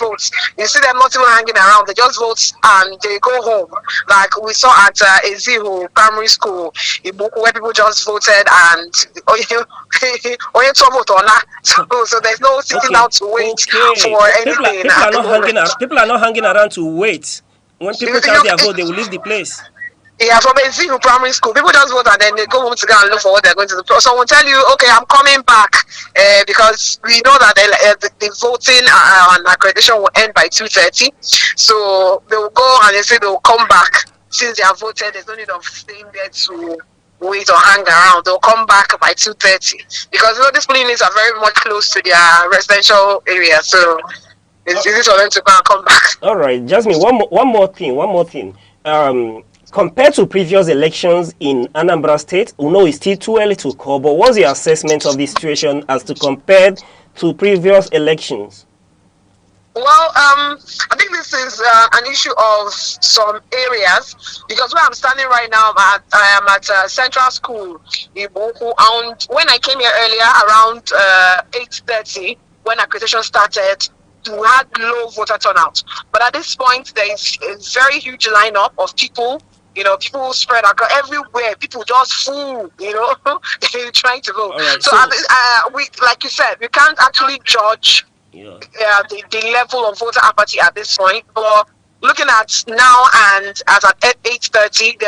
vote. You see them not even hanging around. They just vote and they go home. Like we saw at Eziho Primary School, Ibuku, where people just voted and only to vote on that. So there's no sitting down to wait for anything. People are not hanging around to wait. When people count their vote, they will leave the place. Yeah, from Ezihu Primary School, people just vote and then they go home to go and look for what they're going to do. Someone will tell you, okay, I'm coming back because we know that the voting and accreditation will end by 2:30. So they will go and they say they will come back since they have voted. There's no need of staying there to wait or hang around. They'll come back by 2:30 because these polling units are very much close to their residential area. So it's easy for them to go and come back. All right, Jasmine. One more thing. Compared to previous elections in Anambra State, we know it's still too early to call, but what's your assessment of the situation as to compare to previous elections? Well, I think this is an issue of some areas because where I'm standing right now, I am at Central School in Boku, and when I came here earlier around 8:30, when accreditation started, we had low voter turnout. But at this point, there is a very huge lineup of people. People spread out everywhere. People just full, trying to vote. Right, so we, like you said, we can't actually judge the level of voter apathy at this point. But looking at now and as at 8:30,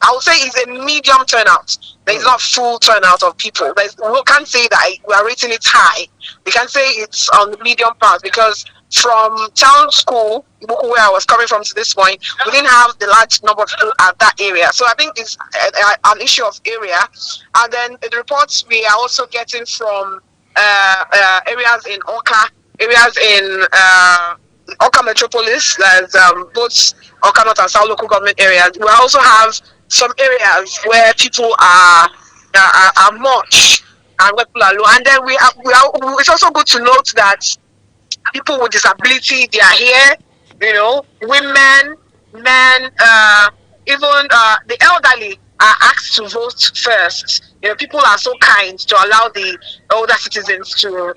I would say it's a medium turnout. There's not full turnout of people. We can't say that we are rating it high. We can say it's on the medium part because from town school, where I was coming from to this point, we didn't have the large number of people at that area. So I think it's an issue of area. And then the reports we are also getting from areas in Oka, areas in Oka Metropolis, there's both Oka North and South local government areas. We also have some areas where people are much and where people are low. And then it's also good to note that people with disability, they are here, women, men, even the elderly are asked to vote first. People are so kind to allow the older citizens to,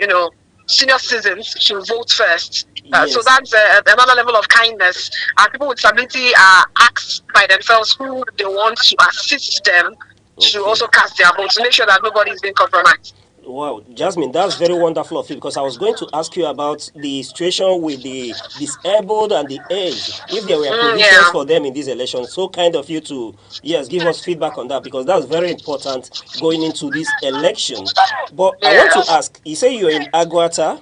senior citizens to vote first. Yes. So that's another level of kindness. And people with disability are asked by themselves who they want to assist them to also cast their vote to make sure that nobody is being compromised. Wow, Jasmine, that's very wonderful of you because I was going to ask you about the situation with the disabled and the aged, if there were provisions for them in this election. So kind of you to, give us feedback on that because that's very important going into this election. But I want to ask, you say you're in Agwata?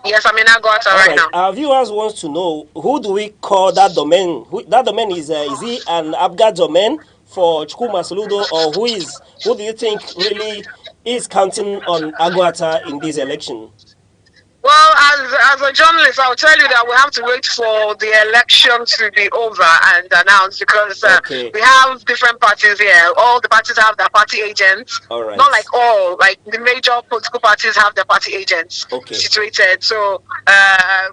Yes, I'm in Agwata right now. Our viewers want to know, who do we call that domain? That domain is he an Abga domain for Chukuma Soludo, or who do you think really is counting on Agwata in this election? Well, as a journalist, I'll tell you that we have to wait for the election to be over and announced because we have different parties here. All the parties have their party agents. All right. Not like the major political parties have their party agents situated. So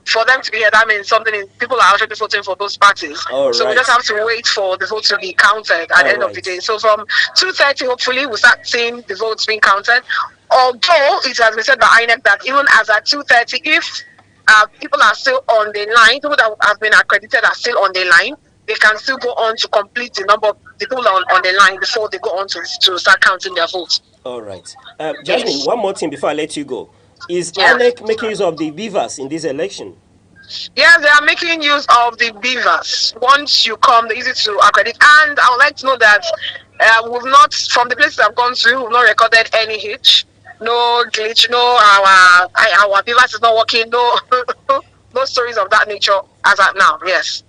for them to be here, that means people are already voting for those parties. All so right. we just have to wait for the vote to be counted at the end of the day. So from 2:30, hopefully, we'll start seeing the votes being counted. Although it has been said by INEC that even as at 2:30, if people are still on the line, people that have been accredited are still on the line, they can still go on to complete the number of people on the line before they go on to start counting their votes. All right. Jasmine, one more thing before I let you go. Is INEC making use of the beavers in this election? Yes, they are making use of the beavers. Once you come, they're easy to accredit. And I would like to know that we've not, from the places I've gone to, we've not recorded any hitch. No glitch, no our beavers is not working, no no stories of that nature as at now. Yes.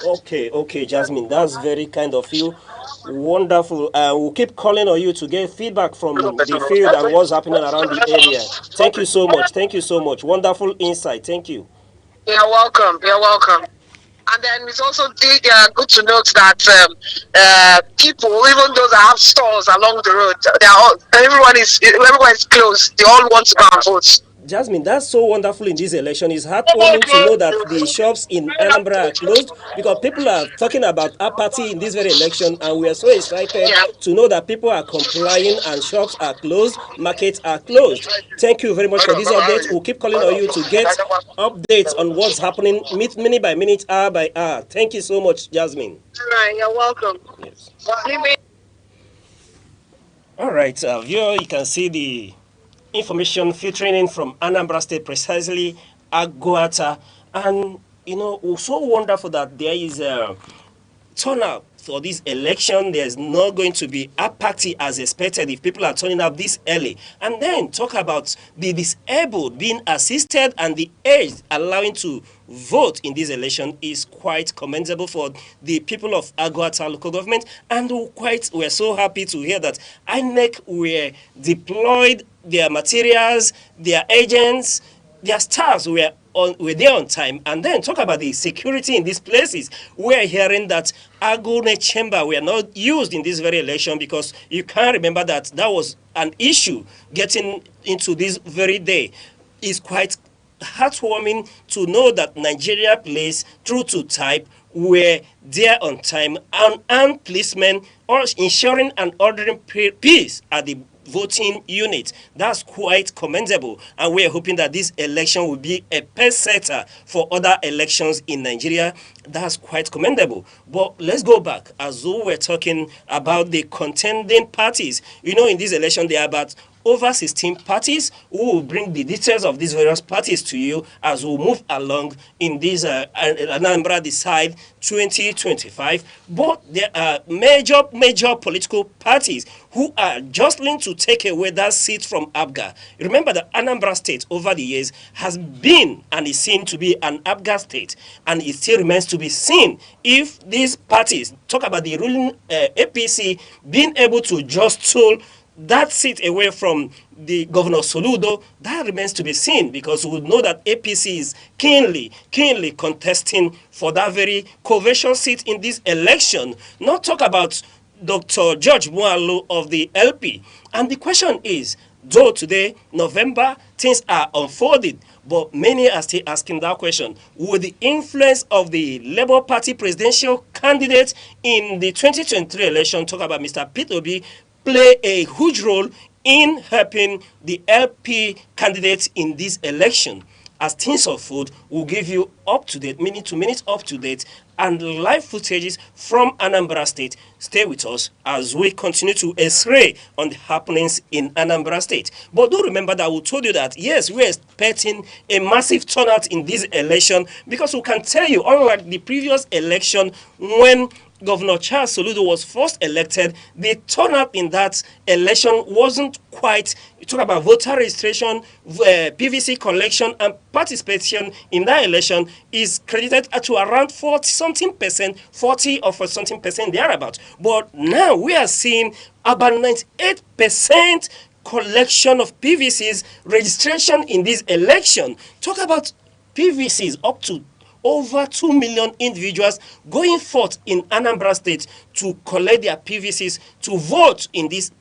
Okay, Jasmine, that's very kind of you. Wonderful. We'll keep calling on you to get feedback from the field and what's happening around the area. Thank you so much. Wonderful insight. Thank you. You're welcome. And then it's also good to note that people, even those that have stores along the road, everyone is close. They all want to go and vote. Jasmine, that's so wonderful in this election. It's heartwarming to know that the shops in Anambra are closed because people are talking about apathy in this very election, and we are so excited Yeah. to know that people are complying and shops are closed, markets are closed. Thank you very much for this update. We'll keep calling on you to get updates on what's happening minute by minute, hour by hour. Thank you so much, Jasmine. All right, you're welcome. Yes. Leave me. All right, here you can see the information filtering in from Anambra State, precisely Aguata. And, it's so wonderful that there is a turnout for this election. There's not going to be apathy as expected if people are turning out this early. And then talk about the disabled being assisted and the aged allowing to vote in this election is quite commendable for the people of Aguata local government. And we're so happy to hear that INEC were deployed their materials, their agents, their staffs were there on time. And then talk about the security in these places. We're hearing that Agune Chamber were not used in this very election because you can't remember that was an issue getting into this very day. It's quite heartwarming to know that Nigeria Police, true to type, were there on time, and armed policemen are ensuring and ordering peace at the voting unit. That's quite commendable, and we're hoping that this election will be a pace setter for other elections in Nigeria. That's quite commendable. But let's go back, as though we're talking about the contending parties. In this election, there are about over 16 parties. We will bring the details of these various parties to you as we move along in this Anambra Decide 2025. But there are major political parties who are jostling to take away that seat from APGA. Remember that Anambra State over the years has been and is seen to be an APGA state, and it still remains to be seen if these parties, talk about the ruling APC, being able to jostle that seat away from the Governor Soludo. That remains to be seen, because we know that APC is keenly contesting for that very coveted seat in this election. Not talk about Dr. George Mualu of the LP. And the question is, though today, November, things are unfolding, but many are still asking that question. Will the influence of the Labour Party presidential candidate in the 2023 election, talk about Mr. Peter Obi, play a huge role in helping the LP candidates in this election? As things unfold, we'll give you up-to-date, minute-to-minute up-to-date, and live footages from Anambra State. Stay with us as we continue to x-ray on the happenings in Anambra State. But do remember that we told you that, yes, we're expecting a massive turnout in this election, because we can tell you, unlike the previous election when Governor Charles Soludo was first elected, the turnout in that election wasn't quite. You talk about voter registration, PVC collection, and participation in that election is credited to around 40 or something percent thereabout. But now we are seeing about 98% collection of PVCs registration in this election. Talk about PVCs up to over 2 million individuals going forth in Anambra State to collect their PVCs to vote in this,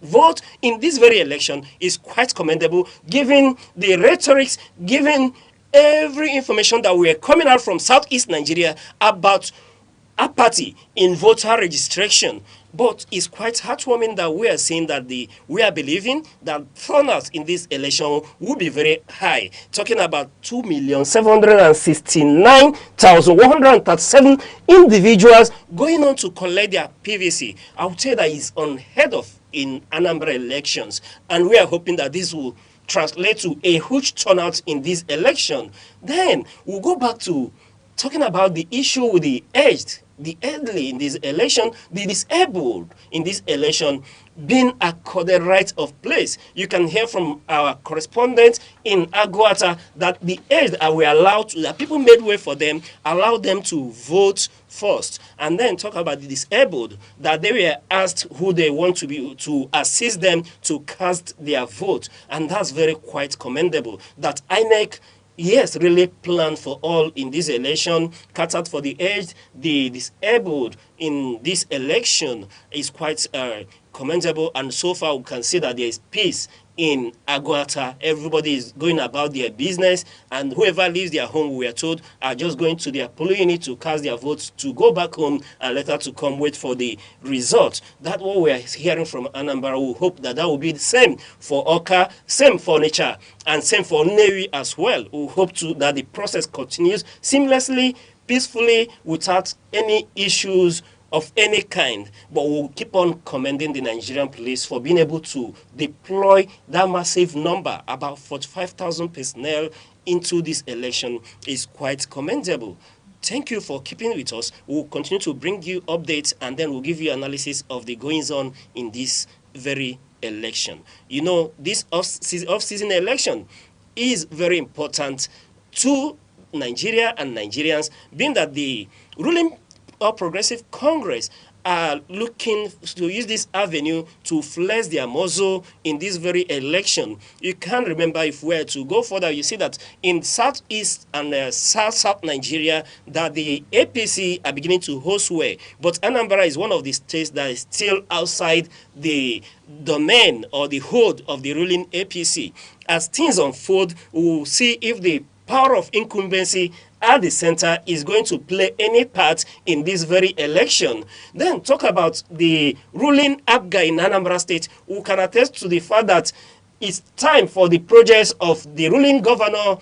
vote in this very election is quite commendable, given the rhetorics, given every information that we are coming out from Southeast Nigeria about apathy in voter registration. But it's quite heartwarming that we are seeing that we are believing that turnout in this election will be very high. Talking about 2,769,137 individuals going on to collect their PVC. I would say that is unheard of in Anambra elections, and we are hoping that this will translate to a huge turnout in this election. Then we'll go back to talking about the issue with the aged, the elderly in this election, the disabled in this election being accorded right of place. You can hear from our correspondent in Aguata that the aged were allowed to, that people made way for them, allowed them to vote first, and then talk about the disabled, that they were asked who they want to be to assist them to cast their vote. And that's very quite commendable that INEC, yes, really planned for all in this election, catered for the aged, the disabled in this election is quite commendable. And so far we can see that there is peace in Aguata. Everybody is going about their business, and whoever leaves their home, we are told, are just going to their polling unit to cast their votes, to go back home and later to come wait for the result. That's what we are hearing from Anambra. We hope that that will be the same for Oka, same for Nature, and same for Newi as well. We hope that the process continues seamlessly, peacefully, without any issues of any kind. But we'll keep on commending the Nigerian police for being able to deploy that massive number, about 45,000 personnel, into this election is quite commendable. Thank you for keeping with us. We'll continue to bring you updates, and then we'll give you analysis of the goings on in this very election. You know, this off-season election is very important to Nigeria and Nigerians, being that the ruling All Progressive Congress are looking to use this avenue to flex their muzzle in this very election. You can remember, if we were to go further, you see that in southeast and south Nigeria, that the APC are beginning to host well. But Anambra is one of the states that is still outside the domain or the hold of the ruling APC. As things unfold, we will see if the power of incumbency at the center is going to play any part in this very election. Then talk about the ruling APGA in Anambra State, who can attest to the fact that it's time for the projects of the ruling governor,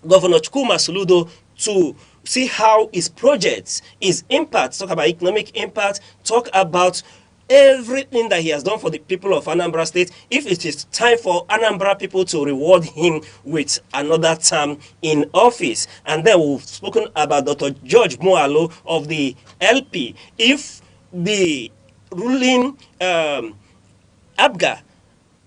Governor Chukwuma Soludo, to see how his projects, his impact, talk about economic impact, talk about everything that he has done for the people of Anambra State, if it is time for Anambra people to reward him with another term in office. And then we've spoken about Dr. George Moalo of the LP. If the ruling APGA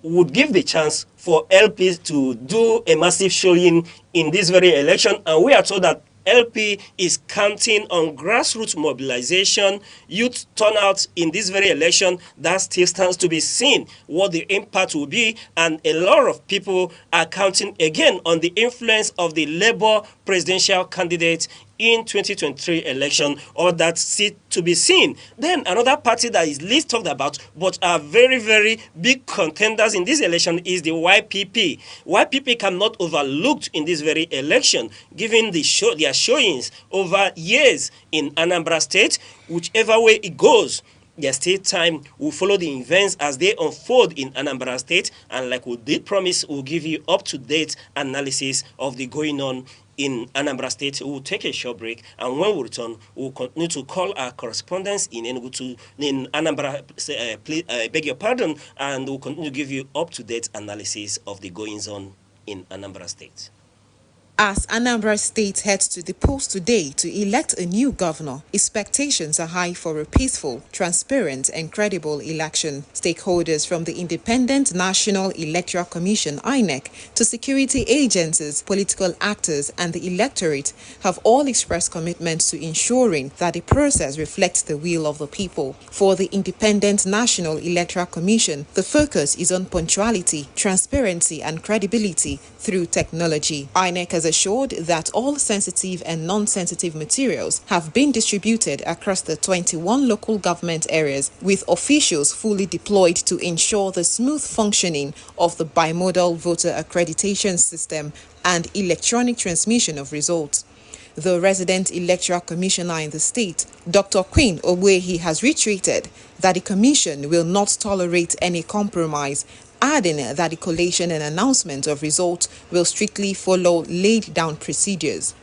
would give the chance for LPs to do a massive showing in this very election, and we are told that LP is counting on grassroots mobilization, youth turnout in this very election. That still stands to be seen what the impact will be, and a lot of people are counting again on the influence of the Labour presidential candidate in 2023 election, or that seat to be seen. Then another party that is least talked about but are very, very big contenders in this election is the YPP. YPP cannot overlooked in this very election, given their showings over years in Anambra State. Whichever way it goes, their state time will follow the events as they unfold in Anambra State, and like we did promise, we'll give you up-to-date analysis of the going on in Anambra State. We'll take a short break, and when we return, we'll continue to call our correspondents in Anambra, beg your pardon, and we'll continue to give you up-to-date analysis of the goings on in Anambra State. As Anambra State heads to the polls today to elect a new governor, expectations are high for a peaceful, transparent, and credible election. Stakeholders from the Independent National Electoral Commission (INEC) to security agencies, political actors, and the electorate have all expressed commitment to ensuring that the process reflects the will of the people. For the Independent National Electoral Commission, the focus is on punctuality, transparency, and credibility through technology. INEC has assured that all sensitive and non-sensitive materials have been distributed across the 21 local government areas, with officials fully deployed to ensure the smooth functioning of the bimodal voter accreditation system and electronic transmission of results. The resident electoral commissioner in the state, Dr. Queen Ogwehi, has reiterated that the commission will not tolerate any compromise, adding that the collation and announcement of results will strictly follow laid-down procedures.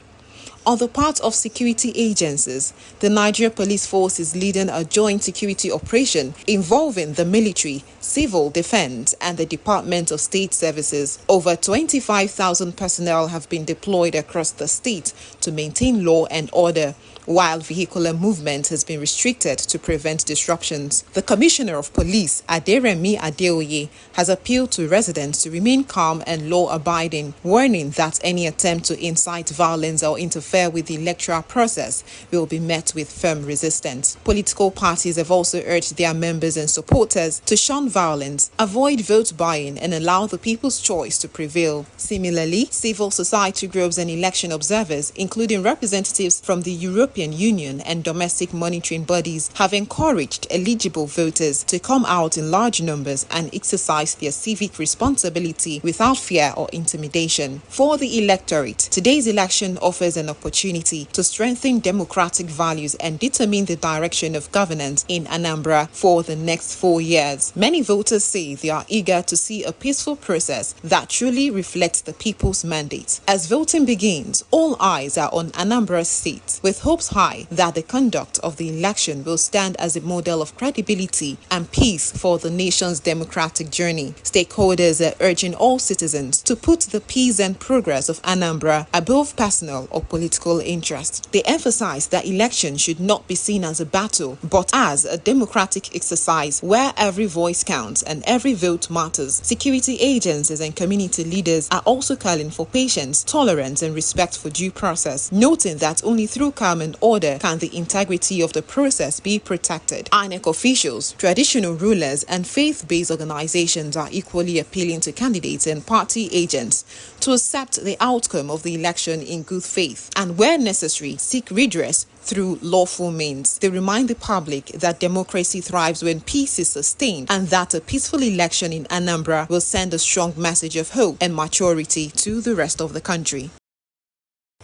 On the part of security agencies, the Nigeria Police Force is leading a joint security operation involving the military, civil defense, and the Department of State Services. Over 25,000 personnel have been deployed across the state to maintain law and order, while vehicular movement has been restricted to prevent disruptions. The Commissioner of Police, Aderemi Adeoye, has appealed to residents to remain calm and law-abiding, warning that any attempt to incite violence or interfere interfere with the electoral process will be met with firm resistance. Political parties have also urged their members and supporters to shun violence, avoid vote buying, and allow the people's choice to prevail. Similarly, civil society groups and election observers, including representatives from the European Union and domestic monitoring bodies, have encouraged eligible voters to come out in large numbers and exercise their civic responsibility without fear or intimidation. For the electorate, today's election offers an opportunity to strengthen democratic values and determine the direction of governance in Anambra for the next 4 years. Many voters say they are eager to see a peaceful process that truly reflects the people's mandate. As voting begins, all eyes are on Anambra State, with hopes high that the conduct of the election will stand as a model of credibility and peace for the nation's democratic journey. Stakeholders are urging all citizens to put the peace and progress of Anambra above personal or political interest. They emphasize that elections should not be seen as a battle, but as a democratic exercise where every voice counts and every vote matters. Security agencies and community leaders are also calling for patience, tolerance, and respect for due process, noting that only through calm and order can the integrity of the process be protected. INEC officials, traditional rulers, and faith-based organizations are equally appealing to candidates and party agents to accept the outcome of the election in good faith and, where necessary, seek redress through lawful means. They remind the public that democracy thrives when peace is sustained and that a peaceful election in Anambra will send a strong message of hope and maturity to the rest of the country.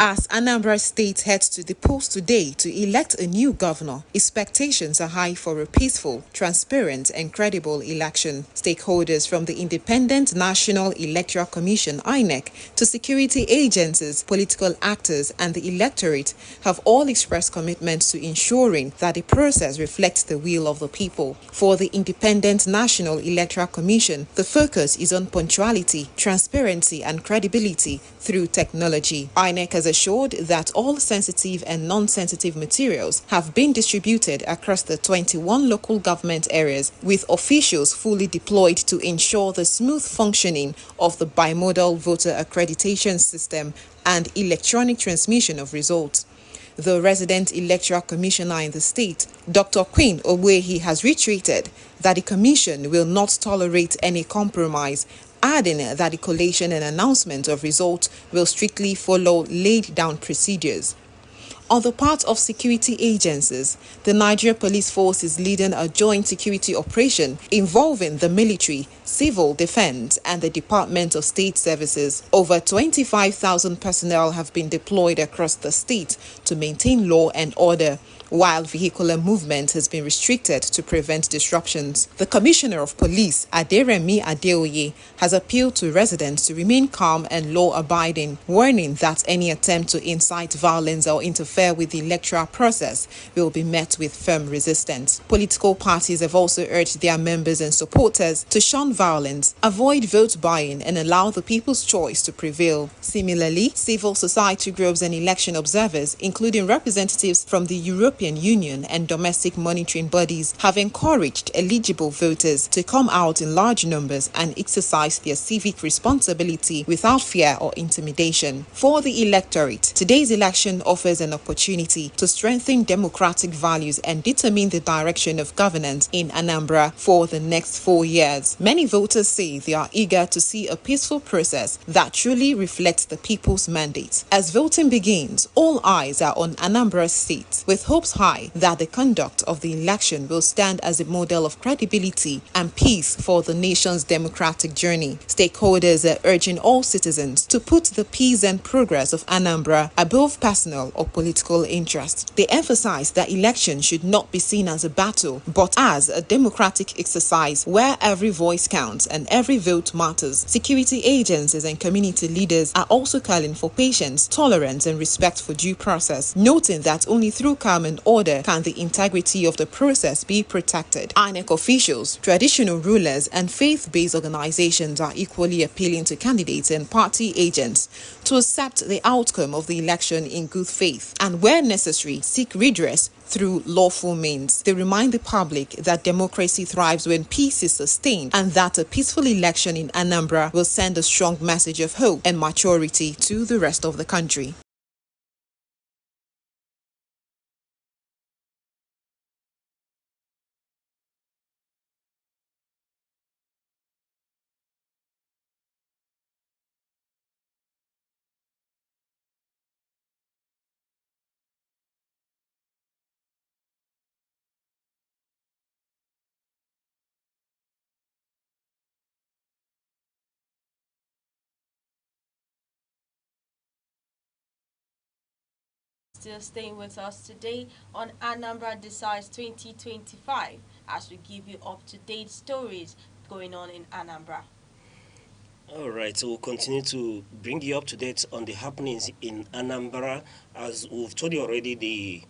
As Anambra State heads to the polls today to elect a new governor, expectations are high for a peaceful, transparent, and credible election. Stakeholders from the Independent National Electoral Commission (INEC) to security agencies, political actors, and the electorate have all expressed commitment to ensuring that the process reflects the will of the people. For the Independent National Electoral Commission, the focus is on punctuality, transparency, and credibility through technology. INEC has assured that all sensitive and non-sensitive materials have been distributed across the 21 local government areas, with officials fully deployed to ensure the smooth functioning of the bimodal voter accreditation system and electronic transmission of results. The resident electoral commissioner in the state, Dr. Queen Ogbuehi, has reiterated that the commission will not tolerate any compromise, adding that the collation and announcement of results will strictly follow laid-down procedures. On the part of security agencies, the Nigeria Police Force is leading a joint security operation involving the military, civil defense, and the Department of State Services. Over 25,000 personnel have been deployed across the state to maintain law and order, while vehicular movement has been restricted to prevent disruptions. The Commissioner of Police, Aderemi Adeoye, has appealed to residents to remain calm and law-abiding, warning that any attempt to incite violence or interfere with the electoral process will be met with firm resistance. Political parties have also urged their members and supporters to shun violence, avoid vote buying, and allow the people's choice to prevail. Similarly, civil society groups and election observers, including representatives from the European Union and domestic monitoring bodies, have encouraged eligible voters to come out in large numbers and exercise their civic responsibility without fear or intimidation. For the electorate, today's election offers an opportunity to strengthen democratic values and determine the direction of governance in Anambra for the next 4 years. Many voters say they are eager to see a peaceful process that truly reflects the people's mandate. As voting begins, all eyes are on Anambra State, with hopes high that the conduct of the election will stand as a model of credibility and peace for the nation's democratic journey. Stakeholders are urging all citizens to put the peace and progress of Anambra above personal or political interest. They emphasize that elections should not be seen as a battle, but as a democratic exercise where every voice counts and every vote matters. Security agencies and community leaders are also calling for patience, tolerance, and respect for due process, noting that only through calm and order can the integrity of the process be protected. INEC officials, traditional rulers, and faith-based organizations are equally appealing to candidates and party agents to accept the outcome of the election in good faith and, where necessary, seek redress through lawful means. They remind the public that democracy thrives when peace is sustained and that a peaceful election in Anambra will send a strong message of hope and maturity to the rest of the country. still staying with us today on Anambra Decides 2025 as we give you up-to-date stories going on in Anambra. All right, so we'll continue to bring you up to date on the happenings in Anambra. As we've told you already, the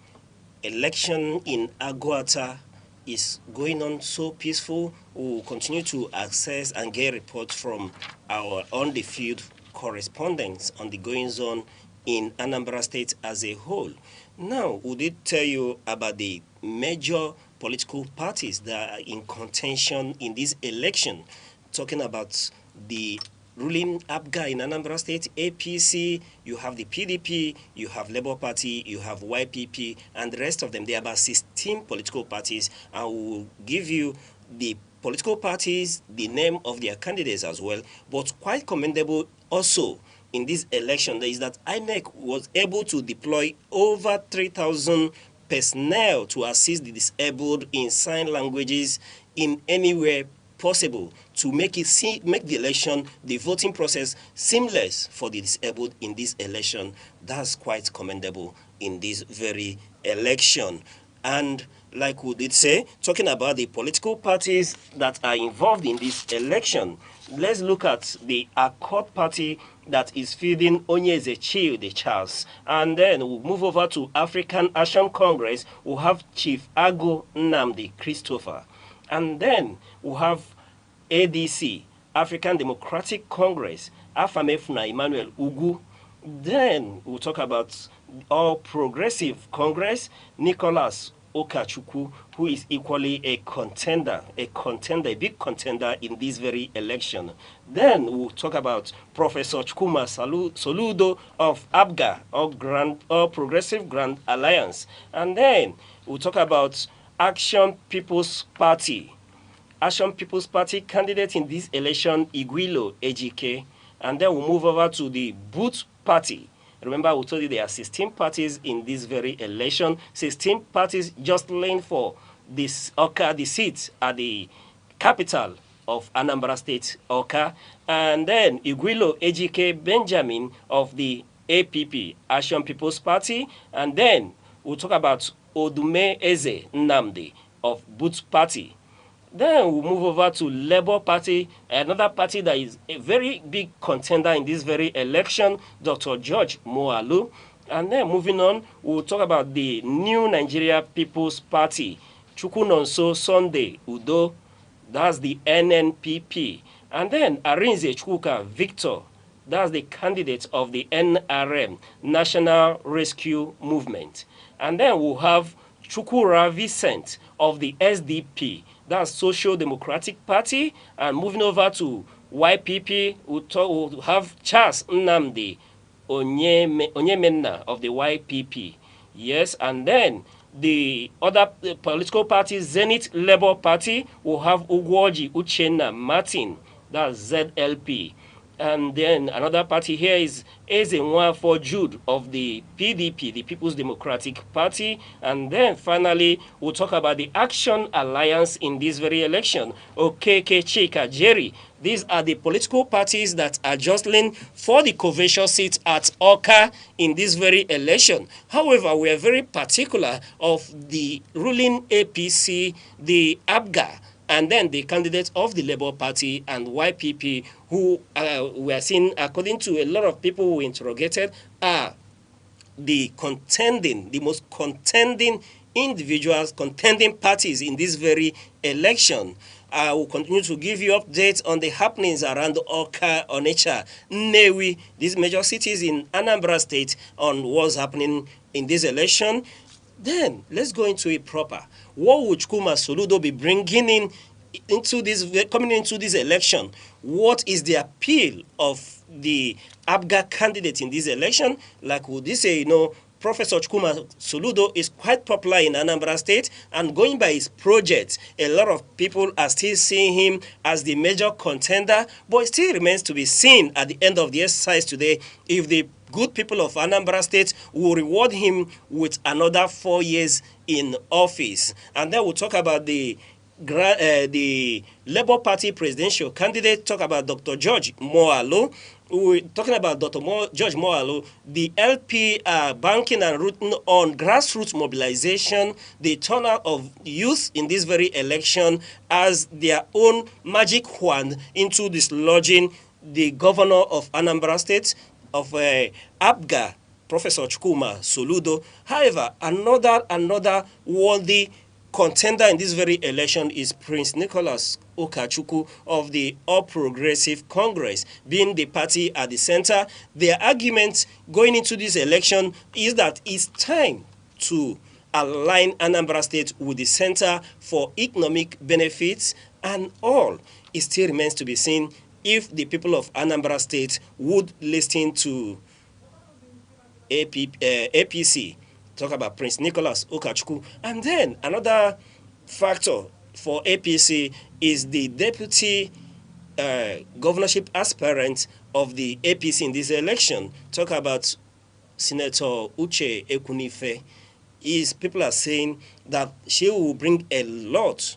election in Aguata is going on so peaceful. We'll continue to access and get reports from our on-the-field correspondents on the goings on in Anambra State as a whole. Now, we did tell you about the major political parties that are in contention in this election, talking about the ruling APGA in Anambra State, APC, you have the PDP, you have Labour Party, you have YPP, and the rest of them. There are about 16 political parties, and we'll give you the political parties, the name of their candidates as well. But quite commendable also in this election is that INEC was able to deploy over 3,000 personnel to assist the disabled in sign languages in anywhere possible to make the election, the voting process seamless for the disabled in this election. That's quite commendable in this very election. And like we did say, talking about the political parties that are involved in this election, let's look at the Accord Party that is feeding Onyeze Childe Charles. And then we'll move over to African Action Congress. We'll have Chief Ago Nnamdi Christopher. And then we'll have ADC, African Democratic Congress, Afamefuna Emmanuel Ugu. Then we'll talk about All Progressive Congress, Nicholas Okachukwu, who is equally a big contender in this very election. Then we'll talk about Professor Chukuma Soludo of APGA, or Progressive Grand Alliance. And then we'll talk about Action People's Party candidate in this election, Igwilo Ejike. And then we'll move over to the Boot Party. Remember, we told you there are 16 parties in this very election. 16 parties just laying for this Oka, the seat at the capital of Anambra State, Oka. And then Igwilo Ejike Benjamin of the APP, Action People's Party. And then we'll talk about Odume Eze Nnamdi of Boot Party. Then we'll move over to Labour Party, another party that is a very big contender in this very election, Dr. George Moalu. And then moving on, we'll talk about the New Nigeria People's Party, Chukwunonso Sunday Udo, that's the NNPP. And then Arinze Chukwuka Victor, that's the candidate of the NRM, National Rescue Movement. And then we'll have Chukura Vicent of the SDP, that's Social Democratic Party. And moving over to YPP, we'll have Charles Nnamdi Onyemenna of the YPP. Yes, and then the other political party, Zenith Labour Party, will have Ugwoji Uchenna Martin, that's ZLP. And then another party here is Ezenwa for Jude of the PDP, the People's Democratic Party. And then finally, we'll talk about the Action Alliance in this very election, Okeke Chika Jerry. These are the political parties that are jostling for the covetous seat at Oka in this very election. However, we are very particular of the ruling APC, the APGA, and then the candidates of the Labour Party and YPP, who we are seeing, according to a lot of people who interrogated, are the most contending individuals, contending parties in this very election. I will continue to give you updates on the happenings around Oka, Onitsha, Nnewi, these major cities in Anambra State, on what's happening in this election. Then let's go into it proper. What would Chukuma Soludo be bringing into this, coming into this election? What is the appeal of the APGA candidate in this election? Like would they say, Professor Chukuma Soludo is quite popular in Anambra State, and going by his project, a lot of people are still seeing him as the major contender, but it still remains to be seen at the end of the exercise today if the good people of Anambra State will reward him with another 4 years in office. And then we'll talk about the Labour Party presidential candidate, talk about Dr. George Moalu. we're talking about Dr. George Moalo, the LP are banking and rooting on grassroots mobilization, the turnout of youth in this very election as their own magic wand into dislodging the governor of Anambra State, of APGA, Professor Chukwuma Soludo. However, another worthy contender in this very election is Prince Nicholas Ukachukwu of the All Progressive Congress, being the party at the center. Their argument going into this election is that it's time to align Anambra State with the center for economic benefits and all. It still remains to be seen if the people of Anambra State would listen to APC, talk about Prince Nicholas Ukachukwu. And then another factor for APC is the deputy governorship aspirant of the APC in this election. Talk about Senator Uche Ekunife. People are saying that she will bring a lot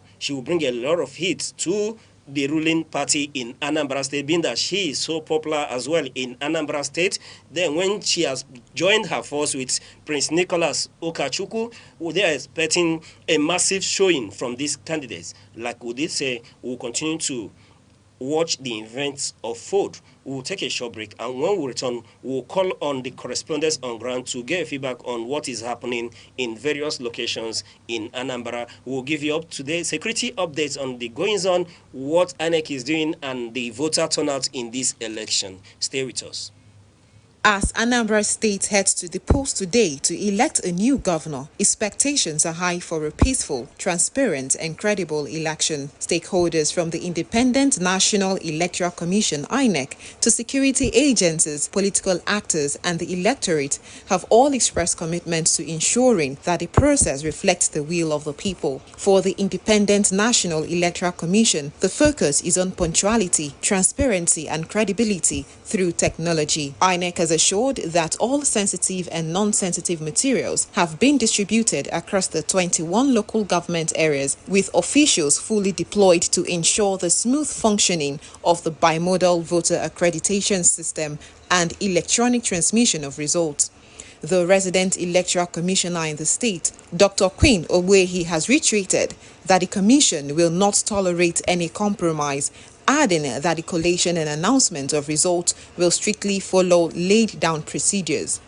of heat to the ruling party in Anambra State, being that she is so popular as well in Anambra State. Then when she has joined her force with Prince Nicholas Ukachukwu, they are expecting a massive showing from these candidates. Like we did say, we'll continue to watch the events of Ford. We'll take a short break, and when we return, we'll call on the correspondents on ground to get feedback on what is happening in various locations in Anambra. We'll give you up-to-date security updates on the goings-on, what INEC is doing, and the voter turnout in this election. Stay with us. As Anambra State heads to the polls today to elect a new governor, expectations are high for a peaceful, transparent and credible election. Stakeholders from the Independent National Electoral Commission (INEC) to security agencies, political actors and the electorate have all expressed commitment to ensuring that the process reflects the will of the people. For the Independent National Electoral Commission, the focus is on punctuality, transparency and credibility through technology. INEC has assured that all sensitive and non-sensitive materials have been distributed across the 21 local government areas, with officials fully deployed to ensure the smooth functioning of the bimodal voter accreditation system and electronic transmission of results. The resident electoral commissioner in the state, Dr. Queen Ogwehi, has reiterated that the commission will not tolerate any compromise, adding that the collation and announcement of results will strictly follow laid-down procedures.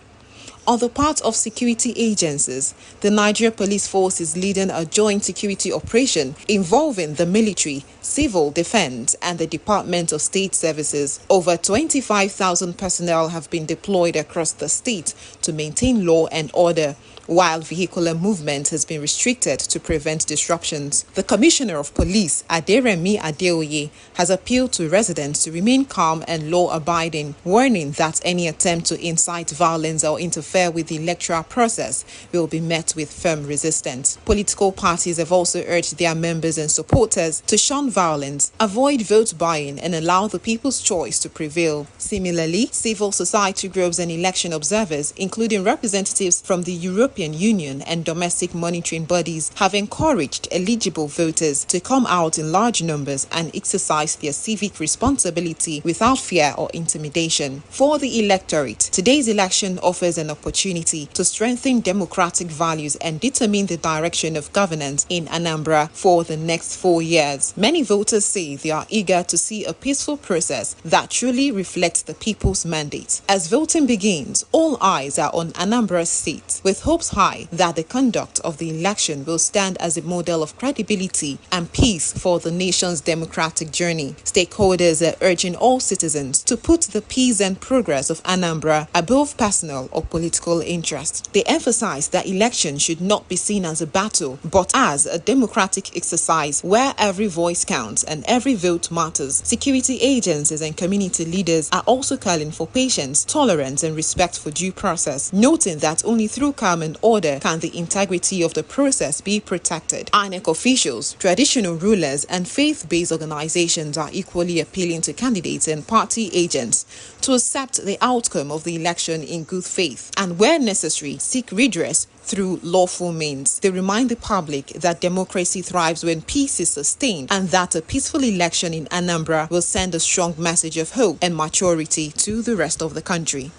On the part of security agencies, the Nigeria Police Force is leading a joint security operation involving the military, civil defense, and the Department of State Services. Over 25,000 personnel have been deployed across the state to maintain law and order, while vehicular movement has been restricted to prevent disruptions. The Commissioner of Police, Aderemi Adeoye, has appealed to residents to remain calm and law-abiding, warning that any attempt to incite violence or interfere with the electoral process will be met with firm resistance. Political parties have also urged their members and supporters to shun violence, avoid vote buying, and allow the people's choice to prevail. Similarly, civil society groups and election observers, including representatives from the European Union and domestic monitoring bodies, have encouraged eligible voters to come out in large numbers and exercise their civic responsibility without fear or intimidation. For the electorate, today's election offers an opportunity to strengthen democratic values and determine the direction of governance in Anambra for the next 4 years. Many voters say they are eager to see a peaceful process that truly reflects the people's mandate. As voting begins, all eyes are on Anambra State, with hopes high that the conduct of the election will stand as a model of credibility and peace for the nation's democratic journey. Stakeholders are urging all citizens to put the peace and progress of Anambra above personal or political interest. They emphasize that elections should not be seen as a battle, but as a democratic exercise where every voice counts and every vote matters. Security agencies and community leaders are also calling for patience, tolerance, and respect for due process, noting that only through calm and order can the integrity of the process be protected. INEC officials, traditional rulers, and faith-based organizations are equally appealing to candidates and party agents to accept the outcome of the election in good faith and, where necessary, seek redress through lawful means. They remind the public that democracy thrives when peace is sustained and that a peaceful election in Anambra will send a strong message of hope and maturity to the rest of the country.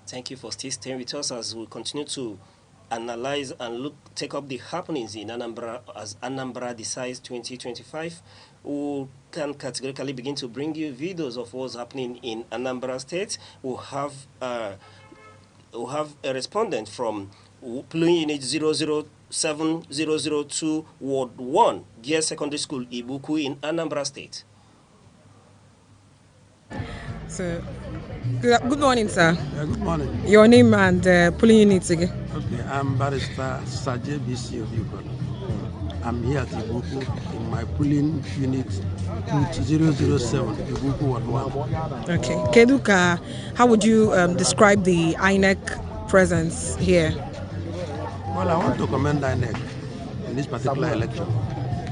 Thank you for still staying with us as we continue to analyze and take up the happenings in Anambra as Anambra Decides 2025. We can categorically begin to bring you videos of what's happening in Anambra State. We'll have a respondent from polling unit 007002 Ward 1, Gear Secondary School, Ibuku in Anambra State. So, good morning, sir. Yeah, good morning. Your name and polling unit again. Okay, I'm Barrister Sajay BC of Yukon. I'm here at Ibuku in my polling unit 007, Ibuku Ward 1. Okay. Keduka, how would you describe the INEC presence here? Well, I want to commend INEC in this particular election.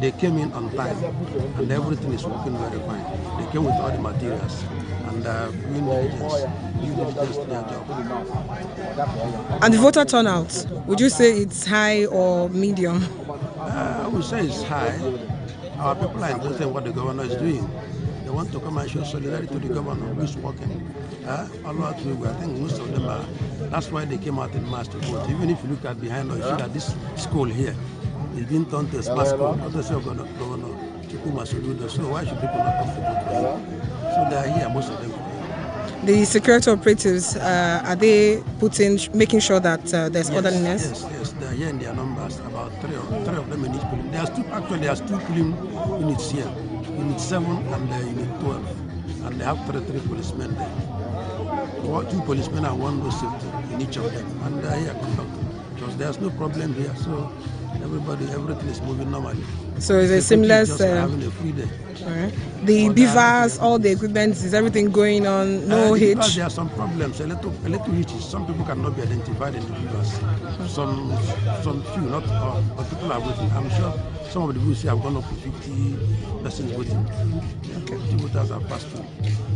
They came in on time and everything is working very fine. They came with all the materials and doing diligence their job. And the voter turnout, would you say it's high or medium? I would say it's high. Our people are interested in what the governor is doing. They want to come and show solidarity to the governor who is working all out. I think most of them are. That's why they came out in mass to vote. Even if you look at behind us, you see that this school here is being turned to a smart school. Not the same governor Chukuma Soludo. So why should people not come to vote? So they are here, most of them. The security operatives, are they making sure that there's orderliness? Yes, they are here in their numbers, about three of them in each polling. There's two polling units here, Unit 7 and Unit 12, and they have three policemen there. 2 policemen and 1 road safety in each of them, and they are here conducting. Because there's no problem here, so everything is moving normally. So it's a seamless. Having a free day. Right. The beavers, all the equipment, is everything going on? No hitch? Because there are some problems, a little hitches. Some people cannot be identified in the beavers. Some few, not all, but people are voting. I'm sure some of the voters have gone up to 50 persons voting. Okay. 50 voters have passed through.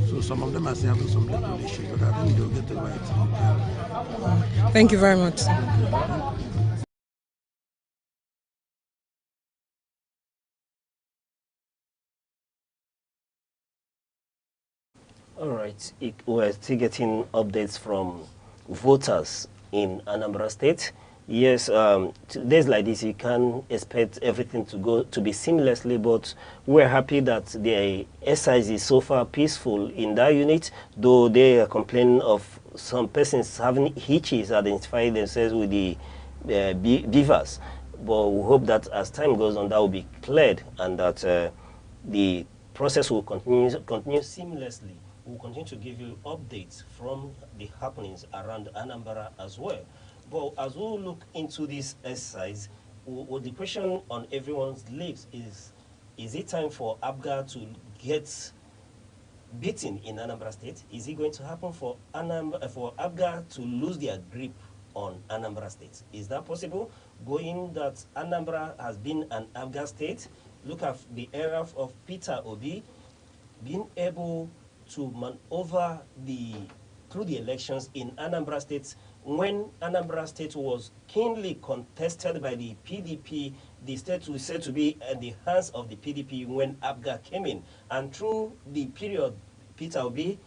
So some of them are still having some little issues, but I think they'll get it right. Thank you very much. All right, we're still getting updates from voters in Anambra State. Yes, days like this, you can't expect everything to be seamlessly, but we're happy that the exercise is so far peaceful in that unit, though they are complaining of some persons having hitches identifying themselves with the beavers. But we hope that as time goes on, that will be cleared and that the process will continue seamlessly. We'll continue to give you updates from the happenings around Anambra as well. But as we look into this exercise, the question on everyone's lips is it time for APGA to get beaten in Anambra State? Is it going to happen for APGA to lose their grip on Anambra State? Is that possible? Going that Anambra has been an APGA state, look at the era of Peter Obi being able to maneuver through the elections in Anambra State. When Anambra State was keenly contested by the PDP, the state was said to be in the hands of the PDP when APGA came in. And through the period, Peter Obi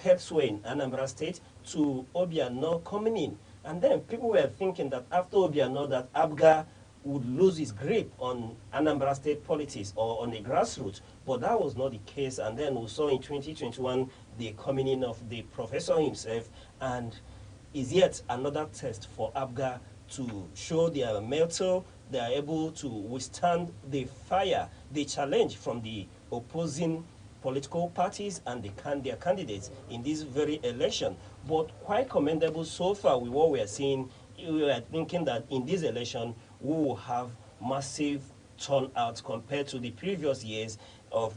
helped sway in Anambra State to Obiano coming in. And then people were thinking that after Obiano, that APGA would lose his grip on Anambra State politics or on the grassroots, but that was not the case. And then we saw in 2021 the coming in of the professor himself, and is yet another test for APGA to show their mettle. They are able to withstand the fire, the challenge from the opposing political parties and their candidates in this very election. But quite commendable so far with what we are seeing. We are thinking that in this election, we will have massive turnout compared to the previous years of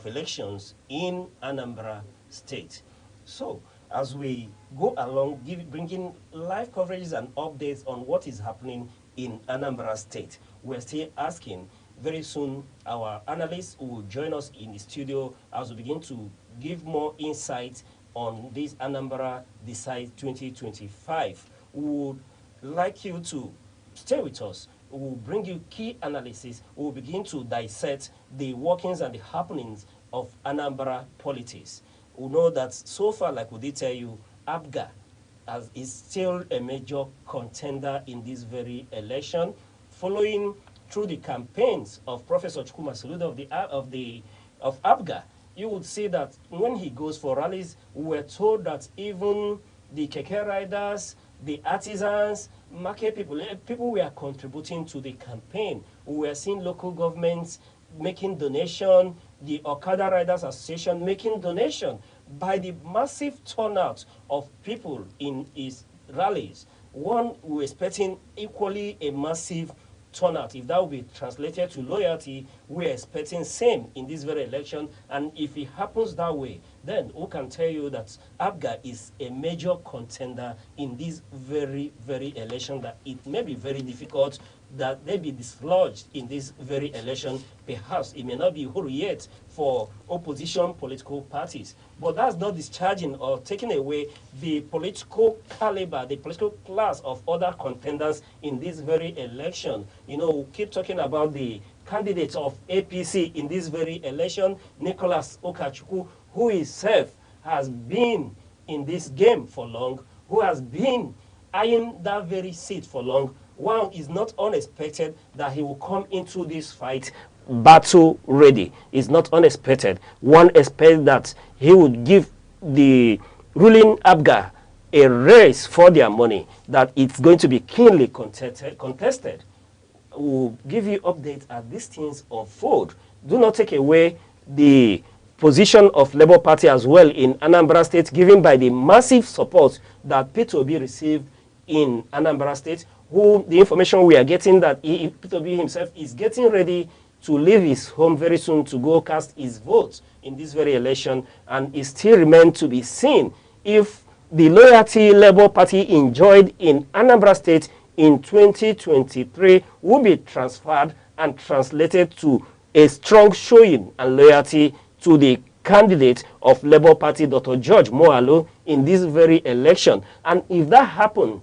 elections in Anambra State. So, as we go along, bringing live coverages and updates on what is happening in Anambra State, we're still asking. Very soon, our analysts will join us in the studio as we begin to give more insight on this Anambra Decide 2025. We would like you to stay with us. We will bring you key analysis. We will begin to dissect the workings and the happenings of Anambra politics. We know that so far, like we did tell you, APGA is still a major contender in this very election, following through the campaigns of Professor Chukwuma Soludo of APGA. You would see that when he goes for rallies, we were told that even the keke riders, the artisans, market people were contributing to the campaign. We were seeing local governments making donation, the Okada Riders Association making donation. By the massive turnout of people in his rallies, one we're expecting equally a massive turnout. If that will be translated to loyalty, we're expecting same in this very election. And if it happens that way, then who can tell you that APGA is a major contender in this very, very election, that it may be very difficult that they be dislodged in this very election. Perhaps it may not be whole yet for opposition political parties. But that's not discharging or taking away the political caliber, the political class of other contenders in this very election. You know, we keep talking about the candidates of APC in this very election, Nicholas Okachukwu, who himself has been in this game for long, who has been eyeing that very seat for long. One is not unexpected that he will come into this fight battle ready. It's not unexpected. One expects that he would give the ruling APGA a race for their money, that it's going to be keenly contested. We'll give you updates as these things unfold. Do not take away the position of Labour Party as well in Anambra State, given by the massive support that Peter Obi received in Anambra State, who the information we are getting that Peter Obi himself is getting ready to leave his home very soon to go cast his vote in this very election, and it still remains to be seen if the loyalty Labour Party enjoyed in Anambra State in 2023 will be transferred and translated to a strong showing and loyalty to the candidate of Labour Party, Dr. George Moalo, in this very election. And if that happens,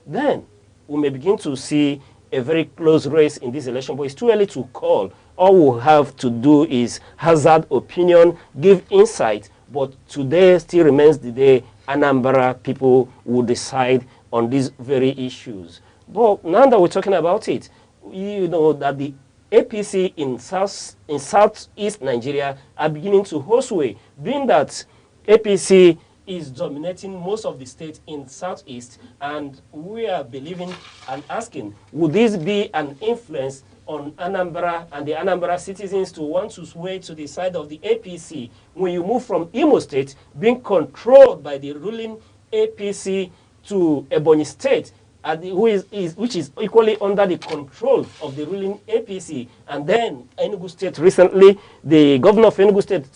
then we may begin to see a very close race in this election, but it's too early to call. All we have to do is hazard opinion, give insight, but today still remains the day Anambra people will decide on these very issues. But now that we're talking about it, you know that the APC in southeast Nigeria are beginning to host way, being that APC is dominating most of the states in southeast, and we are believing and asking, would this be an influence on Anambra and the Anambra citizens to want to sway to the side of the APC when you move from Imo State being controlled by the ruling APC to Ebonyi State, which is equally under the control of the ruling APC. And then Enugu State recently, the governor of Enugu State,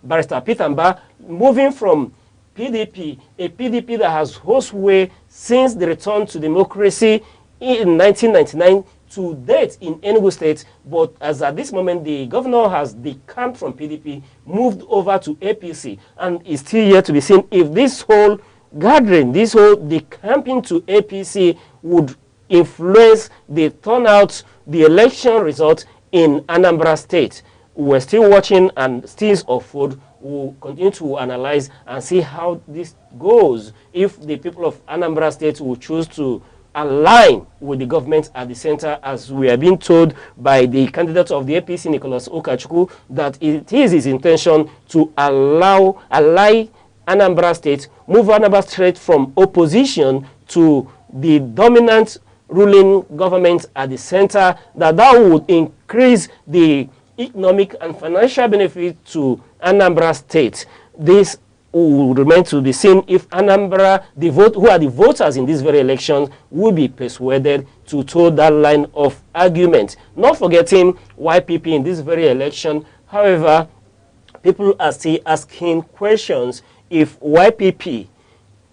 Barrister Peter Mbah, moving from PDP, a PDP that has host way since the return to democracy in 1999 to date in Enugu State. But as at this moment, the governor has decamped from PDP, moved over to APC, and is still yet to be seen if this whole gathering, this whole decamping to APC would influence the turnout, the election result in Anambra State. We're still watching and still of food. We'll continue to analyze and see how this goes if the people of Anambra State will choose to align with the government at the center, as we are being told by the candidate of the APC, Nicholas Okachukwu, that it is his intention to ally Anambra State, move Anambra State from opposition to the dominant ruling government at the center, that would increase the economic and financial benefit to Anambra State. This will remain to be seen if Anambra, who are the voters in this very election, will be persuaded to toe that line of argument. Not forgetting YPP in this very election. However, people are still asking questions if YPP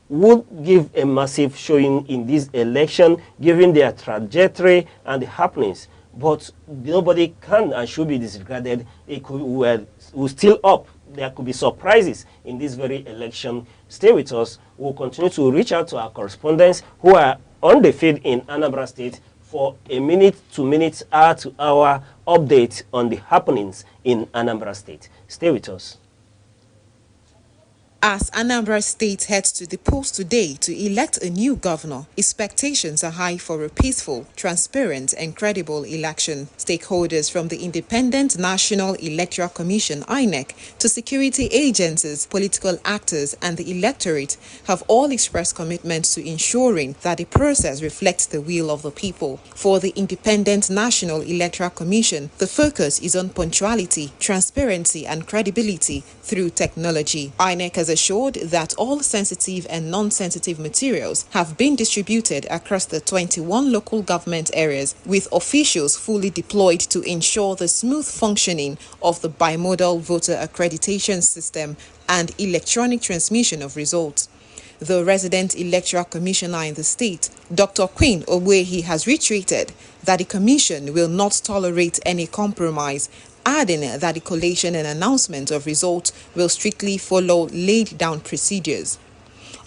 would give a massive showing in this election, given their trajectory and the happenings. But nobody can and should be disregarded. It could, we're still up. There could be surprises in this very election. Stay with us. We'll continue to reach out to our correspondents who are on the field in Anambra State for a minute-to-minute, hour-to-hour update on the happenings in Anambra State. Stay with us. As Anambra State heads to the polls today to elect a new governor, expectations are high for a peaceful, transparent and credible election. Stakeholders from the Independent National Electoral Commission (INEC) to security agencies, political actors and the electorate have all expressed commitment to ensuring that the process reflects the will of the people. For the Independent National Electoral Commission, the focus is on punctuality, transparency and credibility through technology. INEC has assured that all sensitive and non-sensitive materials have been distributed across the 21 local government areas, with officials fully deployed to ensure the smooth functioning of the bimodal voter accreditation system and electronic transmission of results. The resident electoral commissioner in the state, Dr. Queen Ogbuehi, has reiterated that the commission will not tolerate any compromise, adding that the collation and announcement of results will strictly follow laid-down procedures.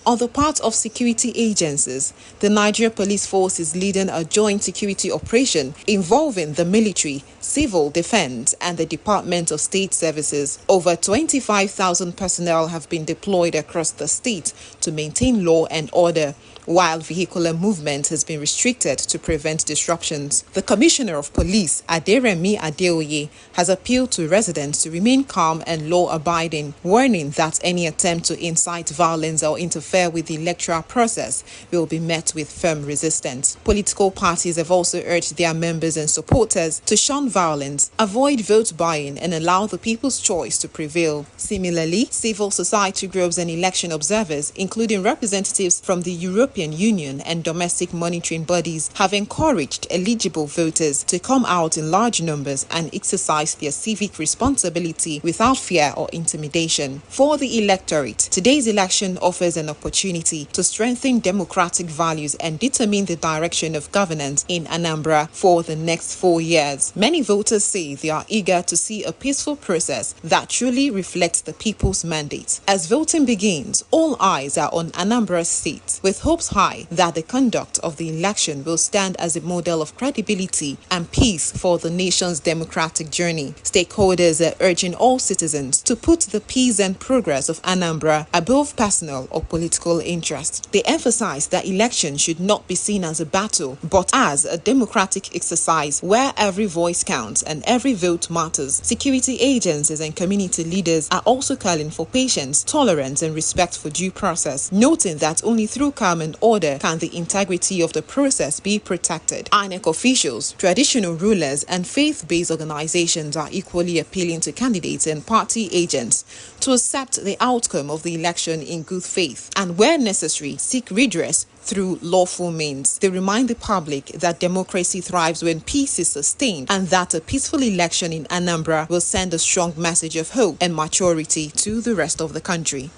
On the part of security agencies, the Nigeria Police Force is leading a joint security operation involving the military, civil defense, and the Department of State Services. Over 25,000 personnel have been deployed across the state to maintain law and order, while vehicular movement has been restricted to prevent disruptions. The Commissioner of Police, Aderemi Adeoye, has appealed to residents to remain calm and law-abiding, warning that any attempt to incite violence or interfere with the electoral process will be met with firm resistance. Political parties have also urged their members and supporters to shun violence, avoid vote buying, and allow the people's choice to prevail. Similarly, civil society groups and election observers, including representatives from the European Union and domestic monitoring bodies, have encouraged eligible voters to come out in large numbers and exercise their civic responsibility without fear or intimidation. For the electorate, today's election offers an opportunity to strengthen democratic values and determine the direction of governance in Anambra for the next 4 years. Many voters say they are eager to see a peaceful process that truly reflects the people's mandate. As voting begins, all eyes are on Anambra State, with hopes high that the conduct of the election will stand as a model of credibility and peace for the nation's democratic journey. Stakeholders are urging all citizens to put the peace and progress of Anambra above personal or political interest. They emphasize that elections should not be seen as a battle, but as a democratic exercise where every voice counts and every vote matters. Security agencies and community leaders are also calling for patience, tolerance, and respect for due process, noting that only through calm and order can the integrity of the process be protected. INEC officials, traditional rulers, and faith-based organizations are equally appealing to candidates and party agents to accept the outcome of the election in good faith and, where necessary, seek redress through lawful means. They remind the public that democracy thrives when peace is sustained and that a peaceful election in Anambra will send a strong message of hope and maturity to the rest of the country.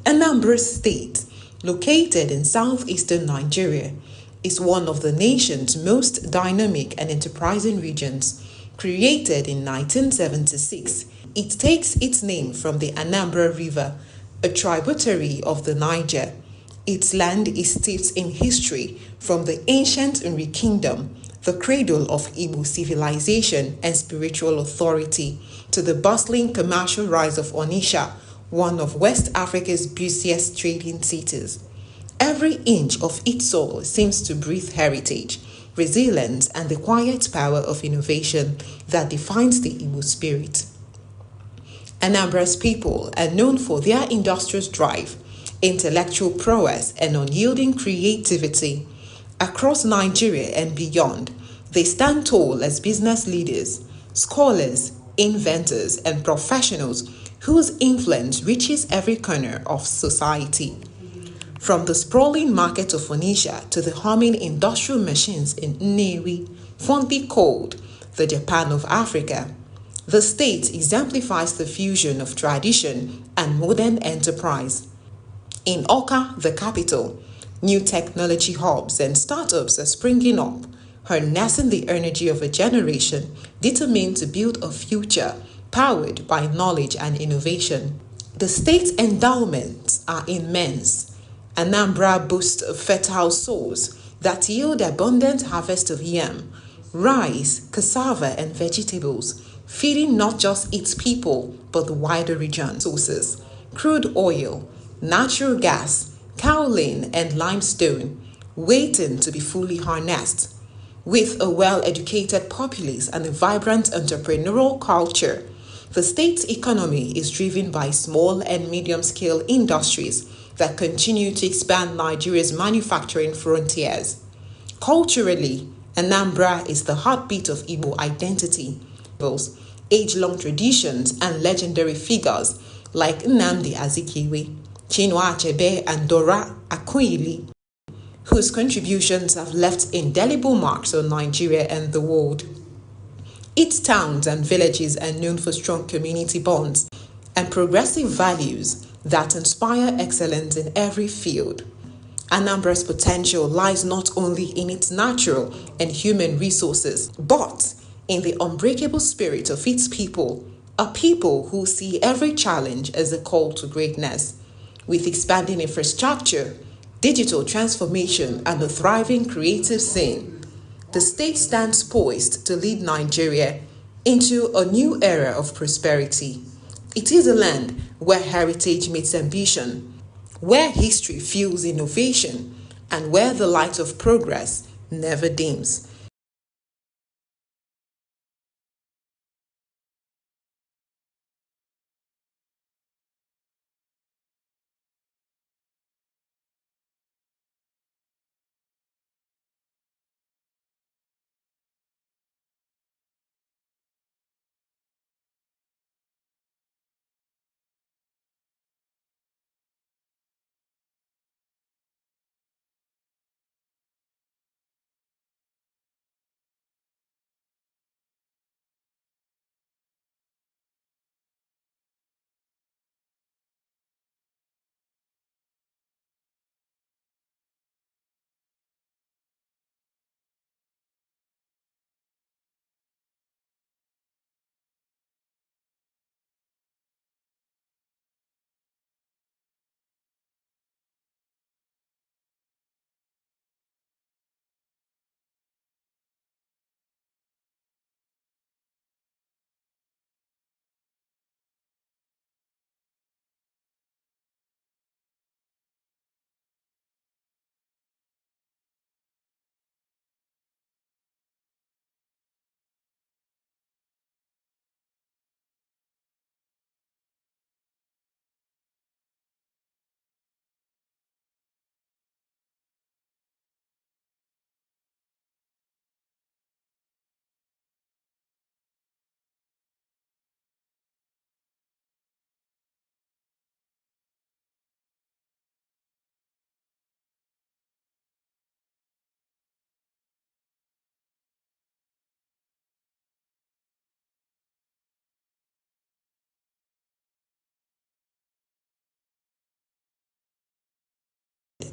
Anambra State, located in southeastern Nigeria, is one of the nation's most dynamic and enterprising regions. Created in 1976, it takes its name from the Anambra River, a tributary of the Niger. Its land is steeped in history, from the ancient Nri Kingdom, the cradle of Igbo civilization and spiritual authority, to the bustling commercial rise of Onitsha, one of West Africa's busiest trading cities. Every inch of its soil seems to breathe heritage, resilience, and the quiet power of innovation that defines the Igbo spirit. Anambra's people are known for their industrious drive, intellectual prowess, and unyielding creativity. Across Nigeria and beyond, They stand tall as business leaders, scholars, inventors, and professionals whose influence reaches every corner of society. From the sprawling market of Onitsha to the humming industrial machines in Nnewi, fondly called the Japan of Africa, the state exemplifies the fusion of tradition and modern enterprise. In Awka, the capital, new technology hubs and startups are springing up, harnessing the energy of a generation determined to build a future powered by knowledge and innovation. The state's endowments are immense. Anambra boasts of fertile soils that yield abundant harvest of yam, rice, cassava, and vegetables, feeding not just its people but the wider region. Sources: crude oil, natural gas, kaolin, and limestone, waiting to be fully harnessed. With a well-educated populace and a vibrant entrepreneurial culture, the state's economy is driven by small and medium-scale industries that continue to expand Nigeria's manufacturing frontiers. Culturally, Anambra is the heartbeat of Igbo identity. Age-long traditions and legendary figures like Nnamdi Azikiwe, Chinua Achebe, and Dora Akunyili, whose contributions have left indelible marks on Nigeria and the world. Its towns and villages are known for strong community bonds and progressive values that inspire excellence in every field. Anambra's potential lies not only in its natural and human resources, but in the unbreakable spirit of its people, a people who see every challenge as a call to greatness. With expanding infrastructure, digital transformation, and a thriving creative scene, the state stands poised to lead Nigeria into a new era of prosperity. It is a land where heritage meets ambition, where history fuels innovation, and where the light of progress never dims.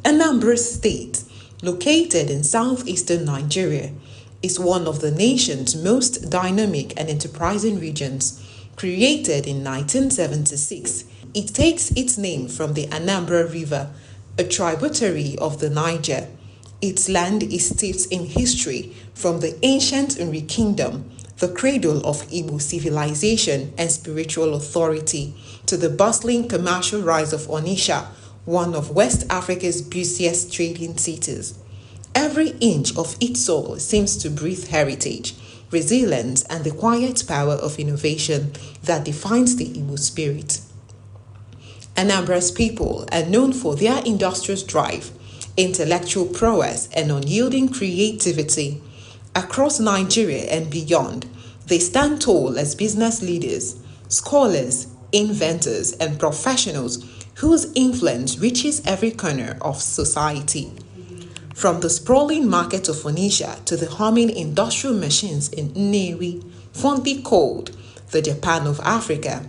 Anambra State, located in southeastern Nigeria, is one of the nation's most dynamic and enterprising regions. Created in 1976, it takes its name from the Anambra River, a tributary of the Niger. Its land is steeped in history from the ancient Nri Kingdom, the cradle of Igbo civilization and spiritual authority, to the bustling commercial rise of Onitsha, one of West Africa's busiest trading cities. Every inch of its soil seems to breathe heritage, resilience, and the quiet power of innovation that defines the Igbo spirit. Anambra's people are known for their industrious drive, intellectual prowess, and unyielding creativity. Across Nigeria and beyond, they stand tall as business leaders, scholars, inventors, and professionals whose influence reaches every corner of society. From the sprawling market of Onitsha to the humming industrial machines in Nnewi, fondly called the Japan of Africa,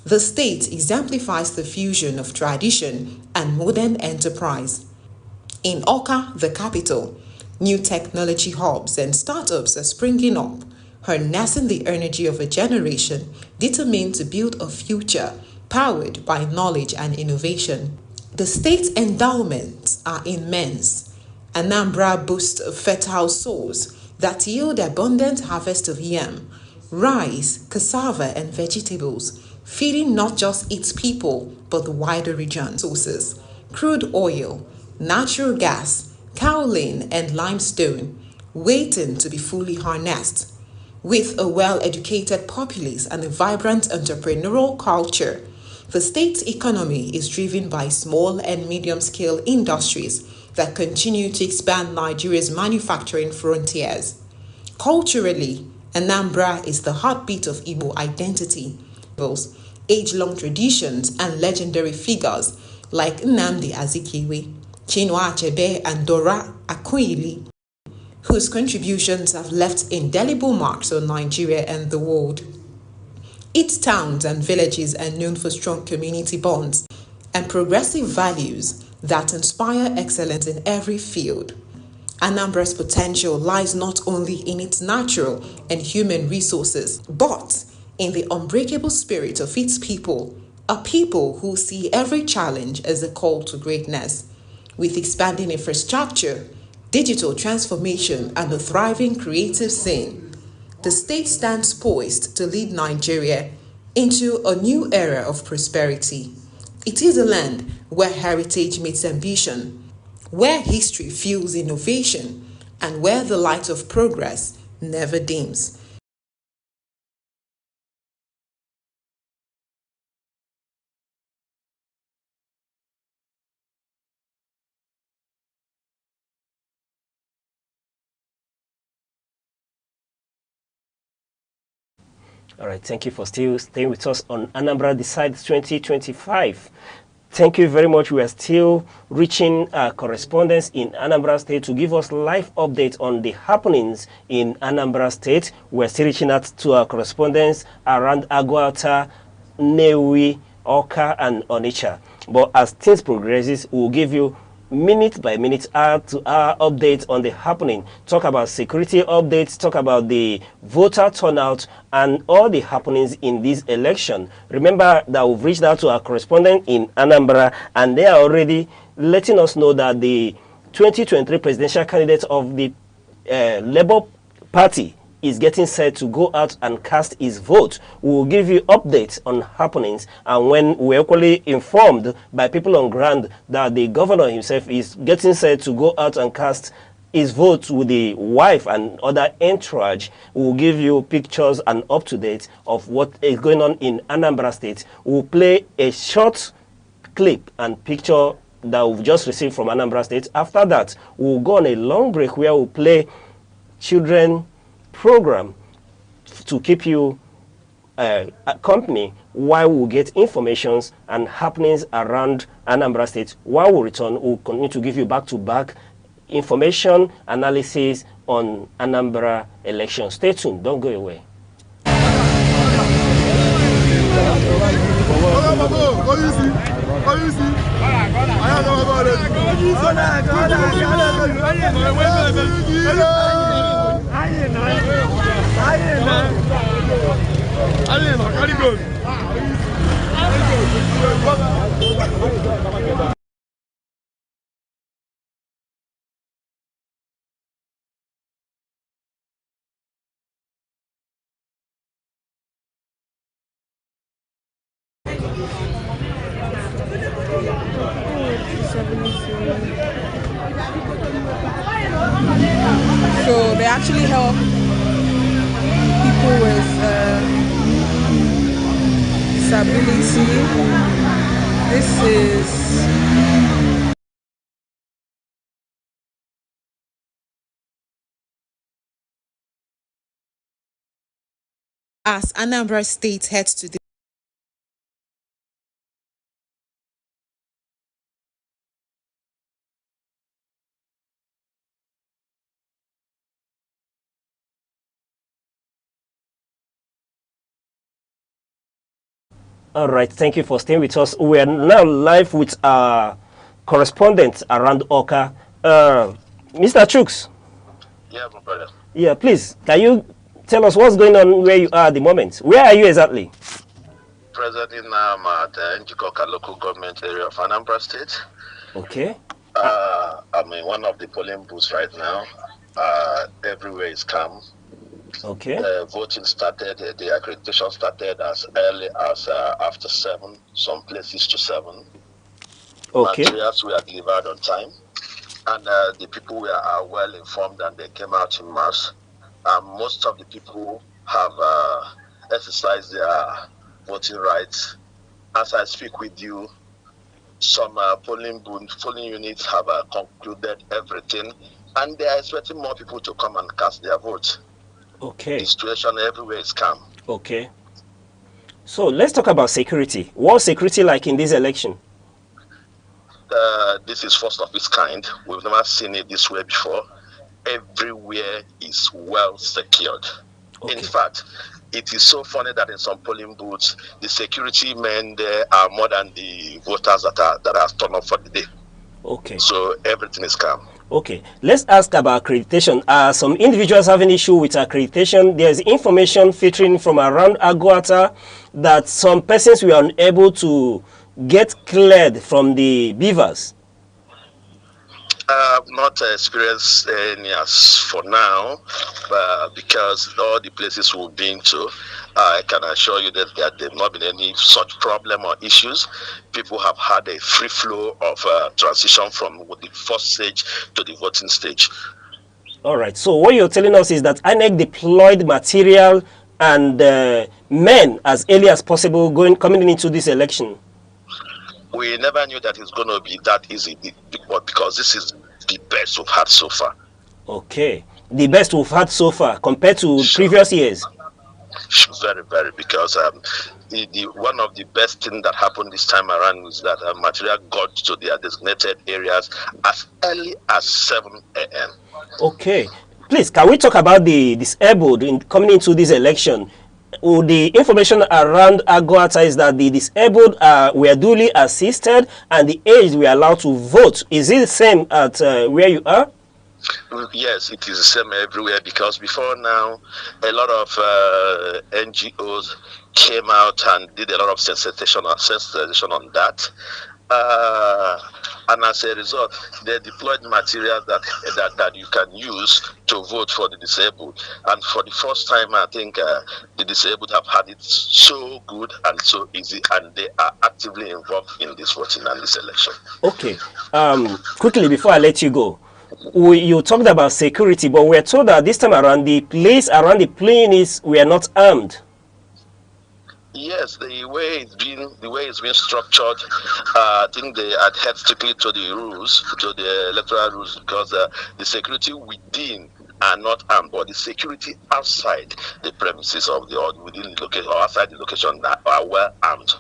the state exemplifies the fusion of tradition and modern enterprise. In Awka, the capital, new technology hubs and startups are springing up, harnessing the energy of a generation determined to build a future powered by knowledge and innovation. The state's endowments are immense. Anambra boasts of fertile soils that yield abundant harvest of yam, rice, cassava, and vegetables, feeding not just its people but the wider region. Sources: crude oil, natural gas, kaolin, and limestone, waiting to be fully harnessed. With a well-educated populace and a vibrant entrepreneurial culture, the state's economy is driven by small and medium-scale industries that continue to expand Nigeria's manufacturing frontiers. Culturally, Anambra is the heartbeat of Igbo identity. Age-long traditions and legendary figures like Nnamdi Azikiwe, Chinua Achebe, and Dora Akunyili, whose contributions have left indelible marks on Nigeria and the world. Its towns and villages are known for strong community bonds and progressive values that inspire excellence in every field. Anambra's potential lies not only in its natural and human resources, but in the unbreakable spirit of its people, a people who see every challenge as a call to greatness. With expanding infrastructure, digital transformation, and a thriving creative scene, the state stands poised to lead Nigeria into a new era of prosperity. It is a land where heritage meets ambition, where history fuels innovation, and where the light of progress never dims. All right, thank you for still staying with us on Anambra Decides 2025. Thank you very much. We are still reaching correspondents in Anambra State to give us live updates on the happenings in Anambra State. We're still reaching out to our correspondents around Agwata, Nnewi, Awka, and Onitsha. But as things progresses, we'll give you minute by minute hour to hour updates on the happening, talk about security updates, talk about the voter turnout and all the happenings in this election. Remember that we've reached out to our correspondent in Anambra and they are already letting us know that the 2023 presidential candidate of the Labour Party is getting set to go out and cast his vote. We will give you updates on happenings, and when we're equally informed by people on ground that the governor himself is getting set to go out and cast his vote with the wife and other entourage, we will give you pictures and up-to-date of what is going on in Anambra State. We'll play a short clip and picture that we've just received from Anambra State. After that, we'll go on a long break where we'll play children program to keep you company while we get informations and happenings around Anambra State. While we return, we'll continue to give you back-to-back information, analysis on Anambra election. Stay tuned. Don't go away. So they actually help people with disability. This is As Anambra State heads to the All right, thank you for staying with us. We are now live with our correspondent around Oka, Mr. Chooks. Yeah, my brother. Yeah, please, can you tell us what's going on where you are at the moment? Where are you exactly? Presently now I'm at Njikoka local government area of Anambra State. Okay. I'm in one of the polling booths right now. Everywhere is calm. Okay. Voting started, the accreditation started as early as after 7, some places to 7. Okay. Materials were delivered on time. And the people are well informed and they came out in mass. Most of the people have exercised their voting rights. As I speak with you, some polling units have concluded everything, and they are expecting more people to come and cast their vote. Okay. The situation everywhere is calm. Okay. So let's talk about security. What's security like in this election? This is first of its kind. We've never seen it this way before. Everywhere is well secured. Okay. In fact, it is so funny that in some polling booths, the security men there are more than the voters that are turned up for the day. Okay. So everything is calm. Okay, let's ask about accreditation. Some individuals have an issue with accreditation. There's information filtering from around Aguata that some persons were unable to get cleared from the beavers. I have not experienced any as for now, because all the places we've been to, I can assure you that there have not been any such problem or issues. People have had a free flow of transition from the first stage to the voting stage. All right, so what you're telling us is that INEC deployed material and men as early as possible coming into this election. We never knew that it's going to be that easy, because this is the best we've had so far. Okay, the best we've had so far compared to previous years. Very, very, because one of the best things that happened this time around was that material got to their designated areas as early as 7 a.m. Okay, please, can we talk about the disabled coming into this election? The information around Aguata is that the disabled were duly assisted and the aged were allowed to vote. Is it the same at where you are? Yes, it is the same everywhere, because before now, a lot of NGOs came out and did a lot of sensitization on that. And as a result, they deployed materials that you can use to vote for the disabled. And for the first time, I think the disabled have had it so good and so easy, and they are actively involved in this voting and this election. Okay. Quickly, before I let you go, you talked about security, but we're told that this time around, the place around the plane were not armed. Yes, the way it's been structured, I think they adhere strictly to the rules, to the electoral rules, because the security within are not armed, but the security outside the premises of within the location or outside the location are well armed.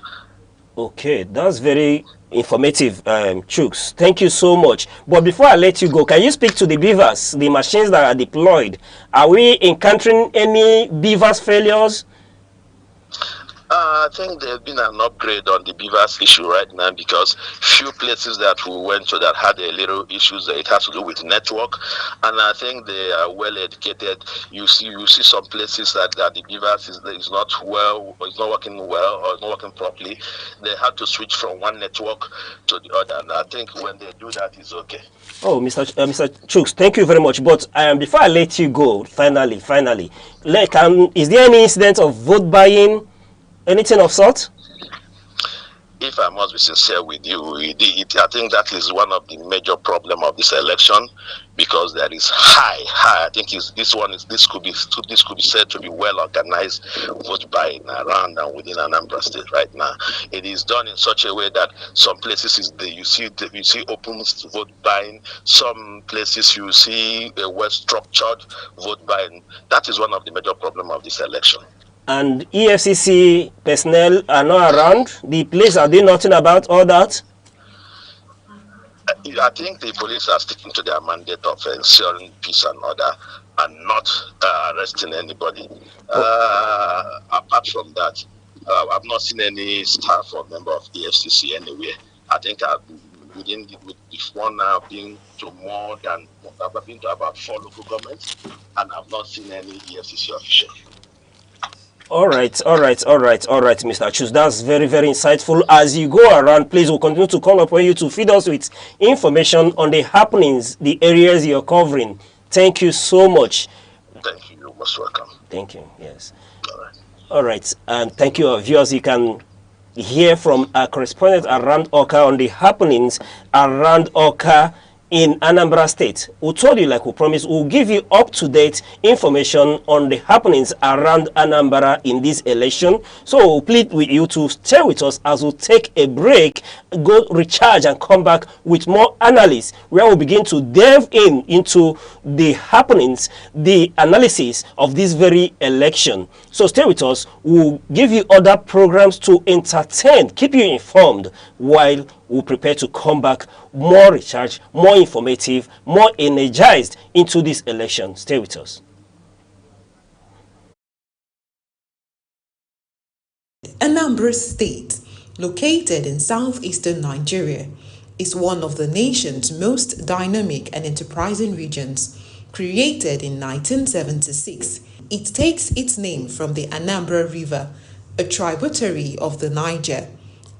Okay, that's very informative, Chooks. Thank you so much. But before I let you go, can you speak to the beavers, the machines that are deployed? Are we encountering any beavers failures? I think there's been an upgrade on the beavers issue right now, because few places that we went to that had a little issues, it has to do with network, and I think they are well educated. You see some places that the beavers is not working well or not working properly. They have to switch from one network to the other, and I think when they do that, it's okay. Oh, Mr. Chooks, thank you very much. But before I let you go, finally, is there any incident of vote buying? Anything of sort? If I must be sincere with you, I think that is one of the major problem of this election, because there is high. I think this could be said to be well organized vote buying around and within Anambra State right now. It is done in such a way that some places you see open vote buying, some places you see a well structured vote buying. That is one of the major problem of this election. And EFCC personnel are not around. The police are doing nothing about all that. I think the police are sticking to their mandate of ensuring peace and order and not arresting anybody. Apart from that, I've not seen any staff or member of EFCC anywhere. I think with this one now being to I've been to about 4 local governments, and I've not seen any EFCC official. All right, Mr. Chus. That's very, very insightful. As you go around, please, we'll continue to call upon you to feed us with information on the happenings, the areas you're covering. Thank you so much. Thank you. You're most welcome. Thank you. Yes. All right. And thank you, viewers. You can hear from our correspondent around Awka on the happenings around Awka in Anambra State. We told you, like we promised, we'll give you up-to-date information on the happenings around Anambra in this election. So we'll plead with you to stay with us as we'll take a break, go recharge and come back with more analysis, where we'll begin to delve into the happenings, the analysis of this very election. So stay with us. We'll give you other programs to entertain, keep you informed, while we'll prepare to come back more recharged, more informative, more energized into this election. Stay with us. Anambra State, located in southeastern Nigeria, is one of the nation's most dynamic and enterprising regions. Created in 1976, it takes its name from the Anambra River, a tributary of the Niger.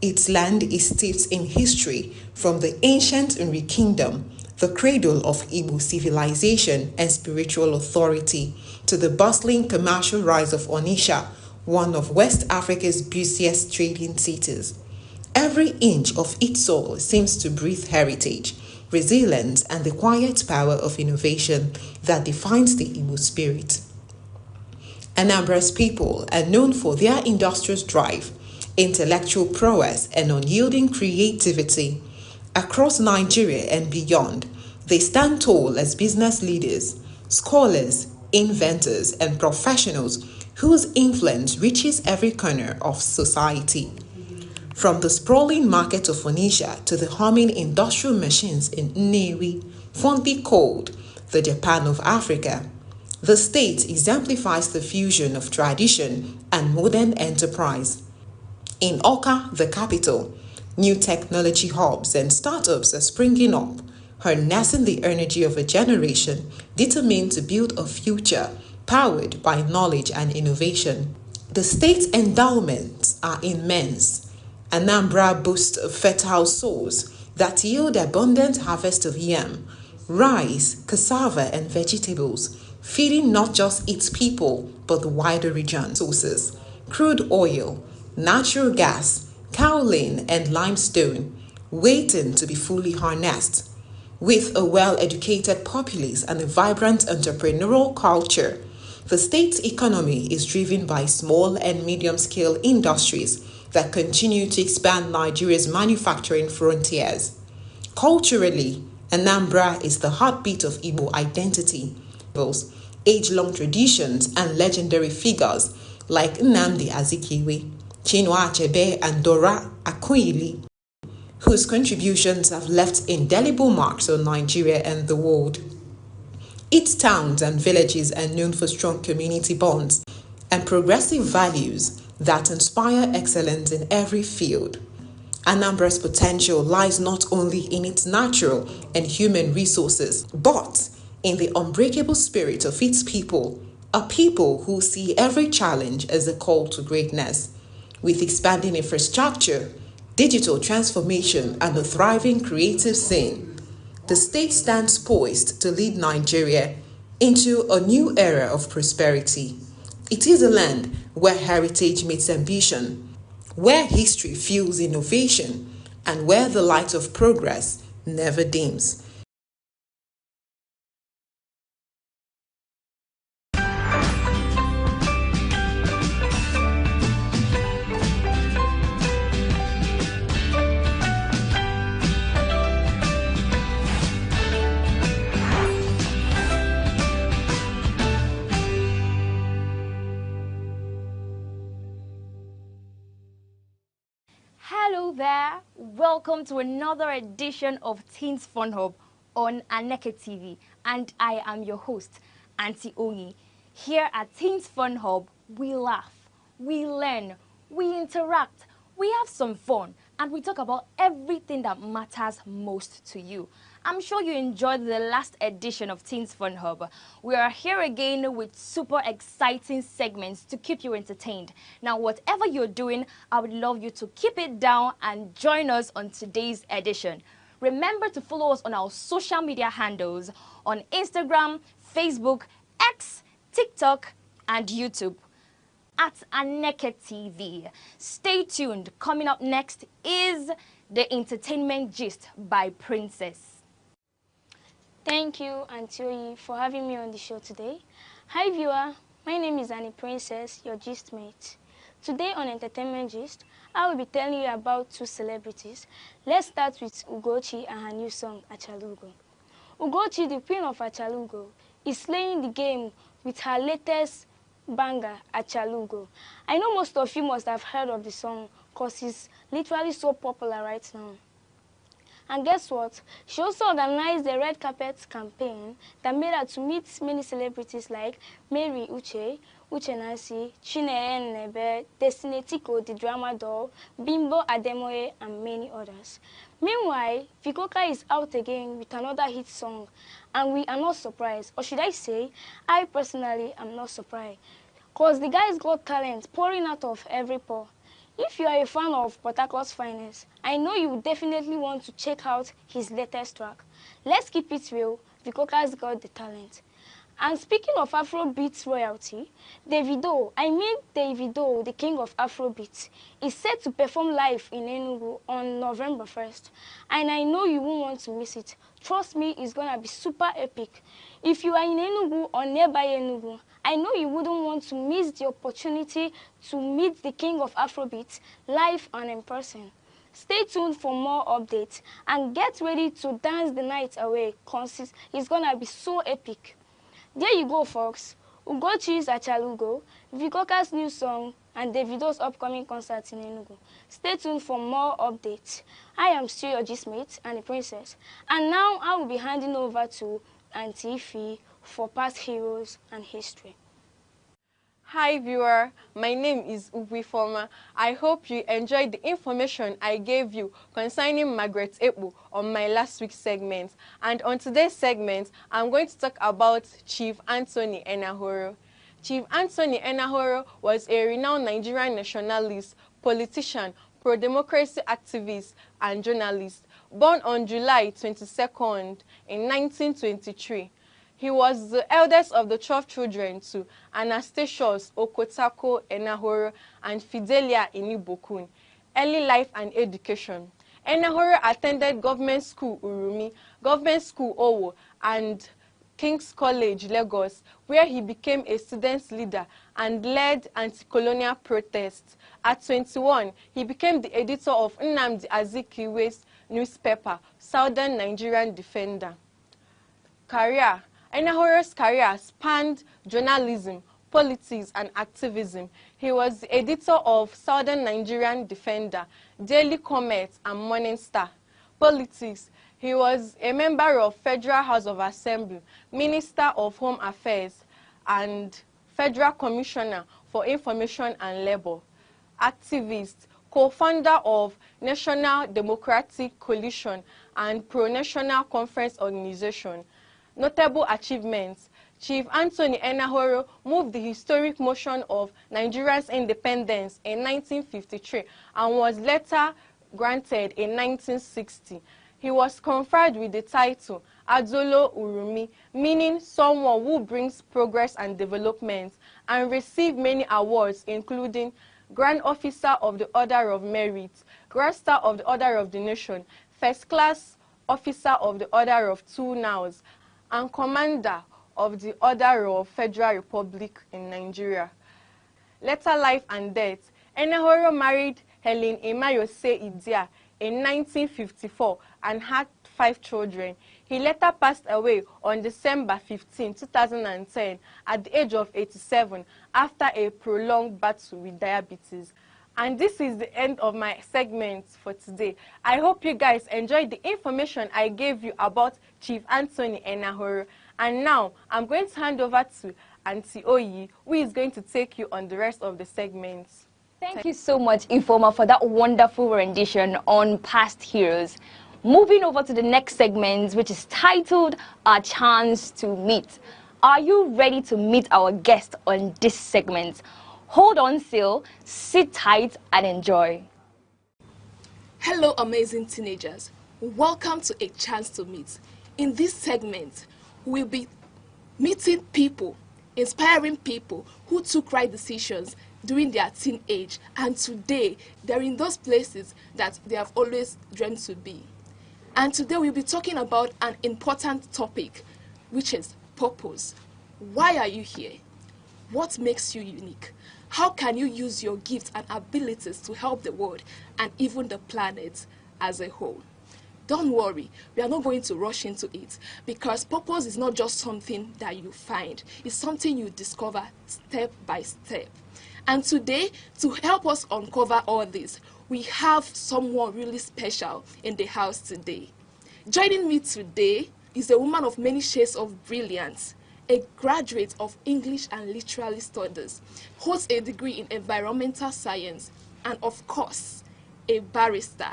Its land is steeped in history, from the ancient Nri Kingdom, the cradle of Igbo civilization and spiritual authority, to the bustling commercial rise of Onitsha, one of West Africa's busiest trading cities. Every inch of its soil seems to breathe heritage, resilience, and the quiet power of innovation that defines the Igbo spirit. Anambra's people are known for their industrious drive, intellectual prowess, and unyielding creativity. Across Nigeria and beyond, they stand tall as business leaders, scholars, inventors, and professionals whose influence reaches every corner of society. From the sprawling market of Onitsha to the humming industrial machines in Nnewi, fondly called the Japan of Africa, the state exemplifies the fusion of tradition and modern enterprise. In Awka, the capital, new technology hubs and startups are springing up, harnessing the energy of a generation determined to build a future powered by knowledge and innovation. The state's endowments are immense. Anambra boasts of fertile soils that yield abundant harvest of yam, rice, cassava, and vegetables, feeding not just its people but the wider region. Sources: crude oil, natural gas, kaolin, and limestone, waiting to be fully harnessed. With a well-educated populace and a vibrant entrepreneurial culture, the state's economy is driven by small and medium-scale industries that continue to expand Nigeria's manufacturing frontiers. Culturally, Anambra is the heartbeat of Igbo identity. Age-long traditions and legendary figures like Nnamdi Azikiwe, Chinua Achebe, and Dora Akunyili, whose contributions have left indelible marks on Nigeria and the world. Its towns and villages are known for strong community bonds and progressive values that inspire excellence in every field. Anambra's potential lies not only in its natural and human resources, but in the unbreakable spirit of its people, a people who see every challenge as a call to greatness. With expanding infrastructure, digital transformation, and a thriving creative scene, the state stands poised to lead Nigeria into a new era of prosperity. It is a land where heritage meets ambition, where history fuels innovation, and where the light of progress never dims. welcome to another edition of Teens Fun Hub on Aneke TV. And I am your host, Auntie Onyi. Here at Teens Fun Hub, we laugh, we learn, we interact, we have some fun, and we talk about everything that matters most to you. I'm sure you enjoyed the last edition of Teens Fun Hub. We are here again with super exciting segments to keep you entertained. Now, whatever you're doing, I would love you to keep it down and join us on today's edition. Remember to follow us on our social media handles on Instagram, Facebook, X, TikTok, and YouTube at Aneke TV. Stay tuned. Coming up next is the Entertainment Gist by Princess. Thank you, Auntie Oyi, for having me on the show today. Hi, viewer. My name is Annie Princess, your gist mate. Today on Entertainment Gist, I will be telling you about two celebrities. Let's start with Ugochi and her new song, Achalugo. Ugochi, the queen of Achalugo, is slaying the game with her latest banger, Achalugo. I know most of you must have heard of the song because it's literally so popular right now. And guess what? She also organized a red carpet campaign that made her to meet many celebrities like Mary Uche, Uche Nancy, Chineye Nebe, Destiny Tiko, the drama doll, Bimbo Ademoye, and many others. Meanwhile, Vikoka is out again with another hit song, and we are not surprised. Or should I say, I personally am not surprised. Because the guy's got talent pouring out of every pore. If you are a fan of Port Harcourt's finest, I know you would definitely want to check out his latest track. Let's keep it real, Vikoka's got the talent. And speaking of Afrobeat royalty, Davido, the king of Afrobeat, is set to perform live in Enugu on November 1st. And I know you won't want to miss it. Trust me, it's gonna be super epic. If you are in Enugu or nearby Enugu, I know you wouldn't want to miss the opportunity to meet the king of Afrobeat live and in person. Stay tuned for more updates and get ready to dance the night away because it's gonna be so epic. There you go, folks. Ugochi's Achalugo, Vikoka's new song, and Davido's upcoming concert in Enugu. Stay tuned for more updates. I am still your gistmate, Annie Princess, and now I will be handing over to Auntie Ife for past heroes and history. Hi viewer, my name is Ugwi Forma. I hope you enjoyed the information I gave you concerning Margaret Ekpo on my last week's segment. And on today's segment, I'm going to talk about Chief Anthony Enahoro. Chief Anthony Enahoro was a renowned Nigerian nationalist, politician, pro-democracy activist, and journalist, born on July 22nd in 1923. He was the eldest of the 12 children to Anastasius Okotako Enahoro and Fidelia Inibokun. Early life and education. Enahoro attended Government School Urumi, Government School Owo, and King's College, Lagos, where he became a student leader and led anti-colonial protests. At 21, he became the editor of Nnamdi Azikiwe's newspaper, Southern Nigerian Defender. Career. Enahoro's career spanned journalism, politics, and activism. He was the editor of Southern Nigerian Defender, Daily Comet, and Morning Star. Politics. He was a member of Federal House of Assembly, Minister of Home Affairs, and Federal Commissioner for Information and Labor. Activist, co-founder of National Democratic Coalition and Pro-National Conference Organization. Notable achievements. Chief Anthony Enahoro moved the historic motion of Nigeria's independence in 1953 and was later granted in 1960. He was conferred with the title Adzolo Urumi, meaning someone who brings progress and development, and received many awards including Grand Officer of the Order of Merit, Grand Star of the Order of the Nation, First Class Officer of the Order of Two Nows, and Commander of the Order of Federal Republic in Nigeria. Later life and death. Enahoro married Helen Emayose Idia in 1954 and had 5 children. He later passed away on December 15, 2010 at the age of 87 after a prolonged battle with diabetes. And this is the end of my segment for today. I hope you guys enjoyed the information I gave you about Chief Anthony Enahoro. And now I'm going to hand over to Auntie Oyi, who is going to take you on the rest of the segments. Thank you so much, Informa, for that wonderful rendition on past heroes. Moving over to the next segment, which is titled A Chance to Meet. Are you ready to meet our guest on this segment? Hold on still, sit tight and enjoy. Hello, amazing teenagers. Welcome to A Chance to Meet. In this segment, we'll be meeting people, inspiring people who took right decisions during their teenage, and today they're in those places that they have always dreamed to be. And today we'll be talking about an important topic, which is purpose. Why are you here? What makes you unique? How can you use your gifts and abilities to help the world and even the planet as a whole? Don't worry, we are not going to rush into it, because purpose is not just something that you find. It's something you discover step by step. And today, to help us uncover all this, we have someone really special in the house today. Joining me today is a woman of many shades of brilliance, a graduate of English and Literary Studies, holds a degree in environmental science, and of course, a barrister.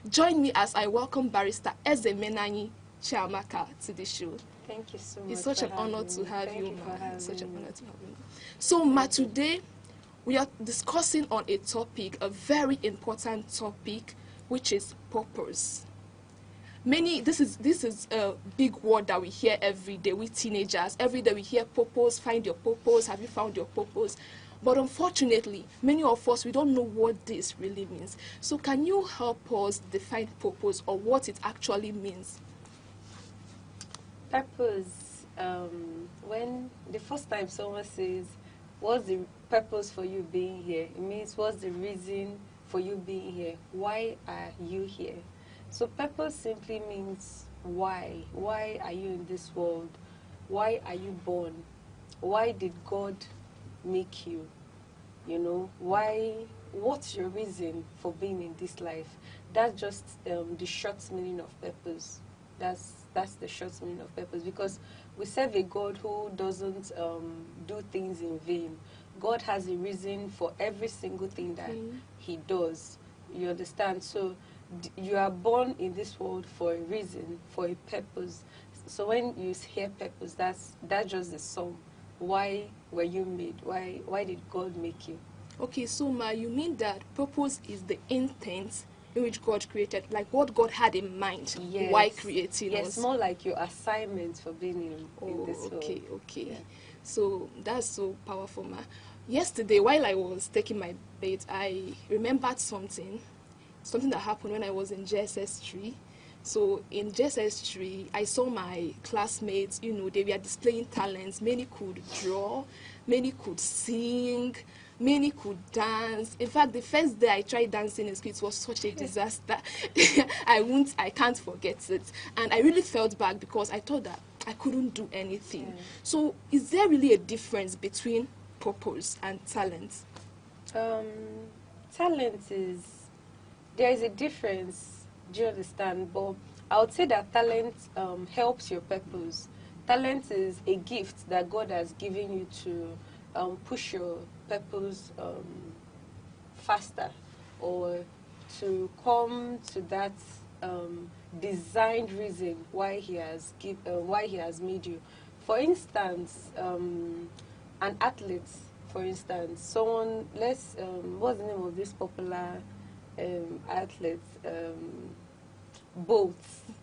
Join me as I welcome Barrister Eze Menanyi Chiamaka to the show. Thank you so much. It's such an honor to have you, ma. It's such an honor to have you. So, ma, today we are discussing on a topic, a very important topic, which is purpose. This is a big word that we hear every day with teenagers. Every day we hear purpose, find your purpose, have you found your purpose? But unfortunately, many of us, we don't know what this really means. So can you help us define purpose, or what it actually means? Purpose, when the first time someone says, what's the purpose for you being here? It means, what's the reason for you being here? Why are you here? So purpose simply means why. Why are you in this world? Why are you born? Why did God make you? You know, what's your reason for being in this life? That's just the short meaning of purpose. That's the short meaning of purpose, because we serve a God who doesn't do things in vain. God has a reason for every single thing that he does. You understand? So you are born in this world for a reason, for a purpose. So when you hear purpose, that's just the sum. Why were you made? Why did God make you? Okay, so ma, you mean that purpose is the intent in which God created, like what God had in mind, yes. Why creating us? Yes, more like your assignment for being in this world. Okay. Yeah. So that's so powerful, ma. Yesterday, while I was taking my bath, I remembered something that happened when I was in JSS3. So in JSS3, I saw my classmates, they were displaying talents. Many could draw, many could sing, many could dance. In fact, the first day I tried dancing in school, it was such a disaster. I can't forget it. And I really felt bad, because I thought that I couldn't do anything. Yeah. So is there really a difference between purpose and talent? There is a difference, do you understand? But I would say that talent helps your purpose. Talent is a gift that God has given you to push your purpose faster, or to come to that designed reason why He has made you. For instance, an athlete. For instance, someone. What's the name of this popular athlete? Bolt.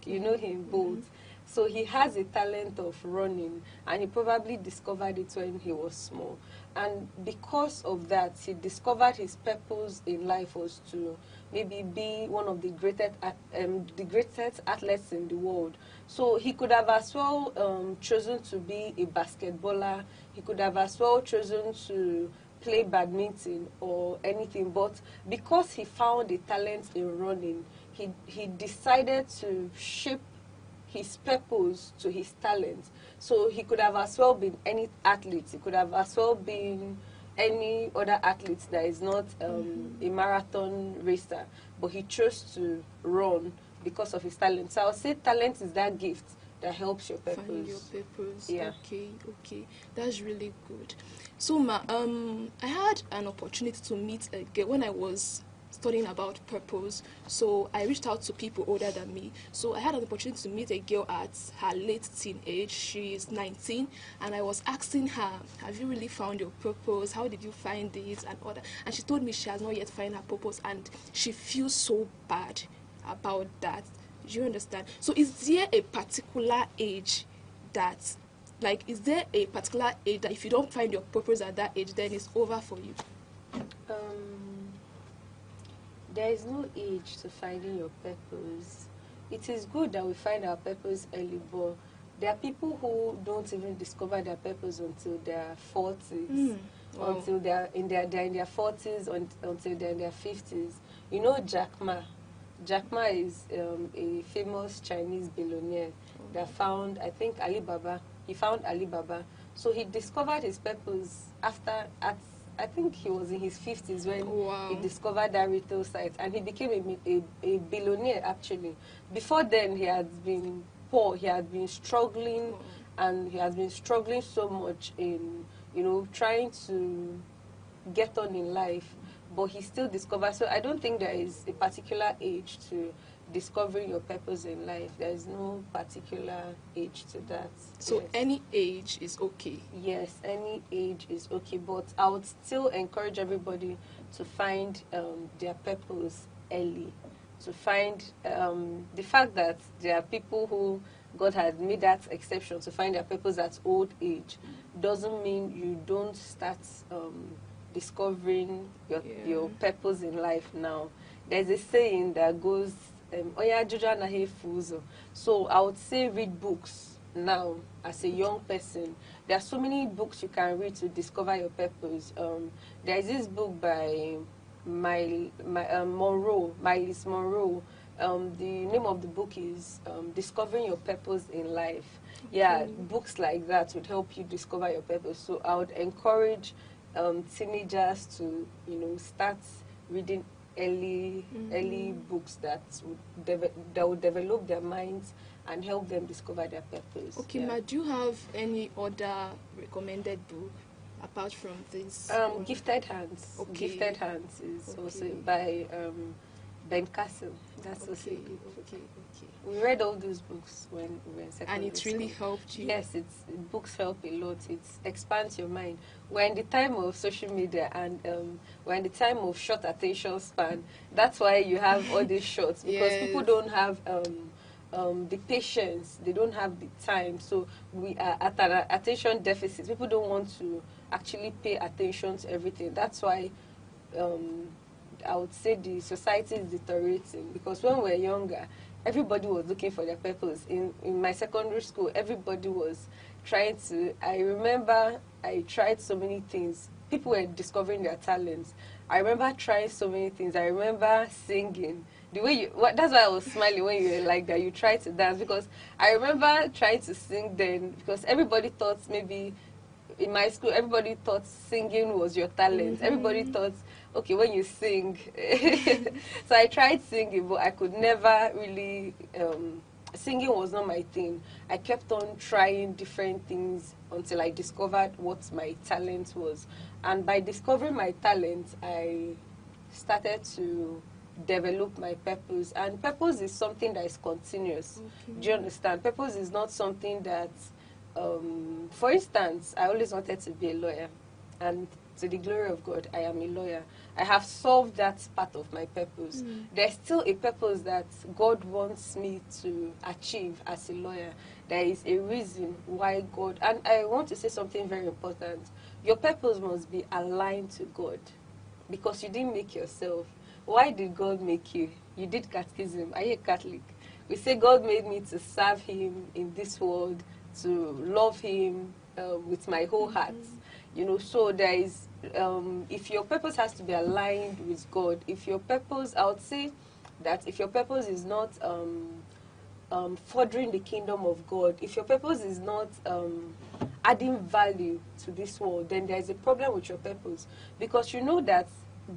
You know him, Bolt. So he has a talent of running, and he probably discovered it when he was small. And because of that, he discovered his purpose in life was to maybe be one of the greatest athletes in the world. So he could have as well chosen to be a basketballer. He could have as well chosen to play badminton or anything. But because he found a talent in running, he decided to shape his purpose to his talent. So he could have as well been any athlete. He could have as well been any other athlete that is not a marathon racer, but he chose to run because of his talent. So I would say talent is that gift that helps your purpose. Find your purpose. Yeah. Okay. That's really good. So, I had an opportunity to meet a girl when I was studying about purpose. So I reached out to people older than me. So I had an opportunity to meet a girl at her late teenage. She is 19, and I was asking her, have you really found your purpose? How did you find it and all that? And she told me she has not yet found her purpose, and she feels so bad about that. Do you understand? So is there a particular age that, like, is there a particular age that if you don't find your purpose at that age, then it's over for you? There is no age to finding your purpose. It is good that we find our purpose early, but there are people who don't even discover their purpose until their 40s, Wow. until they're in their 40s, until they're in their 50s. You know Jack Ma. Jack Ma is a famous Chinese billionaire that found, I think, Alibaba. He found Alibaba. So he discovered his purpose I think he was in his 50s when he discovered that retail site, and he became a billionaire, actually. Before then, he had been poor, he had been struggling, and he has been struggling so much in, trying to get on in life, but he still discovered. So I don't think there is a particular age to discovering your purpose in life. There is no particular age to that. So any age is okay? Yes, any age is okay, but I would still encourage everybody to find their purpose early. To find the fact that there are people who God had made that exception to find their purpose at old age doesn't mean you don't start discovering your purpose in life now. There's a saying that goes, so I would say read books now as a young person. There are so many books you can read to discover your purpose. There is this book by Myles Monroe. The name of the book is Discovering Your Purpose in Life. Yeah, books like that would help you discover your purpose. So I would encourage teenagers to start reading early books that would develop their minds and help them discover their purpose. Okay, Ma, do you have any other recommended book apart from this? Gifted Hands. Okay. Gifted Hands is also by Ben Castle. That's also a good book. Okay. We read all those books when we were in secondary And it really helped you? Yes, books help a lot. It expands your mind. We're in the time of social media, and we're in the time of short attention span. That's why you have all these shorts, because people don't have the patience. They don't have the time. So we are at an attention deficit. People don't want to actually pay attention to everything. That's why I would say the society is deteriorating, because when we were younger, everybody was looking for their purpose. In my secondary school, everybody was trying to, I remember I tried so many things. People were discovering their talents. I remember trying so many things. I remember singing. The way that's why I was smiling when you were like that. You tried to dance, because I remember trying to sing then, because everybody thought, maybe in my school, everybody thought singing was your talent. Everybody thought, okay, when you sing. So I tried singing, but I could never really, singing was not my thing. I kept on trying different things until I discovered what my talent was. And by discovering my talent, I started to develop my purpose. And purpose is something that is continuous. Do you understand? Purpose is not something that, for instance, I always wanted to be a lawyer. And to the glory of God, I am a lawyer. I have solved that part of my purpose. There's still a purpose that God wants me to achieve as a lawyer. There is a reason why God, and I want to say something very important. Your purpose must be aligned to God, because you didn't make yourself. Why did God make you? You did catechism. Are you a Catholic? We say God made me to serve Him in this world, to love Him with my whole heart. So there is, if your purpose has to be aligned with God, if your purpose, I would say that if your purpose is not furthering the kingdom of God, if your purpose is not adding value to this world, then there is a problem with your purpose. Because you know that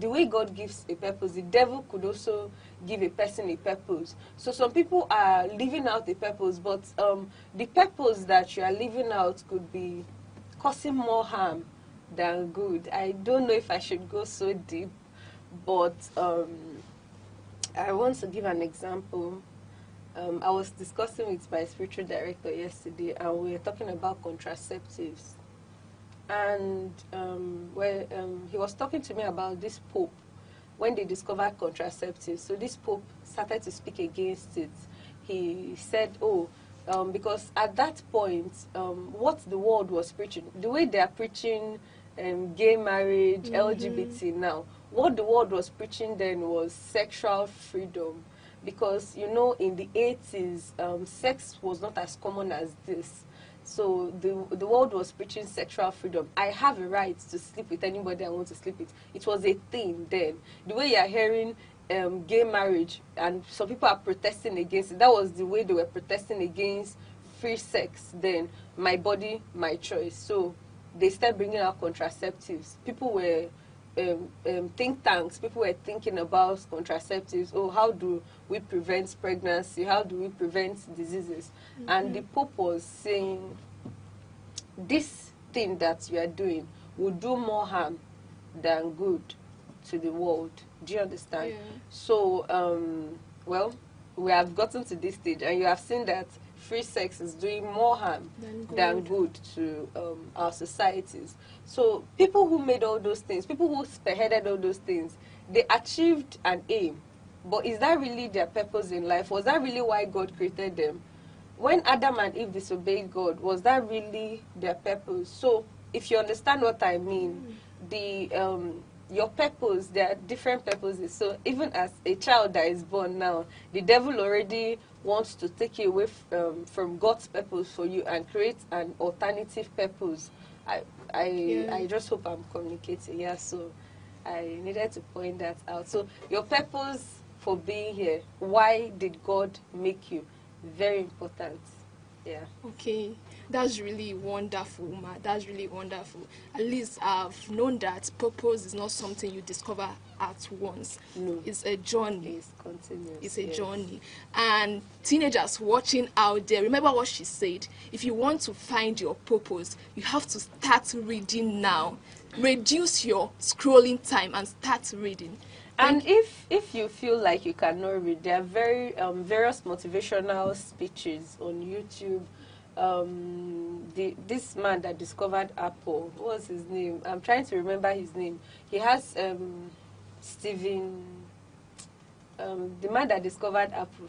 the way God gives a purpose, the devil could also give a person a purpose. So some people are living out a purpose, but the purpose that you are living out could be causing more harm than good. I don't know if I should go so deep, but I want to give an example. I was discussing with my spiritual director yesterday, and we were talking about contraceptives. And he was talking to me about this Pope, when they discovered contraceptives. So this Pope started to speak against it. He said, because at that point, what the world was preaching, the way they are preaching gay marriage, LGBT now, what the world was preaching then was sexual freedom. Because, you know, in the 80s, sex was not as common as this. So the world was preaching sexual freedom. I have a right to sleep with anybody I want to sleep with. It was a thing then. The way you are hearing gay marriage, and some people are protesting against it, that was the way they were protesting against free sex then. My body, my choice. So they started bringing out contraceptives. People were... think tanks, people were thinking about contraceptives. Oh, how do we prevent pregnancy? How do we prevent diseases? And the Pope was saying, this thing that you are doing will do more harm than good to the world. Do you understand? Yeah. So, well, we have gotten to this stage, and you have seen that free sex is doing more harm than good to our societies. So people who made all those things, people who spearheaded all those things, they achieved an aim. But is that really their purpose in life? Was that really why God created them? When Adam and Eve disobeyed God, was that really their purpose? So if you understand what I mean, your purpose, there are different purposes. So even as a child that is born now, the devil already wants to take you away from God's purpose for you and create an alternative purpose. I just hope I'm communicating. Yeah, so I needed to point that out. So your purpose for being here, why did God make you? Very important. Yeah. Okay, that's really wonderful, Ma. That's really wonderful. At least I've known that purpose is not something you discover at once. No. It's a journey. It's continuous. It's a journey. And teenagers watching out there, remember what she said. If you want to find your purpose, you have to start reading now. Reduce your scrolling time and start reading. And if you feel like you cannot read, there are various motivational speeches on YouTube. This man that discovered Apple, what was his name? I'm trying to remember his name. He has Stephen, the man that discovered Apple.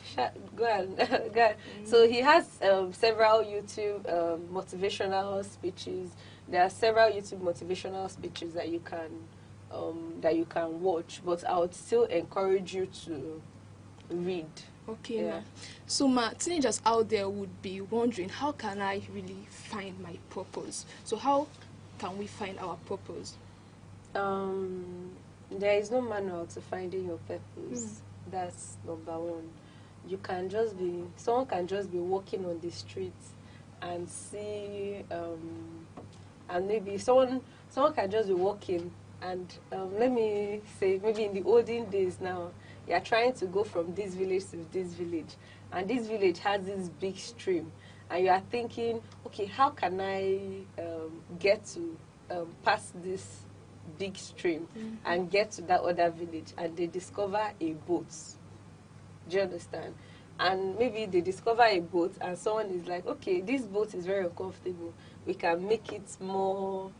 Go ahead. So he has several YouTube motivational speeches. There are several YouTube motivational speeches that you can watch, but I would still encourage you to read. Okay, Ma. So, Ma, teenagers out there would be wondering, how can I really find my purpose? So how can we find our purpose? There is no manual to finding your purpose. That's number one. Someone can just be walking on the streets and see, and maybe someone can just be walking. And let me say, maybe in the olden days now, you are trying to go from this village to this village. And this village has this big stream. And you are thinking, okay, how can I get to pass this big stream and get to that other village? And they discover a boat. Do you understand? And maybe they discover a boat and someone is like, okay, this boat is very uncomfortable. We can make it more...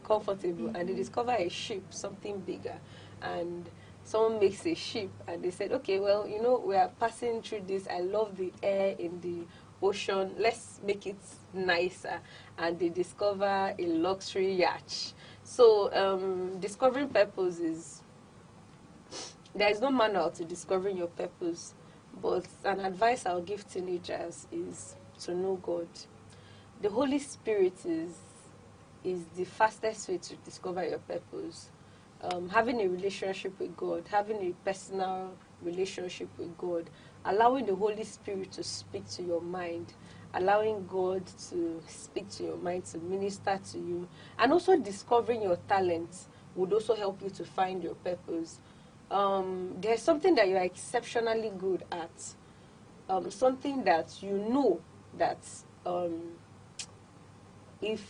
comfortable, and they discover a ship, something bigger, and someone makes a ship, and they said, okay, well, you know, we are passing through this, I love the air in the ocean, let's make it nicer, and they discover a luxury yacht. So discovering purpose is, there is no manual to discovering your purpose, but an advice I'll give teenagers is to know God. The Holy Spirit is the fastest way to discover your purpose. Having a relationship with God, having a personal relationship with God, allowing the Holy Spirit to speak to your mind, allowing God to speak to your mind, to minister to you, and also discovering your talents would also help you to find your purpose. There's something that you're exceptionally good at, something that you know that if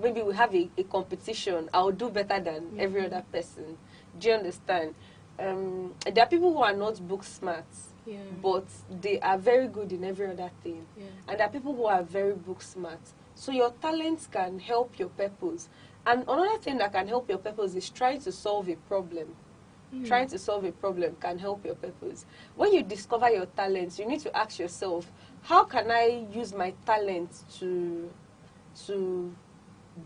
maybe we have a competition, I'll do better than every other person. Do you understand? There are people who are not book smart, but they are very good in every other thing. And there are people who are very book smart. So your talents can help your purpose. And another thing that can help your purpose is trying to solve a problem. Trying to solve a problem can help your purpose. When you discover your talents, you need to ask yourself, how can I use my talent to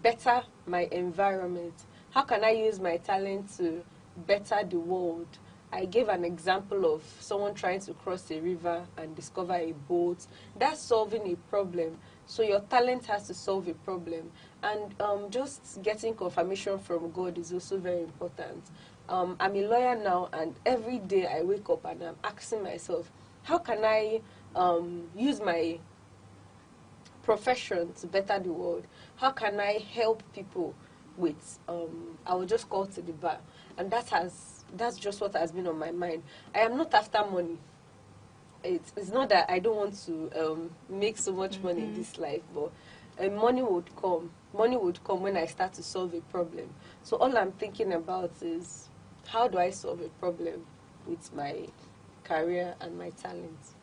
better my environment? How can I use my talent to better the world? I gave an example of someone trying to cross a river and discover a boat. That's solving a problem. So your talent has to solve a problem. And just getting confirmation from God is also very important. I'm a lawyer now, and every day I wake up and I'm asking myself, how can I use my profession to better the world? How can I help people with, I will just call to the bar. And that's just what has been on my mind. I am not after money. It's not that I don't want to make so much money in this life, but money would come. Money would come when I start to solve a problem. So all I'm thinking about is, how do I solve a problem with my career and my talents?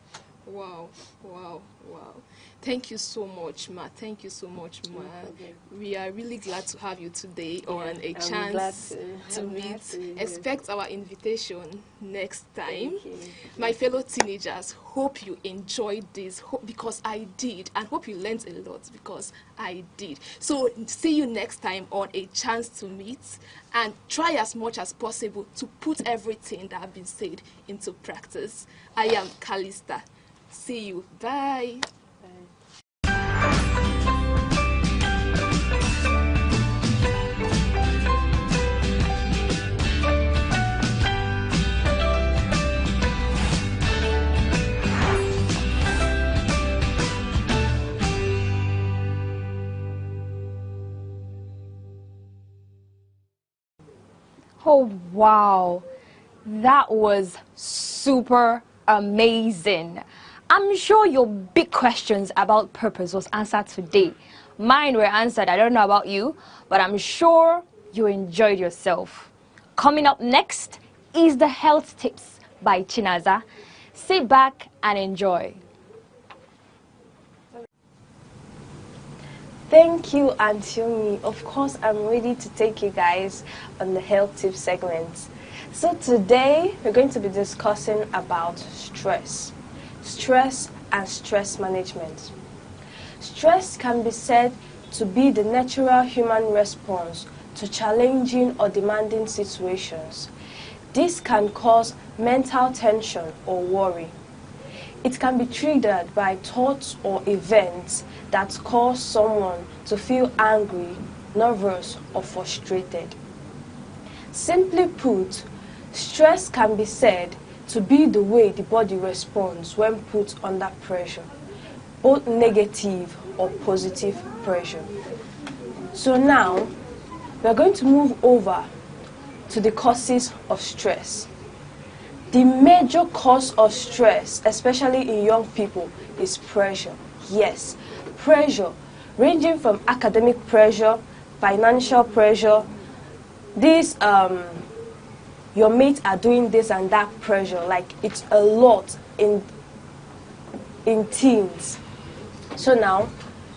Wow, wow, wow. Thank you so much, Ma. Thank you so much, Ma. We are really glad to have you today on a chance to meet. Expect our invitation next time. My fellow teenagers, hope you enjoyed this, because I did, and hope you learned a lot, because I did. So see you next time on A Chance to Meet, and try as much as possible to put everything that has been said into practice. I am Callista. See you. Bye. Oh, wow. That was super amazing. I'm sure your big questions about purpose was answered today. Mine were answered. I don't know about you, but I'm sure you enjoyed yourself. Coming up next is the Health Tips by Chinaza. Sit back and enjoy. Thank you, Antiomi. Of course, I'm ready to take you guys on the Health Tips segment. So today, we're going to be discussing about stress. Stress and stress management. Stress can be said to be the natural human response to challenging or demanding situations. This can cause mental tension or worry. It can be triggered by thoughts or events that cause someone to feel angry, nervous, or frustrated. Simply put, stress can be said to be the way the body responds when put under pressure, both negative or positive pressure. So now, we're going to move over to the causes of stress. The major cause of stress, especially in young people, is pressure. Yes, pressure, ranging from academic pressure, financial pressure, your mates are doing this and that pressure, like it's a lot in teens. So now,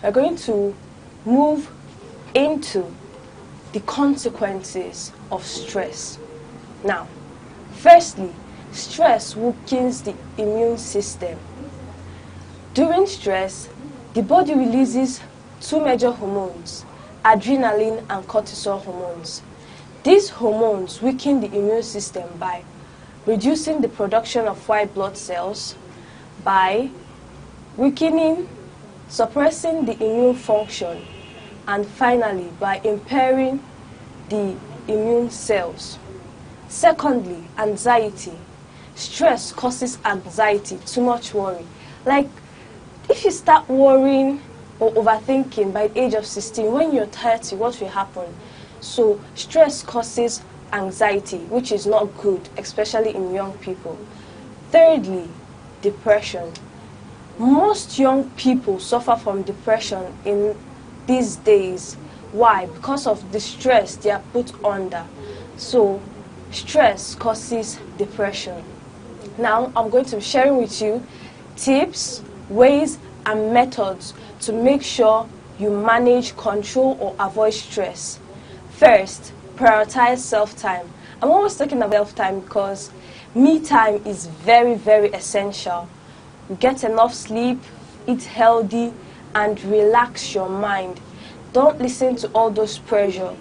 we're going to move into the consequences of stress. Now, firstly, stress weakens the immune system. During stress, the body releases two major hormones, adrenaline and cortisol hormones. These hormones weaken the immune system by reducing the production of white blood cells, by weakening, suppressing the immune function, and finally by impairing the immune cells. Secondly, anxiety. stress causes anxiety, too much worry. Like, if you start worrying or overthinking by the age of 16, when you're 30, what will happen? So, stress causes anxiety, which is not good, especially in young people. Thirdly, depression. Most young people suffer from depression in these days. Why? Because of the stress they are put under. So, stress causes depression. Now, I'm going to be sharing with you tips, ways, and methods to make sure you manage, control, or avoid stress. First, prioritize self-time. I'm always talking about self-time because me time is very, very essential. Get enough sleep, eat healthy, and relax your mind. Don't listen to all those pressure.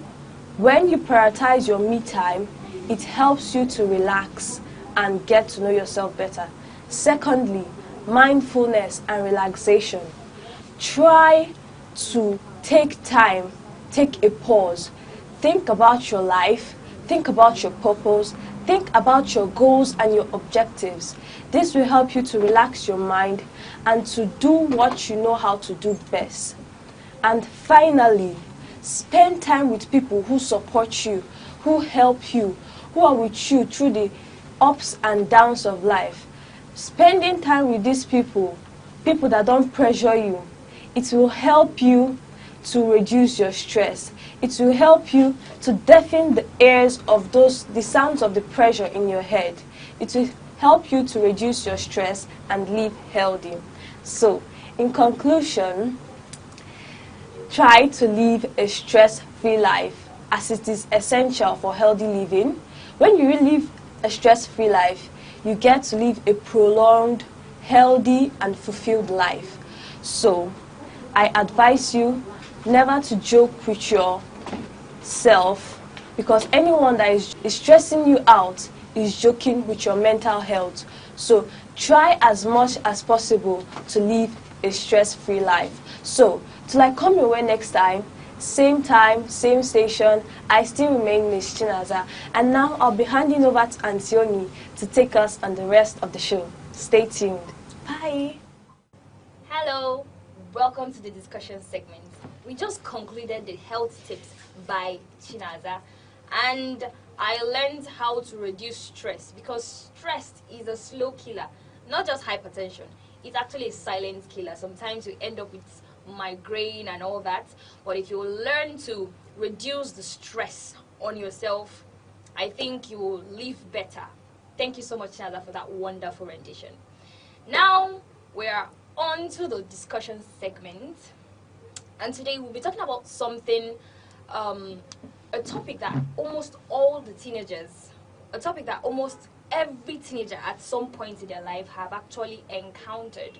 When you prioritize your me time, it helps you to relax and get to know yourself better. Secondly, mindfulness and relaxation. Try to take time, take a pause. Think about your life, think about your purpose, think about your goals and your objectives. This will help you to relax your mind and to do what you know how to do best. And finally, spend time with people who support you, who help you, who are with you through the ups and downs of life. Spending time with these people, people that don't pressure you, it will help you to reduce your stress. It will help you to deafen the ears of the sounds of the pressure in your head. It will help you to reduce your stress and live healthy. So, in conclusion, try to live a stress-free life as it is essential for healthy living. When you live a stress-free life, you get to live a prolonged, healthy, and fulfilled life. So, I advise you never to joke with yourself, because anyone that is stressing you out is joking with your mental health. So try as much as possible to live a stress-free life. So till I come your way next time, same station, I still remain Miss Chinaza, and now I'll be handing over to Antioni to take us on the rest of the show. Stay tuned. Bye. Hello, welcome to the discussion segment. We just concluded the health tips by Chinaza, and I learned how to reduce stress, because stress is a slow killer, not just hypertension. It's actually a silent killer. Sometimes you end up with migraine and all that, but if you learn to reduce the stress on yourself, I think you will live better. Thank you so much, Chinaza, for that wonderful rendition. Now we're on to the discussion segment, and today we'll be talking about something, a topic that almost all the teenagers, a topic that almost every teenager at some point in their life have actually encountered.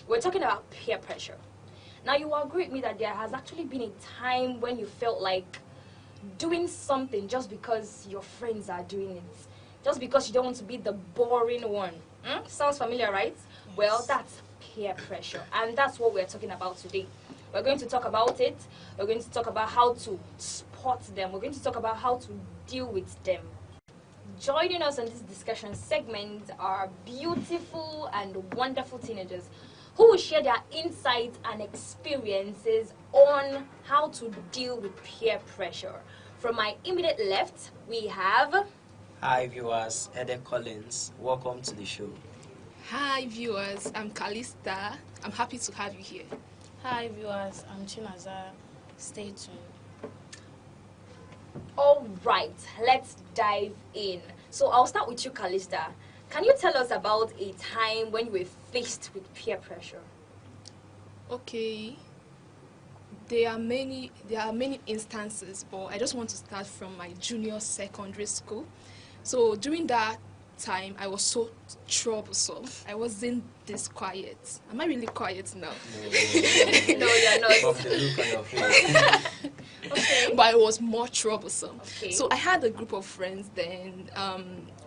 We're talking about peer pressure. Now, you will agree with me that there has actually been a time when you felt like doing something just because your friends are doing it, just because you don't want to be the boring one. Sounds familiar, right? Yes. Well, that's peer pressure, and that's what we're talking about today. We're going to talk about it. We're going to talk about how to spot them. We're going to talk about how to deal with them. Joining us on this discussion segment are beautiful and wonderful teenagers who will share their insights and experiences on how to deal with peer pressure. From my immediate left, we have... Hi viewers, Ede Collins. Welcome to the show. Hi viewers, I'm Kalista. I'm happy to have you here. Hi viewers, I'm Chinaza. Stay tuned. All right, let's dive in. So I'll start with you, Kalista. Can you tell us about a time when you were faced with peer pressure? Okay. There are many instances, but I just want to start from my junior secondary school. So during that time, I was so troublesome. I wasn't this quiet. Am I really quiet now? No, you're not. Of the look on your face. Okay. But I was more troublesome. Okay. So I had a group of friends then.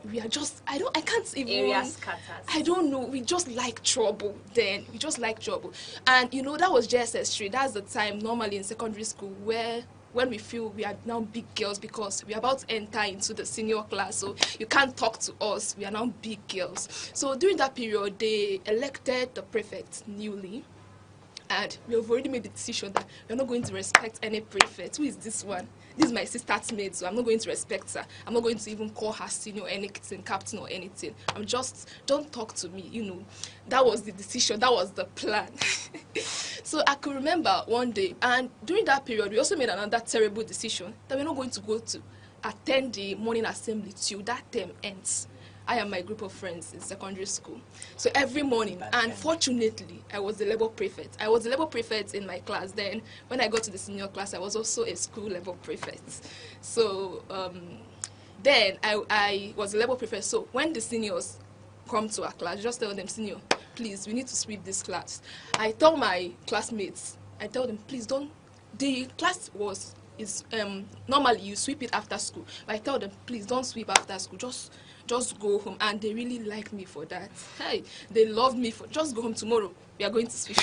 We are just, I can't even. Area scatters. I don't know. We just like trouble then. We just like trouble. And you know, that was JSS3. That's the time normally in secondary school where when we feel we are now big girls because we are about to enter into the senior class, so you can't talk to us, we are now big girls. So during that period, they elected the prefect newly, and we have already made the decision that we're not going to respect any prefect. Who is this one? This is my sister's maid, so I'm not going to respect her. I'm not going to even call her senior anything, captain or anything. I'm just, don't talk to me, you know. That was the decision, that was the plan. So I could remember one day, and during that period, we also made another terrible decision that we're not going to go to attend the morning assembly till that term ends. I and my group of friends in secondary school. So every morning, and fortunately, I was the level prefect. I was the level prefect in my class. Then when I got to the senior class, I was also a school level prefect. So then I was the level prefect. So when the seniors come to our class, just tell them, senior, please, we need to sweep this class. I tell my classmates, I tell them, please don't, the class is normally you sweep it after school. But I tell them, please don't sweep after school, just go home. And they really like me for that. Hey, they love me for, just go home tomorrow, we are going to sweep.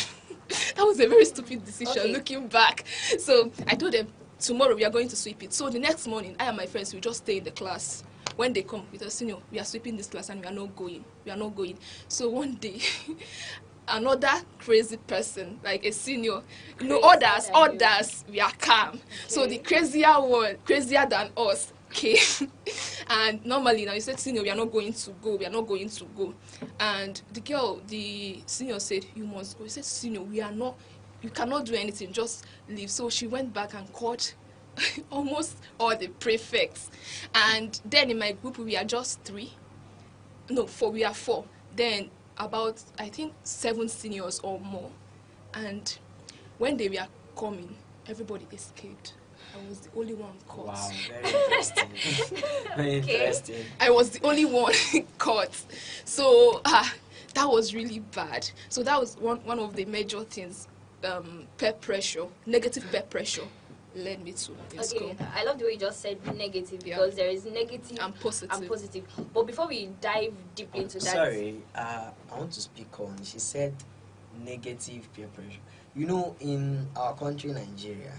That was a very stupid decision, looking back. So I told them, tomorrow we are going to sweep it. So the next morning, I and my friends will just stay in the class. When they come with us, senior, we are sweeping this class and we are not going. We are not going. So one day, another crazy person, like a senior, you know, others, we are calm. Okay. So the crazier one, crazier than us, came. And normally now you said, senior, we are not going to go. We are not going to go. And the senior said, you must go. He said, senior, you cannot do anything. Just leave. So she went back and called almost all the prefects. And then in my group, we are just 3. No, 4. We are 4. Then about, I think, 7 seniors or more. And when they were coming, everybody escaped. I was the only one caught. Wow, very interesting. Very interesting. I was the only one caught. So that was really bad. So that was one of the major things, peer pressure, negative peer pressure led me to in school. I love the way you just said negative, because there is negative and positive. But before we dive deeply into that... Sorry, I want to speak on, she said negative peer pressure. You know, in our country, Nigeria,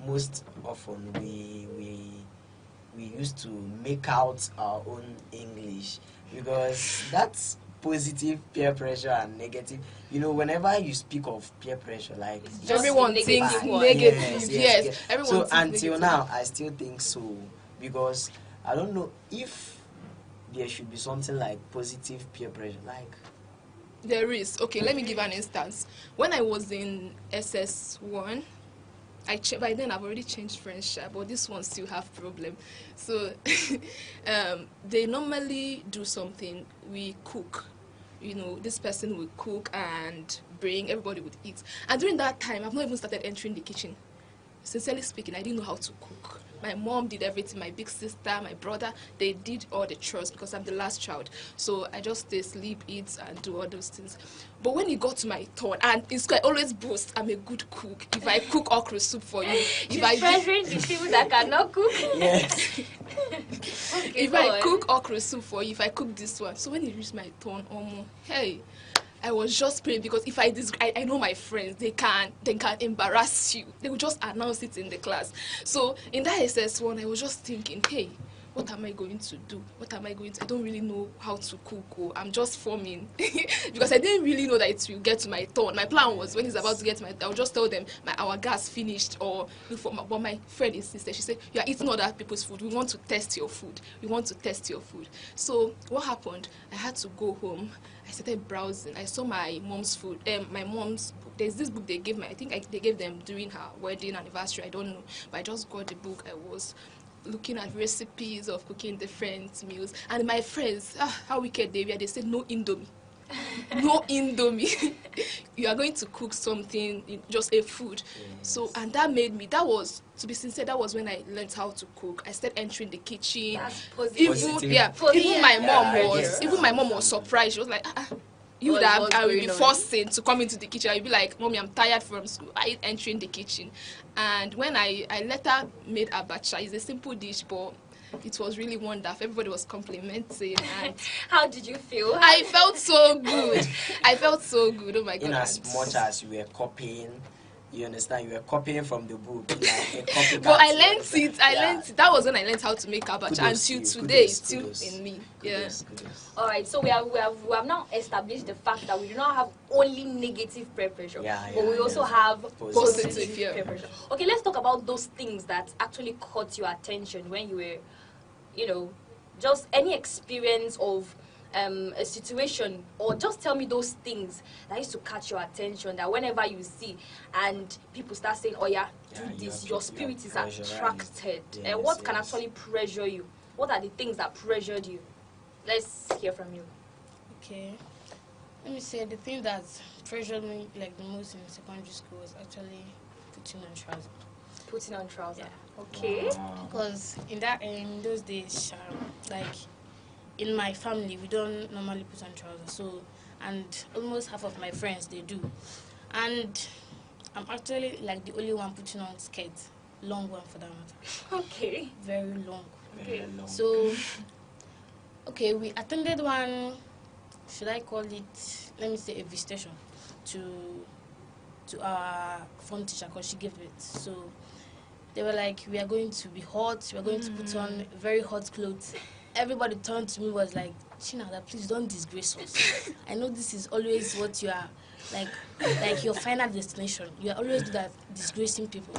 most often we used to make out our own English, because that's positive peer pressure and negative. You know, whenever you speak of peer pressure, like everyone thinks negative. Yes. Everyone. So until now, I still think so, because I don't know if there should be something like positive peer pressure. Like there is. Okay, let me give an instance. When I was in SS1. By then I've already changed French, but this one still have problem. So they normally do something. We cook. You know, this person will cook and bring, everybody would eat. And during that time, I've not even started entering the kitchen. Sincerely speaking, I didn't know how to cook. My mom did everything, my big sister, my brother, they did all the chores because I'm the last child. So I just stay, sleep, eat, and do all those things. But when it got to my turn, and it's I always boast, I'm a good cook. If I cook okra soup for you, she's treasuring the people that cannot cook. Yes. Okay, if I cook okra soup for you, if I cook this one, so when it reached my turn, hey, I was just praying, because if I know my friends, they can embarrass you. They will just announce it in the class. So in that SS1, I was just thinking, hey, what am I going to do? What am I going to? I don't really know how to cook. I'm just forming because I didn't really know that it will get to my turn. My plan was when it's about to get to my turn, I'll just tell them our gas finished or look for but my friend insisted. She said, you are eating other people's food. We want to test your food. We want to test your food. So what happened? I had to go home. I started browsing. I saw my mom's food. My mom's book. There's this book they gave me. I think they gave them during her wedding anniversary. I don't know. But I just got the book. I was looking at recipes of cooking different meals, and my friends, how wicked they were. They said no Indomie. No Indomie. You are going to cook something, just a food. Yes. So, and that was, to be sincere, that was when I learned how to cook. I started entering the kitchen. That's positive. Even my mom was surprised. She was like, you would have, I will be forced to come into the kitchen. I'll be like, Mommy, I'm tired from school. I entering the kitchen. And when I later made abacha, it's a simple dish, but it was really wonderful. Everybody was complimenting. And how did you feel? I felt so good. I felt so good. Oh my God. In as much as you were copying You understand? You were copying from the book. Like a copycat, But I you learned understand? it. I learned it. That was when I learned how to make abacha. Kudos to Until you, today, kudos, it's still kudos. in me. Kudos, Yeah. kudos. All right, so we have now established the fact that we do not have only negative peer pressure, but we also have positive peer pressure. Okay, let's talk about those things that actually caught your attention when you were, you know, just any experience of a situation, or just tell me those things that used to catch your attention, that whenever you see and people start saying, oh yeah, do this, your spirit is attracted. And what can actually pressure you? What are the things that pressured you? Let's hear from you. Okay. Let me say the thing that pressured me like the most in secondary school was actually putting on trousers. Putting on trousers. Yeah. Okay. Because in those days, like in my family, we don't normally put on trousers. So, and almost half of my friends they do, and I'm actually like the only one putting on skirts, long one for that matter. Okay. Very long. Okay. So, okay, we attended one. Should I call it? Let me say a visitation to our form teacher because she gave it. So they were like, we are going to be hot. We are going to put on very hot clothes. Everybody turned to me was like, Chinada, please don't disgrace us. I know this is always what you are like your final destination. You are always do that, disgracing people.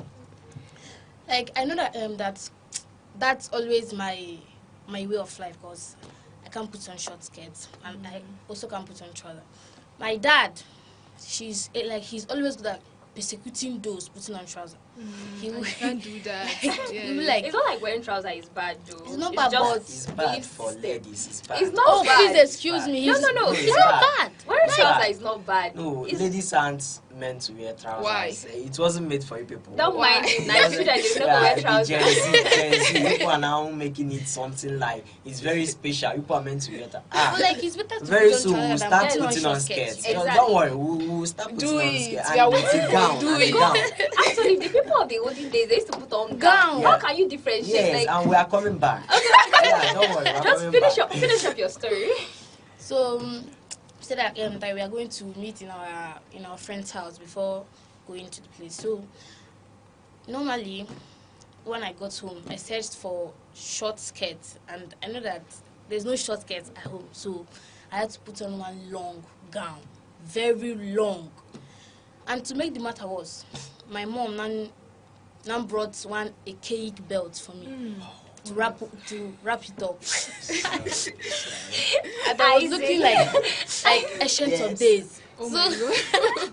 Like I know that that's always my way of life because I can't put on short skirts and I also can't put on trousers. My dad, he's always good at persecuting those putting on trousers. You can't do that. It's not like wearing trousers is bad though. It's not bad, but it's bad for ladies. It's bad. It's not bad. Please excuse me. No. It's not bad. Wearing trousers is not bad. No, ladies aren't meant to wear trousers. Why? It wasn't made for you people. Don't mind it. Nice that they don't wear trousers. Gen Z, people are now making it something like it's very special. People are meant to wear that. Like it's better to very put on soon we'll trousers start than putting on skirts. Exactly. Don't worry, we'll start putting on skirts. We are And waiting the for gown. you. And the gown. Actually, the people of the olden days, they used to put on Gown. How can you differentiate? Yes, Like, and we are coming back. Yeah, don't worry, we're just coming finish up your story. So said that we are going to meet in our friend's house before going to the place. So normally when I got home I searched for short skirts and I know that there's no short skirts at home, so I had to put on one long gown, very long. And to make the matter worse, my mom now brought a cake belt for me to wrap it up. And I was looking like ancient of days. Oh so my God.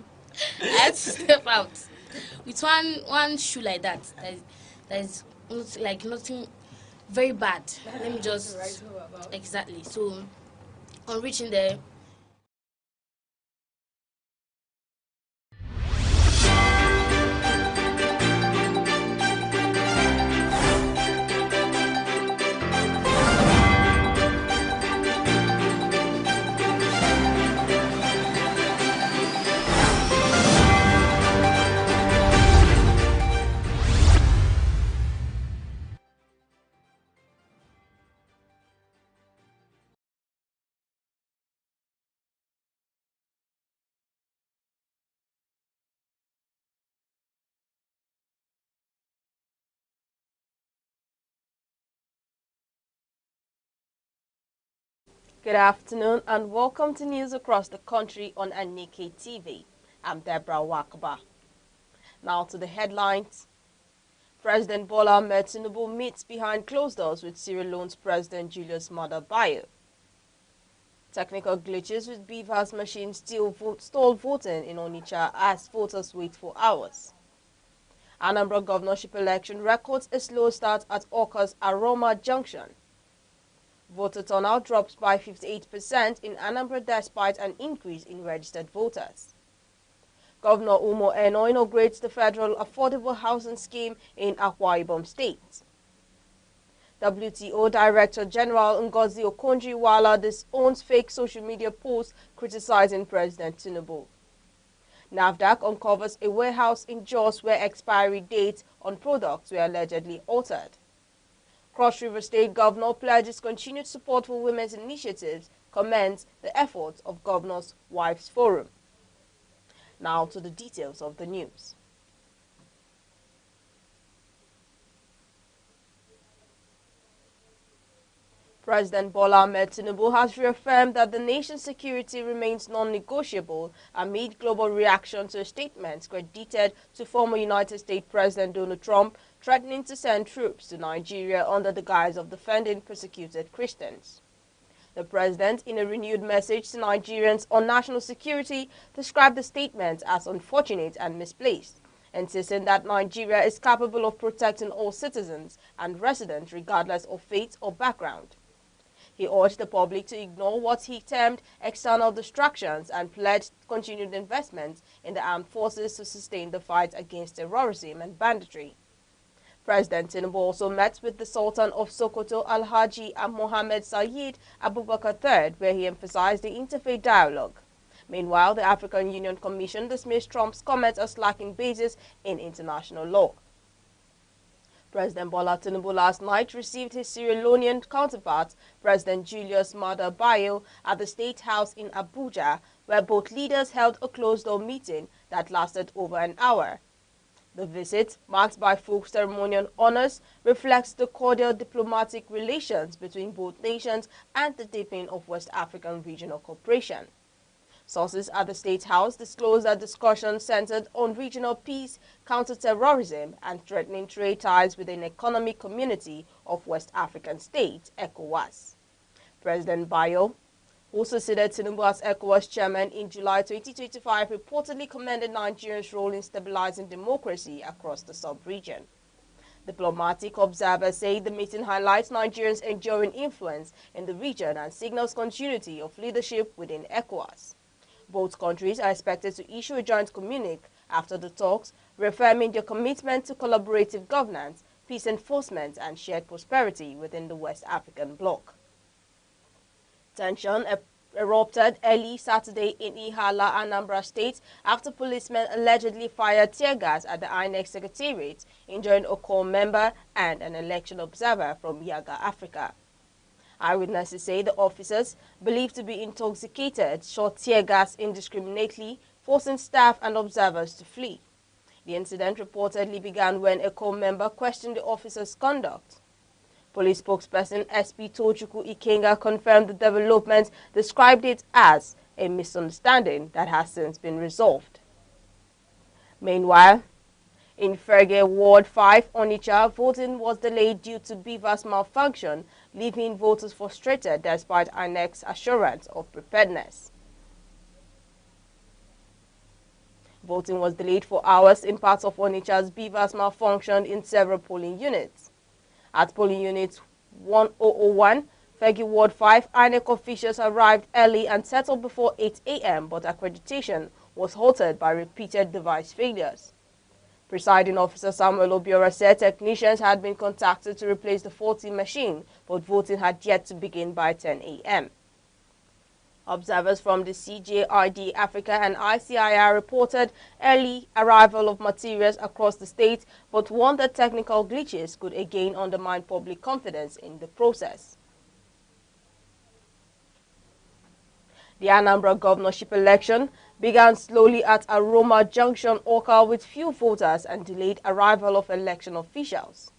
I had to step out with one shoe like that. That is like nothing very bad. Let me just exactly. So on reaching there. Good afternoon and welcome to news across the country on Anike TV. I'm Deborah Wakaba. Now to the headlines. President Bola Ahmed Tinubu meets behind closed doors with Sierra Leone's President Julius Maada Bio. Technical glitches with BVAS machines stall voting in Onitsha as voters wait for hours. Anambra governorship election records a slow start at Awka's Aroma Junction. Voter turnout drops by 58% in Anambra despite an increase in registered voters. Governor Umo Eno inaugurates the federal affordable housing scheme in Akwa Ibom State. WTO Director General Ngozi Okonjo-Iweala disowns fake social media posts criticizing President Tinubu. NAFDAC uncovers a warehouse in Jos where expiry dates on products were allegedly altered. Cross River State Governor pledges continued support for women's initiatives, commends the efforts of Governor's Wives Forum. Now to the details of the news. President Bola Ahmed Tinubu has reaffirmed that the nation's security remains non-negotiable amid global reaction to a statement credited to former United States President Donald Trump threatening to send troops to Nigeria under the guise of defending persecuted Christians. The president, in a renewed message to Nigerians on national security, described the statement as unfortunate and misplaced, insisting that Nigeria is capable of protecting all citizens and residents regardless of faith or background. He urged the public to ignore what he termed external distractions and pledged continued investment in the armed forces to sustain the fight against terrorism and banditry. President Tinubu also met with the Sultan of Sokoto, Alhaji Mohammed Saeed Abubakar III, where he emphasized the interfaith dialogue. Meanwhile, the African Union Commission dismissed Trump's comments as lacking basis in international law. President Bola Tinubu last night received his Sierra Leonean counterpart, President Julius Maada Bio, at the State House in Abuja, where both leaders held a closed-door meeting that lasted over an hour. The visit, marked by full ceremonial honors, reflects the cordial diplomatic relations between both nations and the deepening of West African regional cooperation. Sources at the State House disclosed that discussions centered on regional peace, counter-terrorism, and threatening trade ties with an economic community of West African states, ECOWAS. President Bio, who succeeded Tinubu as ECOWAS chairman in July 2025, reportedly commended Nigeria's role in stabilizing democracy across the sub-region. Diplomatic observers say the meeting highlights Nigeria's enduring influence in the region and signals continuity of leadership within ECOWAS. Both countries are expected to issue a joint communique after the talks, reaffirming their commitment to collaborative governance, peace enforcement, and shared prosperity within the West African bloc. Tension erupted early Saturday in Ihala, Anambra State, after policemen allegedly fired tear gas at the INEC Secretariat, injuring a core member and an election observer from Yaga, Africa. Eyewitnesses say the officers, believed to be intoxicated, shot tear gas indiscriminately, forcing staff and observers to flee. The incident reportedly began when a core member questioned the officers' conduct. Police spokesperson SP Tochukwu Ikenga confirmed the development, described it as a misunderstanding that has since been resolved. Meanwhile, in Ferge Ward 5, Onitsha, voting was delayed due to BVAS malfunction, leaving voters frustrated despite INEC's assurance of preparedness. Voting was delayed for hours in parts of Onitsha's BVAS malfunctioned in several polling units. At polling unit 1001, Fergie Ward 5, INEC officials arrived early and settled before 8 a.m., but accreditation was halted by repeated device failures. Presiding officer Samuel Obiora said technicians had been contacted to replace the faulty machine, but voting had yet to begin by 10 a.m. Observers from the CJRD Africa and ICIR reported early arrival of materials across the state, but warned that technical glitches could again undermine public confidence in the process. The Anambra governorship election began slowly at Aroma Junction, Awka, with few voters and delayed arrival of election officials.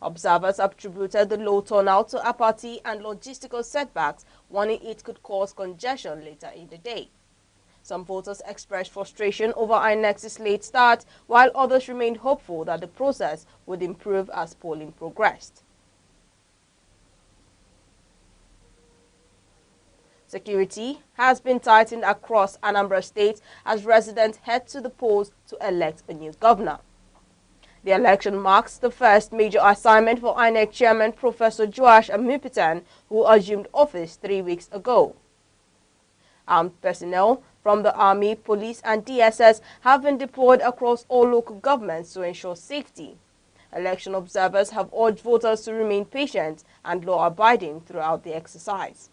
Observers attributed the low turnout to apathy and logistical setbacks, warning it could cause congestion later in the day. Some voters expressed frustration over INEC's late start, while others remained hopeful that the process would improve as polling progressed. Security has been tightened across Anambra State as residents head to the polls to elect a new governor. The election marks the first major assignment for INEC Chairman Professor Joash Amupitan, who assumed office 3 weeks ago. Armed personnel from the Army, Police and DSS have been deployed across all local governments to ensure safety. Election observers have urged voters to remain patient and law-abiding throughout the exercise.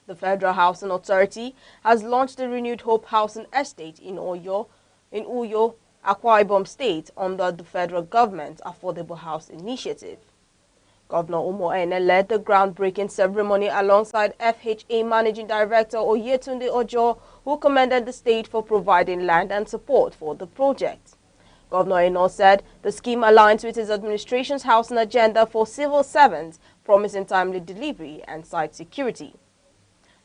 The Federal Housing Authority has launched the Renewed Hope Housing Estate in Uyo, Akwa Ibom State under the federal government Affordable House Initiative. Governor Umo Ene led the groundbreaking ceremony alongside FHA Managing Director Oyetunde Ojo, who commended the state for providing land and support for the project. Governor Eno said the scheme aligns with his administration's housing agenda for civil servants, promising timely delivery and site security.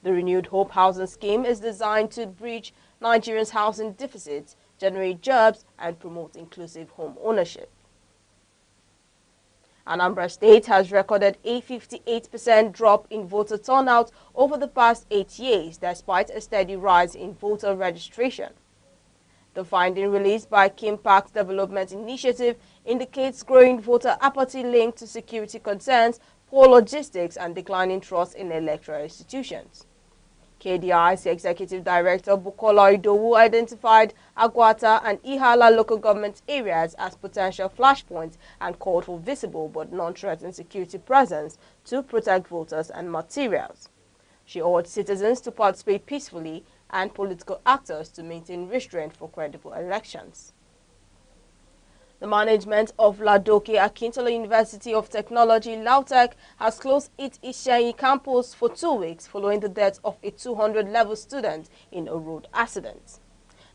The renewed Hope Housing Scheme is designed to bridge Nigerians' housing deficits, generate jobs, and promote inclusive home ownership. Anambra State has recorded a 58% drop in voter turnout over the past 8 years, despite a steady rise in voter registration. The finding released by Kim Park's Development Initiative indicates growing voter apathy linked to security concerns, poor logistics, and declining trust in electoral institutions. KDI's Executive Director Bukola Idowu identified Agwata and Ihala local government areas as potential flashpoints and called for visible but non-threatened security presence to protect voters and materials. She urged citizens to participate peacefully and political actors to maintain restraint for credible elections. The management of Ladoke Akintola University of Technology, LAUTECH, has closed its Ishayi campus for 2 weeks following the death of a 200-level student in a road accident.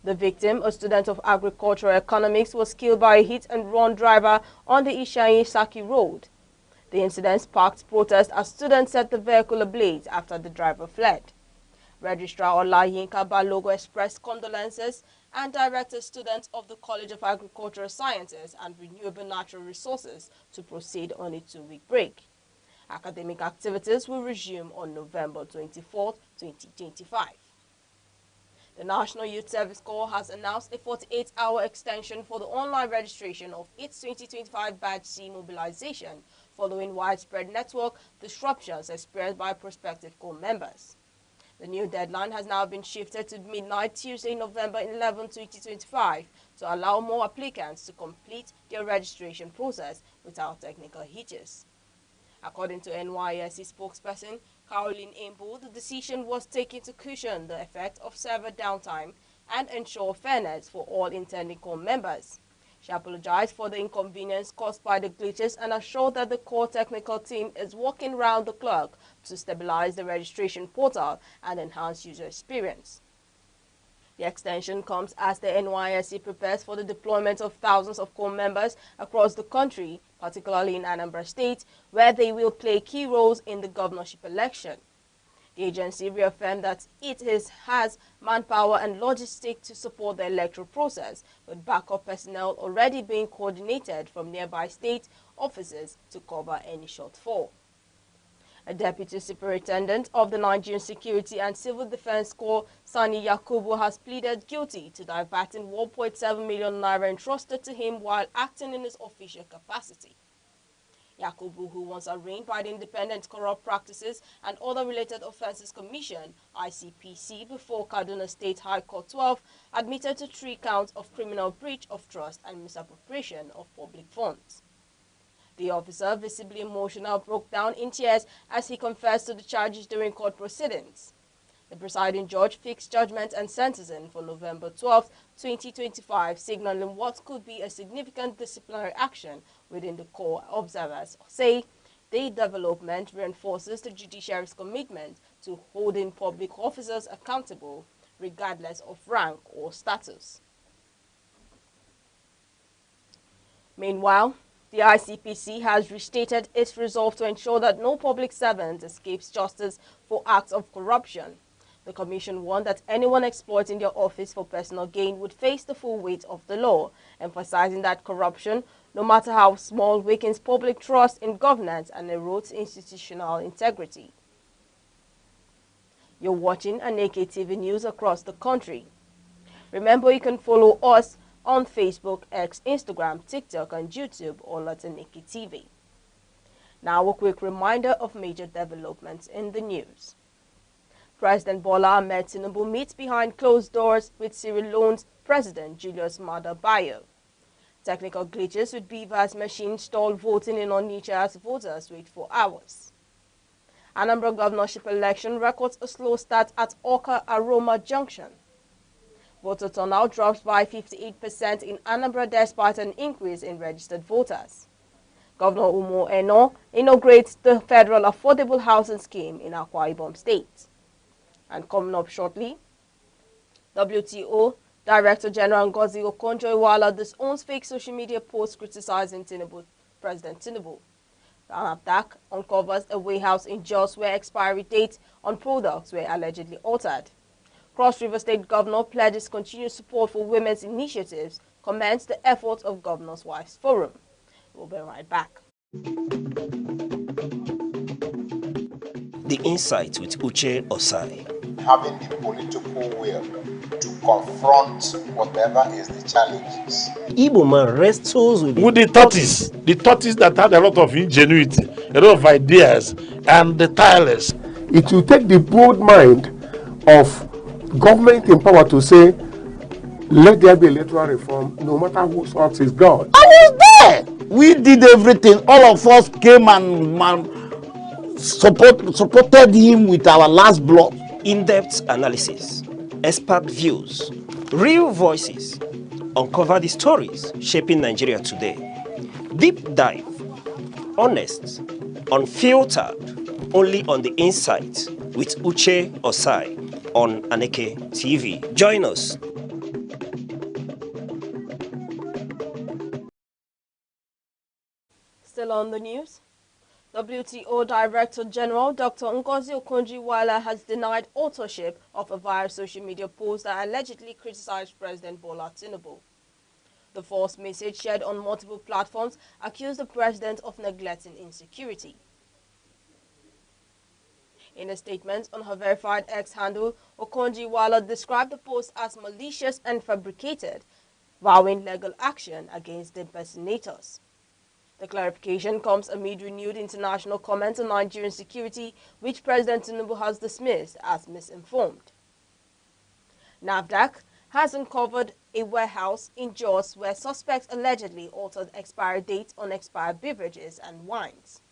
The victim, a student of agricultural economics, was killed by a hit-and-run driver on the Ishayi-Saki road. The incident sparked protest as students set the vehicle ablaze after the driver fled. Registrar Olayinka Balogo expressed condolences and directed students of the College of Agricultural Sciences and Renewable Natural Resources to proceed on a 2-week break. Academic activities will resume on November 24, 2025. The National Youth Service Corps has announced a 48-hour extension for the online registration of its 2025 Batch C mobilization following widespread network disruptions experienced by prospective Corps members. The new deadline has now been shifted to midnight Tuesday, November 11, 2025, to allow more applicants to complete their registration process without technical hitches. According to NYSC spokesperson Caroline Imbu, the decision was taken to cushion the effect of server downtime and ensure fairness for all intending Corps members. She apologized for the inconvenience caused by the glitches and assured that the core technical team is working round the clock to stabilize the registration portal and enhance user experience. The extension comes as the NYSC prepares for the deployment of thousands of Corps members across the country, particularly in Anambra State, where they will play key roles in the governorship election. The agency reaffirmed that it has manpower and logistics to support the electoral process, with backup personnel already being coordinated from nearby state offices to cover any shortfall. A deputy superintendent of the Nigerian Security and Civil Defense Corps, Sani Yakubu, has pleaded guilty to diverting 1.7 million naira entrusted to him while acting in his official capacity. Yakubu, who was arraigned by the Independent Corrupt Practices and Other Related Offences Commission, ICPC, before Kaduna State High Court 12, admitted to 3 counts of criminal breach of trust and misappropriation of public funds. The officer, visibly emotional, broke down in tears as he confessed to the charges during court proceedings. The presiding judge fixed judgment and sentencing for November 12, 2025, signaling what could be a significant disciplinary action within the Corps. Observers say the development reinforces the judiciary's commitment to holding public officers accountable, regardless of rank or status. Meanwhile, the ICPC has restated its resolve to ensure that no public servant escapes justice for acts of corruption. The Commission warned that anyone exploiting their office for personal gain would face the full weight of the law, emphasizing that corruption, no matter how small, weakens public trust in governance and erodes institutional integrity. You're watching Aneke TV News across the country. Remember, you can follow us on Facebook, X, Instagram, TikTok, and YouTube, all at Aneke TV. Now a quick reminder of major developments in the news. President Bola Ahmed Tinubu meets behind closed doors with Sierra Leone's President Julius Maada Bio. Technical glitches with BVAS machine stalled voting in Onitsha as voters wait for hours. Anambra governorship election records a slow start at Oka Aroma Junction. Voter turnout drops by 58% in Anambra despite an increase in registered voters. Governor Umo Eno inaugurates the Federal Affordable Housing Scheme in Akwa Ibom State. And coming up shortly, WTO Director General Ngozi Okonjo-Iweala disowns fake social media posts criticizing President Tinubu. NAFDAC uncovers a warehouse in Jos where expiry dates on products were allegedly altered. Cross River State Governor pledges continued support for women's initiatives, commends the efforts of Governors' Wives Forum. We'll be right back. The Insight with Uche Osai. Having the political will to confront whatever is the challenges. Igbo man wrestles with the tortoise that had a lot of ingenuity, a lot of ideas, and the tireless. It will take the bold mind of government in power to say, let there be electoral reform, no matter who sorts is God. I was there. We did everything. All of us came and supported him with our last blood. In-depth analysis, expert views, real voices, uncover the stories shaping Nigeria today. Deep dive, honest, unfiltered, only on The Insight with Uche Osai on Aneke TV. Join us. Still on the news, WTO Director General Dr. Ngozi Okonjo-Iweala has denied authorship of a viral social media post that allegedly criticized President Bola Tinubu. The false message shared on multiple platforms accused the president of neglecting insecurity. In a statement on her verified X handle, Okonjo-Iweala described the post as malicious and fabricated, vowing legal action against the impersonators. The clarification comes amid renewed international comments on Nigerian security, which President Tinubu has dismissed as misinformed. NAFDAC has uncovered a warehouse in Jos where suspects allegedly altered expiry dates on expired beverages and wines.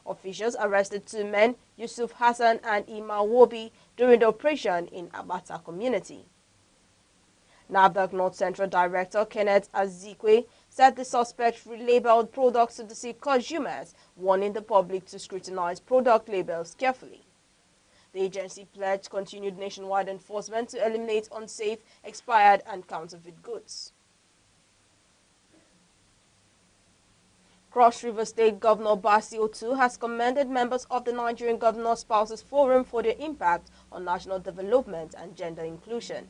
Officials arrested two men, Yusuf Hassan and Ima Wobi, during the operation in Abata community. NAFDAC North Central Director Kenneth Azikwe said the suspects relabeled products to deceive consumers, warning the public to scrutinize product labels carefully. The agency pledged continued nationwide enforcement to eliminate unsafe, expired, and counterfeit goods. Cross River State Governor Basi Otu has commended members of the Nigerian Governor Spouses Forum for their impact on national development and gender inclusion.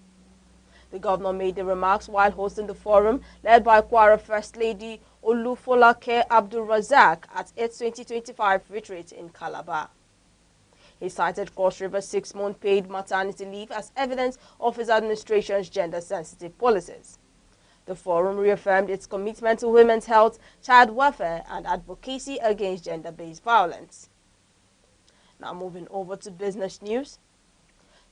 The governor made the remarks while hosting the forum led by Kwara First Lady Olufolake Abdul Razak at its 2025 retreat in Calabar. He cited Cross River's 6-month paid maternity leave as evidence of his administration's gender-sensitive policies. The forum reaffirmed its commitment to women's health, child welfare, and advocacy against gender-based violence. Now moving over to business news.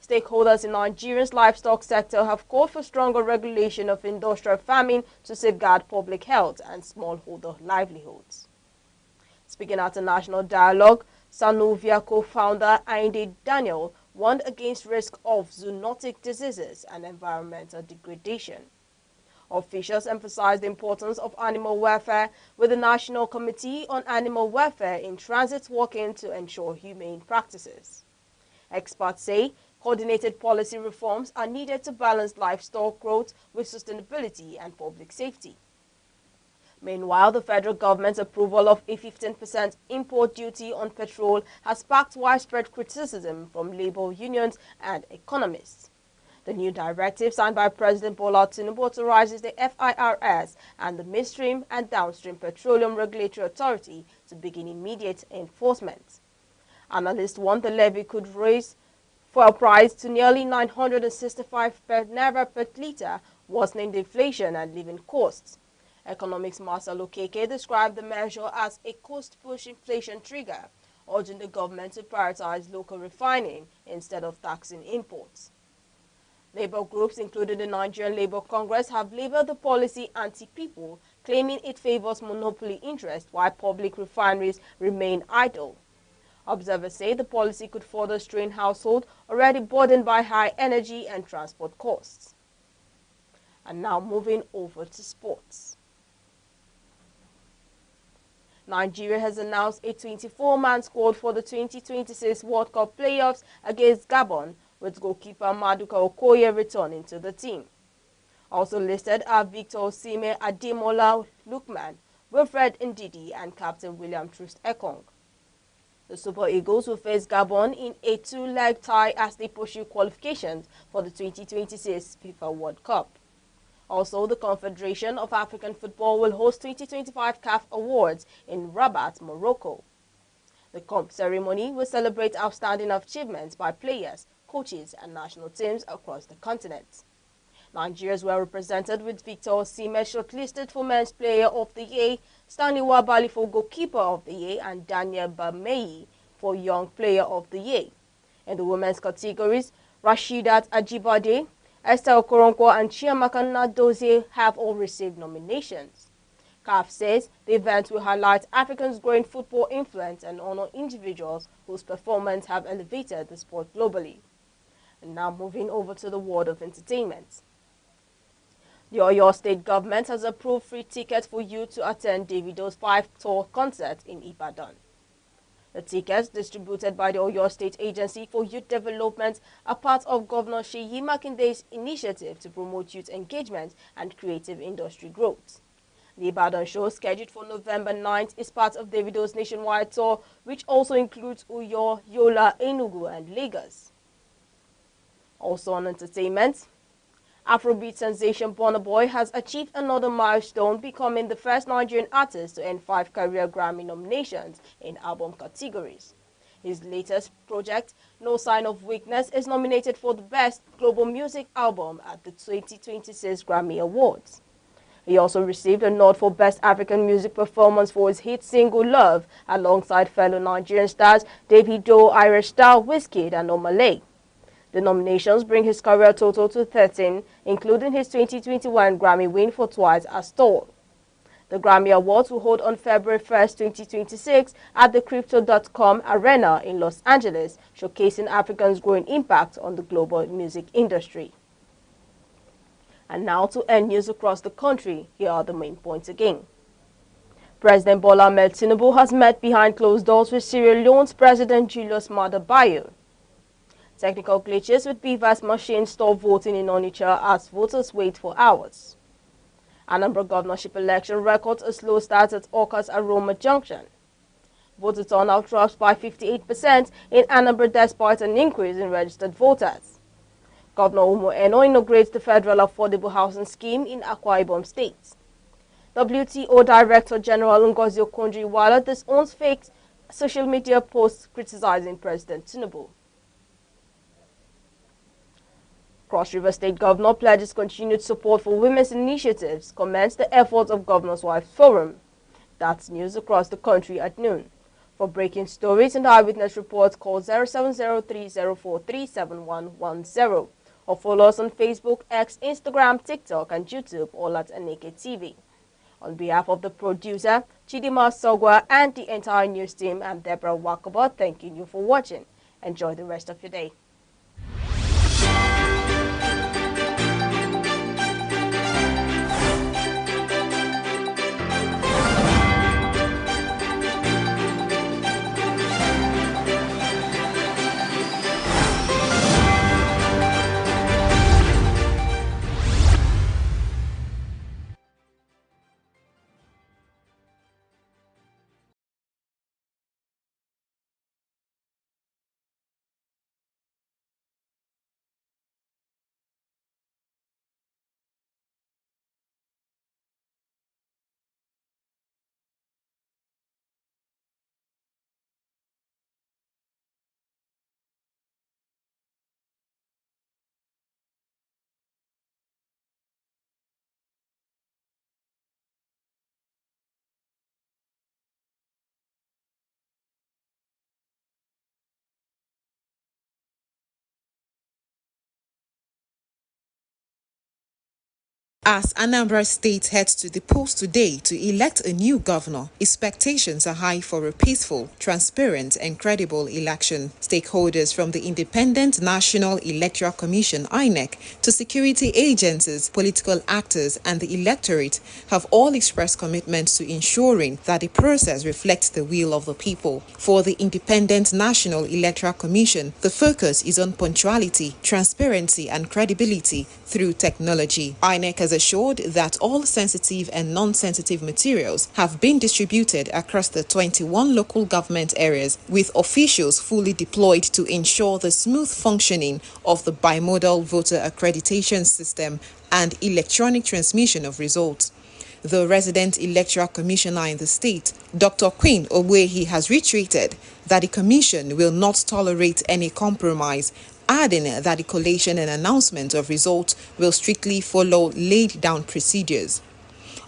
Stakeholders in Nigeria's livestock sector have called for stronger regulation of industrial farming to safeguard public health and smallholder livelihoods. Speaking at a national dialogue, Sanuvia co-founder Ainde Daniel warned against risk of zoonotic diseases and environmental degradation. Officials emphasized the importance of animal welfare, with the National Committee on Animal Welfare in Transit working to ensure humane practices. Experts say coordinated policy reforms are needed to balance livestock growth with sustainability and public safety. Meanwhile, the federal government's approval of a 15% import duty on petrol has sparked widespread criticism from labor unions and economists. The new directive signed by President Bola Tinubu authorizes the FIRS and the Midstream and Downstream Petroleum Regulatory Authority to begin immediate enforcement. Analysts warned the levy could raise fuel price to nearly 965 naira per litre, worsening the inflation and living costs. Economics Marcelo Keke described the measure as a cost-push inflation trigger, urging the government to prioritize local refining instead of taxing imports. Labour groups, including the Nigerian Labour Congress, have labelled the policy anti-people, claiming it favours monopoly interests while public refineries remain idle. Observers say the policy could further strain households already burdened by high energy and transport costs. And now moving over to sports. Nigeria has announced a 24-man squad for the 2026 World Cup playoffs against Gabon, with goalkeeper Maduka Okoye returning to the team. Also listed are Victor Osimhen, Ademola Lookman, Wilfred Ndidi, and Captain William Troost Ekong. The Super Eagles will face Gabon in a two-leg tie as they pursue qualifications for the 2026 FIFA World Cup. Also, the Confederation of African Football will host 2025 CAF Awards in Rabat, Morocco. The ceremony will celebrate outstanding achievements by players, coaches, and national teams across the continent. Nigeria is well represented with Victor Osimhen shortlisted for Men's Player of the Year, Stanley Wabali for Goalkeeper of the Year, and Daniel Bameyi for Young Player of the Year. In the women's categories, Rashidat Ajibade, Esther Okoronkwo, and Chiamaka Nadozie have all received nominations. CAF says the event will highlight Africans' growing football influence and honor individuals whose performance have elevated the sport globally. And now moving over to the world of entertainment. The Oyo State government has approved free tickets for youth to attend Davido's 5-tour concert in Ibadan. The tickets, distributed by the Oyo State Agency for Youth Development, are part of Governor Seyi Makinde's initiative to promote youth engagement and creative industry growth. The Ibadan show, scheduled for November 9th, is part of Davido's nationwide tour, which also includes Uyo, Yola, Enugu, and Lagos. Also on entertainment, Afrobeat sensation Burna Boy has achieved another milestone, becoming the first Nigerian artist to earn 5 career Grammy nominations in album categories. His latest project, No Sign of Weakness, is nominated for the Best Global Music Album at the 2026 Grammy Awards. He also received a nod for Best African Music Performance for his hit single Love, alongside fellow Nigerian stars Davido, Irish Star, Wizkid, and Omah. The nominations bring his career total to 13, including his 2021 Grammy win for Twice as Tall. The Grammy Awards will hold on February 1st, 2026 at the Crypto.com Arena in Los Angeles, showcasing Africans' growing impact on the global music industry. And now to end news across the country, here are the main points again. President Bola Ahmed Tinubu has met behind closed doors with Sierra Leone's President Julius Maada Bio. Technical glitches with BVAS machines stop voting in Onitsha as voters wait for hours. Anambra governorship election records a slow start at Awka's Aroma Junction. Voter turnout drops by 58% in Anambra despite an increase in registered voters. Governor Umo Eno inaugurates the Federal Affordable Housing Scheme in Akwa Ibom State. WTO Director General Ngozi Okonjo-Iweala disowns fake social media posts criticizing President Tinubu. Cross River State Governor pledges continued support for women's initiatives, commends the efforts of Governor's Wives Forum. That's news across the country at noon. For breaking stories and eyewitness reports, call 0703-043-7110 or follow us on Facebook, X, Instagram, TikTok, and YouTube, all at Aneke TV. On behalf of the producer, Chidima Sogwa, and the entire news team, I'm Deborah Wakaba, thanking you for watching. Enjoy the rest of your day. As Anambra State heads to the polls today to elect a new governor, expectations are high for a peaceful, transparent and credible election. Stakeholders from the Independent National Electoral Commission (INEC) to security agencies, political actors and the electorate have all expressed commitment to ensuring that the process reflects the will of the people. For the Independent National Electoral Commission, the focus is on punctuality, transparency and credibility through technology. INEC has assured that all sensitive and non-sensitive materials have been distributed across the 21 local government areas, with officials fully deployed to ensure the smooth functioning of the bimodal voter accreditation system and electronic transmission of results. The resident electoral commissioner in the state, Dr. Queen Ogbuehi, has reiterated that the commission will not tolerate any compromise, adding that the collation and announcement of results will strictly follow laid-down procedures.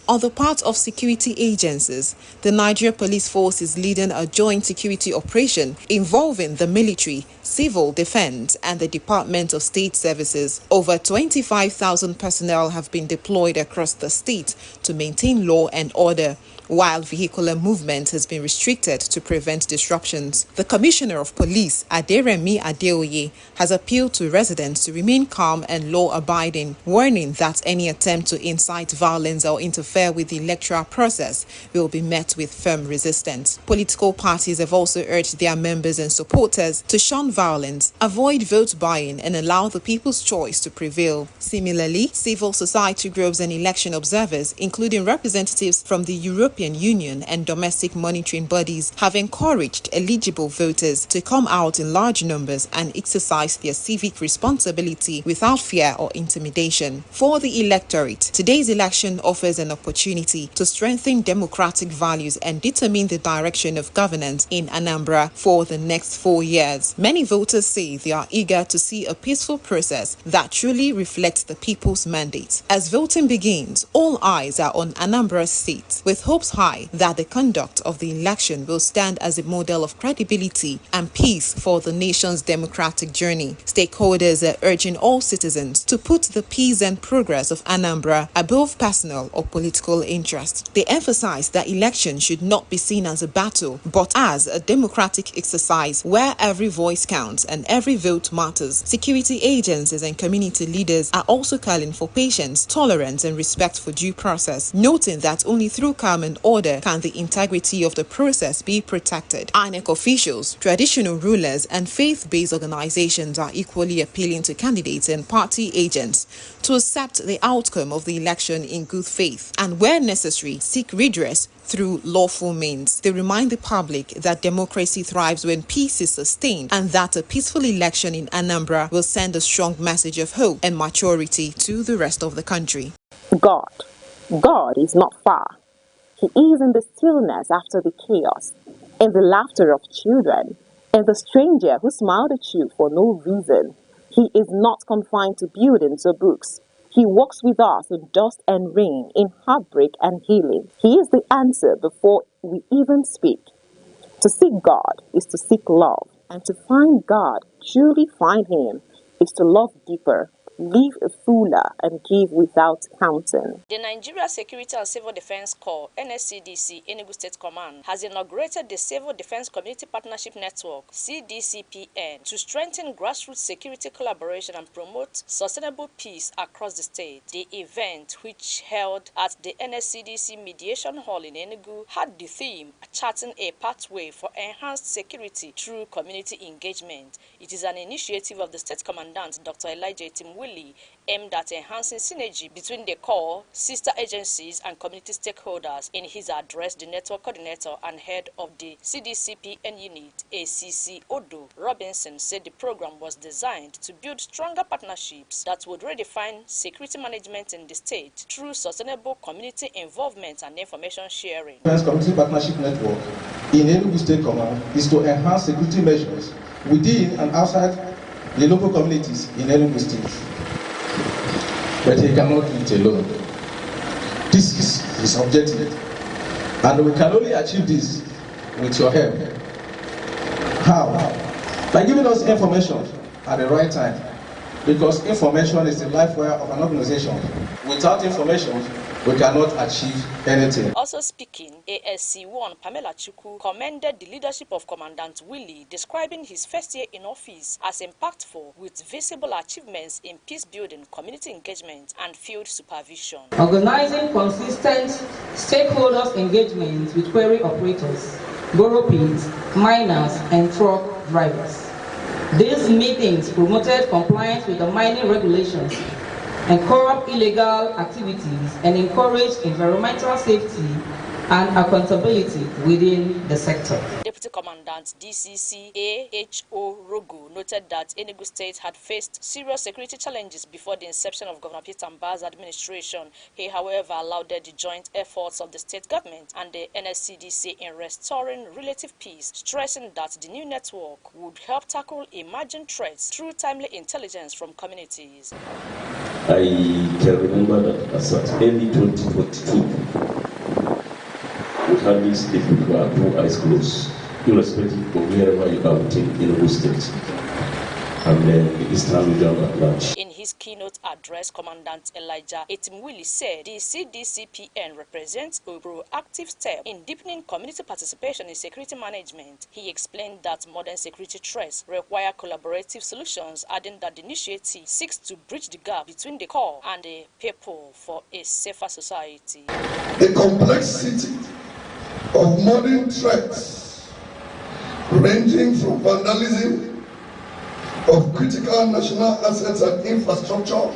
On the part of security agencies, the Nigeria Police Force is leading a joint security operation involving the military, civil defense, and the Department of State Services. Over 25,000 personnel have been deployed across the state to maintain law and order, while vehicular movement has been restricted to prevent disruptions. The Commissioner of Police, Aderemi Adeoye, has appealed to residents to remain calm and law-abiding, warning that any attempt to incite violence or interfere with the electoral process will be met with firm resistance. Political parties have also urged their members and supporters to shun violence, avoid vote buying, and allow the people's choice to prevail. Similarly, civil society groups and election observers, including representatives from the European Union and domestic monitoring bodies, have encouraged eligible voters to come out in large numbers and exercise their civic responsibility without fear or intimidation. For the electorate, today's election offers an opportunity to strengthen democratic values and determine the direction of governance in Anambra for the next 4 years. Many voters say they are eager to see a peaceful process that truly reflects the people's mandate. As voting begins, all eyes are on Anambra State, with hopes high that the conduct of the election will stand as a model of credibility and peace for the nation's democratic journey. Stakeholders are urging all citizens to put the peace and progress of Anambra above personal or political interest. They emphasize that election should not be seen as a battle, but as a democratic exercise where every voice counts and every vote matters. Security agencies and community leaders are also calling for patience, tolerance, and respect for due process, noting that only through calm and order can the integrity of the process be protected. INEC officials, traditional rulers, and faith-based organizations are equally appealing to candidates and party agents to accept the outcome of the election in good faith and, where necessary, seek redress through lawful means. They remind the public that democracy thrives when peace is sustained and that a peaceful election in Anambra will send a strong message of hope and maturity to the rest of the country. God is not far. He is in the stillness after the chaos, in the laughter of children, in the stranger who smiled at you for no reason. He is not confined to buildings or books. He walks with us in dust and rain, in heartbreak and healing. He is the answer before we even speak. To seek God is to seek love, and to find God, truly find Him, is to love deeper, live fuller, and give without counting. The Nigeria Security and Civil Defense Corps, NSCDC, Enugu State Command, has inaugurated the Civil Defense Community Partnership Network, CDCPN, to strengthen grassroots security collaboration and promote sustainable peace across the state. The event, which held at the NSCDC Mediation Hall in Enugu, had the theme, Charting a Pathway for Enhanced Security Through Community Engagement. It is an initiative of the State Commandant, Dr. Elijah Timwili, aimed at enhancing synergy between the Corps, sister agencies, and community stakeholders. In his address, the network coordinator and head of the CDCPN unit, ACC Odo Robinson, said the program was designed to build stronger partnerships that would redefine security management in the state through sustainable community involvement and information sharing. The Community Partnership Network in Enugu State Command is to enhance security measures within and outside the local communities in Enugu State. But he cannot do it alone. This is his objective. And we can only achieve this with your help. How? By giving us information at the right time, because information is the lifewire of an organization. Without information, we cannot achieve anything. Also speaking, ASC1 Pamela Chukwu commended the leadership of Commandant Willie, describing his first year in office as impactful with visible achievements in peace building, community engagement, and field supervision. Organizing consistent stakeholders engagement with quarry operators, borrow pits, miners, and truck drivers. These meetings promoted compliance with the mining regulations and curb illegal activities and encourage environmental safety and accountability within the sector. Deputy Commandant DCC AHO Rogo noted that Enugu State had faced serious security challenges before the inception of Governor Peter Mbah's administration. He, however, allowed the joint efforts of the state government and the NSCDC in restoring relative peace, stressing that the new network would help tackle emerging threats through timely intelligence from communities. I can remember that as at early 2022, we hardly sleep with our two eyes closed, irrespective of wherever you are within Enugu State and then the Eastern region at large. In his keynote address, Commandant Elijah Etimwili said the CDCPN represents a proactive step in deepening community participation in security management. He explained that modern security threats require collaborative solutions, adding that the initiative seeks to bridge the gap between the core and the people for a safer society. The complexity of modern threats, ranging from vandalism of critical national assets and infrastructure,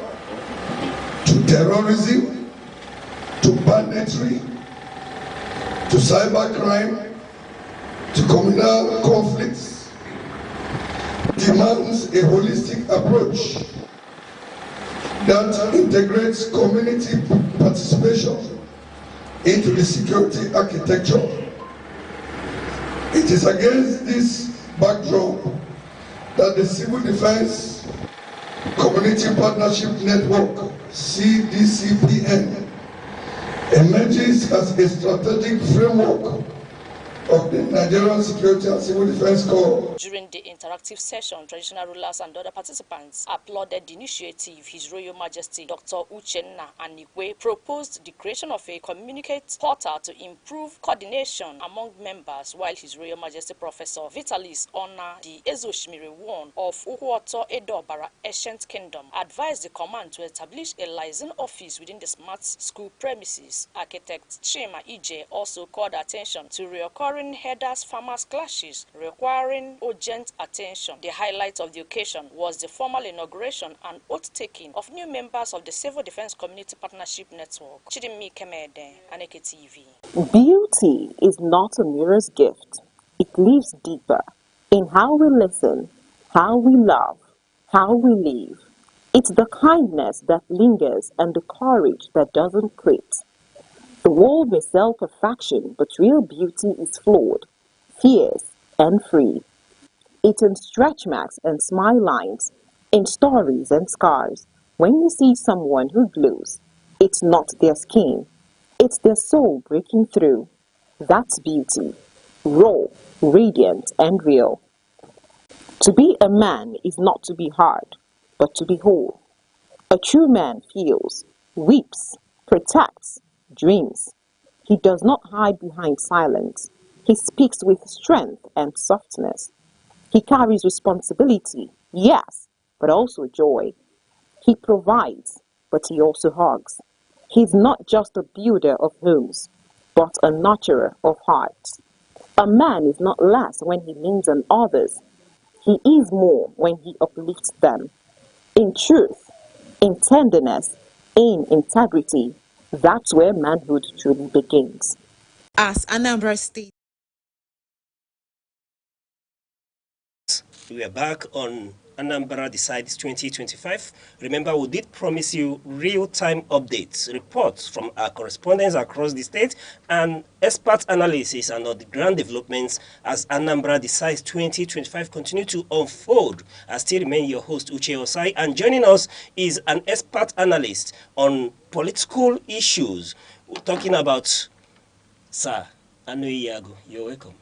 to terrorism, to banditry, to cybercrime, to communal conflicts, demands a holistic approach that integrates community participation into the security architecture. It is against this backdrop that the Civil Defense Community Partnership Network, CDCPN, emerges as a strategic framework of the Nigerian Security and Civil Defense Corps. During the interactive session, traditional rulers and other participants applauded the initiative. His Royal Majesty Dr. Uchenna Anikwe proposed the creation of a communicate portal to improve coordination among members, while His Royal Majesty Professor Vitalis Ona, the Ezoshimiri I of Ukwoto Edobara Ancient Kingdom, advised the command to establish a liaison office within the smart school premises. Architect Chima Ije also called attention to reoccurring headers farmers clashes requiring urgent attention. The highlight of the occasion was the formal inauguration and oath-taking of new members of the Civil Defense Community Partnership Network. Chidimi Kemede, Aneke TV. Beauty is not a mirror's gift. It lives deeper in how we listen, how we love, how we live. It's the kindness that lingers and the courage that doesn't quit. The world may sell perfection, but real beauty is flawed, fierce, and free. It's in stretch marks and smile lines, in stories and scars. When you see someone who glows, it's not their skin, it's their soul breaking through. That's beauty, raw, radiant, and real. To be a man is not to be hard, but to be whole. A true man feels, weeps, protects, dreams. He does not hide behind silence. He speaks with strength and softness. He carries responsibility, yes, but also joy. He provides, but he also hugs. He's not just a builder of homes, but a nurturer of hearts. A man is not less when he leans on others. He is more when he uplifts them. In truth, in tenderness, in integrity, that's where manhood truly begins. As Anambra State. We are back on Anambra Decides 2025. Remember, we did promise you real-time updates, reports from our correspondents across the state, and expert analysis and on the ground developments as Anambra Decides 2025 continue to unfold. I still remain your host, Uche Osai, and joining us is an expert analyst on political issues. We're talking about Sir Anoyi Yago. You're welcome.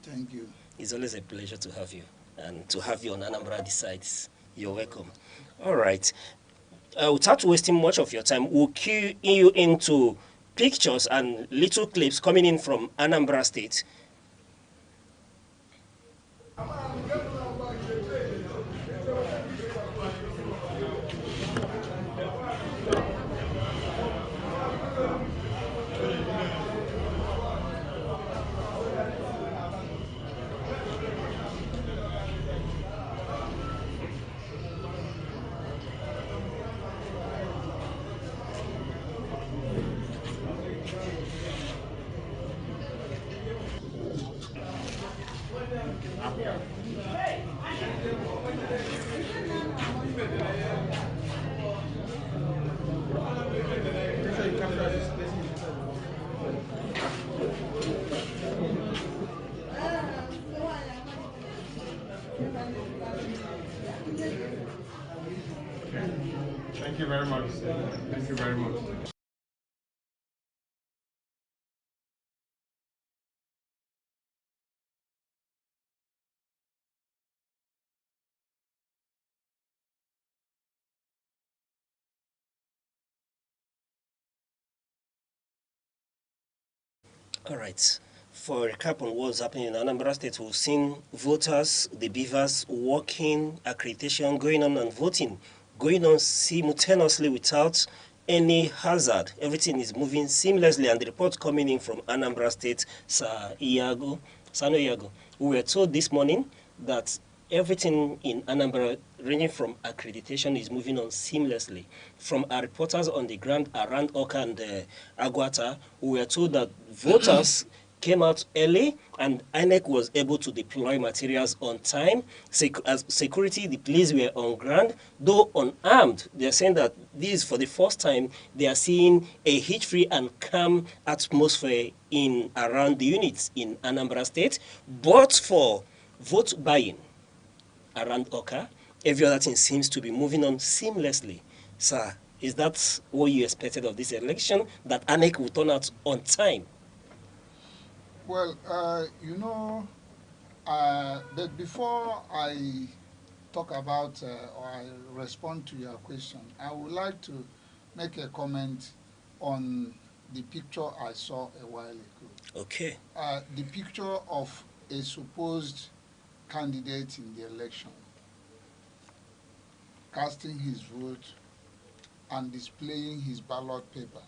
Thank you. It's always a pleasure to have you. And to have you on Anambra Decides. You're welcome. All right. Without wasting much of your time, we'll cue you into pictures and little clips coming in from Anambra State. Thank you very much. Thank you very much. All right. For a recap on what's happening in Anambra State, we've seen voters, the beavers, working, accreditation going on and voting going on simultaneously without any hazard. Everything is moving seamlessly, and the report coming in from Anambra State, Sano Iago. We were told this morning that everything in Anambra, ranging from accreditation, is moving on seamlessly. From our reporters on the ground around Oka and Aguata, we were told that voters came out early and INEC was able to deploy materials on time. As security, the police were on ground, though unarmed. They're saying that this is for the first time they are seeing a hitch-free and calm atmosphere in around the units in Anambra State. But for vote buying around Oka, every other thing seems to be moving on seamlessly. Sir, is that what you expected of this election, that INEC will turn out on time? Well, but before I talk about or I respond to your question, I would like to make a comment on the picture I saw a while ago. Okay. The picture of a supposed candidate in the election casting his vote and displaying his ballot paper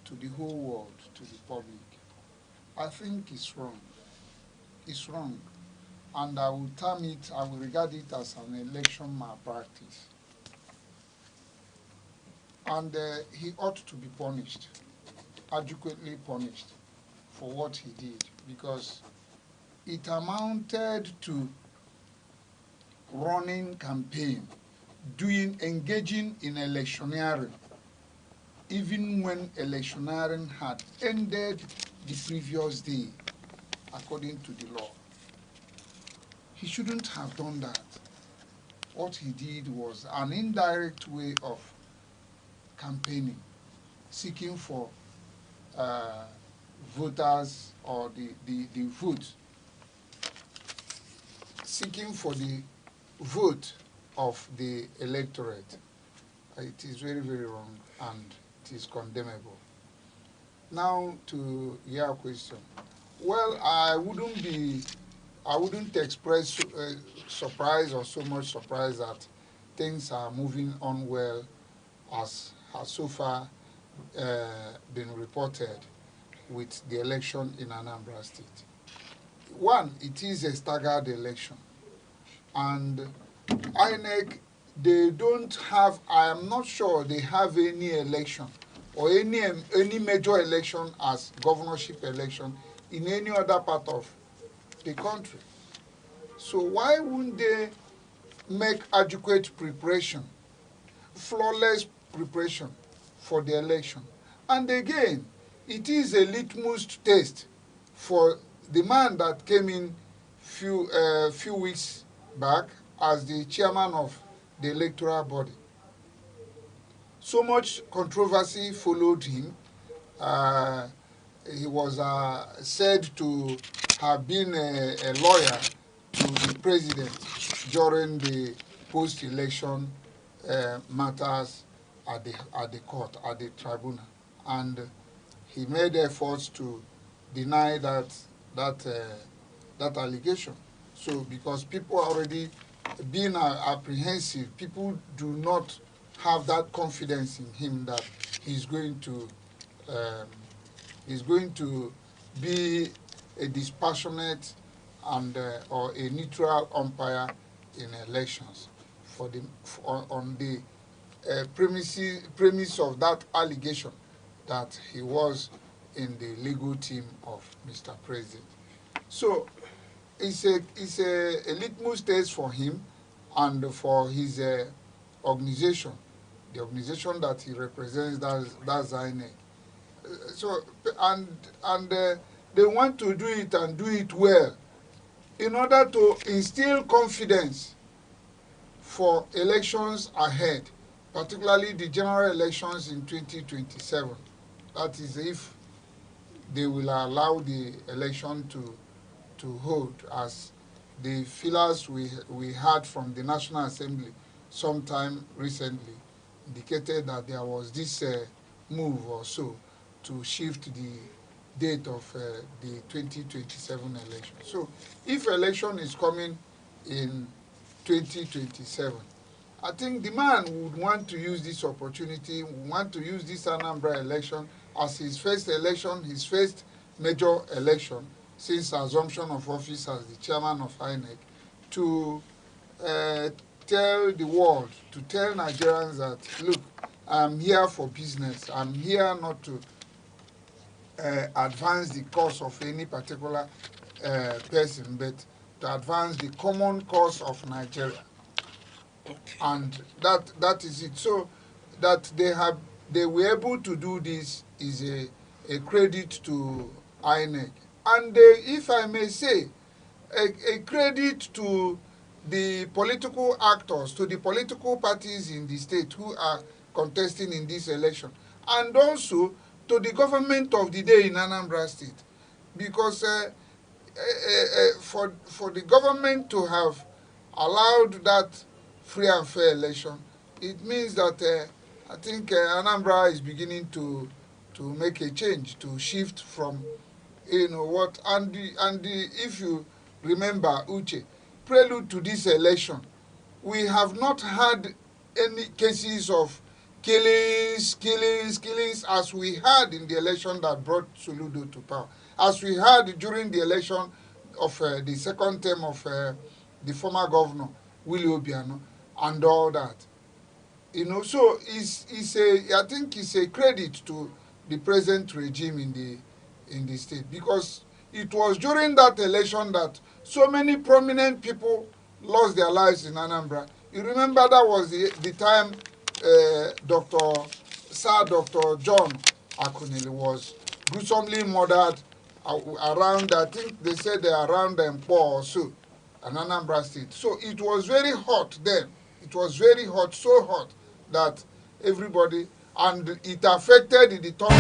to the whole world, to the public. I think it's wrong. It's wrong. And I will regard it as an election malpractice. And he ought to be punished, adequately punished for what he did, because it amounted to running campaign, engaging in electioneering, even when electioneering had ended the previous day, according to the law. He shouldn't have done that. What he did was an indirect way of campaigning, seeking for voters or the vote, seeking for the vote of the electorate. It is very, very wrong and it is condemnable. Now to your question. Well, I wouldn't express surprise or so much surprise that things are moving on well as has so far been reported with the election in Anambra State. One, it is a staggered election. And INEC, they don't have, I am not sure they have any election or any major election as governorship election in any other part of the country. So why wouldn't they make adequate preparation, flawless preparation for the election? And again, it is a litmus test for the man that came in few weeks back as the chairman of the electoral body. So much controversy followed him. He was said to have been a lawyer to the president during the post-election matters at the court, at the tribunal, and he made efforts to deny that allegation. So because people are already being apprehensive, people do not have that confidence in him that he's going to be a dispassionate and or a neutral umpire in elections on the premise of that allegation that he was in the legal team of Mr. President. So it's a litmus test for him and for his organization, the organization that he represents, that's INEC. And they want to do it and do it well in order to instill confidence for elections ahead, particularly the general elections in 2027. That is, if they will allow the election to hold, as the feelers we had from the National Assembly sometime recently indicated that there was this move or so to shift the date of the 2027 election. So if election is coming in 2027, I think the man would want to use this opportunity, would want to use this Anambra election as his first election, his first major election since assumption of office as the chairman of INEC, to tell the world, to tell Nigerians that, look, I'm here for business. I'm here not to advance the cause of any particular person, but to advance the common cause of Nigeria. Okay. And that is it. So that they were able to do this is a credit to INEC. And if I may say, a credit to the political actors, to the political parties in the state who are contesting in this election, and also to the government of the day in Anambra State. Because for the government to have allowed that free and fair election, it means that I think Anambra is beginning to make a change, to shift from, what, and if you remember, Uche, prelude to this election, we have not had any cases of killings as we had in the election that brought Soludo to power, as we had during the election of the second term of the former governor, Willie Obiano, and all that. So I think it's a credit to the present regime in the state, because it was during that election that so many prominent people lost their lives in Anambra. You remember that was the time Dr. John Akunele was gruesomely murdered around, I think they said around Mpo or so, in Anambra State. So it was very hot then. It was very hot, so hot that everybody, and it affected the turnout.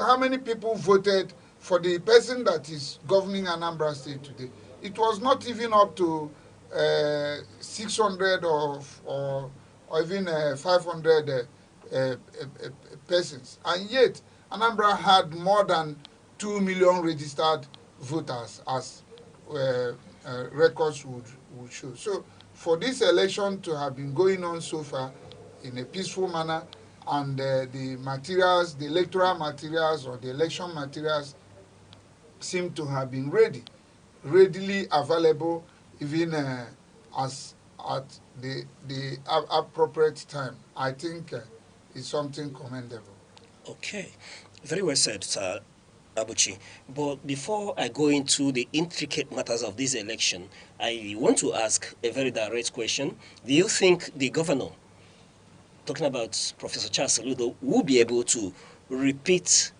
How many people voted for the person that is governing Anambra State today? It was not even up to 600 or even 500 persons. And yet, Anambra had more than 2 million registered voters, as records would show. So for this election to have been going on so far in a peaceful manner, and the materials, the electoral materials or the election materials seem to have been readily available, even as at the appropriate time, I think is something commendable. Okay, very well said, Sir Abuchi. But before I go into the intricate matters of this election, I want to ask a very direct question. Do you think the governor, talking about Professor Charles Soludo, will be able to repeat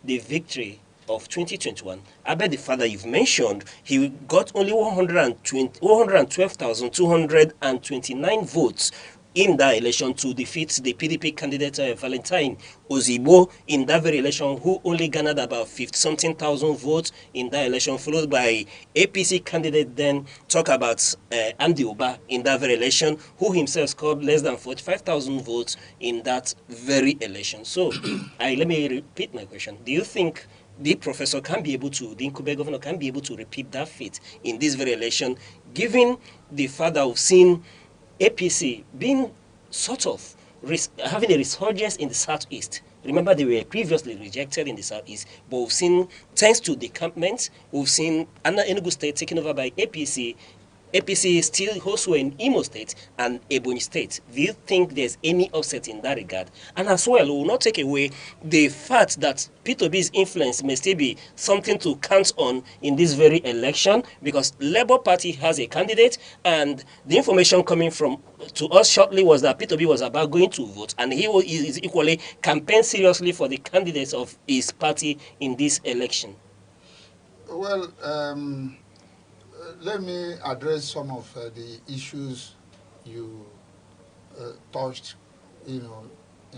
the victory of 2021? Abed the father you've mentioned, he got only 112,229 votes in that election to defeat the PDP candidate Valentine Ozigbo in that very election, who only garnered about 50-something thousand votes in that election, followed by APC candidate then talk about Andy Oba in that very election, who himself scored less than 45,000 votes in that very election. So let me repeat my question. Do you think the professor can be able to, the Nkube governor can be able to repeat that feat in this very election, given the fact that we've seen APC being sort of having a resurgence in the southeast? Remember, they were previously rejected in the southeast, but we've seen, thanks to decampment, we've seen Enugu State taken over by APC. APC is still also in Imo State and Ebonyi State. Do you think there's any offset in that regard? And as well, we will not take away the fact that P2B's influence may still be something to count on in this very election, because Labour Party has a candidate, and the information coming from to us shortly was that P2B was about going to vote, and he is equally campaign seriously for the candidates of his party in this election. Well, let me address some of the issues you touched, in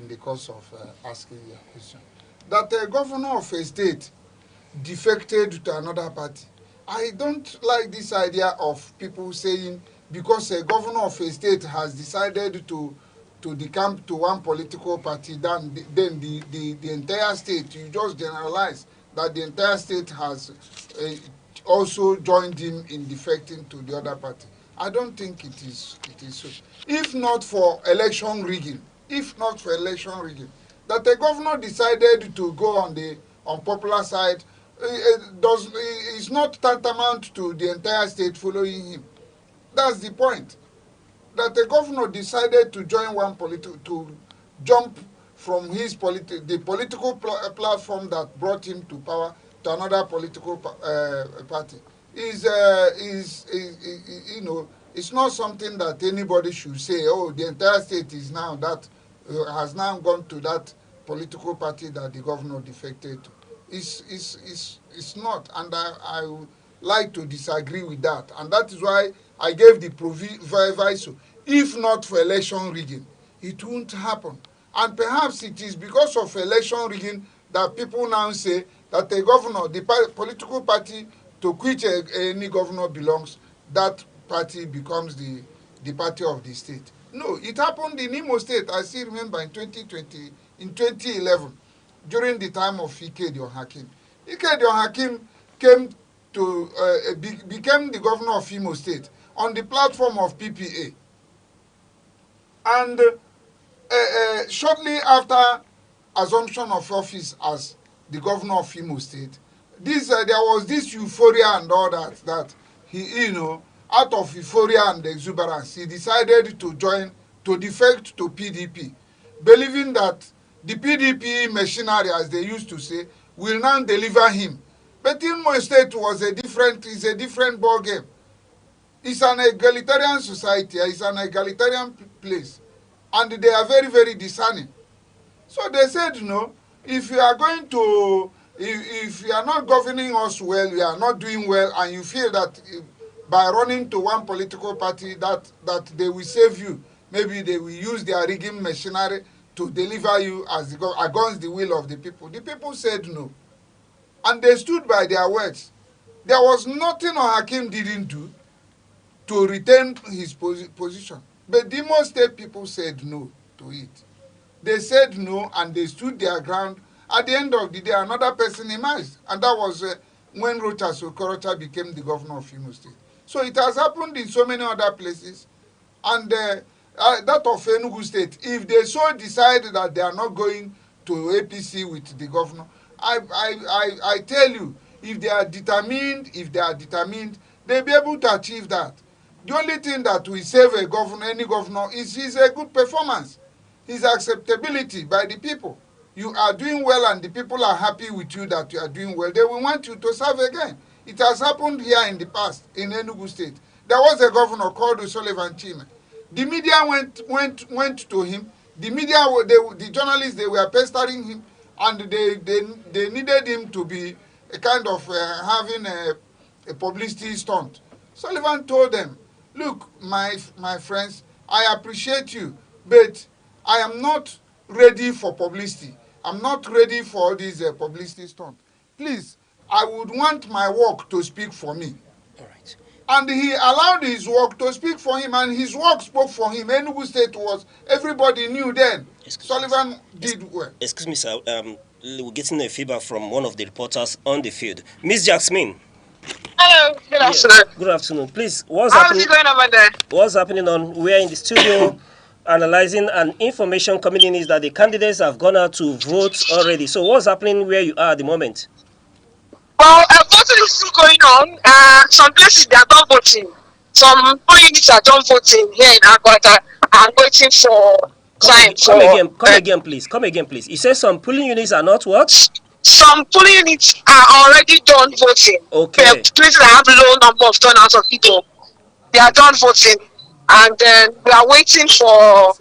the course of asking your question. That the governor of a state defected to another party. I don't like this idea of people saying because a governor of a state has decided to decamp to one political party, then the entire state, you just generalize that the entire state has also joined him in defecting to the other party. I don't think it is so. If not for election rigging, that the governor decided to go on the unpopular side, is not tantamount to the entire state following him. That's the point. That the governor decided to join one to jump from his the political platform that brought him to power to another political party it's not something that anybody should say, oh, the entire state is now that has now gone to that political party that the governor defected to. It's not, and I would like to disagree with that, and that is why I gave the proviso. If not for election rigging, it won't happen. And perhaps it is because of election rigging that people now say that the governor, the political party to which any governor belongs, that party becomes the party of the state. No, it happened in Imo State. I still remember in 2011, during the time of Ike Diohakim. Ike Diohakim came to became the governor of Imo State on the platform of PPA. And shortly after assumption of office as the governor of Imo State, there was this euphoria and all that he, out of euphoria and exuberance, he decided to defect to PDP, believing that the PDP machinery, as they used to say, will now deliver him. But Imo State is a different ball game. It's an egalitarian society, it's an egalitarian place, and they are very, very discerning. So they said, if you are going to, if you are not governing us well, you are not doing well, and you feel that by running to one political party that they will save you, maybe they will use their rigging machinery to deliver you against the will of the people. The people said no. And they stood by their words. There was nothing Hakim didn't do to retain his position. But the Imo State people said no to it. They said no, and they stood their ground. At the end of the day, another person emerged, and that was when Rochas Okorocha became the governor of Imo State. So it has happened in so many other places, and that of Enugu State, if they so decide that they are not going to APC with the governor, I tell you, if they are determined, they'll be able to achieve that. The only thing that will save a governor, any governor, is a good performance, his acceptability by the people. You are doing well and the people are happy with you that you are doing well. They will want you to serve again. It has happened here in the past in Enugu State. There was a governor called Sullivan Chime. The media went to him. The media, the journalists, they were pestering him, and they needed him to be a kind of having a publicity stunt. Sullivan told them, look, my friends, I appreciate you, but I am not ready for publicity. I'm not ready for this publicity stunt. Please, I would want my work to speak for me. All right. And he allowed his work to speak for him, and his work spoke for him. Enugu State was, everybody knew then. Sullivan did well. Excuse me, sir. We're getting a feedback from one of the reporters on the field. Miss Jasmine. Hello, good afternoon. Good afternoon. Please, what's How's happening? it going over there? What's happening on? We're in the studio analyzing, and information coming in is that the candidates have gone out to vote already. So what's happening where you are at the moment? Well, voting is still going on. Some places they are done voting. Some polling units are done voting here in Aguata. I'm waiting for time. Come again, please. Come again, please. You say some polling units are not what? Some polling units are already done voting. Okay. Places that have low number of turnouts of people, they are done voting, and then we are waiting for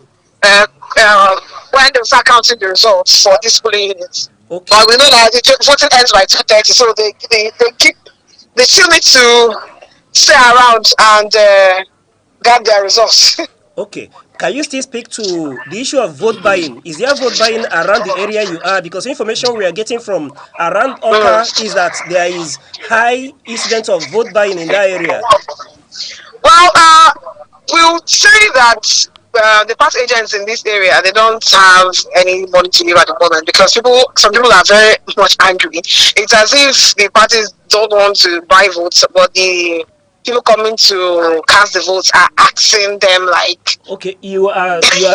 when they start counting the results for these polling units. Okay. But we know that the voting ends by 2:30, so they still need to stay around and get their results. Okay. Can you still speak to the issue of vote buying? Is there vote buying around the area you are? Because information we are getting from around Oka is that there is high incidence of vote buying in that area. Well, we'll say that the party agents in this area, they don't have any money to give at the moment because some people are very much angry. It's as if the parties don't want to buy votes, but the people coming to cast the votes are asking them like. Okay,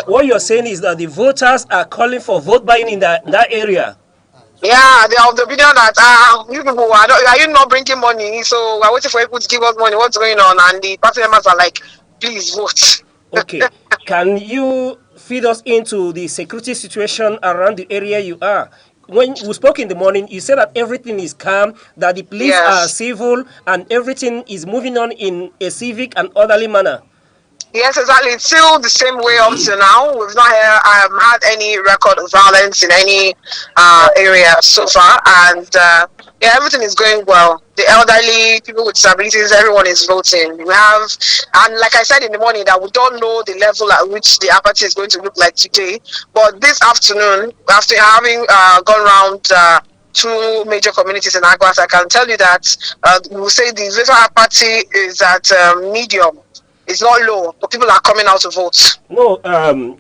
what you're saying is that the voters are calling for vote buying in that area. Yeah, they are of the opinion that you people are you not bringing money? So we're waiting for people to give us money. What's going on? And the party members are like, please vote. Okay, can you feed us into the security situation around the area you are? When we spoke in the morning, you said that everything is calm, that the police are civil, and everything is moving on in a civic and orderly manner. Yes, exactly. It's still the same way up to now. We've not had any record of violence in any area so far, and yeah, everything is going well. The elderly, people with disabilities, everyone is voting. We have, and like I said in the morning, that we don't know the level at which the apathy is going to look like today. But this afternoon, after having gone around two major communities in Aguas, I can tell you that we'll say the voter apathy is at medium. It's not low, but people are coming out to vote. No,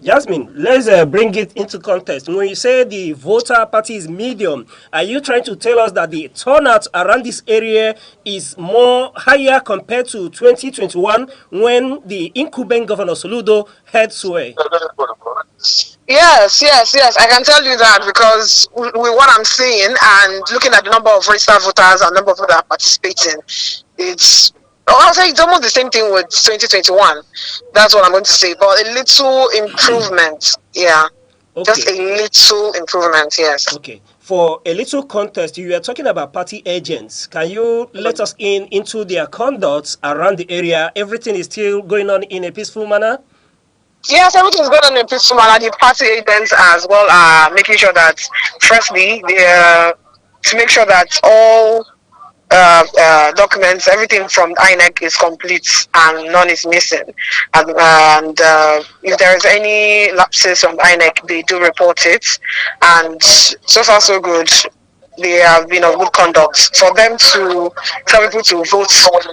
Jasmine, let's bring it into context. When you say the voter party is medium, are you trying to tell us that the turnout around this area is more higher compared to 2021 when the incumbent Governor Soludo had sway? Yes. I can tell you that because with what I'm seeing and looking at the number of registered voters and number of people that are participating, I'll say it's almost the same thing with 2021. That's what I'm going to say. But a little improvement, yeah. Okay. Just a little improvement, yes. Okay. For a little context, you are talking about party agents. Can you let us into their conduct around the area? Everything is still going on in a peaceful manner? Yes, everything is going on in a peaceful manner. The party agents as well are making sure that, firstly, to make sure that all documents, everything from INEC is complete and none is missing. And if there is any lapses from INEC, they do report it. And so far, so good. They have been of good conduct. For them to tell people to vote,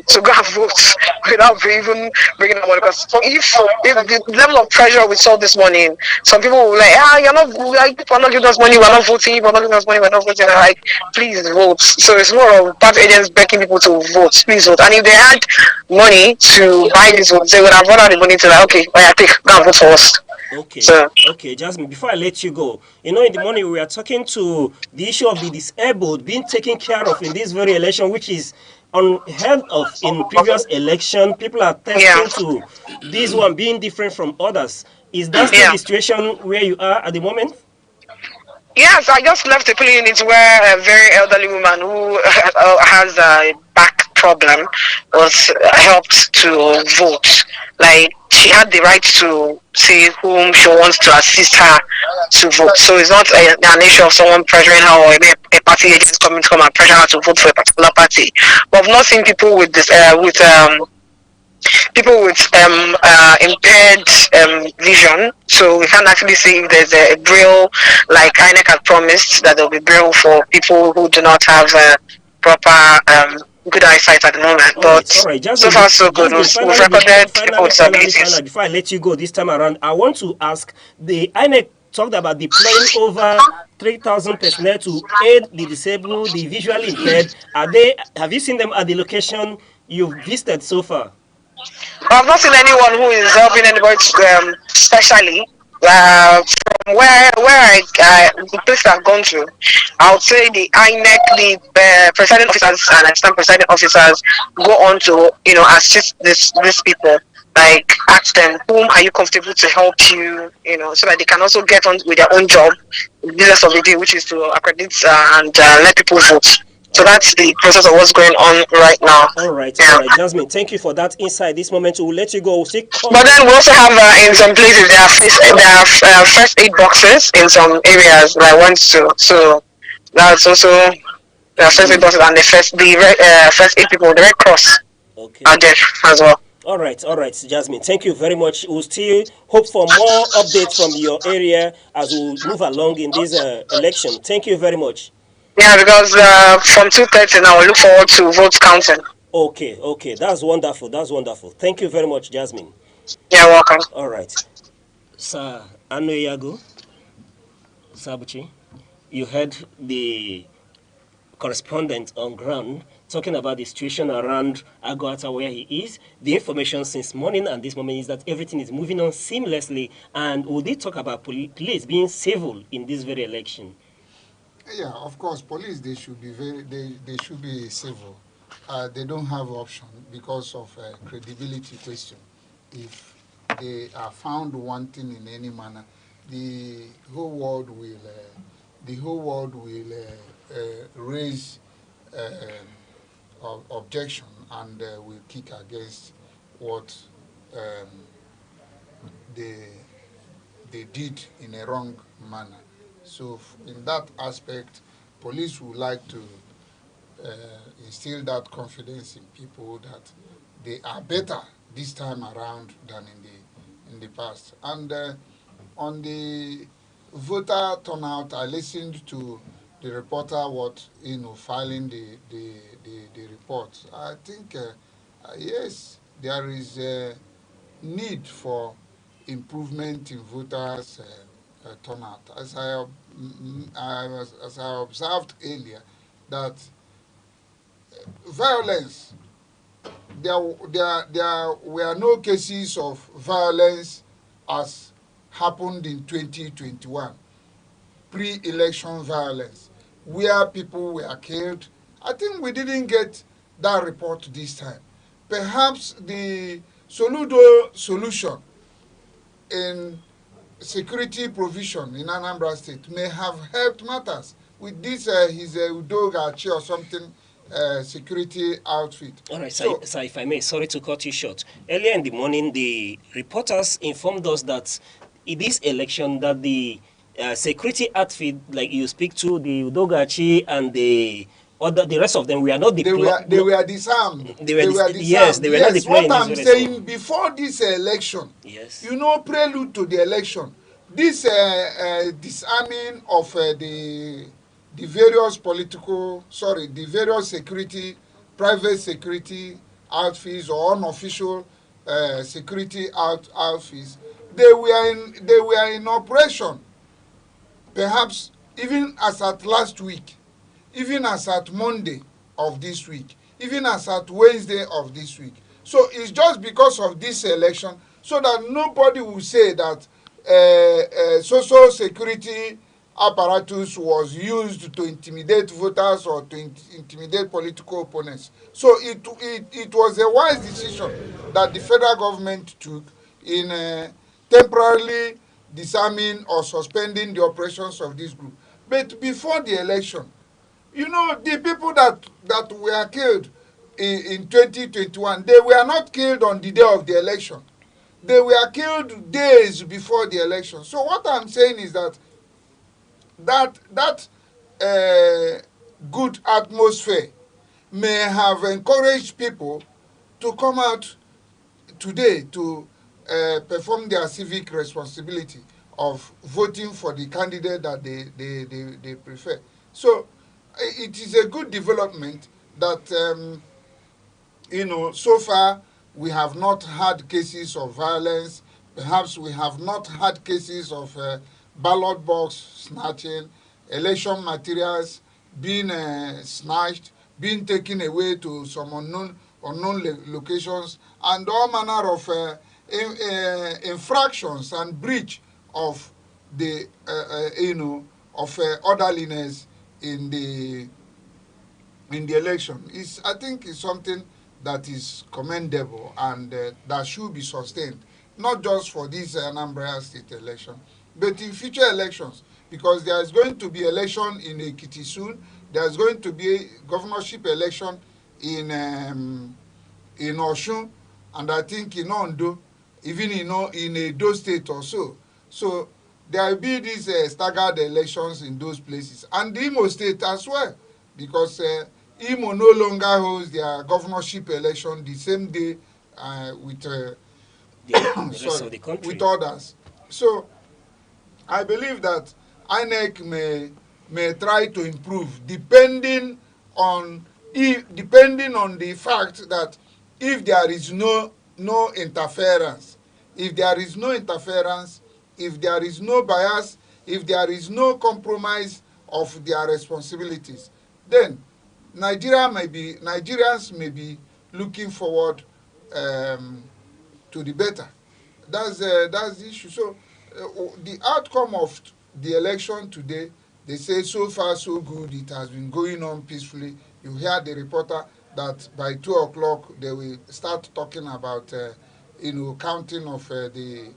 to go and vote without even bringing them money. Because if the level of pressure we saw this morning, some people were like, you're not giving us money, we're not voting, you're not giving us money, we're not voting. I'm like, please vote. So it's more of party agents begging people to vote, please vote. And if they had money to buy these votes, they would have run out the money to like, okay, take, go and vote for us. Okay, okay, Jasmine, before I let you go, in the morning we were talking to the issue of the disabled being taken care of in this very election, which is unheard of in previous election. People are testing to this one being different from others. Is that still the situation where you are at the moment? Yes, I just left a polling unit where a very elderly woman who has a back problem was helped to vote. Like, she had the right to see whom she wants to assist her to vote. So it's not an issue of someone pressuring her or a party agent coming to come and pressure her to vote for a particular party. But I've not seen people with this people with impaired vision. So we can't actually see if there's a braille, like INEC had promised that there'll be braille for people who do not have proper good eyesight at the moment. But so far so good. We've recorded people with disabilities. Before I let you go this time around, I want to ask, the INEC talked about deploying over 3,000 personnel to aid the disabled, the visually impaired. Have you seen them at the location you've visited so far? I've not seen anyone who is helping anybody specially. From where the place I've gone to, I would say the INEC, the presiding officers and assistant presiding officers go on to assist these people. Like, ask them, whom are you comfortable to help you, so that they can also get on with their own job, the business of the day, which is to accredit and let people vote. So that's the process of what's going on right now. All right, all right, Jasmine. Thank you for that insight. This moment, we'll let you go. But then we also have in some places there are first aid boxes in some areas that I went to. So that's also first aid boxes and the first aid people, the Red Cross, are there as well. All right, Jasmine. Thank you very much. We'll still hope for more updates from your area as we move along in this election. Thank you very much. Yeah, because from 2:30 now, we look forward to votes counting. Okay. That's wonderful. Thank you very much, Jasmine. You're welcome. All right. Sir Anoyago Sabuchi, you heard the correspondent on ground talking about the situation around Aguata where he is. The information since morning and this moment is that everything is moving on seamlessly. And we did talk about police being civil in this very election. Yeah, of course, police, they should be they should be civil. They don't have option because of credibility question. If they are found wanting in any manner, the whole world will raise objection and will kick against what they did in a wrong manner. So in that aspect, police would like to instill that confidence in people that they are better this time around than in the past. And on the voter turnout, I listened to the reporter filing the report. I think yes, there is a need for improvement in voters' turnout. As I observed earlier, that violence, there were no cases of violence as happened in 2021, pre-election violence, where people were killed. I think we didn't get that report this time. Perhaps the Soludo solution in security provision in Anambra State may have helped matters with this his Udogachi or something security outfit. All right, sir, if I may, sorry to cut you short. Earlier in the morning, the reporters informed us that in this election that the security outfit, like you speak to, the Udogachi and the rest of them, were not deployed. They were disarmed. They were disarmed. Yes, they were not deployed. What I'm saying, before this election, yes, prelude to the election, this disarming of the various the various security, private security outfits or unofficial security outfits, they were in operation. Perhaps even as at last week, even as at Monday of this week, even as at Wednesday of this week. So it's just because of this election, so that nobody will say that social security apparatus was used to intimidate voters or to intimidate political opponents. So it was a wise decision that the federal government took in temporarily disarming or suspending the operations of this group. But before the election, the people that were killed in 2021, they were not killed on the day of the election. They were killed days before the election. So what I'm saying is that good atmosphere may have encouraged people to come out today to perform their civic responsibility of voting for the candidate that they prefer. So it is a good development that, so far we have not had cases of violence. Perhaps we have not had cases of ballot box snatching, election materials being snatched, being taken away to some unknown locations, and all manner of infractions and breach of the orderliness in the election. I think it's something that is commendable and that should be sustained, not just for this Anambra State election, but in future elections, because there is going to be election in Ekiti soon. There is going to be a governorship election in Osun, and I think in Ondo, even in Edo State or so. So there will be these staggered elections in those places, and the Imo State as well, because Imo no longer holds their governorship election the same day with the rest of the country, with others. So I believe that INEC may try to improve depending on the fact that if there is no interference, if there is no bias, if there is no compromise of their responsibilities, then Nigerians may be looking forward to the better. That's the issue. So the outcome of the election today, they say so far so good. It has been going on peacefully. You hear the reporter that by 2 o'clock they will start talking about counting of the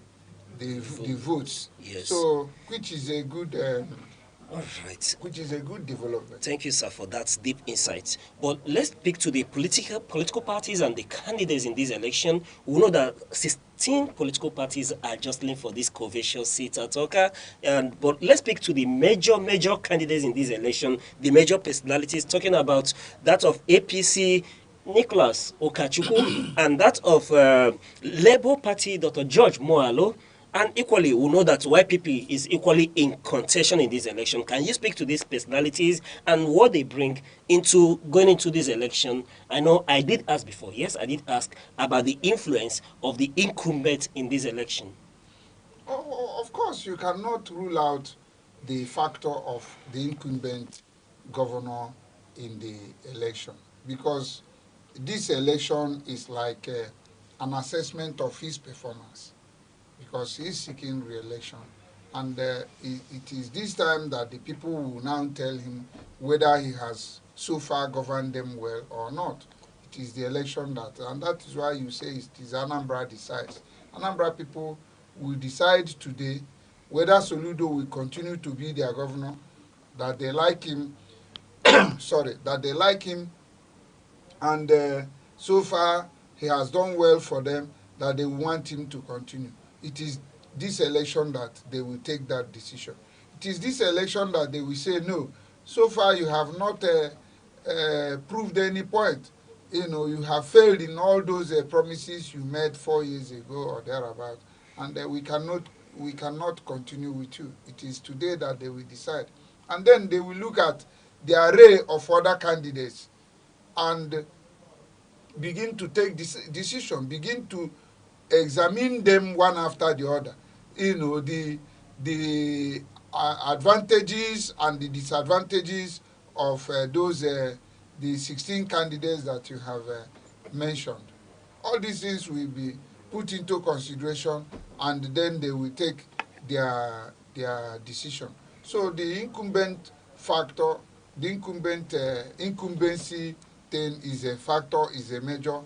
votes. Yes. So which is a good. All right. Which is a good development. Thank you, sir, for that deep insight. But let's speak to the political parties and the candidates in this election. We know that 16 political parties are jostling for this coveted seat at Oka. But let's speak to the major candidates in this election, the major personalities, talking about that of APC, Nicholas Okachukwu, and that of Labour Party, Dr. George Moalo. And equally, we know that YPP is equally in contention in this election. Can you speak to these personalities and what they bring into going into this election? I know I did ask before. Yes, I did ask about the influence of the incumbent in this election. Of course, you cannot rule out the factor of the incumbent governor in the election, because this election is like an assessment of his performance, because he is seeking re-election. And it is this time that the people will now tell him whether he has so far governed them well or not. It is the election and that is why you say it is Anambra decides. Anambra people will decide today whether Soludo will continue to be their governor, that they like him, that they like him, and so far he has done well for them, that they want him to continue. It is this election that they will take that decision. It is this election that they will say, no, so far you have not proved any point. You have failed in all those promises you made 4 years ago or thereabout, and we cannot continue with you. It is today that they will decide. And then they will look at the array of other candidates and begin to take this decision, begin to examine them one after the other. The advantages and the disadvantages of the 16 candidates that you have mentioned. All these things will be put into consideration, and then they will take their decision. So the incumbent factor, the incumbency thing is a factor, is a major,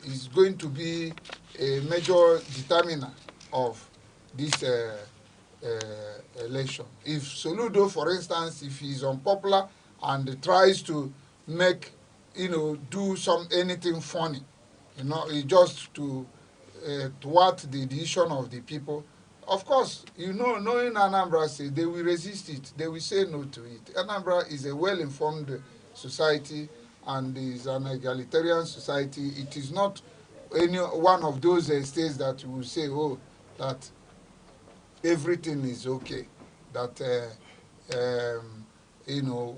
is going to be a major determiner of this election. If Soludo, for instance, if he is unpopular and tries to make, do anything funny, just to thwart the decision of the people, of course, knowing Anambra State, they will resist it. They will say no to it. Anambra is a well-informed society and is an egalitarian society. It is not any one of those states that will say, oh, that everything is okay, that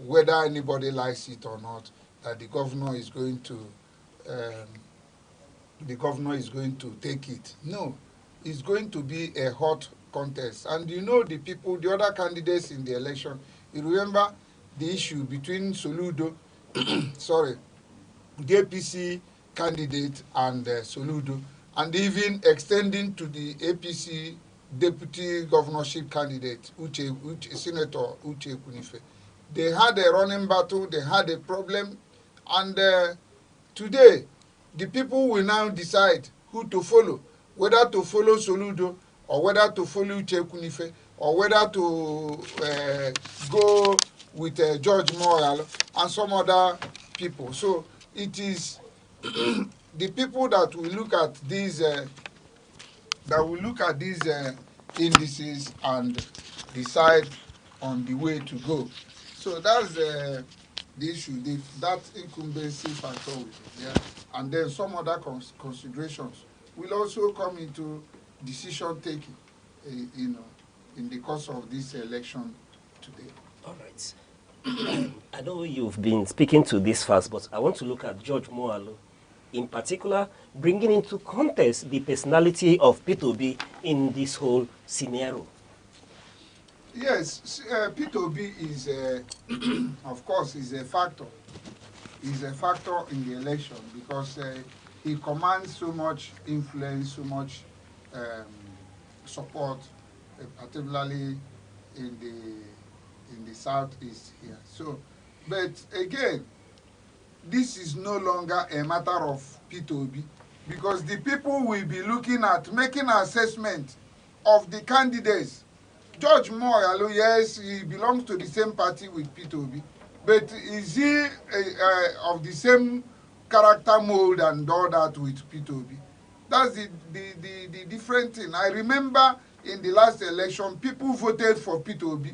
whether anybody likes it or not, that the governor is going to take it. No, it's going to be a hot contest. And the people, the other candidates in the election, you remember the issue between Soludo, sorry, the APC candidate and Soludo, and even extending to the APC deputy governorship candidate, Senator Uche Kunife. They had a running battle, they had a problem, and today the people will now decide who to follow, whether to follow Soludo or whether to follow Uche Kunife or whether to go with George Moral and some other people. So it is the people that will look at these indices and decide on the way to go. So that's the issue, that incumbency factor will be there. And then some other considerations will also come into decision taking, in the course of this election today. All right. I know you've been speaking to this fast, but I want to look at George Moalo, in particular, bringing into context the personality of P2B in this whole scenario. Yes, P2B is, of course, is a factor. He's a factor in the election because he commands so much influence, so much support, particularly in the southeast here. So, but again, this is no longer a matter of P2B because the people will be looking at making an assessment of the candidates. George Moyalo, yes, he belongs to the same party with P2B, but is he of the same character mold and all that with P2B? That's the different thing. I remember in the last election, people voted for P2B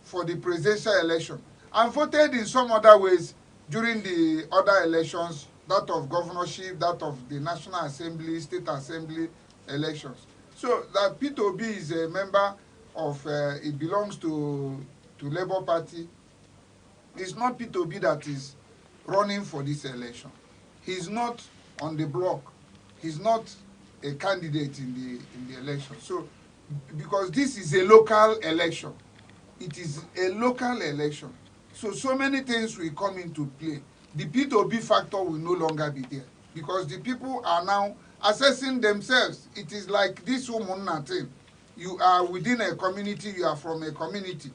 for the presidential election and voted in some other ways during the other elections, that of governorship, that of the National Assembly, State Assembly elections. So that P2B is a member of, it belongs to Labour Party. It's not P2B that is running for this election. He's not on the block. He's not a candidate in the election. So, because this is a local election, it is a local election. So many things will come into play. The P2B factor will no longer be there because the people are now assessing themselves. It is like this Umunna thing. You are within a community, you are from a community.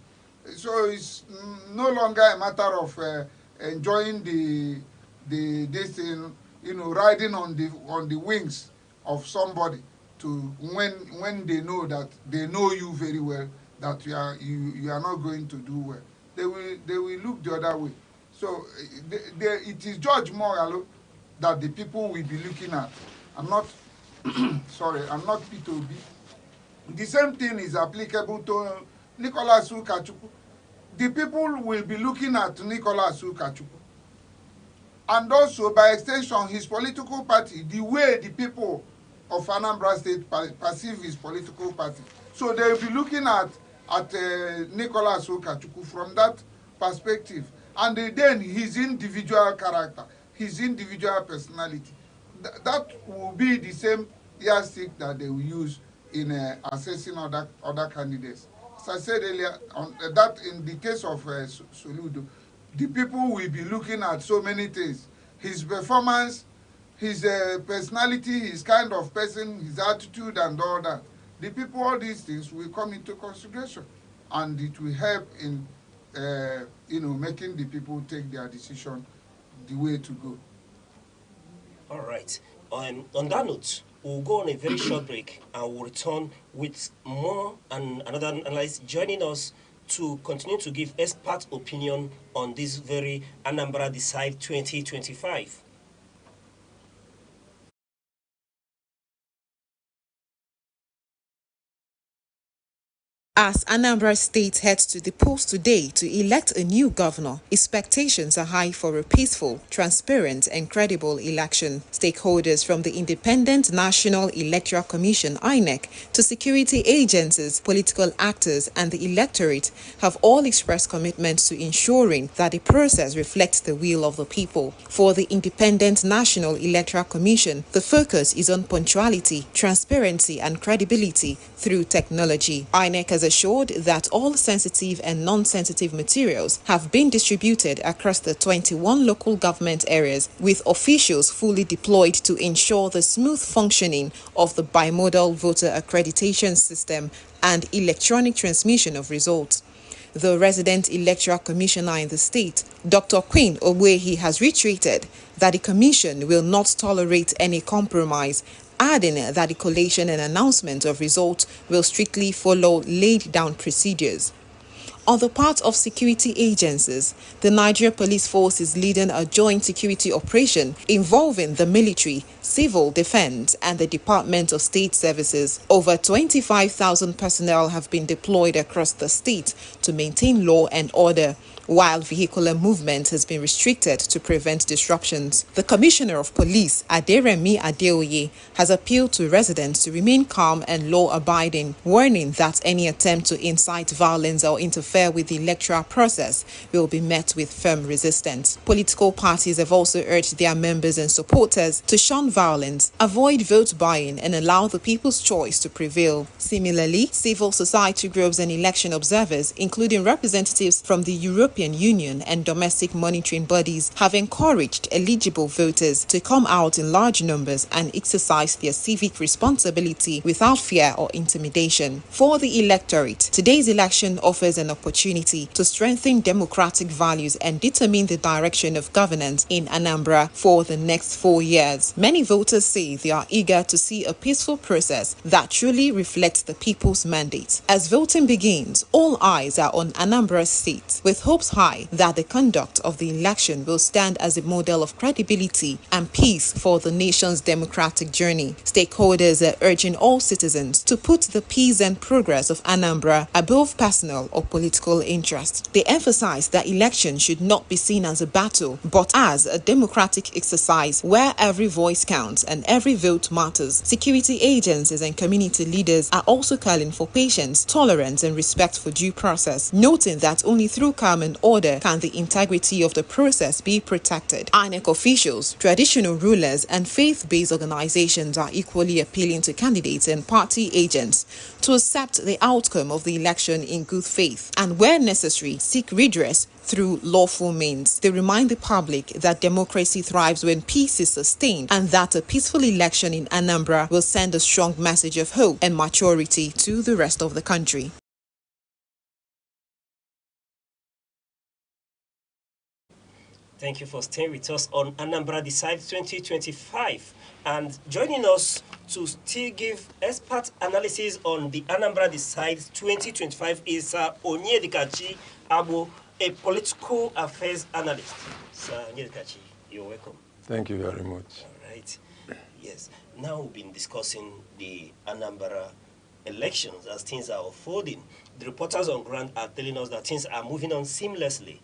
So it's no longer a matter of enjoying this thing, riding on the wings of somebody to when they know that they know you very well, that you are not going to do well. They will look the other way. So it is George Moyalo that the people will be looking at. I'm not sorry, I'm not P2B. The same thing is applicable to Nicholas Ukachukwu. The people will be looking at Nicholas Ukachukwu. And also, by extension, his political party, the way the people of Anambra State perceive his political party. So they will be looking at Nicholas Ukachukwu from that perspective. And then his individual character, his individual personality. That will be the same yardstick that they will use in assessing other candidates. As I said earlier, that in the case of Soludo, the people will be looking at so many things. His performance, his personality, his kind of person, his attitude and all that. The people, all these things will come into consideration. And it will help in making the people take their decision the way to go. All right. On that note, we'll go on a very short break and we'll return with more and another analyst joining us to continue to give expert opinion on this very Anambra Decide 2025. As Anambra State heads to the polls today to elect a new governor, expectations are high for a peaceful, transparent and credible election. Stakeholders from the Independent National Electoral Commission (INEC) to security agencies, political actors and the electorate have all expressed commitment to ensuring that the process reflects the will of the people. For the Independent National Electoral Commission, the focus is on punctuality, transparency and credibility through technology. INEC has assured that all sensitive and non-sensitive materials have been distributed across the 21 local government areas, with officials fully deployed to ensure the smooth functioning of the bimodal voter accreditation system and electronic transmission of results. The resident electoral commissioner in the state, Dr. Queen Ogwehi, has reiterated that the commission will not tolerate any compromise, adding that the collation and announcement of results will strictly follow laid-down procedures. On the part of security agencies, the Nigeria Police Force is leading a joint security operation involving the military, civil defense, and the Department of State Services. Over 25,000 personnel have been deployed across the state to maintain law and order, while vehicular movement has been restricted to prevent disruptions. The Commissioner of Police, Aderemi Adeoye, has appealed to residents to remain calm and law-abiding, warning that any attempt to incite violence or interfere with the electoral process will be met with firm resistance. Political parties have also urged their members and supporters to shun violence, avoid vote buying, and allow the people's choice to prevail. Similarly, civil society groups and election observers, including representatives from the European Union and domestic monitoring bodies, have encouraged eligible voters to come out in large numbers and exercise their civic responsibility without fear or intimidation. For the electorate, today's election offers an opportunity to strengthen democratic values and determine the direction of governance in Anambra for the next 4 years. Many voters say they are eager to see a peaceful process that truly reflects the people's mandate. As voting begins, all eyes are on Anambra State, with hopes high that the conduct of the election will stand as a model of credibility and peace for the nation's democratic journey. Stakeholders are urging all citizens to put the peace and progress of Anambra above personal or political interest. They emphasize that election should not be seen as a battle, but as a democratic exercise where every voice counts and every vote matters. Security agencies and community leaders are also calling for patience, tolerance, and respect for due process, noting that only through calm and order can the integrity of the process be protected. INEC officials, traditional rulers, and faith-based organizations are equally appealing to candidates and party agents to accept the outcome of the election in good faith and, where necessary, seek redress through lawful means. They remind the public that democracy thrives when peace is sustained and that a peaceful election in Anambra will send a strong message of hope and maturity to the rest of the country. Thank you for staying with us on Anambra Decide 2025. And joining us to still give expert analysis on the Anambra Decide 2025 is Onyedikachi Abo, a political affairs analyst. Sir Onyedikachi, you're welcome. Thank you very much. All right. Yes. Now we've been discussing the Anambra elections as things are unfolding. The reporters on ground are telling us that things are moving on seamlessly.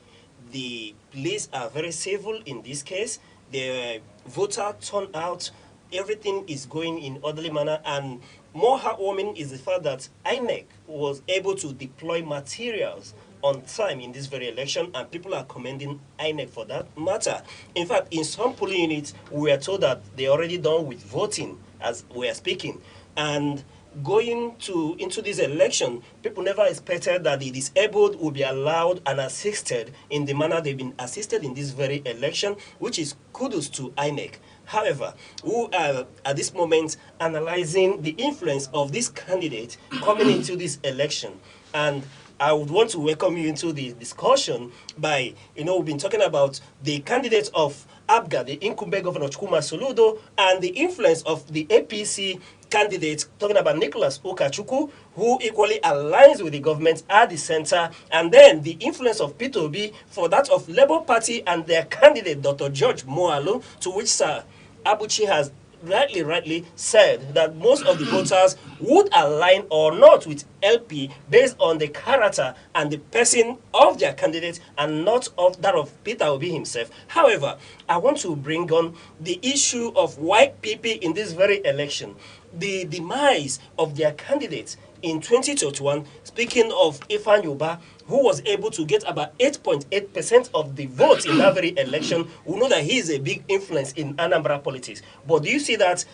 The police are very civil in this case. The voter turnout, everything is going in orderly manner, and more heartwarming is the fact that INEC was able to deploy materials on time in this very election, and people are commending INEC for that matter. In fact, in some polling units, we are told that they're already done with voting as we are speaking. And going into this election, people never expected that the disabled would be allowed and assisted in the manner they've been assisted in this very election, which is kudos to INEC. However, we are at this moment analyzing the influence of this candidate coming into this election. And I would want to welcome you into the discussion by, we've been talking about the candidates of ABGA, the incumbent governor Chukwuma Soludo, and the influence of the APC candidate, talking about Nicholas Ukachukwu, who equally aligns with the government at the center, and then the influence of Peter Obi for that of Labour Party and their candidate, Dr. George Moalo, to which Sir Abuchi has rightly said that most of the voters would align or not with LP based on the character and the person of their candidate and not of that of Peter Obi himself. However, I want to bring on the issue of YPP in this very election, the demise of their candidate in 2021, speaking of Ifan Yuba, who was able to get about 8.8% of the votes in that very election. We know that he is a big influence in Anambra politics. But do you see that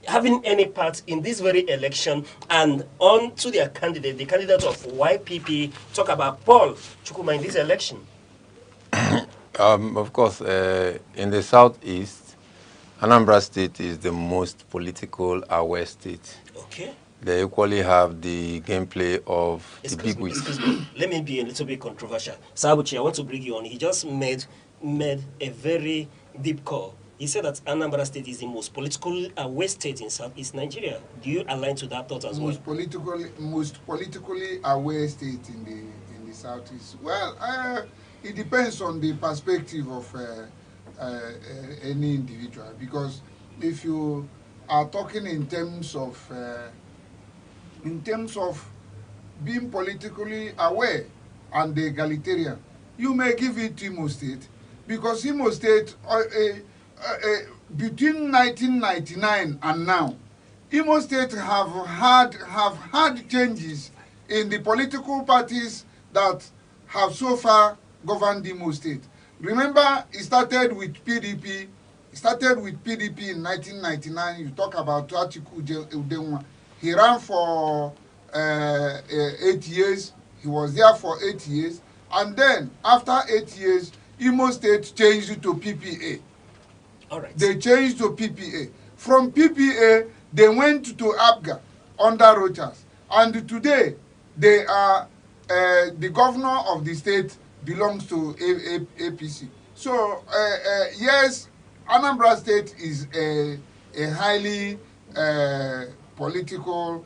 having any part in this very election? And on to their candidate, the candidate of YPP, talk about Paul Chukuma in this election. Of course, in the southeast, Anambra State is the most political aware state. Okay. They equally have the gameplay of the big wigs. Excuse me. Let me be a little bit controversial. Sabuchi, I want to bring you on. He just made a very deep call. He said that Anambra State is the most politically aware state in Southeast Nigeria. Do you align to that thought as well? Most politically aware state in the Southeast. Well, it depends on the perspective of any individual. Because if you are talking in terms of being politically aware and egalitarian, you may give it to Imo State, because Imo State, between 1999 and now, Imo State have had changes in the political parties that have so far governed Imo State. Remember, it started with PDP. In 1999. You talk about Atiku Udenwa. He ran for 8 years. He was there for 8 years. And then, after 8 years, Imo State changed to PPA. All right. They changed to PPA. From PPA, they went to APGA under Rochas. And today, they are the governor of the state belongs to APC. So, yes, Anambra State is a highly political,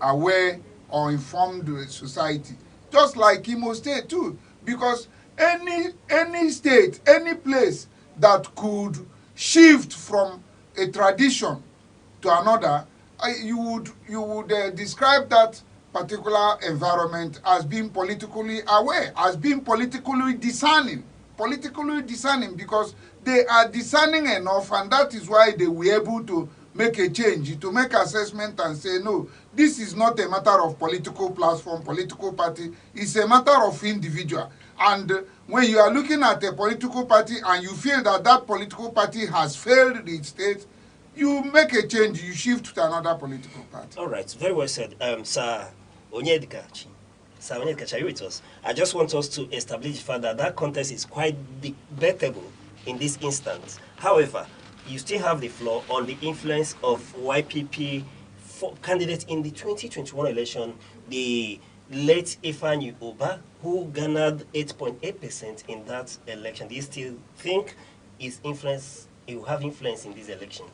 aware or informed society, just like Imo State too. Because any state, any place that could shift from a tradition to another, you would describe that particular environment as being politically aware, as being politically discerning, because they are discerning enough, and that is why they were able to make a change, to make assessment and say, no, this is not a matter of political platform, political party, it's a matter of individual. And when you are looking at a political party and you feel that that political party has failed the state, you make a change, you shift to another political party. All right, very well said. Sir Onyedika, are you with us? I just want us to establish further that contest is quite debatable in this instance. However, you still have the flaw on the influence of YPP candidates in the 2021 election, the late Ifan Yuba, who garnered 8.8% in that election. Do you still think he will have influence in this election?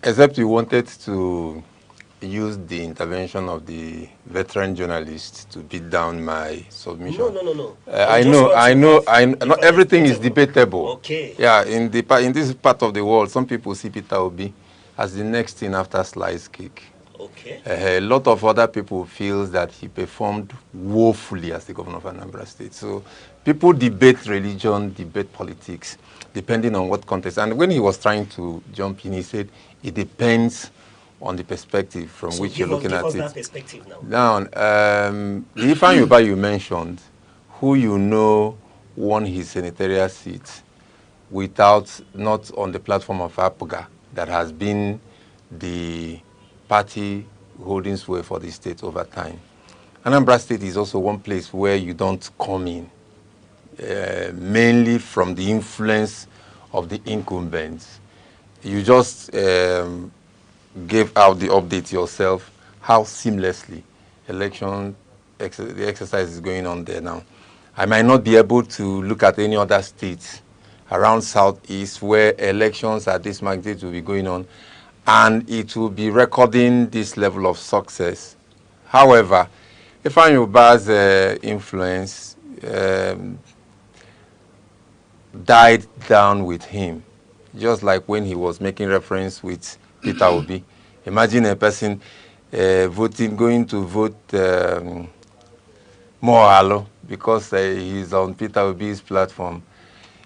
Except you wanted to use the intervention of the veteran journalist to beat down my submission. No. I know. Not everything is debatable. Okay. Yeah, in this part of the world, some people see Peter Obi as the next thing after slice cake. Okay. A lot of other people feel that he performed woefully as the governor of Anambra State. So people debate religion, debate politics, depending on what context. And when he was trying to jump in, he said it depends on the perspective from which you're looking at it. That perspective now. Now, the Ifan Yuba you mentioned, who you know won his senatorial seat not on the platform of APGA, that has been the party holding sway for the state over time. Anambra State is also one place where you don't come in, mainly from the influence of the incumbents. You just gave out the update yourself, how seamlessly the exercise is going on there now. I might not be able to look at any other states around Southeast where elections at this magnitude will be going on, and it will be recording this level of success. However, Ifan Yuba's influence died down with him. just like when he was making reference with Peter Obi. Imagine a person going to vote Mohalo because he's on Peter Obi's platform.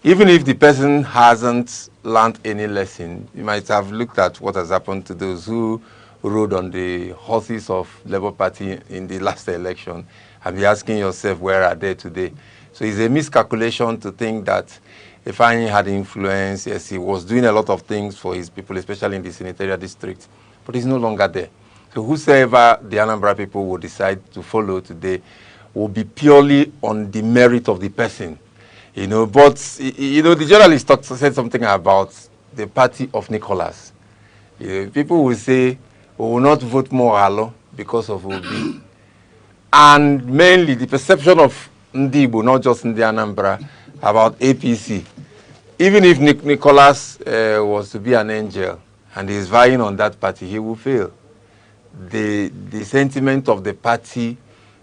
Even if the person hasn't learned any lesson, you might have looked at what has happened to those who rode on the horses of Labour Party in the last election and be asking yourself, where are they today? So it's a miscalculation to think that Ifeanyi had influence. Yes, he was doing a lot of things for his people, especially in the senatorial district, but he's no longer there. So whosoever the Anambra people will decide to follow today will be purely on the merit of the person. You know, but, you know, the journalist said something about the party of Nicholas. People will say, we will not vote Mohalo because of Obi. And mainly the perception of Ndibo, not just in the Anambra, about APC. Even if Nicholas was to be an angel and is vying on that party, he will fail. The sentiment of the party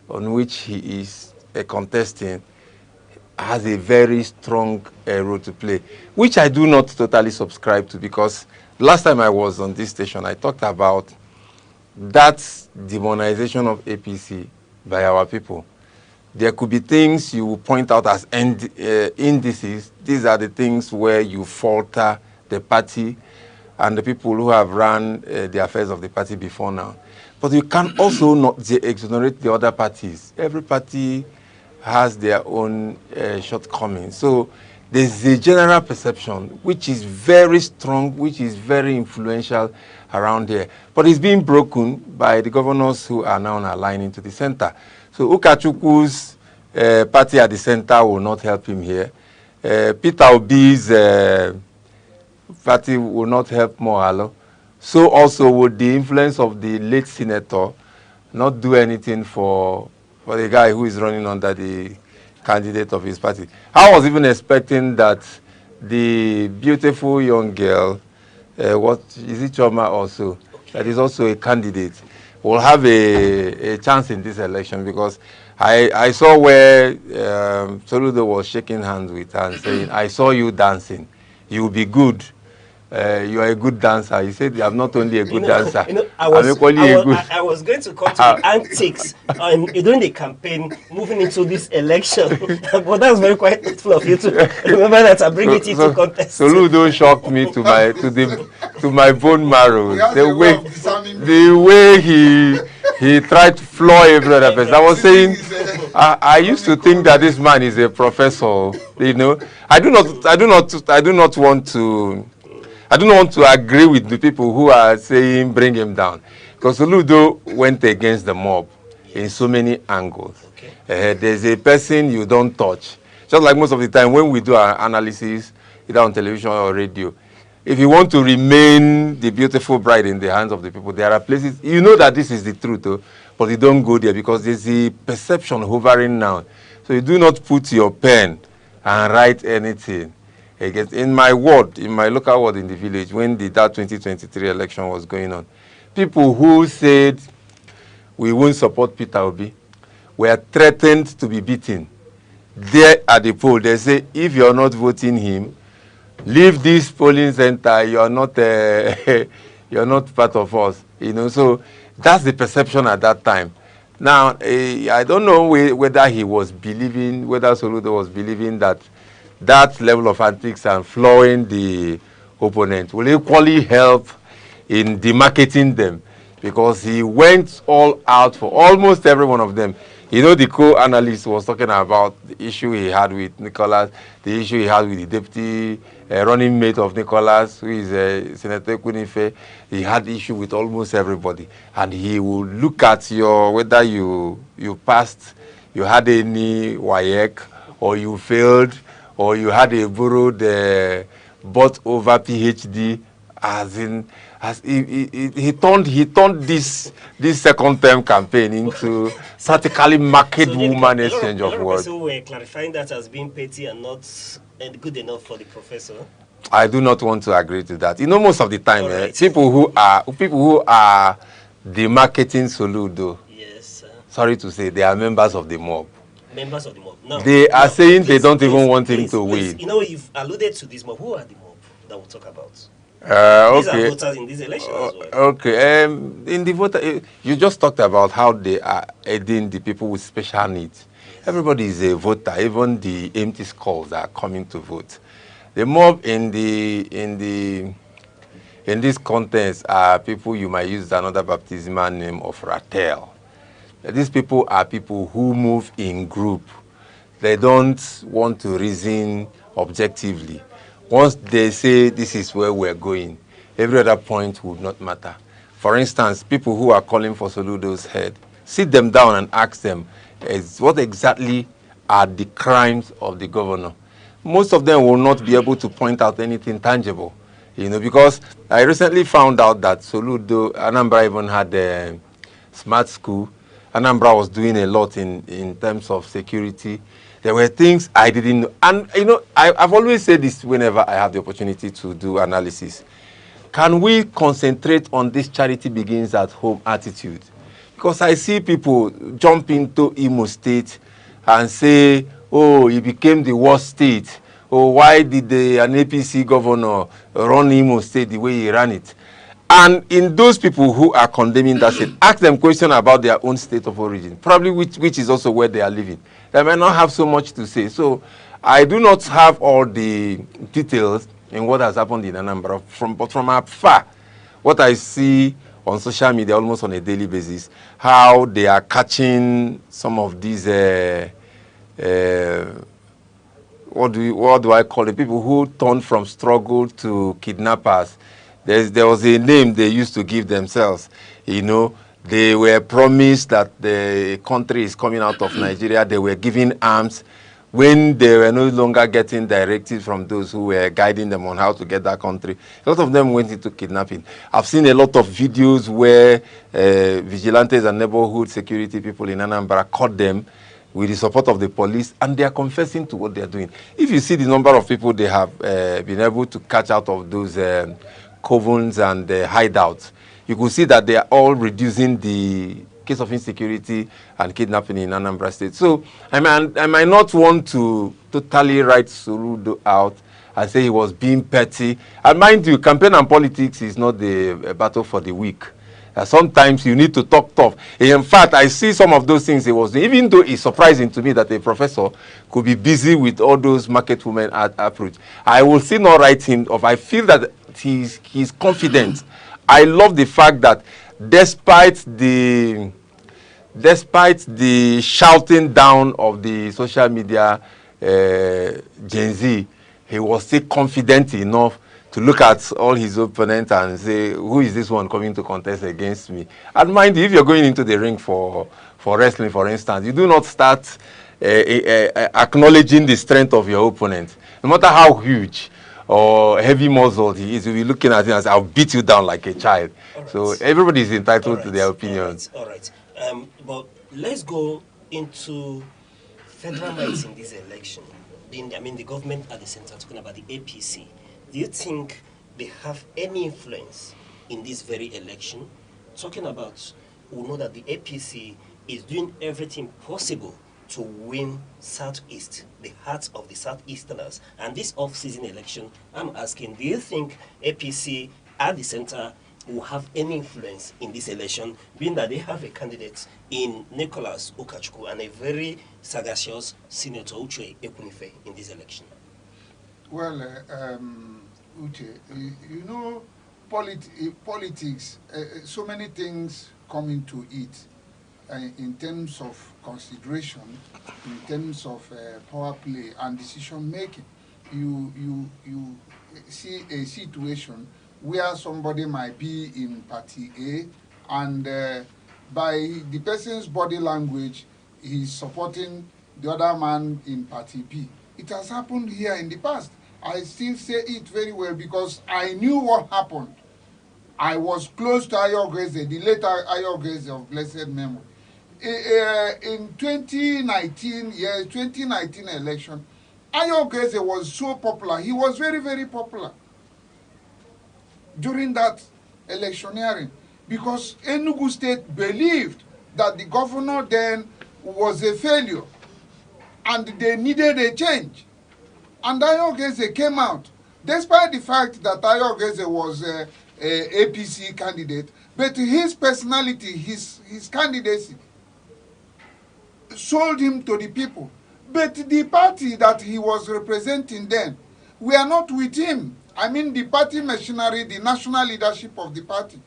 on which he is contesting has a very strong role to play, which I do not totally subscribe to, because last time I was on this station, I talked about that demonization of APC by our people. There could be things you will point out as indices. These are the things where you falter the party and the people who have run the affairs of the party before now. But you can also not exonerate the other parties. Every party has their own shortcomings. So there's a general perception which is very strong, which is very influential around here. But it's being broken by the governors who are now aligning to the center. So Ukachukwu's party at the center will not help him here. Peter Obi's party will not help Mohalo. So also would the influence of the late senator not do anything for the guy who is running under the candidate of his party. I was even expecting that the beautiful young girl, what is it, Choma also, that is also a candidate, will have a chance in this election, because I saw where Soludo was shaking hands with her and saying, I saw you dancing. You will be good. You are a good dancer. He said, I'm not only a good dancer. I was going to come to the antics during the campaign, moving into this election. But that was very quite thoughtful of you to remember that I bring it into contest. Soludo shocked me to my bone marrow. The way he tried to floor every other person. I was saying, I used to think that this man is a professor. You know, I do not want to agree with the people who are saying bring him down, because Soludo went against the mob in so many angles. There's a person you don't touch. Just like most of the time when we do our analysis, either on television or radio, if you want to remain the beautiful bride in the hands of the people, there are places, you know that this is the truth, but you don't go there because there's a perception hovering now. So you do not put your pen and write anything. In my ward, in my local ward in the village, when that 2023 election was going on, people who said we won't support Peter Obi were threatened to be beaten. There at the poll, they say, if you're not voting him, leave this polling center, you're not part of us. You know, so that's the perception at that time. Now, I don't know whether he was believing, whether Soludo was believing that level of antics and flooring the opponent will equally help in demarcating them, because he went all out for almost every one of them. You know, the co-analyst was talking about the issue he had with Nicholas, the issue he had with the deputy running mate of Nicholas, who is Senator Kunife. He had issue with almost everybody. And he will look at whether you passed, you had any WAEC, or you failed, or you had a borrowed bought over PhD, he turned this second term campaign into practically market woman exchange of words. So we're clarifying that as being petty and not good enough for the professor. I do not want to agree to that. You know, most of the time, people who are demarketing Soludo, sorry to say, they are members of the mob. Members of the mob. No, they are saying they don't even want him to win. You know, you've alluded to this mob. Who are the mob? that we'll talk about. These Okay. are voters in this election as well. Okay. In the voter, you just talked about how they are aiding the people with special needs. Yes. Everybody is a voter. Even the empty skulls are coming to vote. The mob in this contest are people you might use another baptismal name of Ratel. These people are people who move in group. They don't want to reason objectively. Once they say this is where we're going, every other point would not matter. For instance, people who are calling for Soludo's head, sit them down and ask them, what exactly are the crimes of the governor? Most of them will not be able to point out anything tangible, because I recently found out that Soludo, Anambra even had a smart school. Anambra was doing a lot in terms of security. There were things I didn't know. And, I've always said this whenever I have the opportunity to do analysis. Can we concentrate on this charity begins at home attitude? Because I see people jump into Imo State and say, oh, it became the worst state. Oh, why did an APC governor run Imo State the way he ran it? And in those people who are condemning that state, ask them questions about their own state of origin, probably which is also where they are living. They may not have so much to say. So I do not have all the details in what has happened in Anambra, but from afar, what I see on social media almost on a daily basis, how they are catching some of these, what do I call it, people who turn from struggle to kidnappers. There was a name they used to give themselves. They were promised that the country is coming out of Nigeria. They were giving arms when they were no longer getting directives from those who were guiding them on how to get that country. A lot of them went into kidnapping. I've seen a lot of videos where vigilantes and neighborhood security people in Anambra caught them with the support of the police, and they are confessing to what they are doing. If you see the number of people they have been able to catch out of those covens and hideouts, you could see that they are all reducing the case of insecurity and kidnapping in Anambra State. So I might not want to totally write Soludo out and say he was being petty. And mind you, campaign and politics is not a battle for the weak. Sometimes you need to talk tough. In fact, I see some of those things he was doing, even though it's surprising to me that a professor could be busy with all those market women approach. I will still not write him off. I feel that he's confident. I love the fact that despite the shouting down of the social media Gen Z, he was still confident enough to look at all his opponents and say, who is this one coming to contest against me? And mind you, if you're going into the ring for wrestling, for instance, you do not start acknowledging the strength of your opponent. No matter how huge or heavy muzzled he is, you'll be looking at him and say, I'll beat you down like a child. Right. So everybody is entitled to their opinions. All right. But let's go into federal rights in this election. The government at the center, talking about the APC. Do you think they have any influence in this very election? Talking about, we know that the APC is doing everything possible to win Southeast, the heart of the Southeasterners. And this off-season election, I'm asking, do you think APC at the center will have any influence in this election, being that they have a candidate in Nicholas Ukachukwu and a very sagacious Senator Uche Ekwunife in this election? Well, Uche, politics, so many things come into it in terms of consideration, in terms of power play and decision making. You see a situation where somebody might be in party A and by the person's body language, he's supporting the other man in party B. It has happened here in the past. I still say it very well because I knew what happened. I was close to Ayo Ogeze, the later Ayo Ogeze of blessed memory. In 2019 election, Ayo Ogeze was so popular. He was very, very popular during that electioneering because Enugu State believed that the governor then was a failure and they needed a change. And Ayo Ogeze came out despite the fact that Tayo Ogeze was a APC candidate, but his personality, his candidacy, sold him to the people. But the party that he was representing then, we are not with him. I mean the party machinery, the national leadership of the party.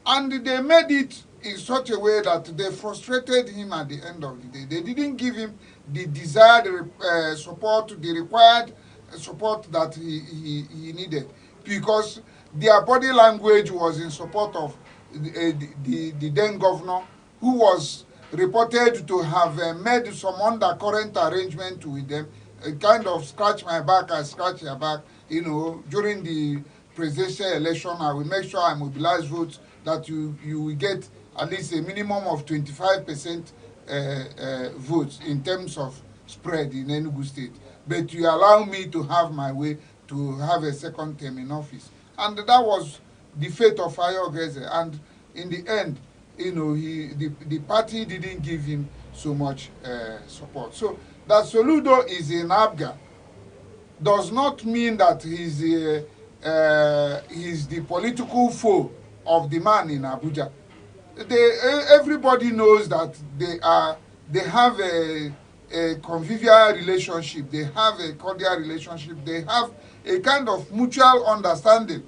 And they made it in such a way that they frustrated him at the end of the day. They didn't give him the desired support, the required support that he needed, because their body language was in support of the then governor, who was reported to have made some undercurrent arrangement with them, a kind of scratch my back, I scratch your back, you know, during the presidential election, I will make sure I mobilize votes that you will get at least a minimum of 25% votes in terms of spread in Enugu State. But you allow me to have my way to have a second term in office. And that was the fate of Tayo Ogeze. And in the end, you know, the party didn't give him so much support. So that Soludo is in Abga does not mean that he's the political foe of the man in Abuja. Everybody knows that they have a convivial relationship, they have a cordial relationship, they have a kind of mutual understanding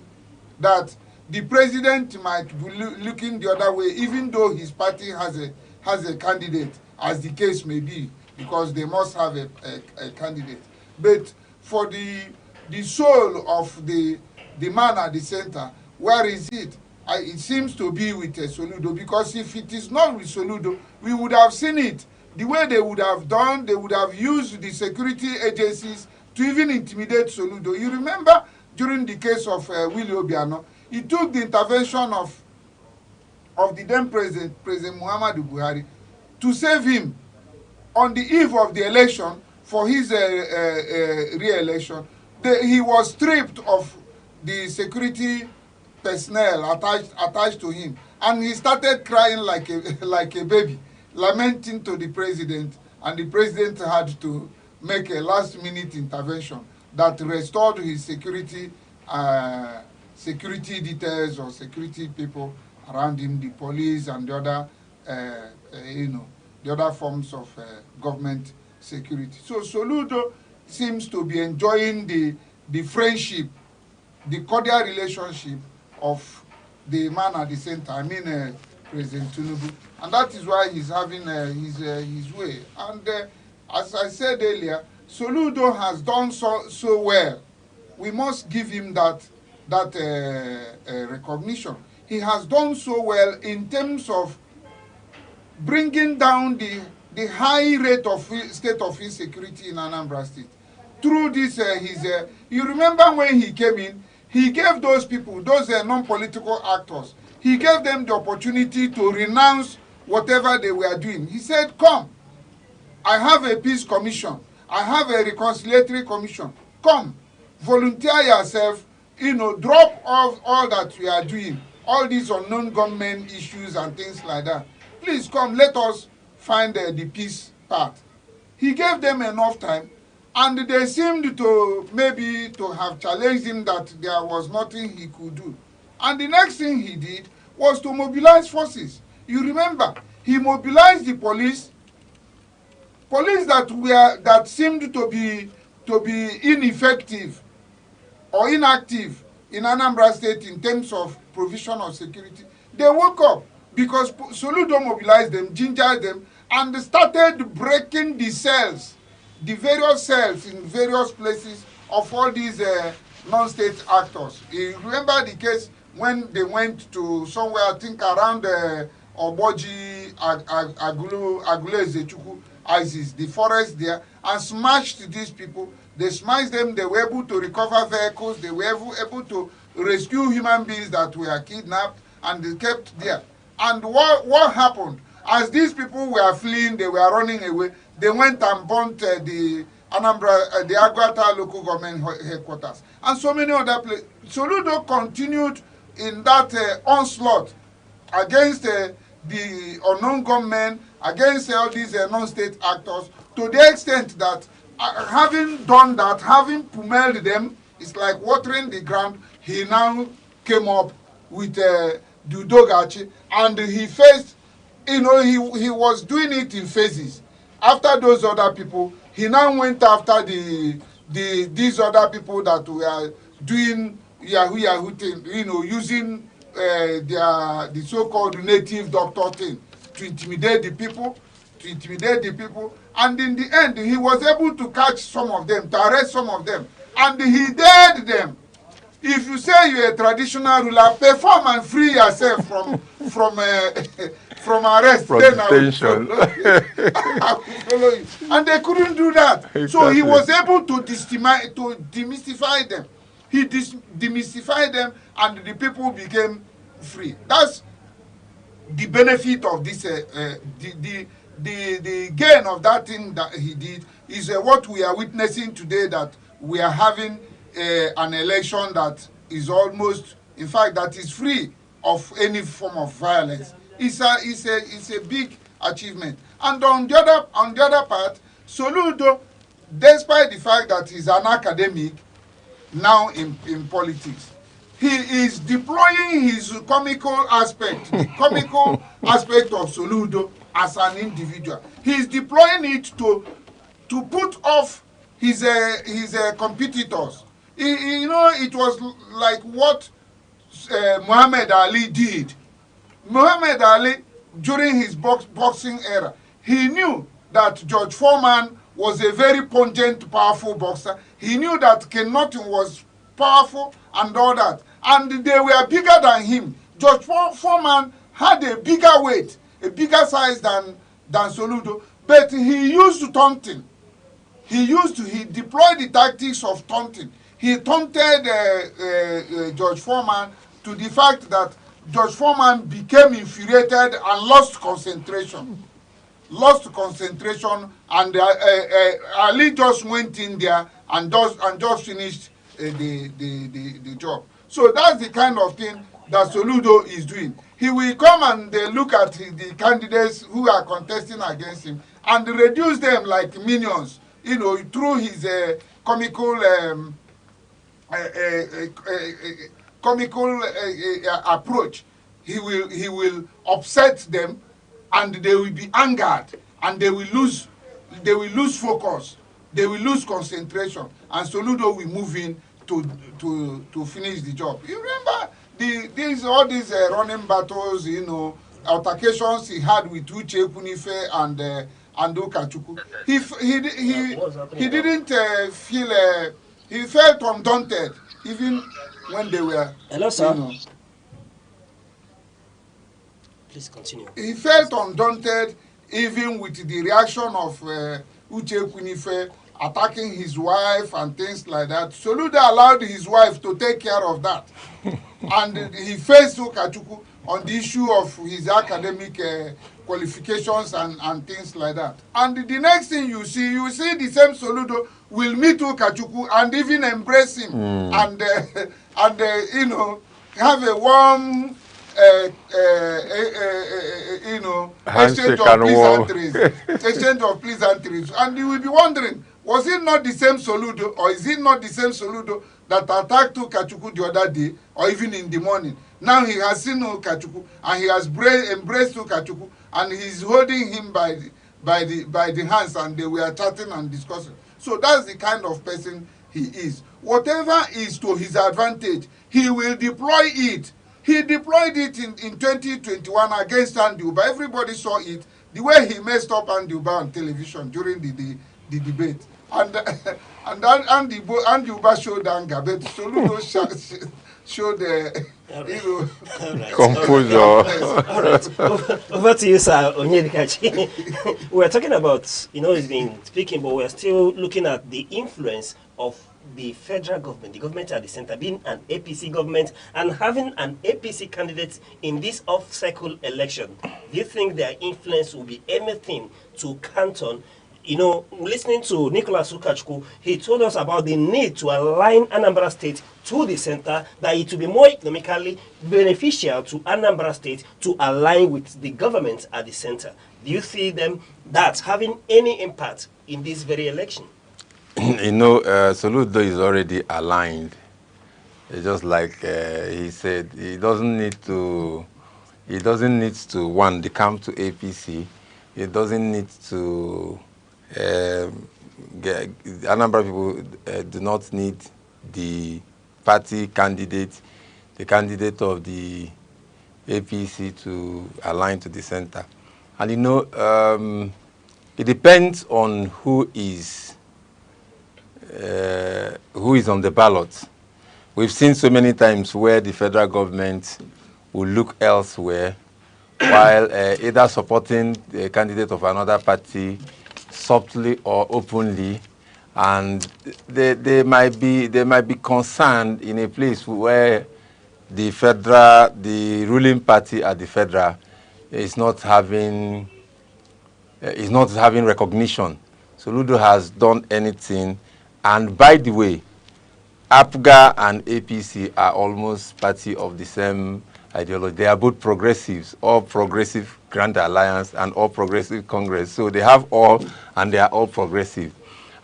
that the president might be looking the other way, even though his party has a candidate, as the case may be, because they must have a candidate. But for the soul of the man at the center, where is it? It seems to be with Soludo, because if it is not with Soludo, we would have seen it. The way they would have done, they would have used the security agencies to even intimidate Soludo. You remember during the case of Willie Obiano, it took the intervention of the then President Muhammadu Buhari, to save him on the eve of the election for his re-election. He was stripped of the security personnel attached to him, and he started crying like a baby, lamenting to the president, and the president had to make a last-minute intervention that restored his security details or security people around him, the police and the other the other forms of government security. So Soludo seems to be enjoying the friendship, the cordial relationship of the man at the center, I mean President Tinubu, and that is why he's having his way. And as I said earlier, Soludo has done so well. We must give him that recognition. He has done so well in terms of bringing down the high rate of state of insecurity in Anambra State. Through this, you remember when he came in, he gave those people, those non-political actors, he gave them the opportunity to renounce whatever they were doing. He said, come, I have a peace commission, I have a reconciliatory commission, come, volunteer yourself, drop all that we are doing, all these unknown government issues and things like that. Please come, let us find the peace path. He gave them enough time, and they seemed to maybe to have challenged him that there was nothing he could do. And the next thing he did was to mobilize forces. You remember, he mobilized the police that seemed to be ineffective or inactive in Anambra State in terms of provision of security. They woke up because Soludo mobilized them, gingered them, and started breaking the cells, the various cells in various places of all these non-state actors. You remember the case when they went to somewhere, I think around Oboji, Agule Zechuku, ISIS, the forest there, and smashed these people. They smashed them, they were able to recover vehicles, they were able to rescue human beings that were kidnapped, and they kept there. And what happened? As these people were fleeing, they were running away, they went and burnt the Anambra, the Aguata local government headquarters, and so many other places. Soludo continued in that onslaught against the unknown government, against all these non-state actors, to the extent that having done that, having pummeled them, it's like watering the ground. He now came up with Udogachi, and he faced, he was doing it in phases. After those other people, he now went after these other people that were doing Yahoo thing, using the so-called native doctor thing to intimidate the people, and in the end, he was able to catch some of them, to arrest some of them, and he dared them. If you say you're a traditional ruler, perform and free yourself from arrest. From then detention. I will follow you. And they couldn't do that. Exactly. So he was able to demystify them. He demystified them, and the people became free. That's the benefit of this. The gain of that thing that he did is what we are witnessing today, that we are having an election that is almost, in fact, that is free of any form of violence. It's a big achievement. And on the other part, Soludo, despite the fact that he's an academic now in politics, he is deploying his comical aspect, the comical aspect of Soludo as an individual. He's deploying it to put off his competitors. It was like what Muhammad Ali did. Muhammad Ali, during his boxing era, he knew that George Foreman was a very potent, powerful boxer. He knew that Ken Norton was powerful and all that. And they were bigger than him. George Foreman had a bigger weight, a bigger size than Soludo, but he used taunting. He deployed the tactics of taunting. He taunted George Foreman to the fact that George Foreman became infuriated and lost concentration. And Ali just went in there and just finished the job. So that's the kind of thing that Soludo is doing. He will come and look at the candidates who are contesting against him and reduce them like minions, through his comical approach. He will upset them, and they will be angered, and they will lose focus, they will lose concentration, and Soludo will move in to finish the job. You remember all these running battles, altercations he had with Uche Kunife and Ukachukwu. He didn't feel. He felt undaunted, even when they were. Hello, sir. Please continue. He felt undaunted, even with the reaction of Uche Kunife attacking his wife and things like that. Soludo allowed his wife to take care of that. And he faced Ukachukwu on the issue of his academic qualifications and things like that. And the next thing you see the same Soludo will meet Ukachukwu and even embrace him and have a warm exchange of pleasantries. And you will be wondering, was it not the same Soludo, or is it not the same Soludo that attacked Ukachukwu the other day, or even in the morning? Now he has seen Ukachukwu, and he has embraced Ukachukwu, and he's holding him by the hands, and they were chatting and discussing. So that's the kind of person he is. Whatever is to his advantage, he will deploy it. He deployed it in 2021 against Andy Uba. Everybody saw it, the way he messed up Andy Uba on television during the debate. And Andy Uba showed anger, but Soludo showed composure. All right. Over to you, sir Onyedikachi. We're talking about, he's been speaking, but we're still looking at the influence of the federal government, the government at the center, being an APC government and having an APC candidate in this off-cycle election. Do you think their influence will be anything to count on? Listening to Nicholas Ukachukwu, he told us about the need to align Anambra State to the center, that it will be more economically beneficial to Anambra State to align with the government at the center. Do you see that having any impact in this very election? You know, Soludo is already aligned. It's just like he said, he doesn't need to one, come to APC. He doesn't need to a number of people do not need the party candidate, the candidate of the APC to align to the center. And you know, it depends on who is on the ballot. We've seen so many times where the federal government will look elsewhere while either supporting the candidate of another party subtly or openly, and they might be concerned in a place where the ruling party at the federal is not having recognition. So Ludo has done anything, and by the way, APGA and APC are almost party of the same ideology. They are both progressives, All Progressive Grand Alliance and All Progressive Congress. So they have all, and they are all progressive.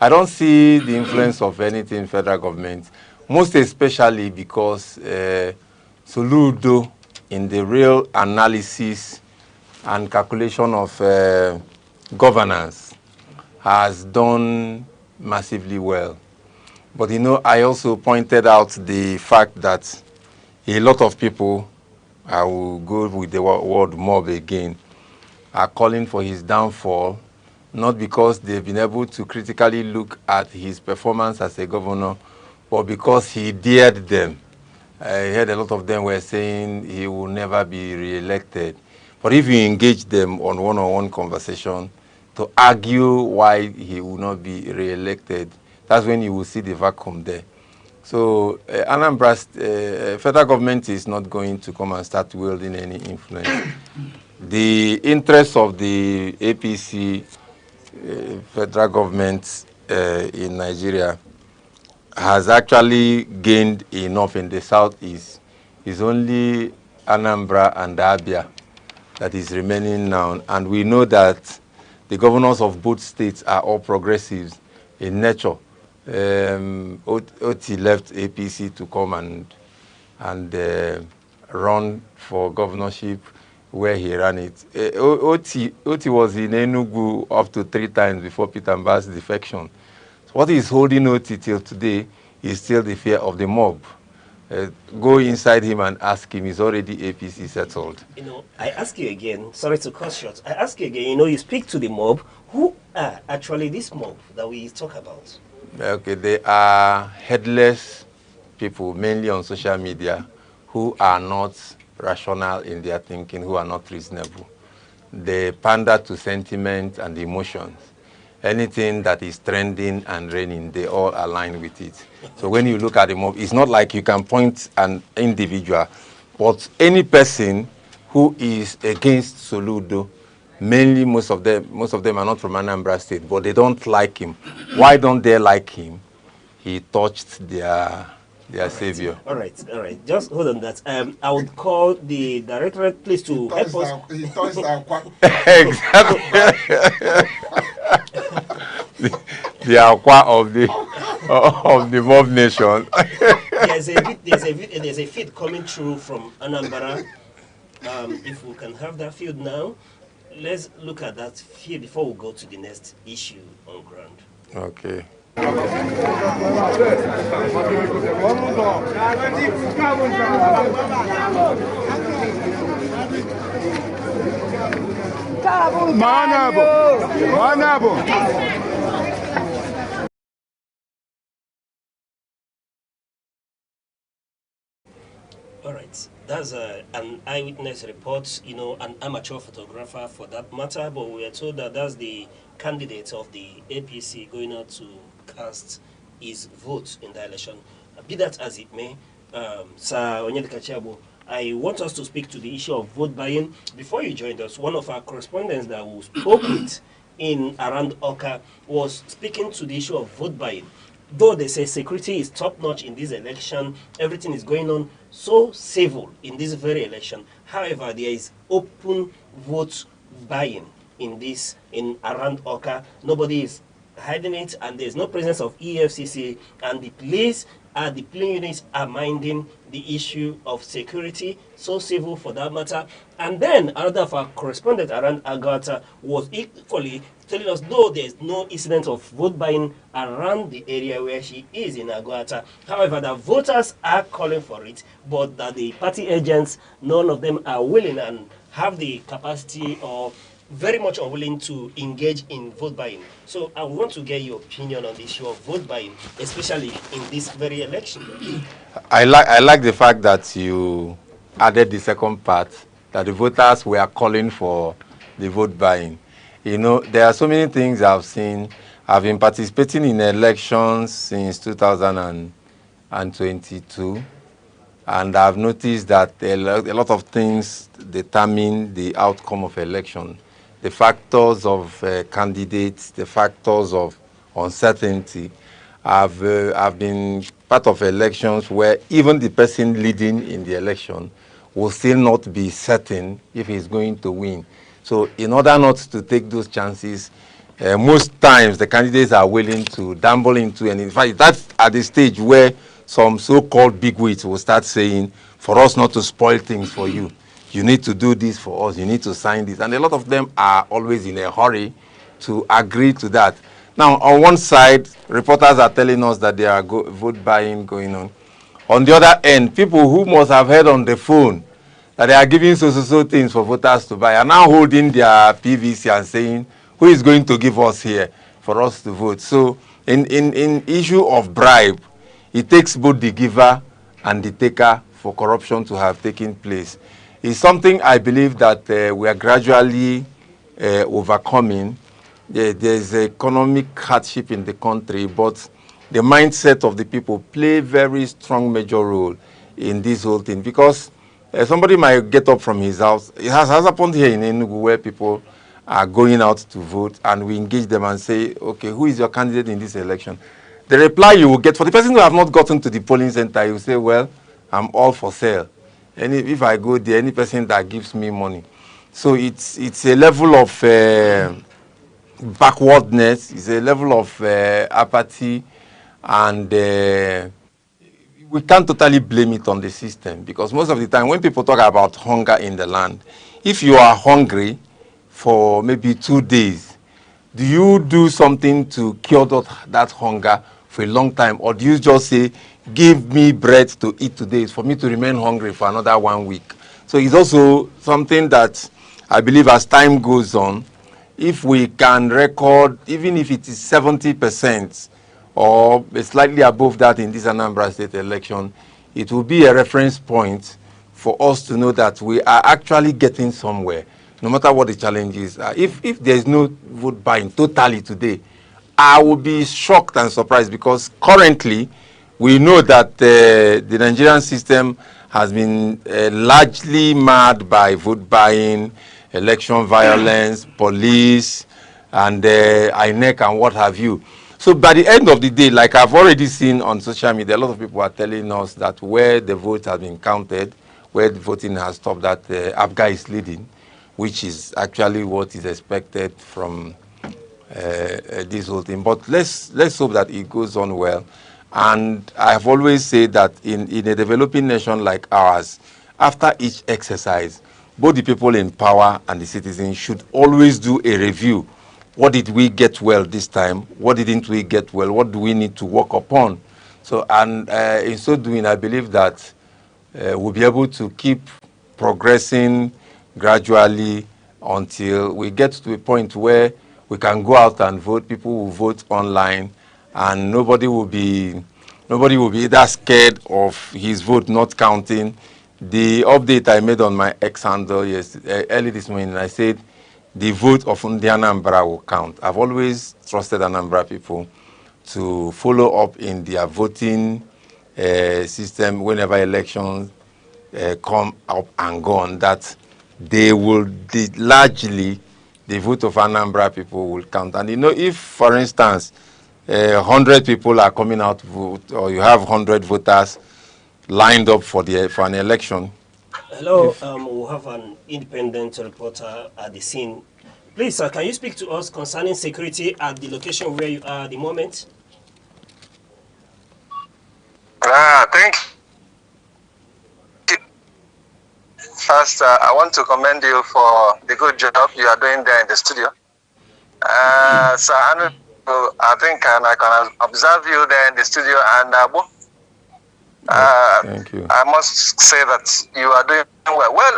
I don't see the influence of anything federal government, most especially because Soludo, in the real analysis and calculation of governance, has done massively well. But you know, I also pointed out the fact that a lot of people, I will go with the word mob again, are calling for his downfall, not because they've been able to critically look at his performance as a governor, but because he dared them. I heard a lot of them were saying he will never be re-elected. But if you engage them on one-on-one conversation to argue why he will not be re-elected, that's when you will see the vacuum there. So Anambra federal government is not going to come and start wielding any influence. The interest of the APC federal government in Nigeria has actually gained enough in the southeast. It's only Anambra and Abia that is remaining now. And we know that the governors of both states are all progressives in nature. Oti left APC to come and run for governorship where he ran it. Oti was in Enugu up to 3 times before Peter Mbah's defection. So what is holding Oti till today is still the fear of the mob. Go inside him and ask him, he's already APC settled. You know, I ask you again, sorry to cut short, I ask you again, you know, you speak to the mob, who are actually this mob that we talk about? Okay, they are headless people, mainly on social media, who are not rational in their thinking, who are not reasonable. They pander to sentiment and emotions. Anything that is trending and reigning, they all align with it. So when you look at the mob, it's not like you can point an individual, but any person who is against Soludo, mainly most of them are not from Anambra State, but they don't like him. Why don't they like him? He touched their savior. All right. Just hold on that. I would call the directorate, please, to help us. He touched our Exactly. the aqua of the mob nation. there's a feed coming through from Anambra. If we can have that field now, let's look at that field before we go to the next issue on ground. Okay. All right, that's an eyewitness report, you know, an amateur photographer for that matter, but we are told that that's the candidate of the APC going out to cast his vote in the election. Be that as it may, Sir Onyedika Chiabo, I want us to speak to the issue of vote buying. Before you joined us, one of our correspondents that we spoke with in around Oka was speaking to the issue of vote buying. Though they say security is top-notch in this election, everything is going on so civil in this very election. However, there is open vote buying in around Oka. Nobody is hiding it, and there's no presence of EFCC, and the police and the polling units are minding the issue of security, so civil for that matter. And then another of our correspondent around Agata was equally telling us, though there's no incident of vote buying around the area where she is in Agata, however, the voters are calling for it, but that the party agents, none of them are willing and have the capacity or very much unwilling to engage in vote buying. So I want to get your opinion on the issue of vote buying, especially in this very election. I like the fact that you added the second part, that the voters were calling for the vote buying. You know, there are so many things I've seen. I've been participating in elections since 2022, and I've noticed that a lot of things determine the outcome of election. The factors of candidates, the factors of uncertainty. I've been part of elections where even the person leading in the election will still not be certain if he's going to win. So in order not to take those chances, most times the candidates are willing to gamble into, and in fact, that's at the stage where some so-called bigwigs will start saying, for us not to spoil things for you, you need to do this for us, you need to sign this. And a lot of them are always in a hurry to agree to that. Now, on one side, reporters are telling us that there are vote buying going on. On the other end, people who must have heard on the phone that they are giving so things for voters to buy are now holding their PVC and saying, who is going to give us here for us to vote? So in issue of bribe, it takes both the giver and the taker for corruption to have taken place. It's something I believe that we are gradually overcoming. There's economic hardship in the country, but the mindset of the people play a very strong major role in this whole thing, because somebody might get up from his house. It has happened here in Enugu where people are going out to vote, and we engage them and say, okay, who is your candidate in this election? The reply you will get, for the person who have not gotten to the polling center, you say, well, I'm all for sale. And if I go there, any person that gives me money. So it's a level of backwardness, it's a level of apathy, and we can't totally blame it on the system, because most of the time when people talk about hunger in the land, if you are hungry for maybe 2 days, do you do something to cure that hunger for a long time, or do you just say, give me bread to eat today for me to remain hungry for another 1 week? So it's also something that I believe as time goes on, if we can record, even if it is 70% or slightly above that in this Anambra State election, it will be a reference point for us to know that we are actually getting somewhere, no matter what the challenges are. If there is no vote buying totally today, I will be shocked and surprised, because currently we know that the Nigerian system has been largely marred by vote buying, election violence, police, and INEC and what have you. So by the end of the day, like I've already seen on social media, a lot of people are telling us that where the vote has been counted, where the voting has stopped, that APGA is leading, which is actually what is expected from this whole thing. But let's hope that it goes on well. And I've always said that in a developing nation like ours, after each exercise, both the people in power and the citizens should always do a review. What did we get well this time? What didn't we get well? What do we need to work upon? So, and in so doing, I believe that we'll be able to keep progressing gradually until we get to a point where we can go out and vote. People will vote online, and nobody will be either scared of his vote not counting. The update I made on my X handle early this morning, I said the vote of the Anambra will count. I've always trusted Anambra people to follow up in their voting system whenever elections come up and go on, that they will largely, the vote of Anambra people will count. And you know, if, for instance, 100 people are coming out to vote, or you have 100 voters lined up for an election. Hello, we'll have an independent reporter at the scene Please, sir, can you speak to us concerning security at the location where you are at the moment? Thank you. First, I want to commend you for the good job you are doing there in the studio. So I think I can observe you there in the studio, and thank you. I must say that you are doing well. Well,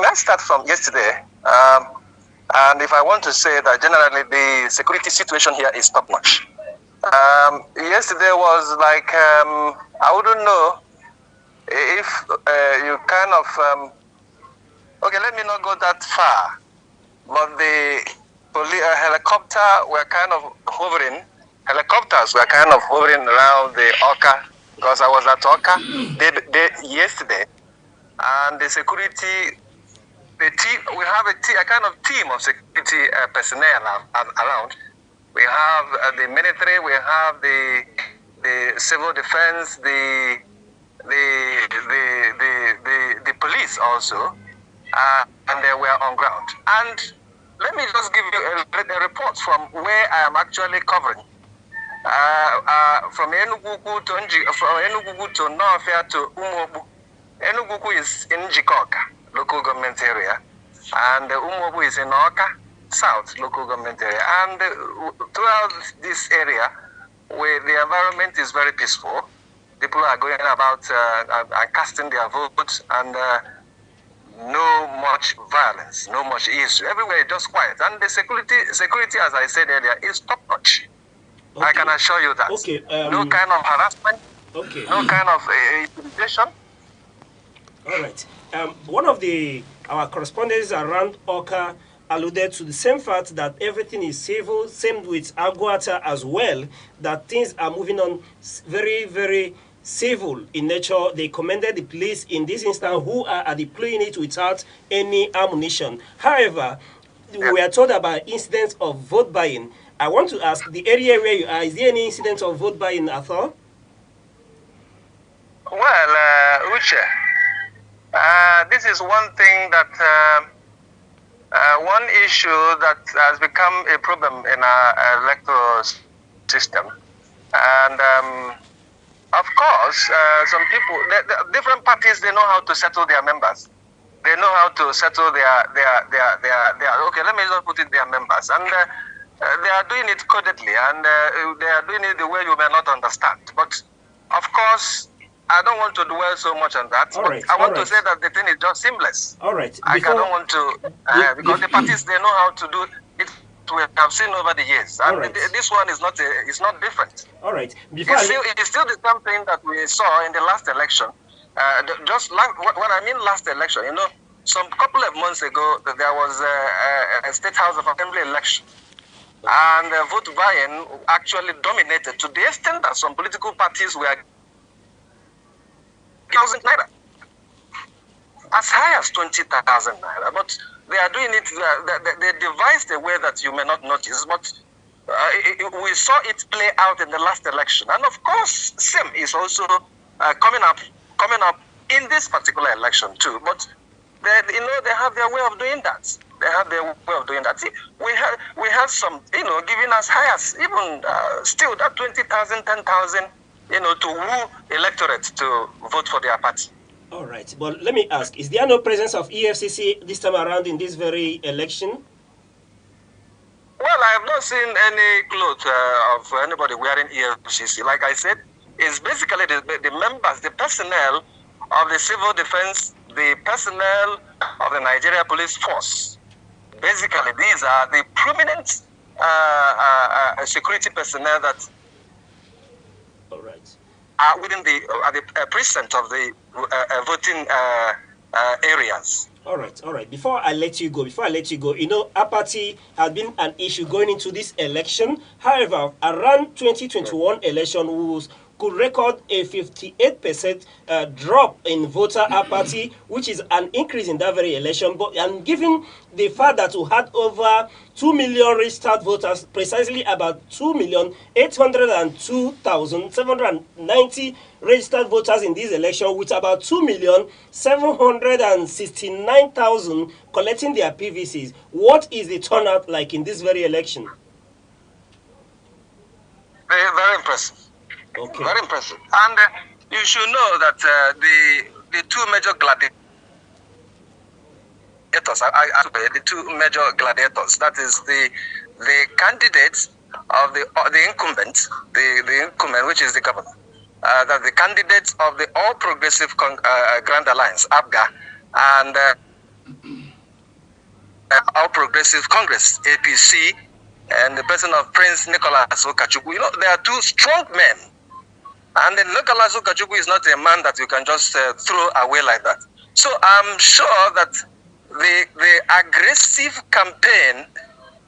let's start from yesterday. And if I want to say that generally the security situation here is top notch. Yesterday was like, I wouldn't know if you kind of, okay, let me not go that far, but the helicopter were kind of hovering, helicopters were kind of hovering around the Oka, because I was at Oka yesterday, and the security, the team, we have a kind of team of security personnel around. We have the military, we have the civil defense, the police also, and they were on ground. And let me just give you a report from where I am actually covering. From Enugu to Northia to Umobu. Enugu is in Jikoka, local government area, and Umobu is in Oka, South local government area. And throughout this area, where the environment is very peaceful, people are going about and casting their votes, and no much violence, no much issue. Everywhere just quiet. And the security, as I said earlier, is top notch. Okay. I can assure you that. Okay. No kind of harassment. Okay. No kind of intimidation. All right. One of our correspondents around Oka alluded to the same fact that everything is civil, same with Aguata as well, that things are moving on very, very civil in nature. They commended the police in this instance who are deploying it without any ammunition. However, we are told about incidents of vote buying. I want to ask, the area where you are, is there any incidents of vote buying at all? Well, Uche, this is one thing that, one issue that has become a problem in our electoral system. And of course, some people, different parties, they know how to settle their members. They know how to settle their okay, let me just put it, their members. And they are doing it codedly, and they are doing it the way you may not understand. But of course, I don't want to dwell so much on that. All right, I want to say that the thing is just seamless. All right. I don't want to, because the parties, they know how to do it. We have seen over the years, and right. This one is not different. All right. It's still the same thing that we saw in the last election. When I mean last election, you know, some couple of months ago, there was a State House of Assembly election, and vote buying actually dominated to the extent that some political parties were 1,000 naira, as high as 20,000 naira, but they are doing it, they devised a way that you may not notice, but we saw it play out in the last election. And of course, same is also coming up in this particular election too. But they have their way of doing that. They have their way of doing that. See, we had some, giving us high as even still that 20,000, 10,000, to woo electorate to vote for their party. All right, but let me ask, is there no presence of EFCC this time around in this very election? Well, I have not seen any clothes of anybody wearing EFCC. Like I said, it's basically the members, the personnel of the civil defense, the personnel of the Nigeria Police Force. Basically, these are the prominent security personnel that are within the precinct of the voting areas. All right. Before I let you go, apathy has been an issue going into this election. However, around 2021 election, could record a 58% drop in voter apathy, which is an increase in that very election. But and given the fact that we had over 2 million registered voters, precisely about 2,802,790 registered voters in this election, with about 2,769,000 collecting their PVCs. What is the turnout like in this very election? Very, very impressive. Okay. Very impressive. And you should know that the two major gladiators, the two major gladiators, that is the candidates of the incumbent, the incumbent, which is the governor, that the candidates of the All Progressive Grand Alliance, APGA, and All Progressive Congress, APC, and the person of Prince Nicholas Okachukwu. You know, there are two strong men. And then Nicholas Okachukwu is not a man that you can just throw away like that. So I'm sure that the aggressive campaign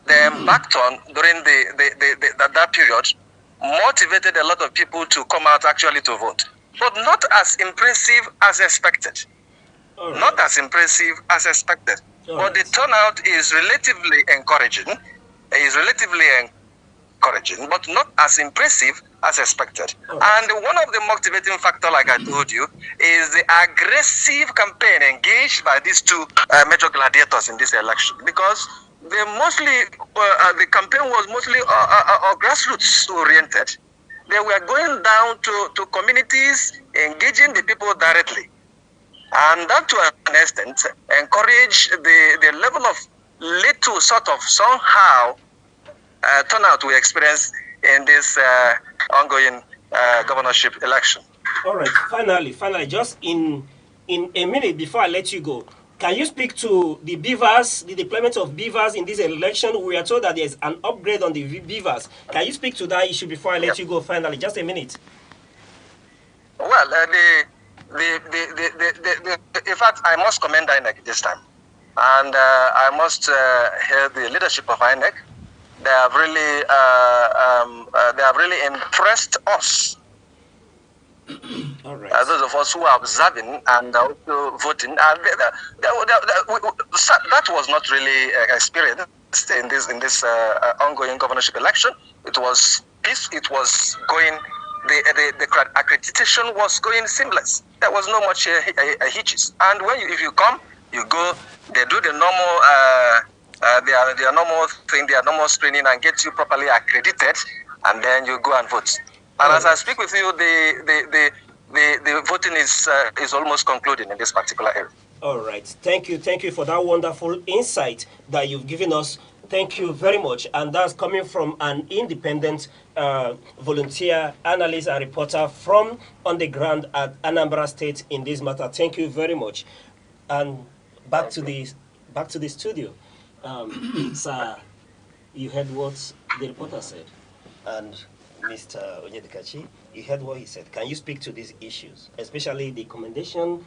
they embarked on during that period motivated a lot of people to come out actually to vote. But not as impressive as expected. Right. Not as impressive as expected. But the turnout is relatively encouraging. But not as impressive as expected. And one of the motivating factors, like I told you, is the aggressive campaign engaged by these two major gladiators in this election, because they mostly the campaign was mostly grassroots oriented. They were going down to communities, engaging the people directly, and that to an extent encouraged the level of little sort of somehow turnout we experienced in this ongoing governorship election. All right, finally, just in a minute before I let you go, can you speak to the beavers, the deployment of beavers in this election? We are told that there's an upgrade on the beavers. Can you speak to that issue before I let you go finally? Just a minute. Well, in fact, I must commend INEC this time. And I must hail the leadership of INEC. They have really impressed us. All right. Those of us who are observing and also voting, that was not really experienced in this ongoing governorship election. It was peace. It was going. The accreditation was going seamless. There was no much hitches. And if you come, you go. They do the normal. Their normal thing, their normal screening, and get you properly accredited, and then you go and vote. And as I speak with you, the voting is almost concluding in this particular area. All right. Thank you for that wonderful insight that you've given us. Thank you very much. And that's coming from an independent volunteer, analyst, and reporter from on the ground at Anambra State in this matter. Thank you very much. And back to the studio. Sir, you heard what the reporter said, and Mr. Onyedikachi, you heard what he said. Can you speak to these issues, especially the commendation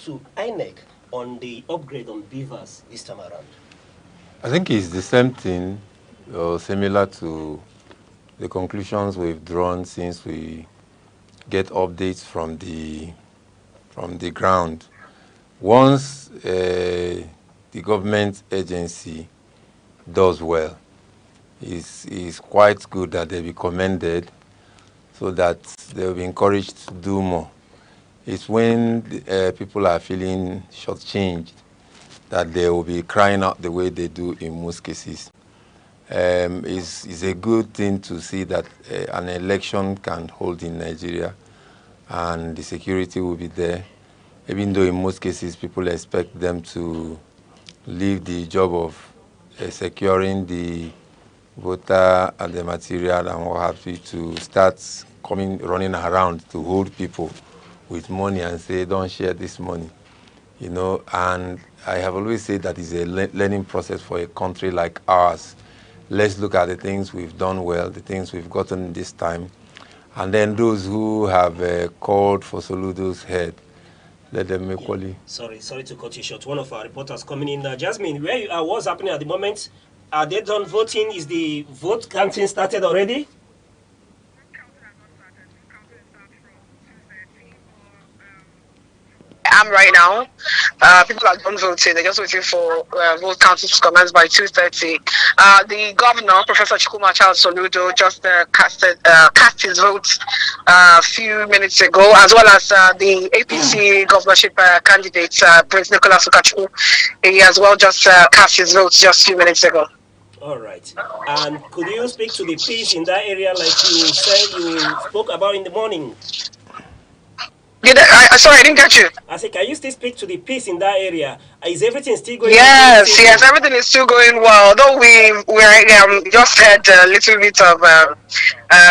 to INEC on the upgrade on beavers this time around? I think it's the same thing, similar to the conclusions we've drawn since we get updates from the ground. Once the government agency does well, it's quite good that they be commended so that they'll be encouraged to do more. It's when people are feeling shortchanged that they will be crying out the way they do in most cases. It's a good thing to see that an election can hold in Nigeria and the security will be there, even though in most cases people expect them to leave the job of securing the voter and the material and what have you to start running around to hold people with money and say, don't share this money, you know. And I have always said that it's a learning process for a country like ours. Let's look at the things we've done well, the things we've gotten this time, and then those who have called for Soludo's head, let them equally. Sorry to cut you short. One of our reporters coming in. Jasmine, where you are, what's happening at the moment? Are they done voting? Is the vote counting started already? am right now, people are done voting. They're just waiting for vote counting to commence by 2:30. The governor, Professor Chikuma Charles Soludo, just cast his vote a few minutes ago, as well as the APC governorship candidate, Prince Nicholas Ukachu. He as well just cast his vote just a few minutes ago. All right. And could you speak to the peace in that area, like you said you spoke about in the morning? Sorry, I didn't catch you. I said, can you still speak to the peace in that area? Is everything still going? Yes, everything is still going well. Though we just had a little bit of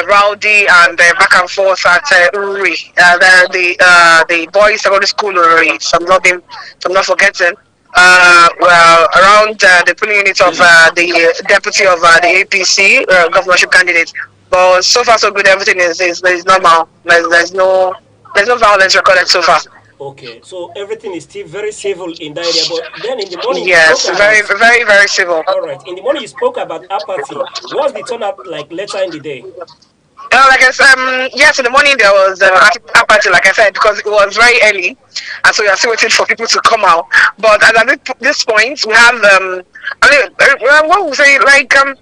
rowdy and back and forth at Uri, the boys secondary school Uri. So I'm not forgetting. Around the polling unit of the deputy of the APC governorship candidate. But so far so good. Everything is normal. There's no violence recorded so far. Okay, so everything is still very civil in that area. But then in the morning, yes, very, very, very civil. All right. In the morning, you spoke about apathy. What's the turnout like later in the day? Like I said, yes, in the morning there was apathy, like I said, because it was very early, and so we are still waiting for people to come out. But at this point, we have, what we say, like a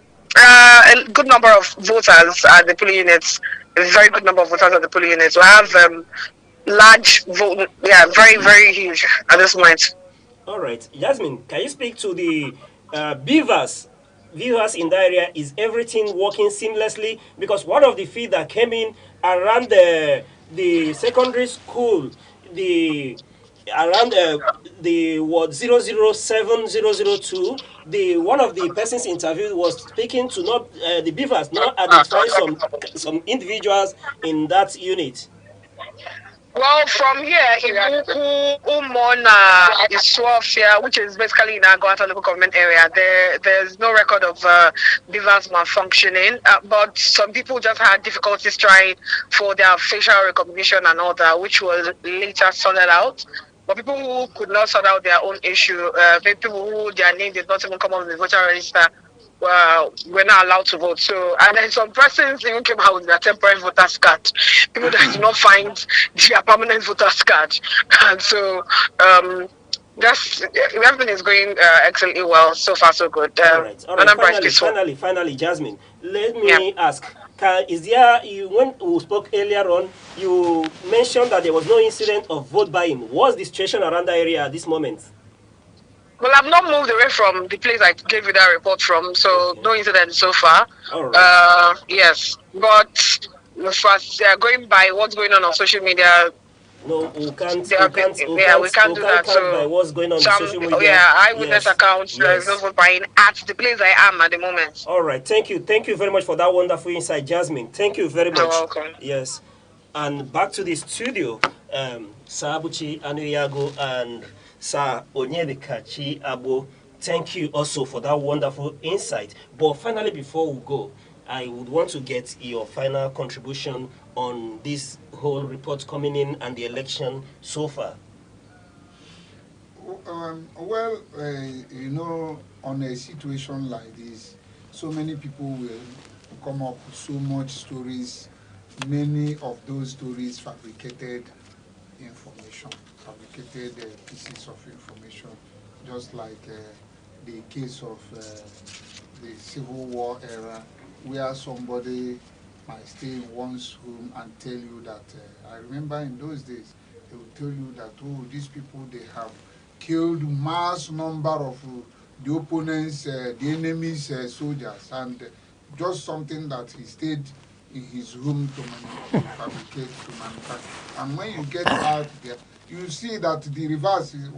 good number of voters at the polling units. A very good number of voters at the polling units. We have large vote, very, very huge at this point. All right, Jasmine, can you speak to the beavers in that area? Is everything working seamlessly? Because one of the feed that came in around the secondary school, around the ward 007002, one of the persons interviewed was speaking to the beavers not identify some individuals in that unit. Well, from here, Umona is Swafia, which is basically in Agwata local government area. There's no record of beavers malfunctioning, but some people just had difficulties trying for their facial recognition and all that, which was later sorted out. But people who could not sort out their own issue, people who their name did not even come up with the voter register, were not allowed to vote. So, and then some persons even came out with their temporary voter's card. People that did not find their permanent voter's card. And so, everything is going excellently well. So far, so good. All right. Finally, Jasmine, let me ask. When we spoke earlier on, you mentioned that there was no incident of vote buying. What's the situation around the area at this moment? Well, I've not moved away from the place I gave you that report from, so no incident so far. All right. Yes, but going by what's going on social media. No, we can't do that. So by what's going on social media. Eyewitness accounts. There's no vote buying at the place I am at the moment. All right, thank you very much for that wonderful insight, Jasmine. Thank you very much. You're welcome. Yes, and back to the studio, Sabuchi Anuyago and Sir Onyedikachi Abo, thank you also for that wonderful insight. But finally, before we go, I would want to get your final contribution on this whole report coming in and the election so far. On a situation like this, so many people will come up with so much stories. Many of those stories fabricated information, fabricated pieces of information, just like the case of the Civil War era, where somebody might stay in one's home and tell you that, I remember in those days, they would tell you that, oh, these people, they have killed mass number of the opponents, the enemy's soldiers, and just something that he stayed in his room to fabricate, to manufacture. And when you get out there, you see that the reverse is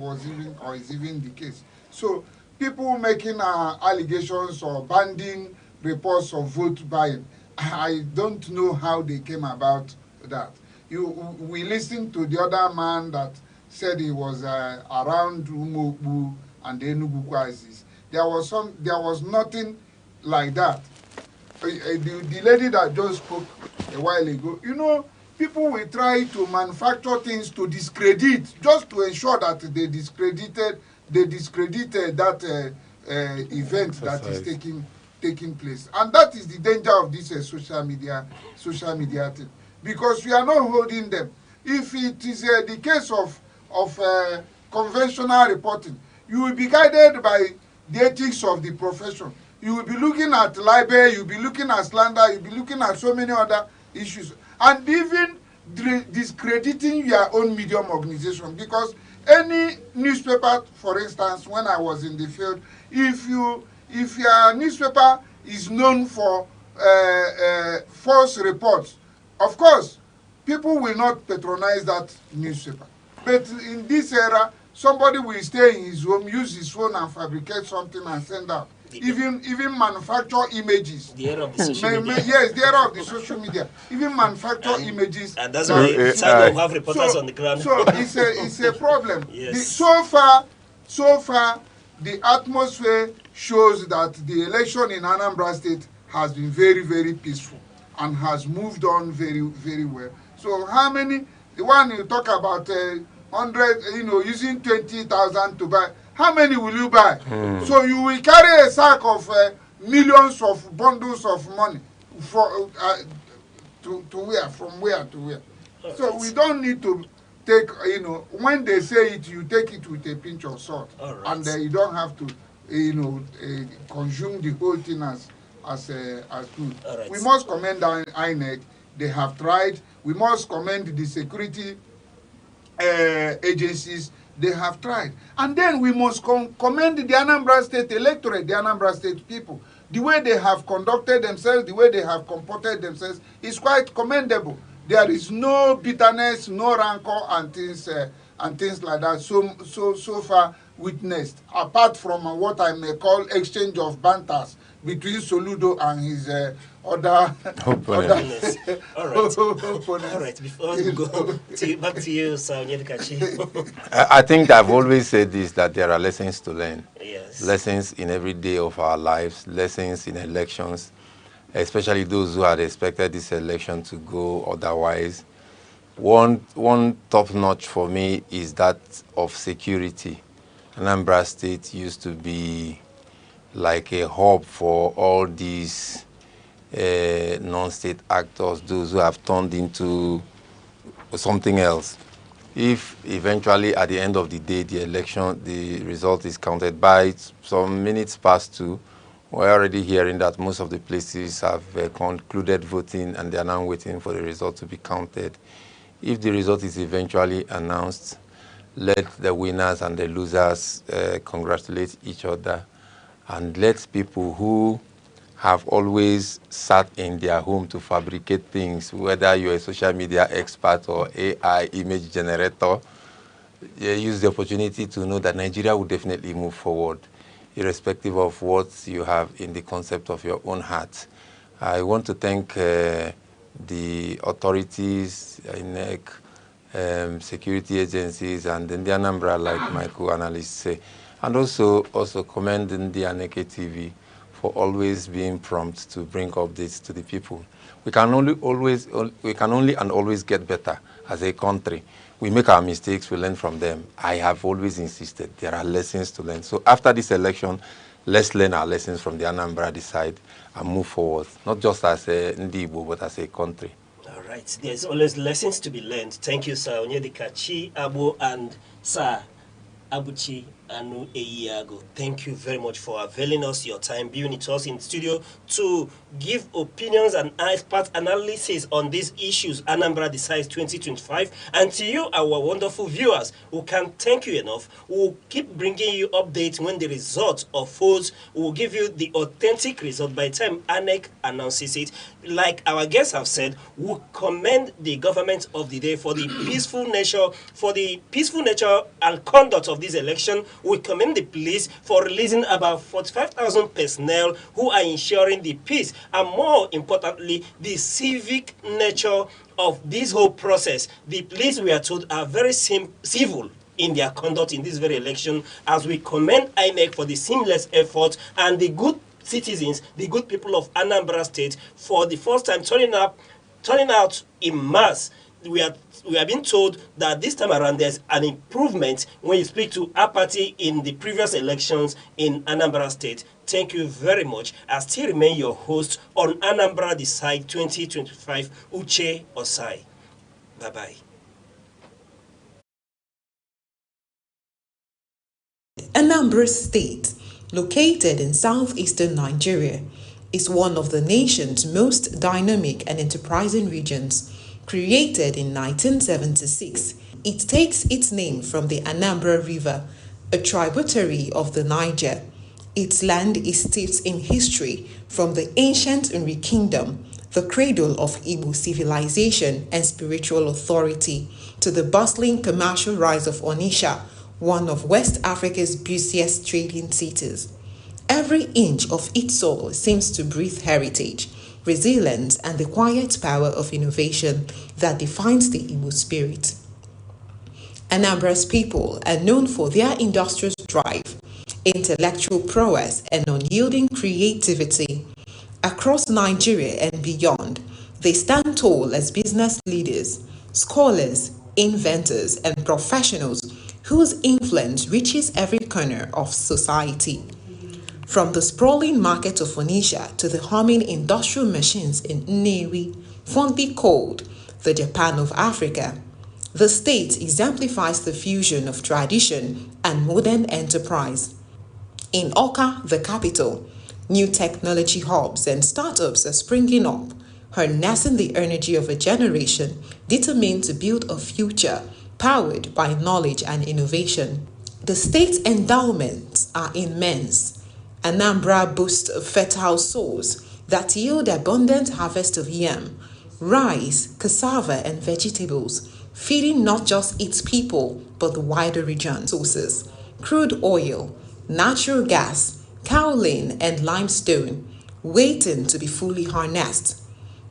even the case. So people making allegations or banding reports of vote buying, I don't know how they came about that. We listened to the other man that said he was around Umuokpu and the Enugu crisis. There was nothing like that. The lady that just spoke a while ago, people will try to manufacture things to discredit, just to ensure that they discredited that event that is taking place. And that is the danger of this social media thing, because we are not holding them. If it is the case of of conventional reporting. You will be guided by the ethics of the profession. You will be looking at libel, you will be looking at slander, you will be looking at so many other issues. And even discrediting your own medium organization, because any newspaper, for instance, when I was in the field, if your newspaper is known for false reports, of course, people will not patronize that newspaper. But in this era, somebody will stay in his home, use his phone and fabricate something and send out. Even manufacture images. The era of the social media. Yes, the era of the social media. Even manufacture images. And that's why some have reporters on the ground. So it's a problem. Yes. So far, the atmosphere shows that the election in Anambra State has been very, very peaceful and has moved on very, very well. So how many? The one you talk about 100, using 20,000 to buy. How many will you buy? So you will carry a sack of millions of bundles of money for to where, from where to where. So we don't need to take, when they say it, you take it with a pinch of salt, and you don't have to, consume the whole thing as good. We must commend INEC. They have tried. We must commend the security agencies. They have tried. And then we must commend the Anambra State electorate, the Anambra State people. The way they have conducted themselves, the way they have comported themselves is quite commendable. There is no bitterness, no rancor and things like that so far witnessed, apart from what I may call exchange of banters between Soludo and his other opponents. All right. Before we go back to you, Sir Onyedikachi. I think I've always said this, that there are lessons to learn. Yes. Lessons in every day of our lives, lessons in elections, especially those who had expected this election to go otherwise. One top notch for me is that of security. Anambra State used to be like a hub for all these non-state actors, those who have turned into something else. If eventually at the end of the day the election, the result is counted by some minutes past 2, we're already hearing that most of the places have concluded voting and they are now waiting for the result to be counted. If the result is eventually announced, let the winners and the losers congratulate each other, and let people who have always sat in their home to fabricate things, whether you're a social media expert or AI image generator, use the opportunity to know that Nigeria will definitely move forward, irrespective of what you have in the concept of your own heart. I want to thank the authorities, INEC, security agencies, and the Anambra, like my co-analysts say, and also commend the Aneke TV for always being prompt to bring updates to the people. We can only and always get better as a country. We make our mistakes, we learn from them. I have always insisted there are lessons to learn. So after this election, let's learn our lessons from the Anambra side and move forward, not just as a Ndibo, but as a country. All right, there's always lessons to be learned. Thank you, Sir Onyedikachi Abo and Sir Abuchi Anu Eyiago. Thank you very much for availing us your time, being with us in studio to give opinions and expert analysis on these issues, Anambra Decides 2025. And to you, our wonderful viewers, who can't thank you enough, we'll keep bringing you updates when the result of votes. We'll give you the authentic result by the time ANEC announces it. Like our guests have said, we'll commend the government of the day for the peaceful nature and conduct of this election. We commend the police for releasing about 45,000 personnel who are ensuring the peace, and more importantly, the civic nature of this whole process. The police, we are told, are very civil in their conduct in this very election, as we commend INEC for the seamless effort and the good citizens, the good people of Anambra State, for the first time turning out in mass. We are being told that this time around there's an improvement when you speak to apathy in the previous elections in Anambra State. Thank you very much. I still remain your host on Anambra Decide 2025, Uche Osai. Bye-bye. Anambra State, located in southeastern Nigeria, is one of the nation's most dynamic and enterprising regions. Created in 1976, it takes its name from the Anambra River, a tributary of the Niger. Its land is steeped in history from the ancient Nri Kingdom, the cradle of Igbo civilization and spiritual authority, to the bustling commercial rise of Onitsha, one of West Africa's busiest trading cities. Every inch of its soil seems to breathe heritage, resilience, and the quiet power of innovation that defines the Igbo spirit. Anambra's people are known for their industrious drive, intellectual prowess, and unyielding creativity. Across Nigeria and beyond, they stand tall as business leaders, scholars, inventors, and professionals whose influence reaches every corner of society. From the sprawling market of Onitsha to the humming industrial machines in Nnewi, fondly called the Japan of Africa, the state exemplifies the fusion of tradition and modern enterprise. In Awka, the capital, new technology hubs and startups are springing up, harnessing the energy of a generation determined to build a future powered by knowledge and innovation. The state's endowments are immense. Anambra boasts of fertile soils that yield abundant harvest of yam, rice, cassava, and vegetables, feeding not just its people but the wider region. Sources: crude oil, natural gas, kaolin, and limestone, waiting to be fully harnessed.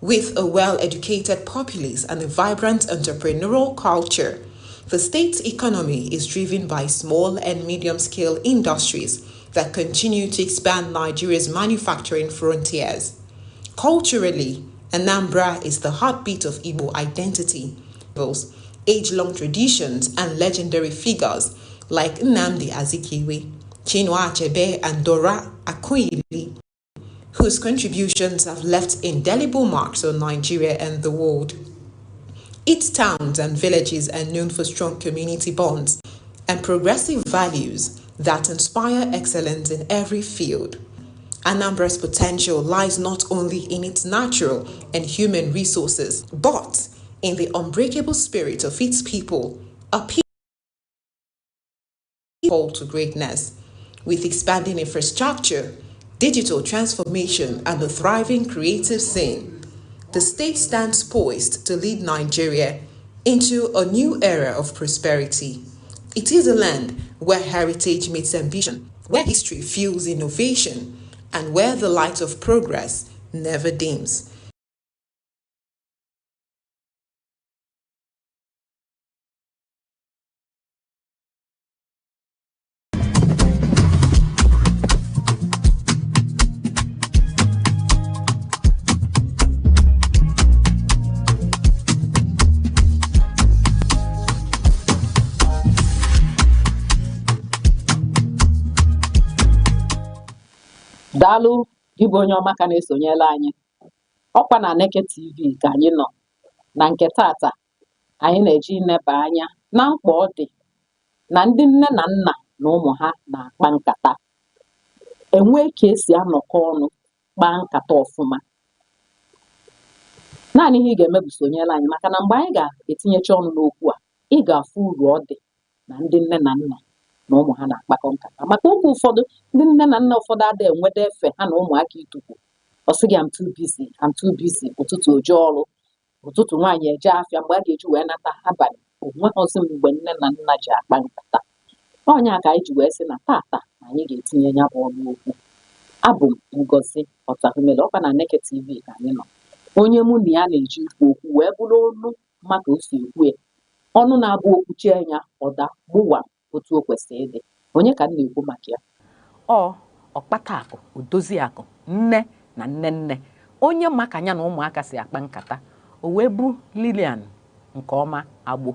With a well-educated populace and a vibrant entrepreneurial culture, the state's economy is driven by small and medium-scale industries that continue to expand Nigeria's manufacturing frontiers. Culturally, Anambra is the heartbeat of Igbo identity. Age-long traditions and legendary figures like Nnamdi Azikiwe, Chinua Achebe, and Dora Akunyili, whose contributions have left indelible marks on Nigeria and the world. Its towns and villages are known for strong community bonds and progressive values that inspire excellence in every field. Anambra's potential lies not only in its natural and human resources, but in the unbreakable spirit of its people, a people to greatness. With expanding infrastructure, digital transformation, and a thriving creative scene, the state stands poised to lead Nigeria into a new era of prosperity. It is a land where heritage meets ambition, where history fuels innovation, and where the light of progress never dims. Daalụ ịbụ onye ọma ka na-esonyela anyị. Ọkwa na Neke TV ka anyị nọ na nke tata anyị na-eji nleba anya na mkpa ọ dị na ndị nne na nna na ụmụ ha na-akpa nkata. Enwee ka esi anọkọ ọnụ kpaa nkata ọfụma. Naanị ihe ị ga-eme bụ sonyela anyị maka na mgbe anyị ga-etinyecha ọnụ n'okwu a, ị ga-afụ uru ọ dị na ndị nne na nna na ụmụ ha na-akpakọ nkata. Maka oge ụfọdụ ndị nne na nna ụfọdụ adịghị enwede efe ha na ụmụaka itukwu. Ọ sị gị I'm too busy, ụtụtụ oje ọrụ, ụtụtụ nwaanyị eje afịa, mgbe a ga-eji wee nata abalị onweghọzi mgbe nne na nna ji akpa nkata. Ọnya ka anyị ji wee sị na tata anyị ga-etinye ya bụ ọnụ okwu. Abụ m Ngozi Ọtahumele, ọkwa na Neke TV ka anyị nọ. Onye mụ na ya na-eji ikwu okwu wee bụrụ olu maka o si ekwu ya. Ọnụ na-abụ okwuchie ya ọda gbụwa otu o kwesịrị ịdị. Onye ka m na-ekwu maka ya? Ọkpataakụ, Odoziakụ, nne na nne nne, onye maka ya na ụmụaka si akpa nkata, o wee bụ Lilian nke ọma Agbo.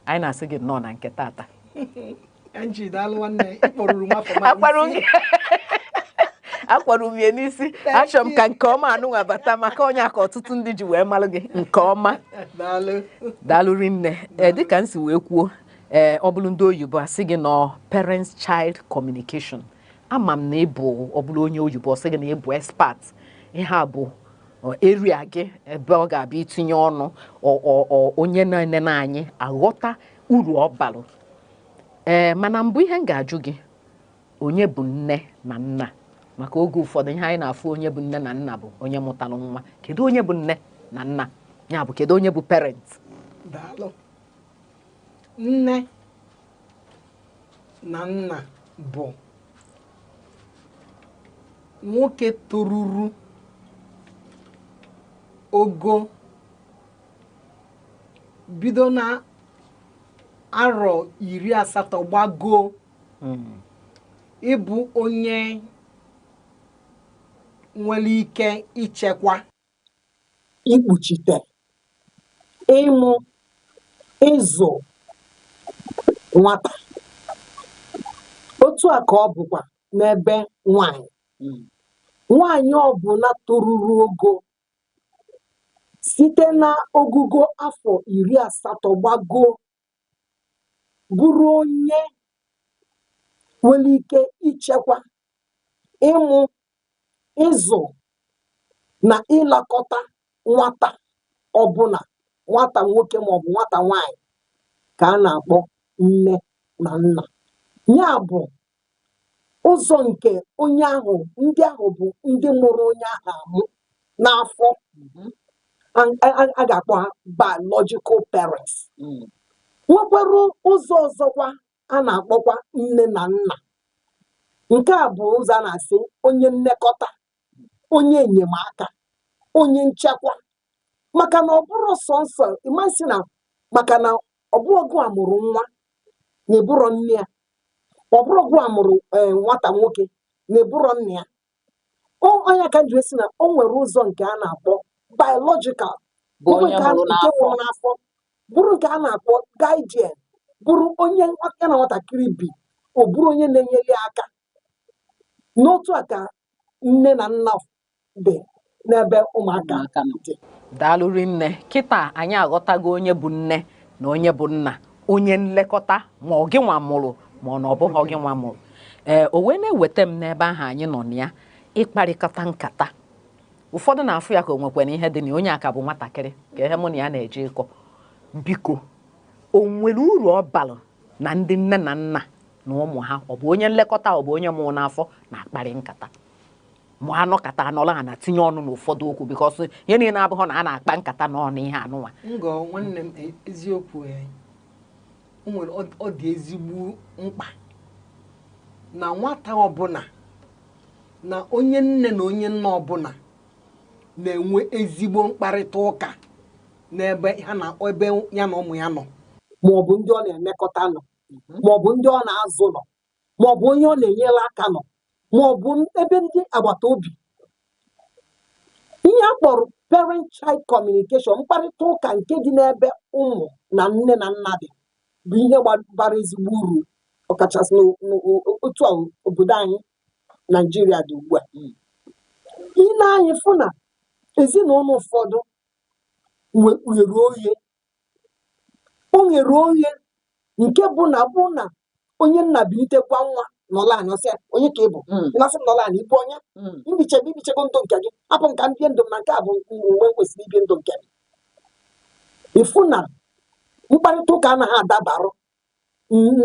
Anyị na-asị gị nnọọ na nke tata. Akwarụ m ya n'isi, achọ m ka nke ọma anụnwa bata maka onye aka ọtụtụ ndị ji wee malụ gị nke ọma. Daalụ rinne. Dịka m si wee kwuo, ọ bụrụ ndị oyibo asị gị nọ parents child communication ama m na ịbụ ọ bụrụ onye oyibo ọsị gị na ịbụ expert ihe a bụ area gị ebe ọ ga-abịa itinye ọnụ onye na-enene anyị aghọta uru ọ balụ mana mbụ ihe m ga-ajụ gị onye bụ nne na nna maka oge ụfọdụ ihe anyị na-afụ onye bụ nne na nna bụ onye mụtalụ nwa kedu onye bụ nne na nna ya bụ kedu onye bụ parent daalụ nne na nna bụ nwoke toruru ogo bido na arọ 80 gbagoo ịbụ onye nwere ike ichekwa ikpuchite ịmụ ịzụ nwata otu a ka ọ bụkwa n'ebe nwanyị ọbụla toruru ogo site na ogugo afọ 80 gbagoo bụrụ onye nwere ike ichekwa ịmụ ịzụ na ịlakọta nwata ọbụla nwata nwoke maọbụ nwata nwanyị ka a na-akpọ nne na nna ya bụ ụzọ nke onye ahụ ndị ahụ bụ ndị mụrụ onye ahụ amụ n'afọ a ga-akpọ ha biological parents nwekwara ụzọ ọzọkwa a na-akpọkwa nne na nna nke a bụ ụzọ a na-asị onye nlekọta onye enyemaka onye nchekwa maka na ọ bụrụ sọnsọ ịmasị na maka na ọ bụ ọgụ amụrụ nwa na-eburo nne ya ọ bụrụ ọgụ amụrụ nwata nwoke na-eburo nne ya onye ka ji esi na o nwere ụzọ nke a na-akpọ biological bụrụ nke nwụrụ n'afọ bụrụ nke a na-akpọ guardian bụrụ onye ya na nwatakịrị bi o bụrụ onye na-enyere aka n'otu a ka nne na nna dị n'ebe ụmụaka dị. Daalụ rinne kịta anyị aghọtago onye bụ nne na onye bụ nna onye nlekọta ma ọ gị nwa mụrụ ma ọ na ọ bụghị gị nwa mụrụ o wee na-eweta m n'ebe ahụ anyị nọ na ya ịkparịkọta nkata ụfọdụ na-afụ ya ka o nwekwara ihe dị na onye aka bụ nwatakịrị ka ihe mụ na ya na-eje ịkọ biko o nwere uru ọ balụ na ndị nne na nna na ụmụ ha ọ bụ onye nlekọta ọ bụ onye mụrụ n'afọ na-akparị nkata ma anọkata anọla ha na tinye ọnụ n'ụfọdụ okwu bikọs ihe niile abụghị na a na-akpa nkata n'ọnụ ihe anụnwa ngọ nwanne m eziokwu o nwere ọ dị ezigbo mkpa na nwata ọbụla na onye nne na onye nna ọbụla na-enwe ezigbo mkparịta ụka n'ebe ebe ya na ụmụ ya nọ maọbụ ndị ọ na-emekọta nọ maọbụ ndị ọ na-azụ nọ maọbụ onye ọ na-enyere aka nọ maọbụ ebe ndị agbata obi ihe a kpọrọ parent child communication mkparịta ụka nke dị n'ebe ụmụ na nne na nna dị bụ ihe bara ezigbo uru ọkachasị n'otu obodo anyị Naijiria dị ugbu a ile anyị fụ na ezinụlọ ụfọdụ ghere oghe nke bụ na onye nna bilitekwa nwa nọla anya sị onye ka ị bụ nasị m nọla anya ịbụ onye ibichego ndụ nke gị hapụ nka mbie ndụ m na nke a bụ mgbe m kwesịrị ibi ndụ nke m ịfụ na mkparịta ụka anaghị adabarụ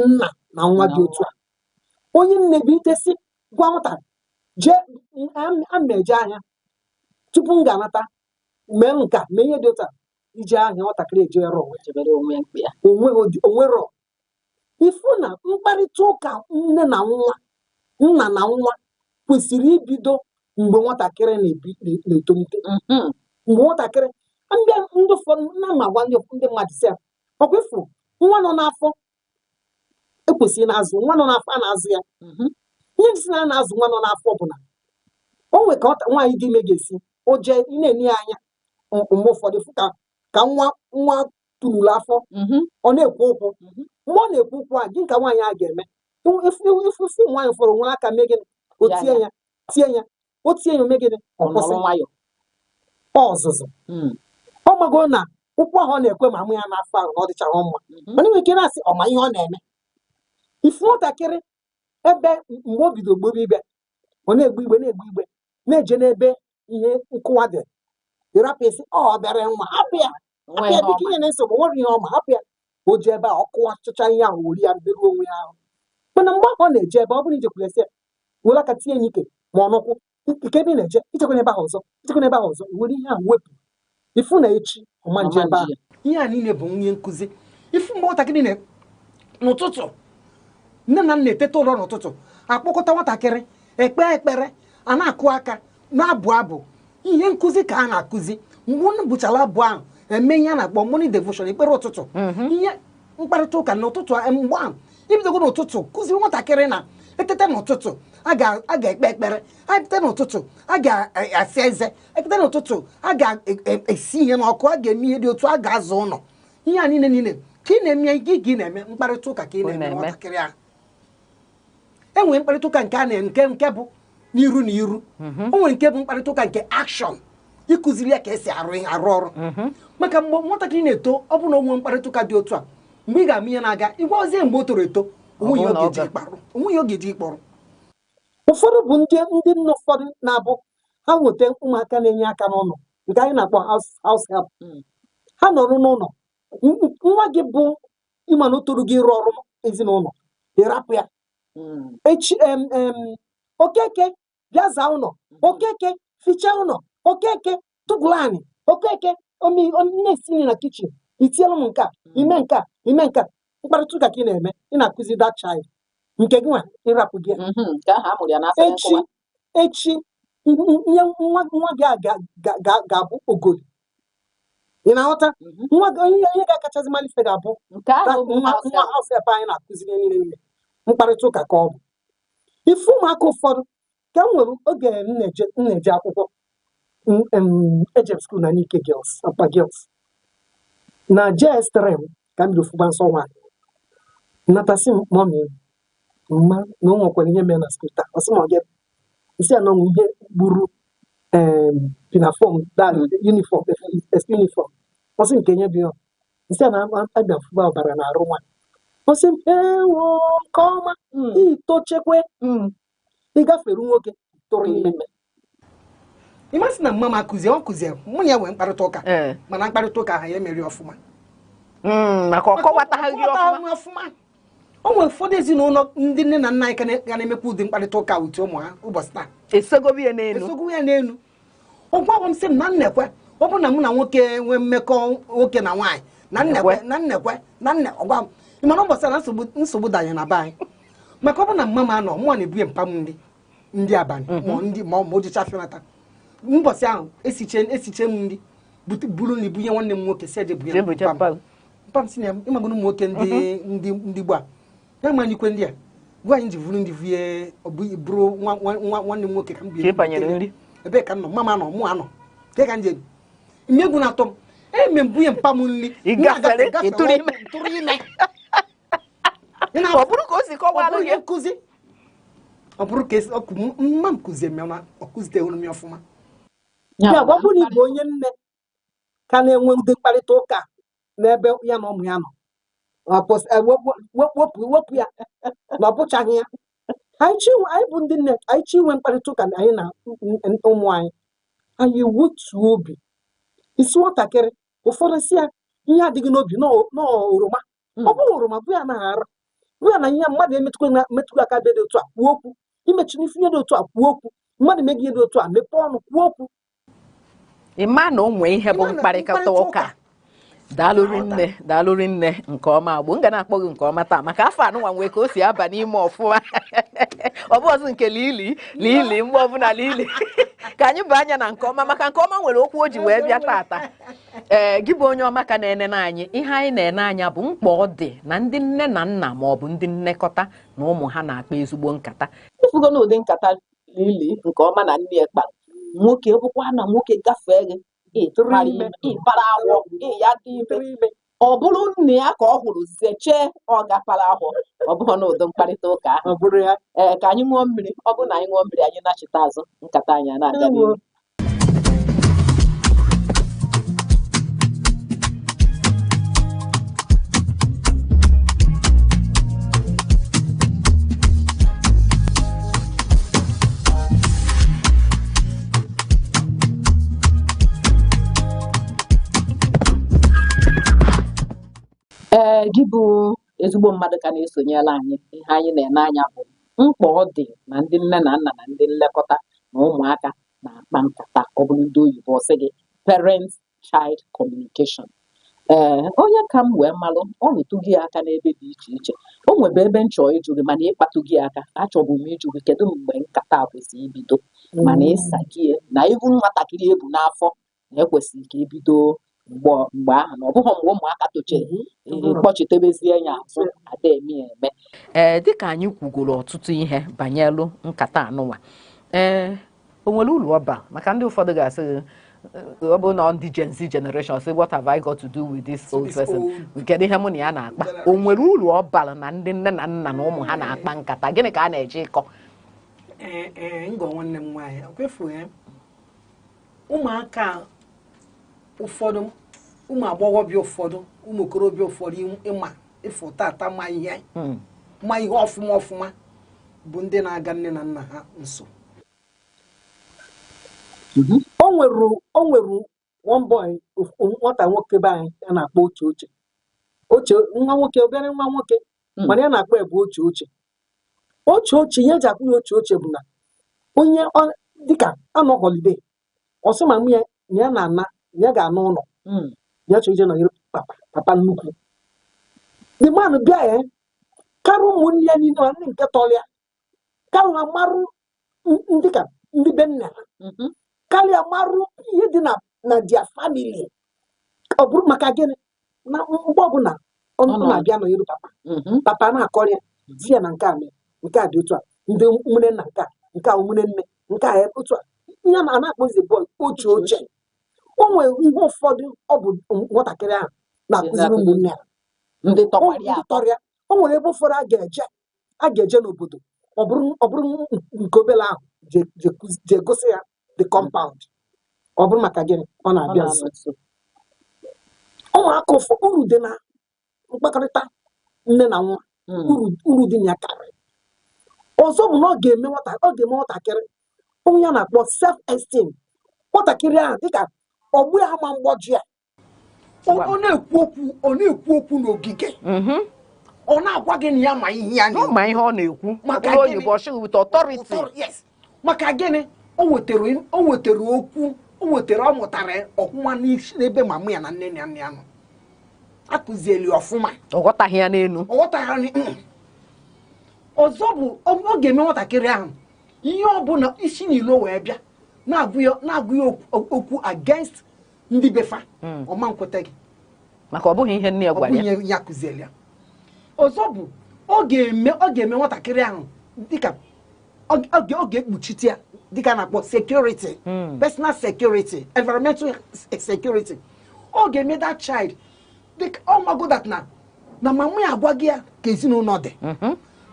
nna na nwa dị otu a onye nne bilitesi gwa nwata jee ameje anya tupu m ga-anata mee nka mee ihe dị otu a ije anya nwatakịrị ejere onwero ifu na mkparịta ụka nne na nwa nna na nwa kwesịrị ibido mgbe nwatakịrị na-etolite mgbe nwatakịrị ndị ụfọdụ na agwa ndị mmadụ si ya ọkwa ịfụ nwa nọ n'afọ ekwesịrị na-azụ nwa nọ n'afọ a na-azụ ya ihe dị si na a na-azụ nwa nọ n'afọ bụ na o nwe ka nwaanyị dị ime ga-esi o jee ị na-enye ya anya mgbe ụfọdụ ka nwa turulu afọ ọ na-ekwu ụkwụ mgbe ọ na-ekwu ụkwụ a gị ka nwaanyị a ga-eme ifufu nwaanyị fọrọ nwere aka mee gịnị o tie ya o tie ya ome gịnị ọ kwụsị ọzụzụ ọ mago na ụkwụ ahụ ọ na-ekwe ma mụ ya n'afọ ahụ na ọ dịchara mma mana inwe ike na-asị ọma ihe ọ na-eme ifu nwatakịrị ebe mgbe o bido gbobe ibe ọ na-egbu igbe na-eje n'ebe ihe nkụwa dị ịrapụ isi ọ bịara nwa hapụ ya biko ihe na-nsogbu nwere ihe ọma hapụ ya o ji ebe a ọ kụwa chụcha ihe ahụ weri ya beruo onwe ya ahụ mana mgbe ahụ ọ na-eje ebe ọ bụrụ ijekwuru esi were aka tinye ya ike ma ọ nọkwụ ike ebe ị na-eje ichekwa ebe ahụ ọzọ were ihe ahụ wepụ ifu na echi ọma nje ebe ahụ ihe a niile bụ onye nkụzi ifu mgbe nwatakịrị n'ụtụtụ nne na nna eteta ụlọ n'ụtụtụ akpọkọta nwatakịrị ekpe ekpere a na-akụ aka na-abụ abụ ihe nkụzi ka a na-akụzi mgbe unu bụchara abụ ahụ eme ihe a na-akpọ morning devotion ekpere ụtụtụ ihe mkparịta ụka n'ụtụtụ mgbe ahụ ibidogo n'ụtụtụ kụziri nwatakịrị na etete n'ụtụtụ a ga-ekpe ekpere etete n'ụtụtụ a ga-asa eze etete n'ụtụtụ a ga-esi ihe n'ọkụ a ga-eme ihe dị otu a ga-azụ ụlọ ihe a niile ka ị na-eme gị na-eme mkparịta ụka ka ị na-eme nwatakịrị ahụ enwere mkparịta ụka nke a na nke bụ n'iru na iru o nwere nke bụ mkparịta ụka nke akshọn ịkụziri ya ka esi arụ ọrụ maka mgbe nwatakịrị na-eto ọ bụ na onwe mkparịta ụka dị otu a mgbe ị ga-ama ihe na-aga ịgwa ozie mgbe o toro eto onweghị oge ji ịkpọrọ ụfọdụ bụ ndị nne ụfọdụ na-abụ ha nweta ụmụaka na-enye aka n'ụlọ nke anyị na-akpọ house help ha nọrọ n'ụlọ nwa gị bụ ịma na o toro gị ịrụ ọrụ ezinụlọ ịrapụ ya echi okeke bịa zaa ụlọ okeke fichaa ụlọ okeke tụgụrụ anyị okeke na-esi nri na kichin itiela m nke a ime nke a mkparịta ụka ka ị na-eme ị na-akụzi that child nke gị nwa ịrapụ gị echi ihe nwa gị ga-abụ ogoli ị na-aghọta onye ga-akachazi malife ga-abụ nwa haus ebe anyị na-akụziri niile mkparịta ụka ka ọ bụ ifu ụmụaka ụfọdụ ka m nwere oge m na-eje akwụkwọ ejem skuul na Nike Girls Upper Girls na JS3 ka m bido fụba nsọ nwaanyị natasị mọmi mma na o nwekwara ihe mere na skuul taa ọsị ma ọ ga isi anọ m ihe gburu pinafọm uniform ọsị nke nye bịa isi a na-abịa fụba ọbara na arụ nwaanyị ọsị m ewo nke ọma itochekwe ịgafere nwoke tụrụ ime ịmasị na mma m akụzie ọ kụzie mụ na ya nwee mkparịta ụka mana mkparịta ụka ahụ ya emeri ọfụma maka ọkọwataghị ọfụma o nwere ụfọdụ ezinụlọ ndị nne na nna anyị ga na-emekwa ụdị mkparịta ụka uche ụmụ ha ụbọchị taa esogobi ya n'elu ọgwa m sị m na nnekwe ọ bụ na mụ na nwoke nwee mmekọ nwoke na nwaanyị na nne ọgwa m mana ụbọchị na nsogbu danye na be anyị maka ọ bụ na mma m anọ mụọ na-ebuye mpa m ndị abalị ma o jicha fịọnata mbọsị ahụ esiche m nri buru na ibunye nwanne m nwoke si eje bunye mpa m si na ịmagoro ụmụ nwoke ndị gbo a ya manyikwe ndị a gwa anyị ji vuru ndị vie bụrụ nwanne m nwoke ka m bie ebe ka m nọ mama nọ mụ anọ ke ka m je mmegwu na-atọ m eme m bunye mpa m nri tụrụ ime ọ bụrụ ka o si kọwalụ ya nkụzi ọ bụrụ ka mma m kụzie m na ọ kụziteghị m ọfụma ya ọ bụrụ na ịbụ onye nne ka na-enwe ndị mkparịta ụka n'ebe ya na ụmụ ya nọ wepụ ya na ọ bụchaghị ya anyị bụ ndị nne anyị chi inwe mkparịta ụka na anyị na ụmụ anyị wutuo obi isi nwatakịrị ụfọdụ si ya ihe adịghị n'obi n'oroma ọ bụrụ oroma bụ ya na-ara bụ ya na ihe mmadụ emetụghị aka bịa dị otu a kwuo okwu imechi n'ife ihe dị otu a kwuo okwu mmadụ emeghị ihe dị otu a mepee ọnụ kwuo okwu ịma na o nwee ihe bụ mkparịta ụka daalụrị nne nke ọma agbo m ga na-akpọ gị nke ọma taa maka afọ anụnwa nwee ka o si aba n'ime ọfụma ọ bụ ọzọ nke lili mgbe ọbụla lili ka anyị bụ anya na nke ọma maka nke ọma nwere okwu o ji wee bịa taata gị bụ onye ọma ka na-enene anyị ihe anyị na-ene anya bụ mkpa ọ dị na ndị nne na nna ma ọ bụ ndị nnekọta na ụmụ ha na-akpa ezigbo nkata ifugo na ụdị nkata lili nke ọma na nne ya kpara nwoke ọbụkwa na nwoke gafee gị ịbara awọ ya dị ime ọ bụrụ nne ya ka ọ hụrụ zeche ọ gapara ahụ ọ bụghị na ụdị mkparịta ụka ahụ ka anyị ṅụọ mmiri ọ bụrụ na anyị ṅụọ mmiri anyị na-achịta azụ nkata anyị na-aga n'ihu gị bụ ezigbo mmadụ ka na-esonyela anyị ihe anyị na-ene anya bụ mkpa ọ dị na ndị nne na nna na ndị nlekọta na ụmụaka na-akpa nkata ọ bụrụ ndị oyibo sị gị parent child communication. Onye ka m wee malụ ọ rụtụ gị aka n'ebe dị iche iche o nwebe ebe m chọọ ịjụ gị mana ịkpatụ gị aka achọbụ m ịjụ gị kedu mgbe nkata a kwesịrị ibido mana ịsa gị na ibu nwatakịrị ebu n'afọ na ekwesịrị ka ebido mgbe ahụ na ọ bụghị mgbe ụmụaka tochiri kpọchitebezie ya azụ ada eme eme. Dịka anyị kwugoro ọtụtụ ihe banyelụ nkata anụnwa o nwere uru ọba maka ndị ụfọdụ ga-asị ọ bụ na ndị Gen Z generation say what have I got to do with this old person kedu ihe mụ na ya na-akpa o nwere uru ọ bara na ndị nne na nna na ụmụ ha na-akpa nkata gịnị ka a na-eje ịkọ? Ngọ nwanne m nwaanyị okwefu ụmụaka ụfọdụ ụmụ agbọghọbịa ụfọdụ ụmụ okorobịa ụfọdụ ịma ịfụ tata ma ihe ọfụma bụ ndị na-aga nne na nna ha nso. O nwere one boy nwata nwoke be anyị a na-akpọ oche nwa nwoke obere nwa nwoke mana ya na-akpọ ebe oche ihe eji akpụ ya oche bụ na onye dịka anọ holiday ọsị ma mụ ya na-ana ya ga-ana ụlọ ya chọ ije nọnyere papa nnukwu the man bịa ya karụ ụmụnne ya niile ndị nke tọrọ ya karụ ha marụ dịka ndị be nna ha karịa marụ ihe dị na dia family ọ bụrụ maka gịnị na mgbe ọbụla ọ na-abịa nọnyere papa na-akọrọ ya di ya na nke a mere nke a dị otu a ndị nwere nna nke a nwere nne nke a otu a ihe a na-akpọzi bọọlụ oche o nwere ihe ụfọdụ ọ bụ nwatakịrị ahụ na-akụziri ụmụnne ya ndị tọrịa o nwere ebe ụfọdụ a ga-eje n'obodo ọ bụrụ nke obere ahụ je gosi ya the compound ọ bụrụ maka gịnị ọ na-abịa nso ụmụaka uru dị na mkpakọrịta nne na nwa uru dị na ya karịrị ọzọ bụ na ọ ga-eme nwatakịrị onye ya na-akpọ self esteem nwatakịrị ahụ dịka ọgbụ ya ma mgbọji ya ọ na-ekwu okwu n'ogige ọ na-agwa gị na ya ma ihe ya ma ihe ọ na-ekwu maka oyibo with authority. Maka gịnị o wetara okwu ọ mụtara ọkwụma n'ebe mamụ ya na nne ya nne ya nọ akụzieli ọfụma ọ ghọtaghị ya n'elu ọzọ bụ ọ ga-eme nwatakịrị ahụ ihe ọbụla isi n'ilo wee bịa na-agụ ya okwu against ndị befa ọma nkweta gị maka ọ bụghị ihe nne ya gwara ya kụzieli ya. Ọzọ bụ ọ ga-eme nwatakịrị ahụ dịka ọ ga-ekpuchite ya dịka na-akpọ security personal security environmental security ọ ga-eme that child dịka ọ mago that na mama ya agwa gị ya ka ezinụlọ dị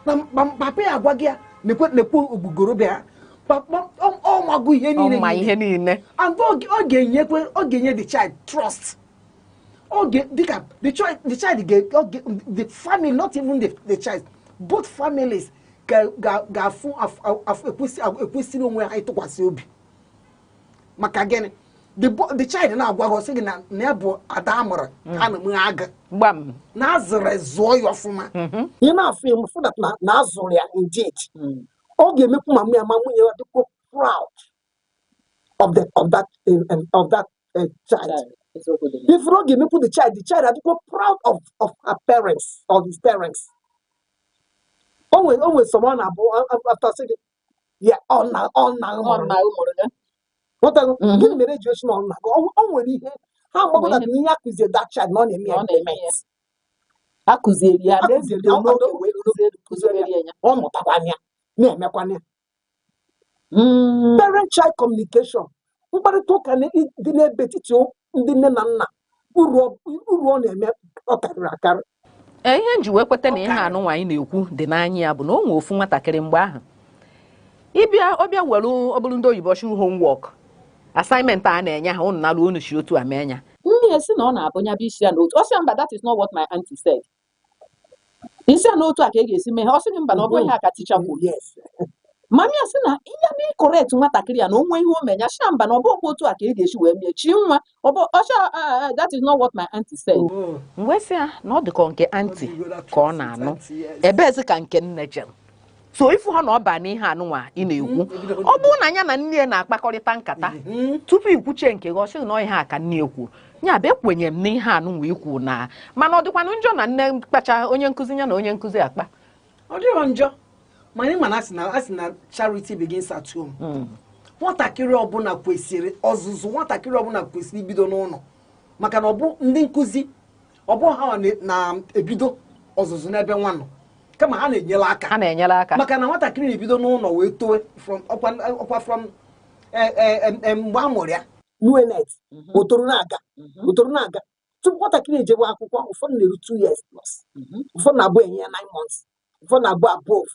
na papa ya agwa gị ya na-ekwu ogbugoro ha ọ mago ihe niile and ọ ga-enye the child trust dịka the child the family not even the child both families ga-afụ ekwesịrị onwe ha ịtụkwasị obi maka gịnị the child na-agwa gị ọsị gị na ya bụ ada amụrụ a na-eme aga na azụrụ zụọ ya ọfụma ihe na-afụ ya mfụ na azụrụ ya indeed ọ ga-emekwu ma ya ma nwunye ya dịkwa proud of that child. If ọ ga-emekwu the child adịkwa proud of her parents or his parents. Always someone after saying, yeah, on now. What give me education on now? Only how about that? Me accuse that child not me. Accuse ya. Parent-child communication. Mkparịta ụka dị n'ebe etiti ndị nne na nna uru ọ na-eme ọ karịrị akarị. Ihe nji wee kweta na ihe anụnwa anyị na-ekwu dị n'anya ya bụ na o nwee ofu nwatakịrị mgbe ahụ ọbịa were ọbụrụ ndị oyibo shi homework assignment a na-enye ha ụnụ nalụ unu shi otu amenya nne si na ọ na-abụnya bụ isi ya n'otu ọ sị mba that is not what my auntie said isi ya n'otu a ka ị ga-esi mee ha ọ sị mba na ọ bụghị ha ka ticha kwuru mami asị na ihe na ịkọrekt nwatakịrị ya na onwe ihe o menya shamba na ọbụ otu a ka ị ga-esi wee mie chi nwa ọbụ ọcha that is not what my auntie said. Mgbe sị ya na ọ dịka nke auntie ka ọ na-anụ ebezi ka nke nne jere so ifu ha na ọ ba n'ihe anụnwa ị na-ekwu ọ bụrụ na anya na nne na-akpakọrịta nkata tupu ikwuche nke gị ọ sịrị na ihe a ka nne ekwu nya bụ ekwenye m n'ihe anụnwa ikwu na mana ọ dịkwanụ njọ na nne kpacha onye nkụzi ya na onye nkụzi akpa ọ dịrọ njọ mana ịma na asị na charity begins at home. Nwatakịrị ọbụla kwesịrị ọzụzụ nwatakịrị ọbụla kwesịrị ibido n'ụlọ maka na ọ bụ ndị nkụzi ọ bụ ha na-ebido ọzụzụ n'ebe nwa nọ kama ha na-enyere aka maka na nwatakịrị na-ebido n'ụlọ wee towe from mgbe a mụrụ ya nuenet otoro na-aga tupu nwatakịrị ejebe akwụkwọ ụfọdụ na-eru 2 years plus ụfọdụ na-abụ enye ya 9 months ụfọdụ na-abụ above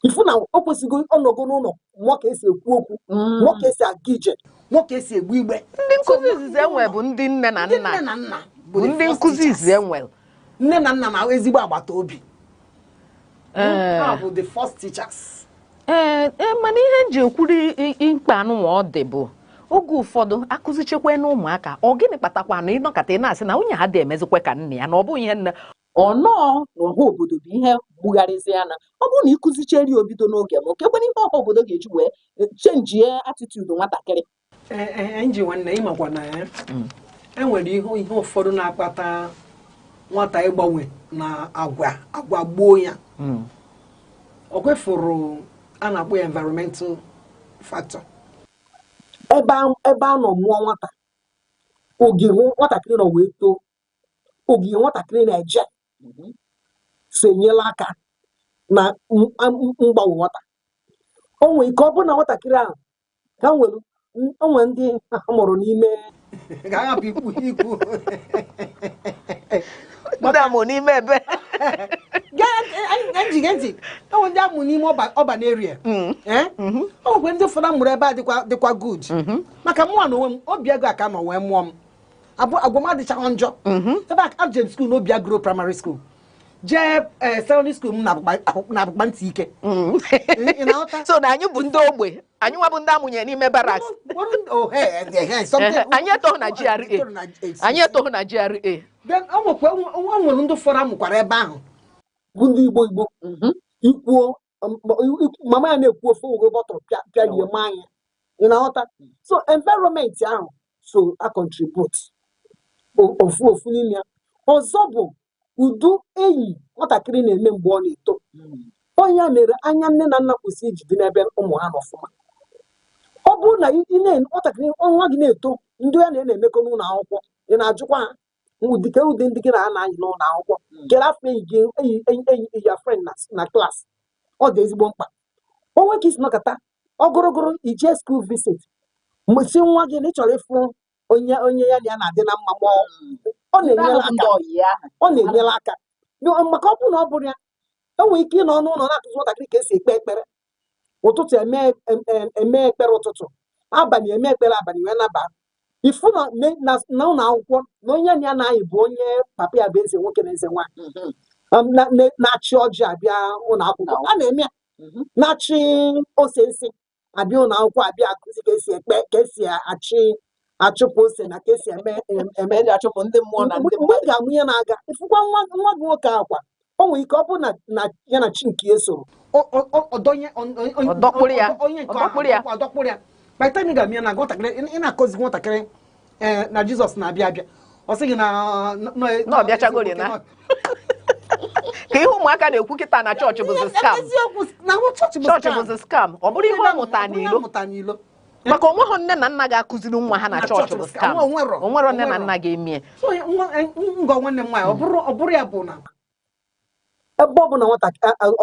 ifu na o kwesịgo ọnọgo n'ụlọ nwoke esi ekwu okwu nwoke esi aga ije nwoke esi egbu igbe ndị nkụzi izizi enwe bụ ndị nne na nna bụ ndị nkụzi izizi enwe nne na nna na ezigbo agbata obi ha bụ the first teachers. Mana ihe nji ekwuri mkpa anụnwa ọ dị bụ oge ụfọdụ akụzichekwa n'ụmụaka ọ gịnị kpatakwa na ịnọkọta ị na-asị na nwunye ha dị emezikwe ka nne ya na ọ bụ ihe nne ọnọọ n'ọha obodo bụ ihe gbugharịzi ya na ọ bụrụ na ịkụzicheri obido n'oge ma okekwena ihe ọha obodo ga-eji wee chenjie atitude nwatakịrị. Nji nwanne ịmakwa na ya enwere ihe ụfọdụ na-akpata nwata ịgbanwe na agwa gboo ya ọ kwefụrụ a na-akpọ ya environmental factor. ebe a nọ mụọ nwata oge nwatakịrị nọ wee too oge nwatakịrị na-eje so enyela aka na mgbanwe nwata o nwere ike ọ bụrụ na nwatakịrị ahụ ka onwe ndị amụrụ n'ime ga-ahapụ ikwu amụ n'ime ebe ntị onwe ndị amụ n'ime ọban area o nwekwe ndị ụfọdụ amụrụ ebe a dịkwa good maka mụnwa na onwe m obi ego aka nọ wee mụọ m agwa m adịchaghị njọ ebe a jem skuul n'obi agro primary school jee secondary school m na abụkpa ntị ike so na anyị bụ ndị ogbe anyị nwa bụ ndị amụnye n'ime baraks anyị etoghị na GRA anyị etoghị na GRA then o nwere ndị ụfọdụ amụkwara ebe ahụ bụ ndị Igbo ikwuo mama ya na-ekwu ofe oge bọtụrụ pịalie ma anya ị na-aghọta so environment ahụ so a contribute ofu n'ime ya ọzọ bụ udu enyi nwatakịrị na-eme mgbe ọ na-eto onye mere anya nne na nna kwesịrị ijide n'ebe ụmụ ha n'ọfụma ọ bụrụ na nwatakịrị nwa gị na-eto ndị ya na-emekọ n'ụlọ akwụkwọ ị na-ajụkwa ha ụdị ndị gị na ha na-anyị n'ụlọ akwụkwọ kere afọ enyi ya friend na klaasị ọ dị ezigbo mkpa onwe ka isi nọkọta ogorogoro ije school visit mgbe si nwa gị na ị chọrọ ịfụ onye ya na ya na-adị na mma ọ na-enyere aka maka ọ bụrụ na ọ bụrụ ya enwere ike ịnọ n'ụlọ na-akụzi nwatakịrị ka esi ekpe ekpere ụtụtụ eme ekpere ụtụtụ abalị eme ekpere abalị wee naba ifu na ụlọ akwụkwọ na onye ya na-anyị bụ onye papa ya bụ eze nwoke na eze nwaanyị na-achị ọjị abịa ụlọ akwụkwọ a na-eme ya na-achị ose nsị abịa ụlọ akwụkwọ abịa akụzi ka esi ekpe ka esi achụpụ ose na ka esi eme achụpụ ndị mmụọ na ndị mgbe ị ga-amụ ihe na-aga ifụkwa nwa gị nwoke akwa o nwere ike ọ bụ na ya na chi nke ya soro ọdọkpụrụ ya by the time ị ga-amụ ya na nwatakịrị ị na-akọzi nwatakịrị na Jizọs na-abịa abịa ọ sịghị na ọ bịachagori na ka ihe ụmụaka na-ekwu kịta na chọọchị bụzi skam chọọchị bụzi skam ọ bụrụ ihe ọ mụta n'ilo maka onweghị nne na nna ga-akụziri nwa ha na chọọchị bụ skam onwero nne na nna ga-emie ngọ nwanne m nwaanyị ọ bụrụ ya bụ na ebe ọ bụla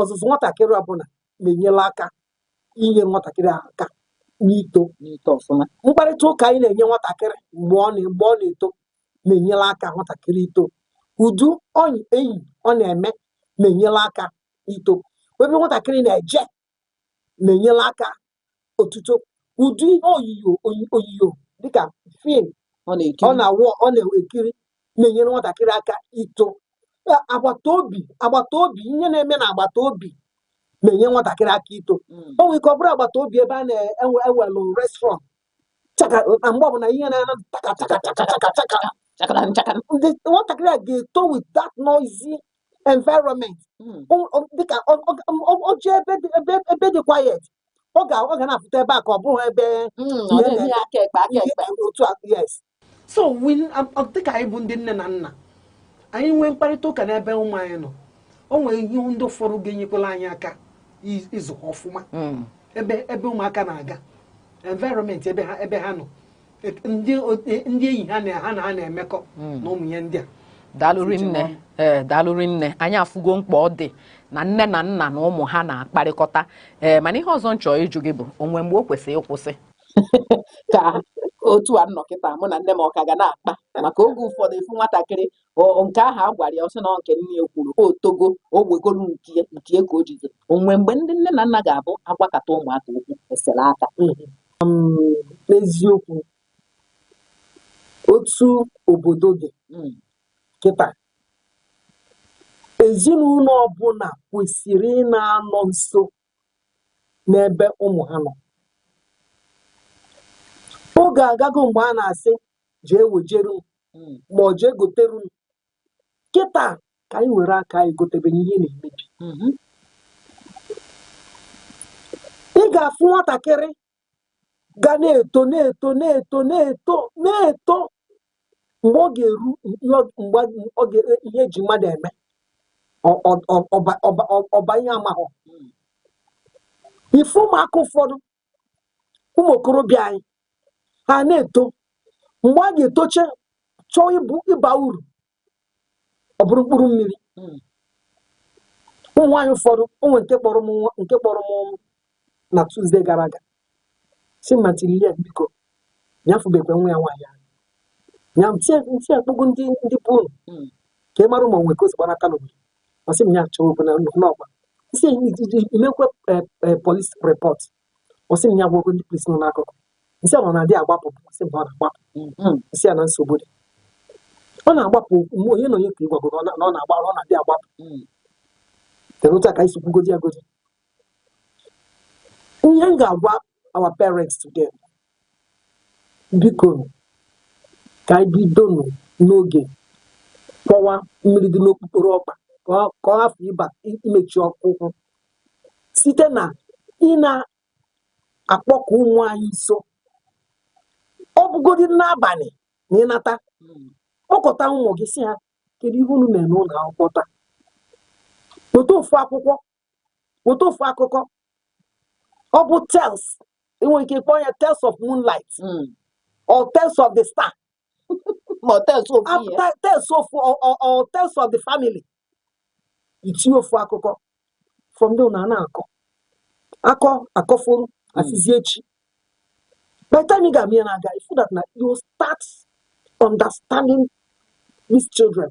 ọzụzụ nwatakịrị ọbụla na-enyere aka inye nwatakịrị aka n'ito ọfụma mkparịta ụka anyị na-enye nwatakịrị mgbe ọ na-eto na-enyere aka nwatakịrị ito udu enyi ọ na-eme na-enyere aka ito ebe nwatakịrị na-eje na-enyere aka otuto ụdị ihe oyiyo dịka fim ọ na-ekiri na-enyere nwatakịrị aka ito agbata obi ihe na-eme na agbata obi na-enye nwatakịrị aka ito o nwere ike ọ bụrụ agbata obi ebe a na-ewelụ restaurant chaka na mgbe ọbụla ihe na-ana nwatakịrị a ga-eto with that noisy environment dịka o jee ebe dị quiet ọ ga na-apụta ebe a ka ọ bụghị ebe otu a. Yes. So dịka anyị bụ ndị nne na nna anyị nwee mkparịta ụka n'ebe ụmụ anyị nọ o nwere ihe ndị ụfọdụ ga-enyekwala anyị aka ịzụ ọfụma ebe ụmụaka na-aga environment ebe ha nọ ndị enyi ha na ha na-emekọ na ụmụ ihe ndị a. Daalụrị nne anyị afụgo mkpa ọ dị na nne na nna na ụmụ ha na-akparịkọta mana ihe ọzọ nchọrọ ịjụ gị bụ onwe mgbe o kwesịrị ịkwụsị ka otu a nnọkịta mụ na nne m ọka ga na-akpa maka oge ụfọdụ ifu nwatakịrị nke ahụ a gwara ya ọsị na nke nne ya kwuru o togo o wegolu nke ka o jizo onwe mgbe ndị nne na nna ga-abụ agwakọta ụmụaka okwu esere aka. N'eziokwu otu obodo dị kịta ezinụlọ ọbụla kwesịrị ị na-anọ nso n'ebe ụmụ ha nọ. Oge agago mgbe a na-asị jee wejeru ma ọ jee goteru kịta ka anyị were aka anyị gotebe ihe na-emebi. Ị ga-afụ nwatakịrị ga na-eto mgbe ọ ga-eru ihe eji mmadụ eme ọba ihe amaghọ. Ife ụmụaka ụfọdụ ụmụ okorobịa anyị ha na-eto mgbe a ga-etoche chọọ ịba uru ọ bụrụ mkpụrụ mmiri. Ụmụ nwaanyị ụfọdụ onwe nke kpọrọ m na Tuesday gara aga si matilie biko nyafụbekwe nwa ya nwaanyị ahụ nya ntị akpọgo ndị bụ unu ka ị mara ma onwe ka o sikwa n'aka n'obodo ọsị m ya chọọ obodo n'ọgba isi imekwe polis repọt ọsị m ya gwọgo ndị polisi nọ n'akụkụ nsị ọ na-adị agbapụ sị m ọ na-agbapụ nsị a na nsogbu dị ọ na-agbapụ mgbe onye na onye ka ịgwago na ọ na-agba ọ na-adị agbapụ terụta ka isi kwugozi agozi. Ihe m ga-agwa our parents today biko ka anyị bido n'oge kpọwa mmiri dị n'okpukporo ọkpa ka ọ hafụ imechi ọkụkwụ site na ị na-akpọkọ ụmụ anyị nso ọ bụgodị n'abalị na ịnata kpọkọta ụmụ gị si ha kedu ihe unu mere n'ụlọ akwụkwọ taa, weta ofu akwụkwọ weta ofu akụkọ ọ bụ tales enwere ike kpọọ ya tales of moonlight or tales of the star or tales of the family. Itinye ofu akụkọ from there na na-akọ akọfuru asịzi echi. By the time you get me and I got you that you start understanding these children.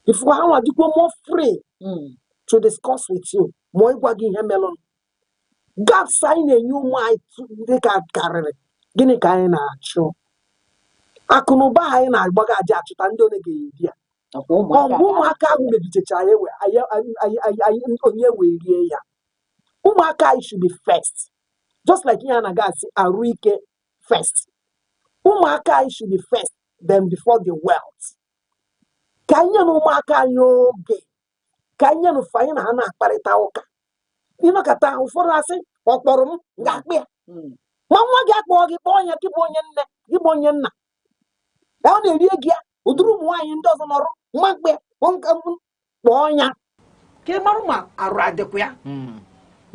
If you want to go more free to discuss with you, more gwagi ihe melon. God sign a new mind to the carry. Gini ka anyị na-achụ. Akụnụba anyị na-agbaga aja achụta ndị one ga-ebi. Ụmụaka ahụ mebichecha onye wee rie ya. Ụmụaka anyị should be first. Just like ihe a na-aga asị arụ ike first. Ụmụaka anyị should be first then before the wealth. Ka anyị na ụmụaka anyị oge ka anyị na anyị na ha na-akparịta ụka. Ịnọkọta ụfọdụ asị ọ kpọrọ m ga-akpị ya ma nwa gị akpọọ gị kpọọ ya gị bụ onye nne gị bụ onye nna ọ na-eri ego ya ụdịrị ụmụ nwaanyị ndị ọzọ nọrọ mma mkpe kpọọ ya ka ị mara ma arụ adịkwa ya.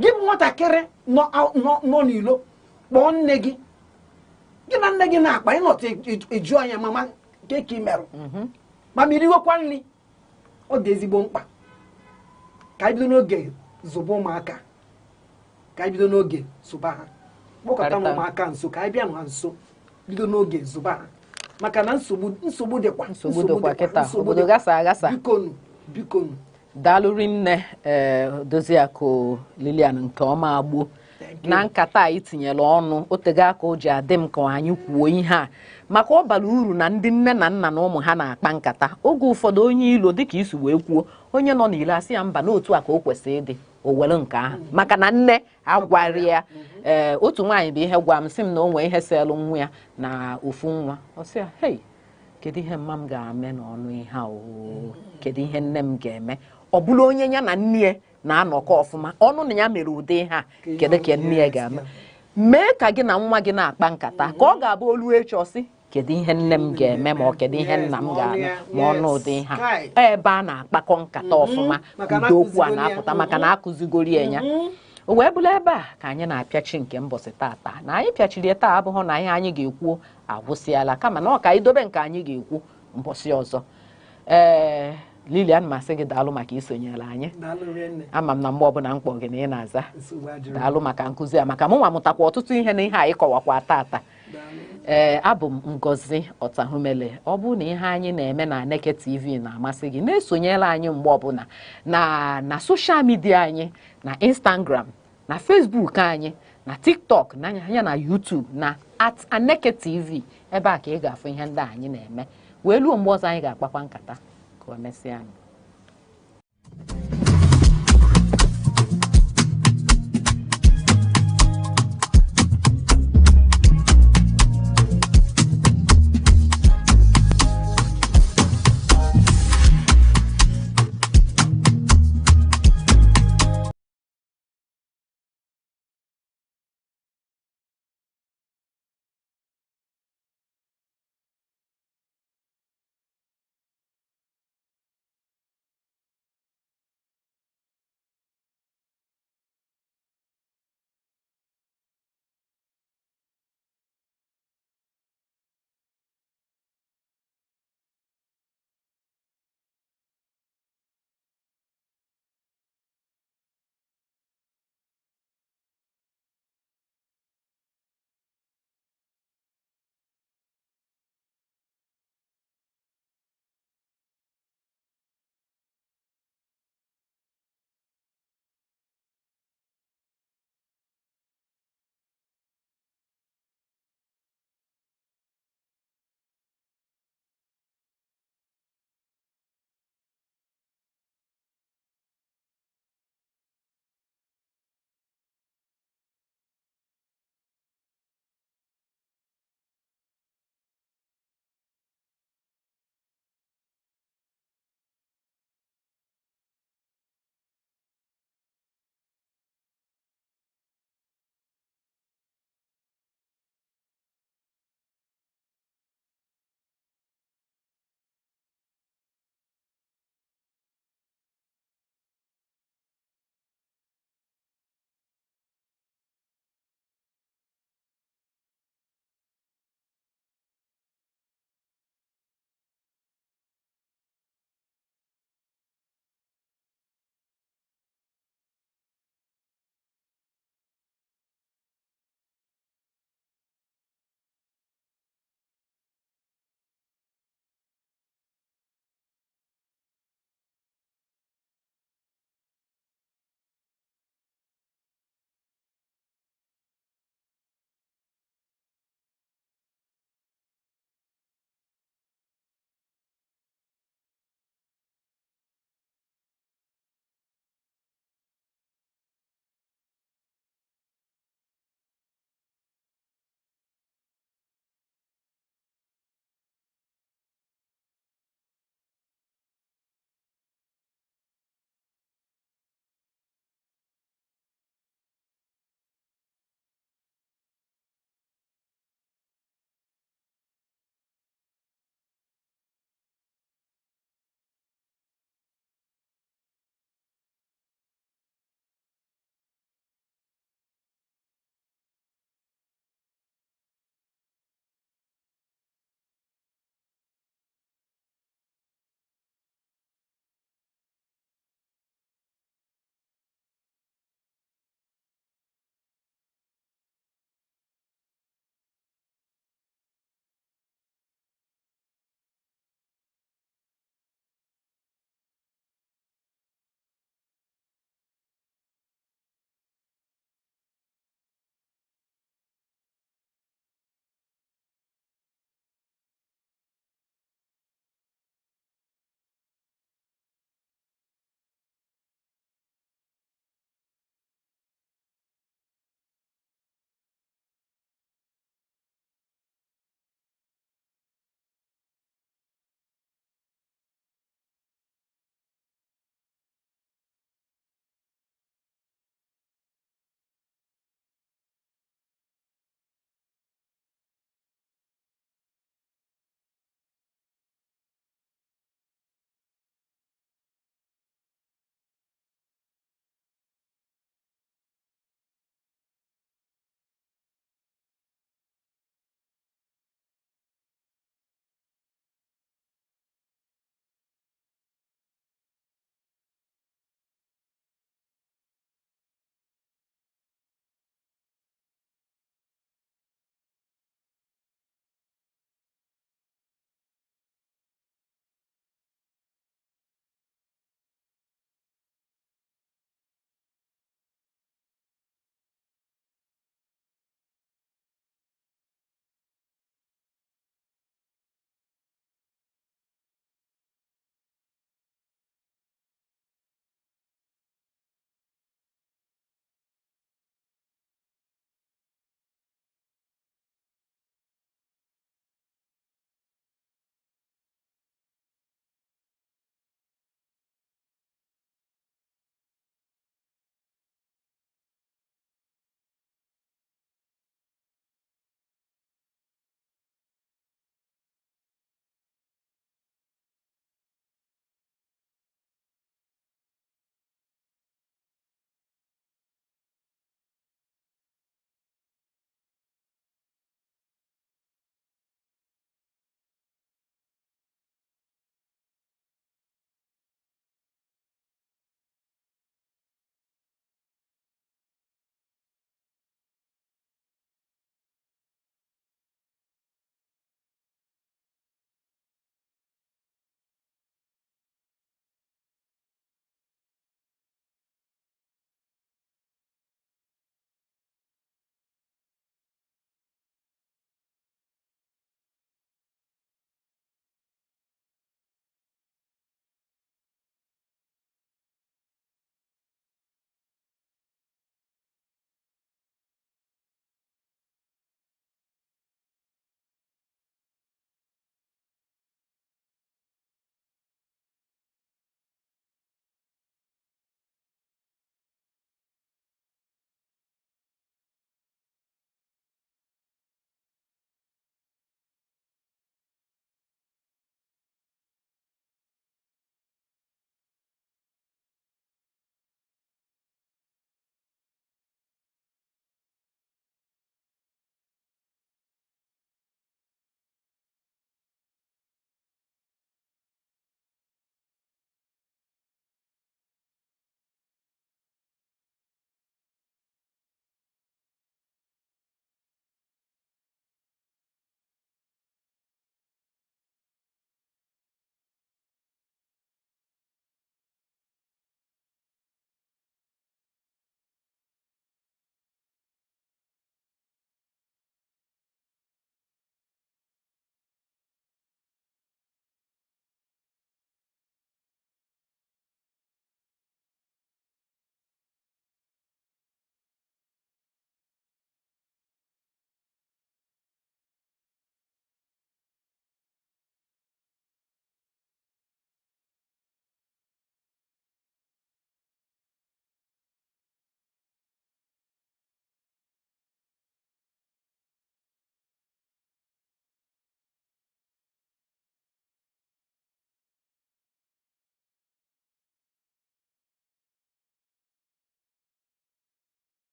Gị bụ nwatakịrị nọ n'ilo kpọọ nne gị gị na nne gị na-akpa ịnọta eju anya mama nke ka ị merụ ma miriwekwa nri ọ dị ezigbo mkpa ka anyị bido n'oge zụba ụmụaka ka anyị bido n'oge zụba ha kpọkọta na ụmụaka nso ka anyị bịa ha nso bido n'oge zụba ha maka na nsogbu dịkwa kịta obodo gasa agasa. Bikonu daalụrị nne Doziakụ Lilian nke ọma Agbo na nkata anyị tinyere ọnụ otego aka o ji adị m ka anyị kwuo ihe a maka ọ bara uru na ndị nne na nna na ụmụ ha na-akpa nkata oge ụfọdụ onye ilo dịka isi wee kwuo onye nọ n'ile asị ya mba n'otu a ka o kwesịrị ịdị o were nke ahụ maka na nne agwarị ya otu nwaanyị bụ ihe gwa m sị m na o nwee ihe selụ nwa ya na ofu nwa ọ sị ya hei kedu ihe mma m ga-eme n'ọnụ ihe a kedu ihe nne m ga-eme ọ bụla onye ya na nne ya na-anọkọ ọfụma ọnụ na ya mere ụdị ihe a kedu ka nne ya ga-eme mee ka gị na nwa gị na-akpa nkata ka ọ ga-abụ olu echọsị kedu ihe nne m ga-eme ma ọ kedu ihe nna m ga-eme ma ọnụ ụdị ha ebe a na-akpakọ nkata ọfụma udo okwu a na-apụta maka na akụzigori ya o wee bụrụ ebe a ka anyị na-apịachi nke mbọsị tata na anyị pịachiri taa abụghị na ihe anyị ga-ekwu agwụsịala kama na ọ ka anyị dobe nke anyị ga-ekwu mbọsị ọzọ Lilian masị gị daalụ maka isonyere anyị ama m na mgbe ọbụla mkpọ gị na ị na-aza daalụ maka nkụzi a maka mụ nwa mụtakwa ọtụtụ ihe na ihe anyị kọwakwa tata abụ m Ngozi Ọtahumele ọ bụ na ihe anyị na-eme na Aneke TV na-amasị gị na-esonyere anyị mgbe ọbụla na soshal midia anyị na Instagram na Facebook anyị na TikTok na anya na YouTube na @Aneke TV ebe a ka ị ga-afụ ihe ndị anyị na-eme wee luo mgbe ọzọ anyị ga-akpakwa nkata ka o mesịa.